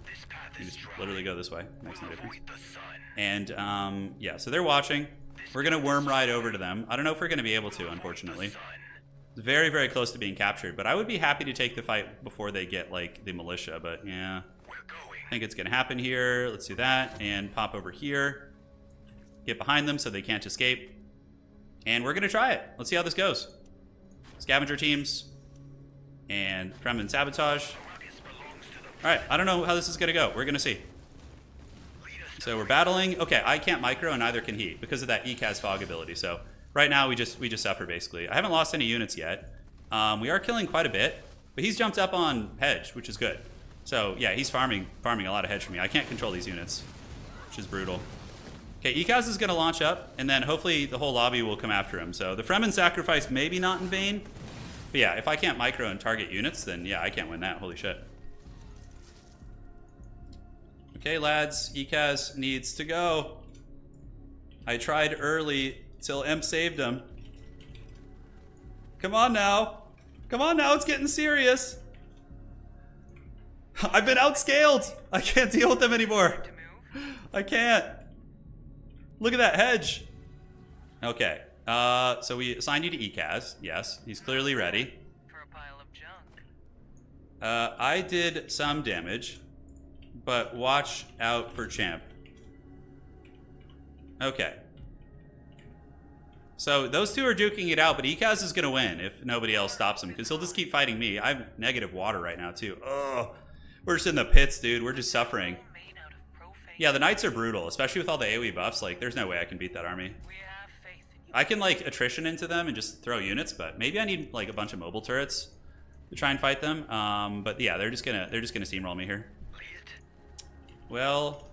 You just literally go this way. Makes no difference. And yeah, so they're watching. We're going to worm ride over to them. I don't know if we're going to be able to, unfortunately. It's very, very close to being captured, but I would be happy to take the fight before they get, like, the militia, but yeah. I think it's going to happen here. Let's do that, and pop over here. Get behind them so they can't escape. And we're going to try it. Let's see how this goes. Scavenger teams. And Fremen sabotage. Alright, I don't know how this is going to go. We're going to see. So we're battling. Okay, I can't micro, and neither can he, because of that ECAS fog ability, so... Right now, we just suffer, basically. I haven't lost any units yet. We are killing quite a bit, but he's jumped up on hedge, which is good. So, yeah, he's farming a lot of hedge for me. I can't control these units, which is brutal. Okay, ECAS is going to launch up, and then hopefully the whole lobby will come after him. So the Fremen sacrifice maybe not in vain, but yeah, if I can't micro and target units, then yeah, I can't win that. Holy shit. Okay, lads, ECAS needs to go. I tried early... till Emp saved him. Come on now. Come on now, it's getting serious. I've been outscaled. I can't deal with them anymore. I can't. Look at that hedge. Okay. So we assigned you to ECAS. Yes, he's clearly ready. For a pile of junk. I did some damage, but watch out for Champ. Okay. So those two are duking it out, but ECAS is going to win if nobody else stops him, because he'll just keep fighting me. I have negative water right now, too. Ugh. We're just in the pits, dude. We're just suffering. Yeah, the knights are brutal, especially with all the AoE buffs. Like, there's no way I can beat that army. I can, like, attrition into them and just throw units, but maybe I need, like, a bunch of mobile turrets to try and fight them. But yeah, they're just gonna steamroll me here. Well,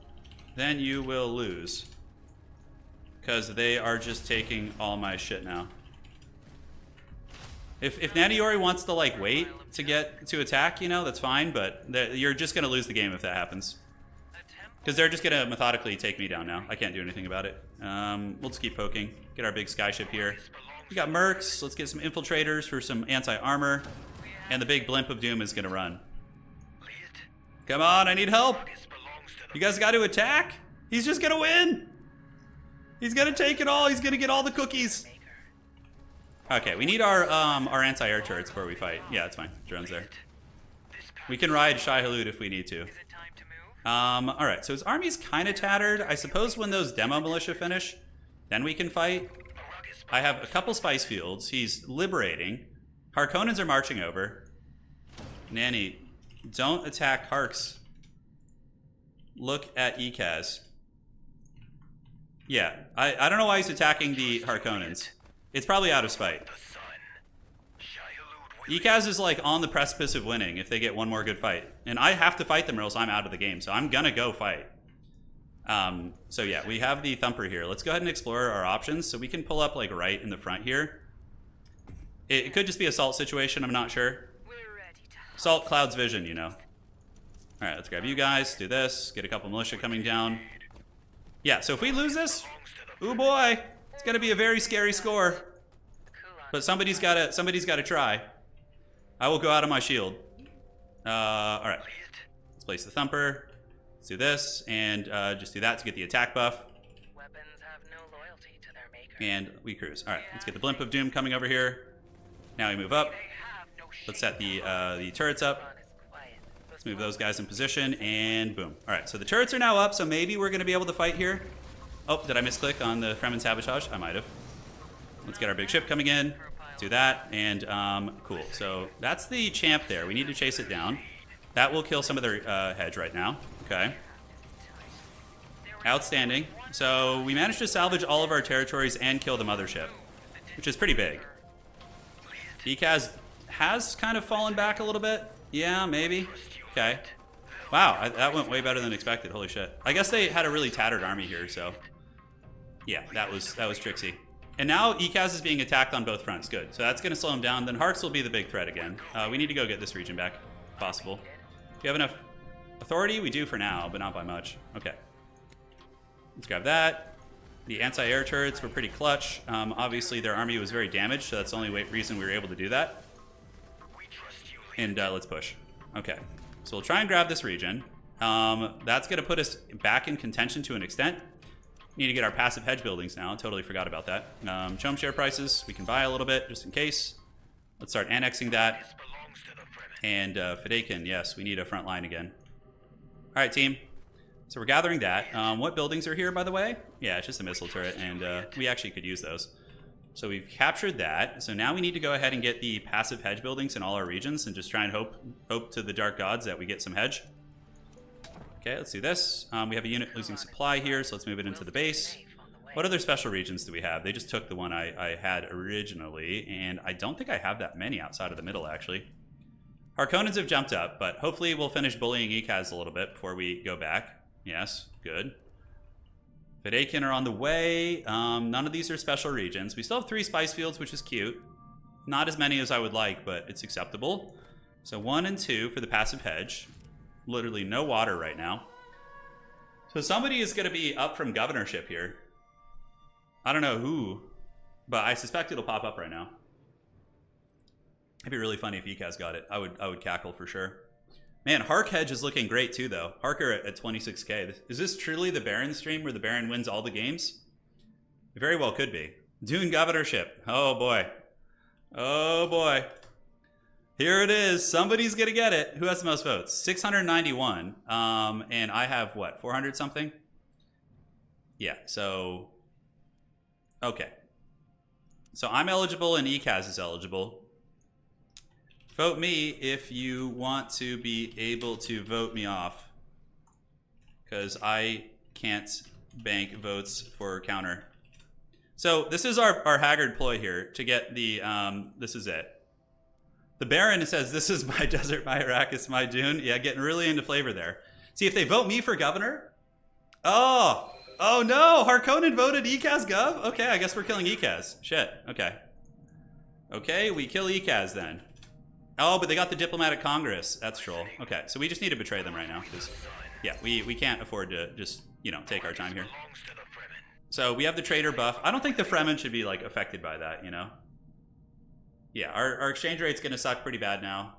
then you will lose. Because they are just taking all my shit now. If Naniori wants to, like, wait to get to attack, you know, that's fine, but you're just going to lose the game if that happens. Because they're just going to methodically take me down now. I can't do anything about it. We'll just keep poking. Get our big skyship here. We got mercs. Let's get some infiltrators for some anti-armor. And the big blimp of doom is going to run. Come on, I need help. This belongs to the You guys got to attack. He's just gonna win. He's gonna take it all. He's gonna get all the cookies. Okay, we need our anti-air turrets before we fight. Yeah, it's fine. Drone's there. We can ride Shai Hulud if we need to. Is it time to move? All right. So his army's kind of tattered. I suppose when those demo militia finish, then we can fight. I have a couple spice fields. He's liberating. Harkonnens are marching over. Nanny, don't attack Harks. Look at Ekaz. Yeah, I don't know why he's attacking the Harkonnens. It's probably out of spite. sun. Shai Hulud will Ekaz is like on the precipice of winning if they get one more good fight. And I have to fight them or else I'm out of the game. So I'm gonna go fight. So yeah, we have the Thumper here. Let's go ahead and explore our options. So we can pull up like right in the front here. It could just be a Salt situation, I'm not sure. We're ready to Salt clouds vision, you know. Alright, let's grab you guys, do this, get a couple militia coming down. Yeah, so if we lose this, ooh boy, it's gonna be a very scary score. But somebody's gotta try. I will go out of my shield. Alright. Let's place the Thumper. Let's do this, and just do that to get the attack buff. Weapons have no loyalty to their maker. And we cruise. Alright, let's get the Blimp of Doom coming over here. Now we move up. They have no Let's set the turrets up. Run is quiet. Let's move those guys in position, and boom. Alright, so the turrets are now up, so maybe we're gonna be able to fight here. Oh, did I misclick on the Fremen Sabotage? I might have. Let's get our big ship coming in. Do that, and cool. So that's the champ there. We need to chase it down. That will kill some of their hedge right now. Okay. Outstanding. So we managed to salvage all of our territories and kill the mothership, which is pretty big. Ekaz has kind of fallen back a little bit. Yeah, maybe. Okay. Wow, that went way better than expected. Holy shit. I guess they had a really tattered army here, so yeah, that was tricksy. And now Ekaz is being attacked on both fronts. Good. So that's going to slow him down. Then Harks will be the big threat again. We need to go get this region back, if possible. Do you have enough authority? We do for now, but not by much. Okay. Let's grab that. The anti-air turrets were pretty clutch. Obviously, their army was very damaged, so that's the only reason we were able to do that. And let's push. Okay. So we'll try and grab this region. That's going to put us back in contention to an extent. Need to get our passive hedge buildings now. Totally forgot about that. CHOAM share prices. We can buy a little bit just in case. Let's start annexing that. And Fedaykin, yes, we need a front line again. All right, team. So we're gathering that. What buildings are here, by the way? Yeah, it's just a missile turret, and we actually could use those. So we've captured that. So now we need to go ahead and get the passive hedge buildings in all our regions and just try and hope to the dark gods that we get some hedge. Okay, let's do this. We have a unit losing supply here, so let's move it into the base. What other special regions do we have? They just took the one I had originally, and I don't think I have that many outside of the middle, actually. Harkonnens have jumped up, but hopefully we'll finish bullying Ekaz a little bit before we go back. Yes, good. Fedaykin are on the way. None of these are special regions. We still have 3 spice fields, which is cute. Not as many as I would like, but it's acceptable. So 1 and 2 for the passive hedge. Literally no water right now. So somebody is going to be up from governorship here. I don't know who, but I suspect it'll pop up right now. It'd be really funny if Ekaz got it. I would cackle for sure. Man, Hark Hedge is looking great too, though. Harker at 26k. Is this truly the Baron stream where the Baron wins all the games? It very well could be. Dune governorship. Oh boy. Oh boy. Here it is. Somebody's gonna get it. Who has the most votes? 691. And I have what? 400 something? Yeah. So. Okay. So I'm eligible and Ekaz is eligible. Vote me if you want to be able to vote me off, because I can't bank votes for counter. So this is our haggard ploy here to get the, this is it. The Baron says, this is my desert, my Arrakis, my Dune. Yeah, getting really into flavor there. See, if they vote me for governor, oh no, Harkonnen voted Ekaz gov? Okay, I guess we're killing Ekaz. Shit, okay. Okay, we kill Ekaz then. Oh, but they got the diplomatic congress. That's troll. Okay, so we just need to betray them right now. Yeah, we can't afford to just, you know, take our time here. So we have the trader buff. I don't think the Fremen should be, like, affected by that, you know? Yeah, our exchange rate's going to suck pretty bad now.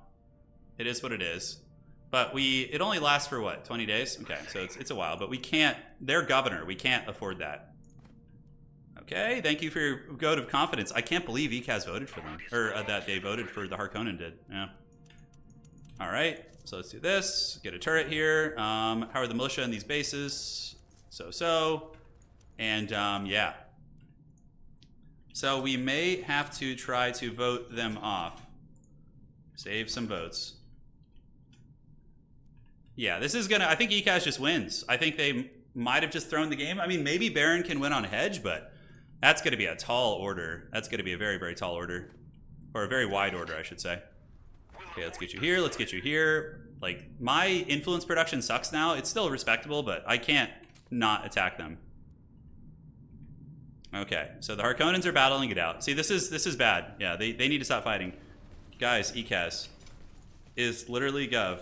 It is what it is. But it only lasts for what, 20 days? Okay, so it's a while, but we can't, they're governor, we can't afford that. Okay, thank you for your vote of confidence. I can't believe ECAS voted for them, or that they voted for the Harkonnen did, yeah. All right, so let's do this, get a turret here. How are the militia in these bases? So, and yeah. So we may have to try to vote them off. Save some votes. Yeah, this is gonna, I think ECAS just wins. I think they might have just thrown the game. I mean, maybe Baron can win on Hedge, but that's gonna be a tall order. That's gonna be a very, very tall order. Or a very wide order, I should say. Okay, let's get you here, let's get you here. Like, my influence production sucks now. It's still respectable, but I can't not attack them. Okay, so the Harkonnens are battling it out. See, this is bad. Yeah, they need to stop fighting. Guys, ECAS is literally Gov.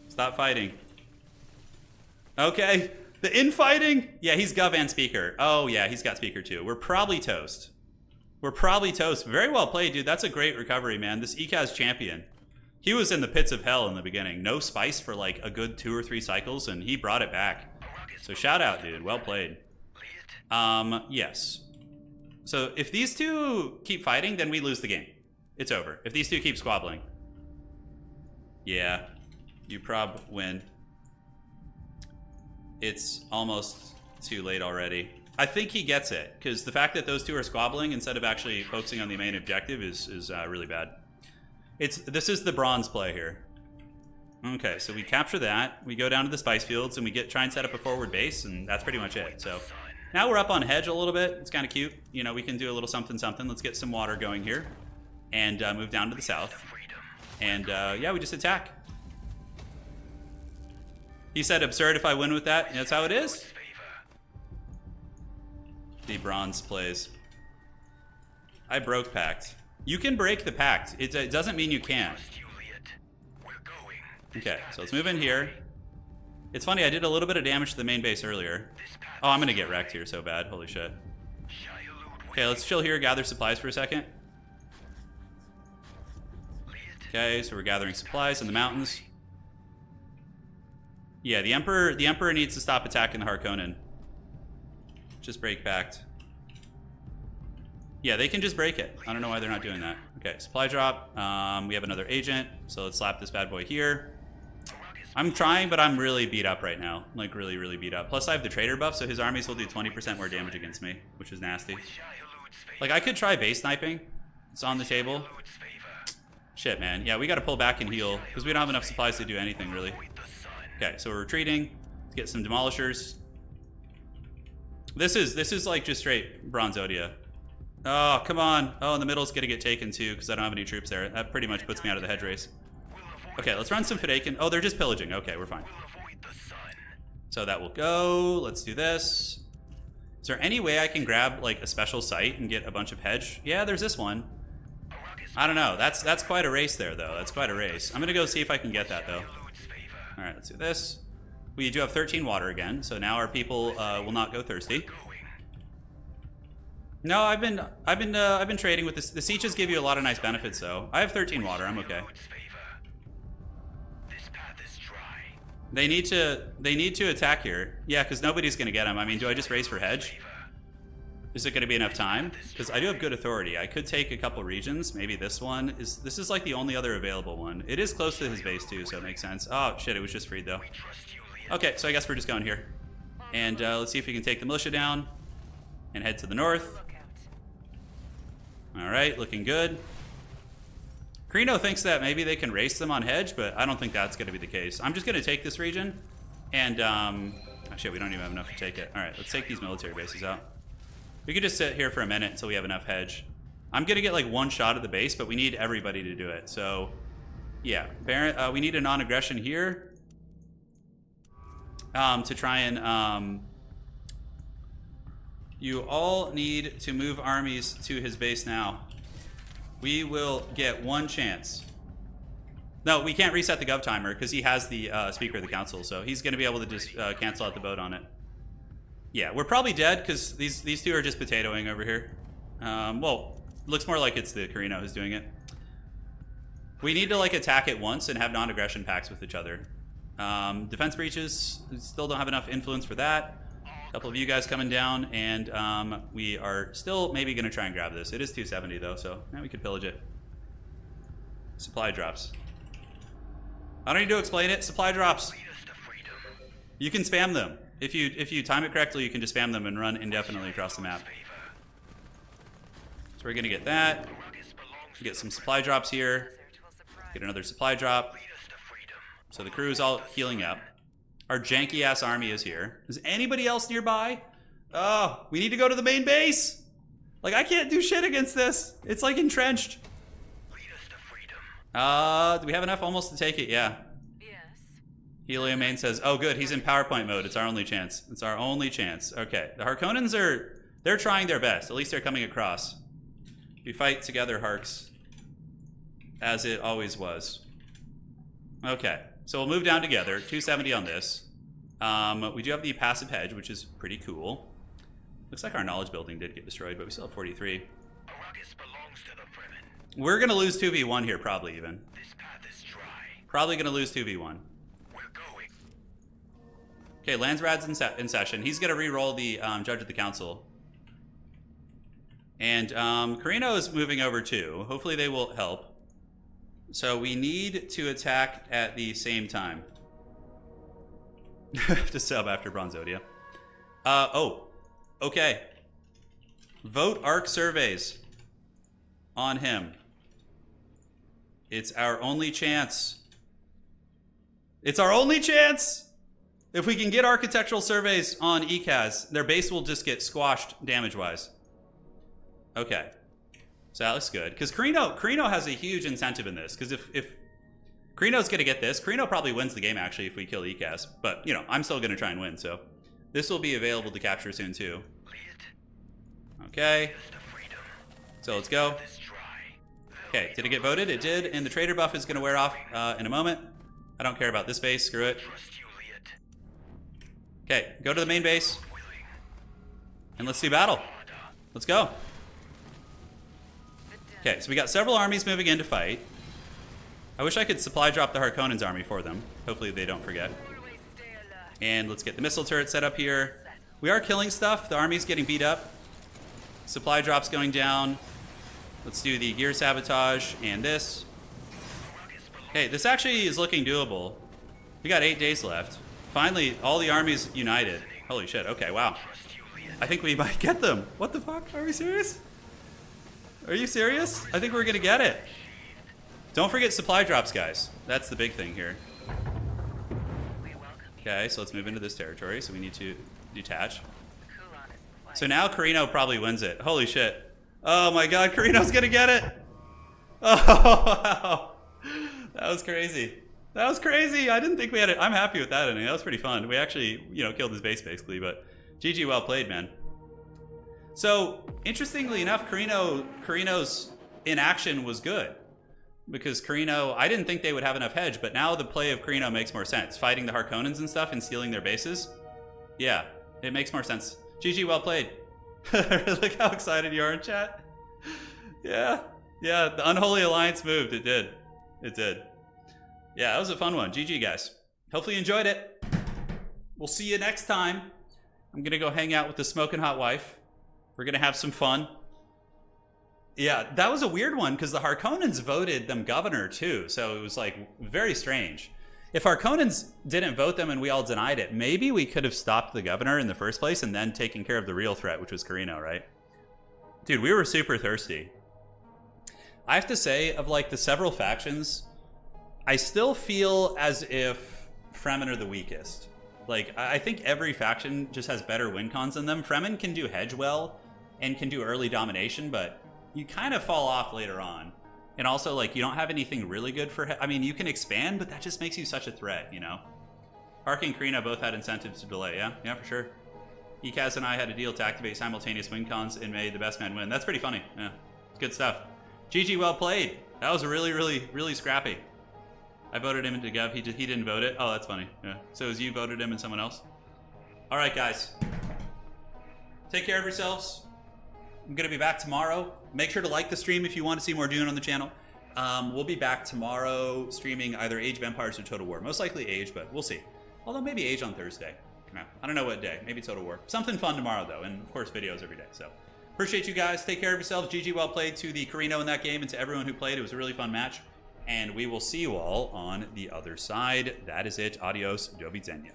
Stop fighting. Okay, the infighting? Yeah, he's Gov and Speaker. Oh yeah, he's got Speaker too. We're probably toast. We're probably toast. Very well played, dude. That's a great recovery, man. This ECAS champion. He was in the pits of hell in the beginning. No spice for like a good 2 or 3 cycles, and he brought it back. So shout out, dude. Well played. Yes. So if these two keep fighting, then we lose the game. It's over. If these two keep squabbling. Yeah. You prob win. It's almost too late already. I think he gets it, because the fact that those two are squabbling instead of actually focusing on the main objective is really bad. This is the bronze play here. Okay, so we capture that. We go down to the spice fields and we try and set up a forward base, and that's pretty much it. So now we're up on Hedge a little bit. It's kind of cute. You know, we can do a little something something. Let's get some water going here and move down to the south. And yeah, we just attack. He said absurd if I win with that. That's how it is. The bronze plays. I broke pact. You can break the pact. It doesn't mean you can't. Okay, so let's move in here. It's funny, I did a little bit of damage to the main base earlier. Oh, I'm gonna get wrecked here so bad. Holy shit. Okay, let's chill here, gather supplies for a second. Okay, so we're gathering supplies in the mountains. Yeah, the Emperor needs to stop attacking the Harkonnen. Just break pact. Yeah, they can just break it. I don't know why they're not doing that. Okay, supply drop. We have another agent, so let's slap this bad boy here. I'm trying, but I'm really beat up right now. Like, really, really beat up. Plus, I have the trader buff, so his armies will do 20% more damage against me, which is nasty. Like, I could try base sniping. It's on the table. Shit, man. Yeah, we gotta pull back and heal, because we don't have enough supplies to do anything, really. Okay, so we're retreating. Let's get some demolishers. This is like just straight Bronzodia. Oh, come on. Oh, and the middle's gonna get taken too, because I don't have any troops there. That pretty much puts me out of the hedge race. Okay, let's run some Fadakin. Oh, they're just pillaging. Okay, we're fine. So that will go. Let's do this. Is there any way I can grab like a special site and get a bunch of hedge? Yeah, there's this one. I don't know. That's quite a race there, though. That's quite a race. I'm gonna go see if I can get that, though. All right, let's do this. We do have 13 water again, so now our people will not go thirsty. No, I've been trading with this. The sieges give you a lot of nice benefits, though. I have 13 water. I'm okay. They need to attack here. Yeah, because nobody's gonna get them. I mean, do I just raise for hedge? Is it gonna be enough time? Because I do have good authority. I could take a couple regions. Maybe this one is. This is like the only other available one. It is close to his base too, so it makes sense. Oh shit! It was just freed though. Okay, so I guess we're just going here, and let's see if we can take the militia down and head to the north. All right, looking good. Carino thinks that maybe they can race them on hedge, but I don't think that's going to be the case. I'm just going to take this region, and oh shit, we don't even have enough to take it. All right, let's take these military bases out. We could just sit here for a minute until we have enough hedge. I'm going to get like one shot at the base, but we need everybody to do it. So, yeah, Baron, we need a non-aggression here to try and... you all need to move armies to his base now. We will get one chance. No, we can't reset the gov timer because he has the Speaker of the Council, so he's going to be able to just cancel out the vote on it. Yeah, we're probably dead because these two are just potatoing over here. Well, looks more like it's the Carino who's doing it. We need to like attack it once and have non-aggression pacts with each other. Defense breaches, we still don't have enough influence for that. A couple of you guys coming down, and we are still maybe going to try and grab this. It is 270 though, so yeah, we could pillage it. Supply drops. I don't need to explain it. Supply drops. You can spam them. If you time it correctly, you can just spam them and run indefinitely across the map. So we're going to get that. Get some supply drops here. Get another supply drop. So the crew is all healing up. Our janky ass army is here. Is anybody else nearby? Oh, we need to go to the main base. Like, I can't do shit against this. It's like entrenched. Do we have enough almost to take it? Yeah. Yes. Helium Main says, oh good, he's in PowerPoint mode. It's our only chance. It's our only chance. Okay, the Harkonnens they're trying their best. At least they're coming across. We fight together, Harks. As it always was. Okay, so we'll move down together. 270 on this. We do have the passive hedge, which is pretty cool. Looks like our knowledge building did get destroyed, but we still have 43. We're gonna lose 2v1 here, probably even. This path is dry. Probably gonna lose 2v1. We're going. Okay, Landsraad's in session. He's gonna re-roll the Judge of the Council. And Carino is moving over too. Hopefully they will help. So we need to attack at the same time. To sub after Bronzodia. Oh, okay. Vote ARC surveys on him. It's our only chance. It's our only chance! If we can get architectural surveys on ECAS, their base will just get squashed damage-wise. Okay. So that looks good. Because Carino has a huge incentive in this. Because if Carino's going to get this, Carino probably wins the game, actually, if we kill ECAS. But, you know, I'm still going to try and win, so. This will be available to capture soon, too. Okay. So let's go. Okay, did it get voted? It did, and the trader buff is going to wear off in a moment. I don't care about this base. Screw it. Okay, go to the main base. And let's do battle. Let's go. Okay, so we got several armies moving in to fight. I wish I could supply drop the Harkonnens army for them. Hopefully they don't forget. And let's get the missile turret set up here. We are killing stuff. The army's getting beat up. Supply drops going down. Let's do the gear sabotage and this. Okay, this actually is looking doable. We got 8 days left. Finally, all the armies united. Holy shit, okay, wow. I think we might get them. What the fuck? Are we serious? Are you serious? I think we're gonna get it. Don't forget supply drops, guys. That's the big thing here. Okay, so let's move into this territory. So we need to detach. So now Carino probably wins it. Holy shit. Oh my god, Carino's gonna get it! Oh, wow. That was crazy. That was crazy. I didn't think we had it. I'm happy with that ending. That was pretty fun. We actually, you know, killed his base basically, but GG, well played, man. So, interestingly enough, Carino's inaction was good. Because Carino, I didn't think they would have enough hedge, but now the play of Carino makes more sense. Fighting the Harkonnens and stuff and stealing their bases. Yeah, it makes more sense. GG, well played. Look how excited you are in chat. Yeah, the Unholy Alliance moved. It did. It did. Yeah, that was a fun one. GG, guys. Hopefully you enjoyed it. We'll see you next time. I'm going to go hang out with the smoking hot wife. We're going to have some fun. Yeah, that was a weird one because the Harkonnens voted them governor too. So it was like very strange. If Harkonnens didn't vote them and we all denied it, maybe we could have stopped the governor in the first place and then taken care of the real threat, which was Carino, right? Dude, we were super thirsty. I have to say, of like the several factions, I still feel as if Fremen are the weakest. Like, I think every faction just has better win cons than them. Fremen can do hedge well and can do early domination, but you kind of fall off later on. And also, like, you don't have anything really good for... I mean, you can expand, but that just makes you such a threat, you know? Ark and Carino both had incentives to delay, yeah? Yeah, for sure. ECAS and I had a deal to activate simultaneous win cons and made the best man win. That's pretty funny, yeah. It's good stuff. GG, well played. That was really, really, really scrappy. I voted him into Gov. He didn't vote it. Oh, that's funny, yeah. So as you voted him and someone else? All right, guys. Take care of yourselves. I'm going to be back tomorrow. Make sure to like the stream if you want to see more Dune on the channel. We'll be back tomorrow streaming either Age of Empires or Total War. Most likely Age, but we'll see. Although maybe Age on Thursday. No, I don't know what day. Maybe Total War. Something fun tomorrow, though. And, of course, videos every day. So, appreciate you guys. Take care of yourselves. GG, well played to the Carino in that game and to everyone who played. It was a really fun match. And we will see you all on the other side. That is it. Adios. Do widzenia.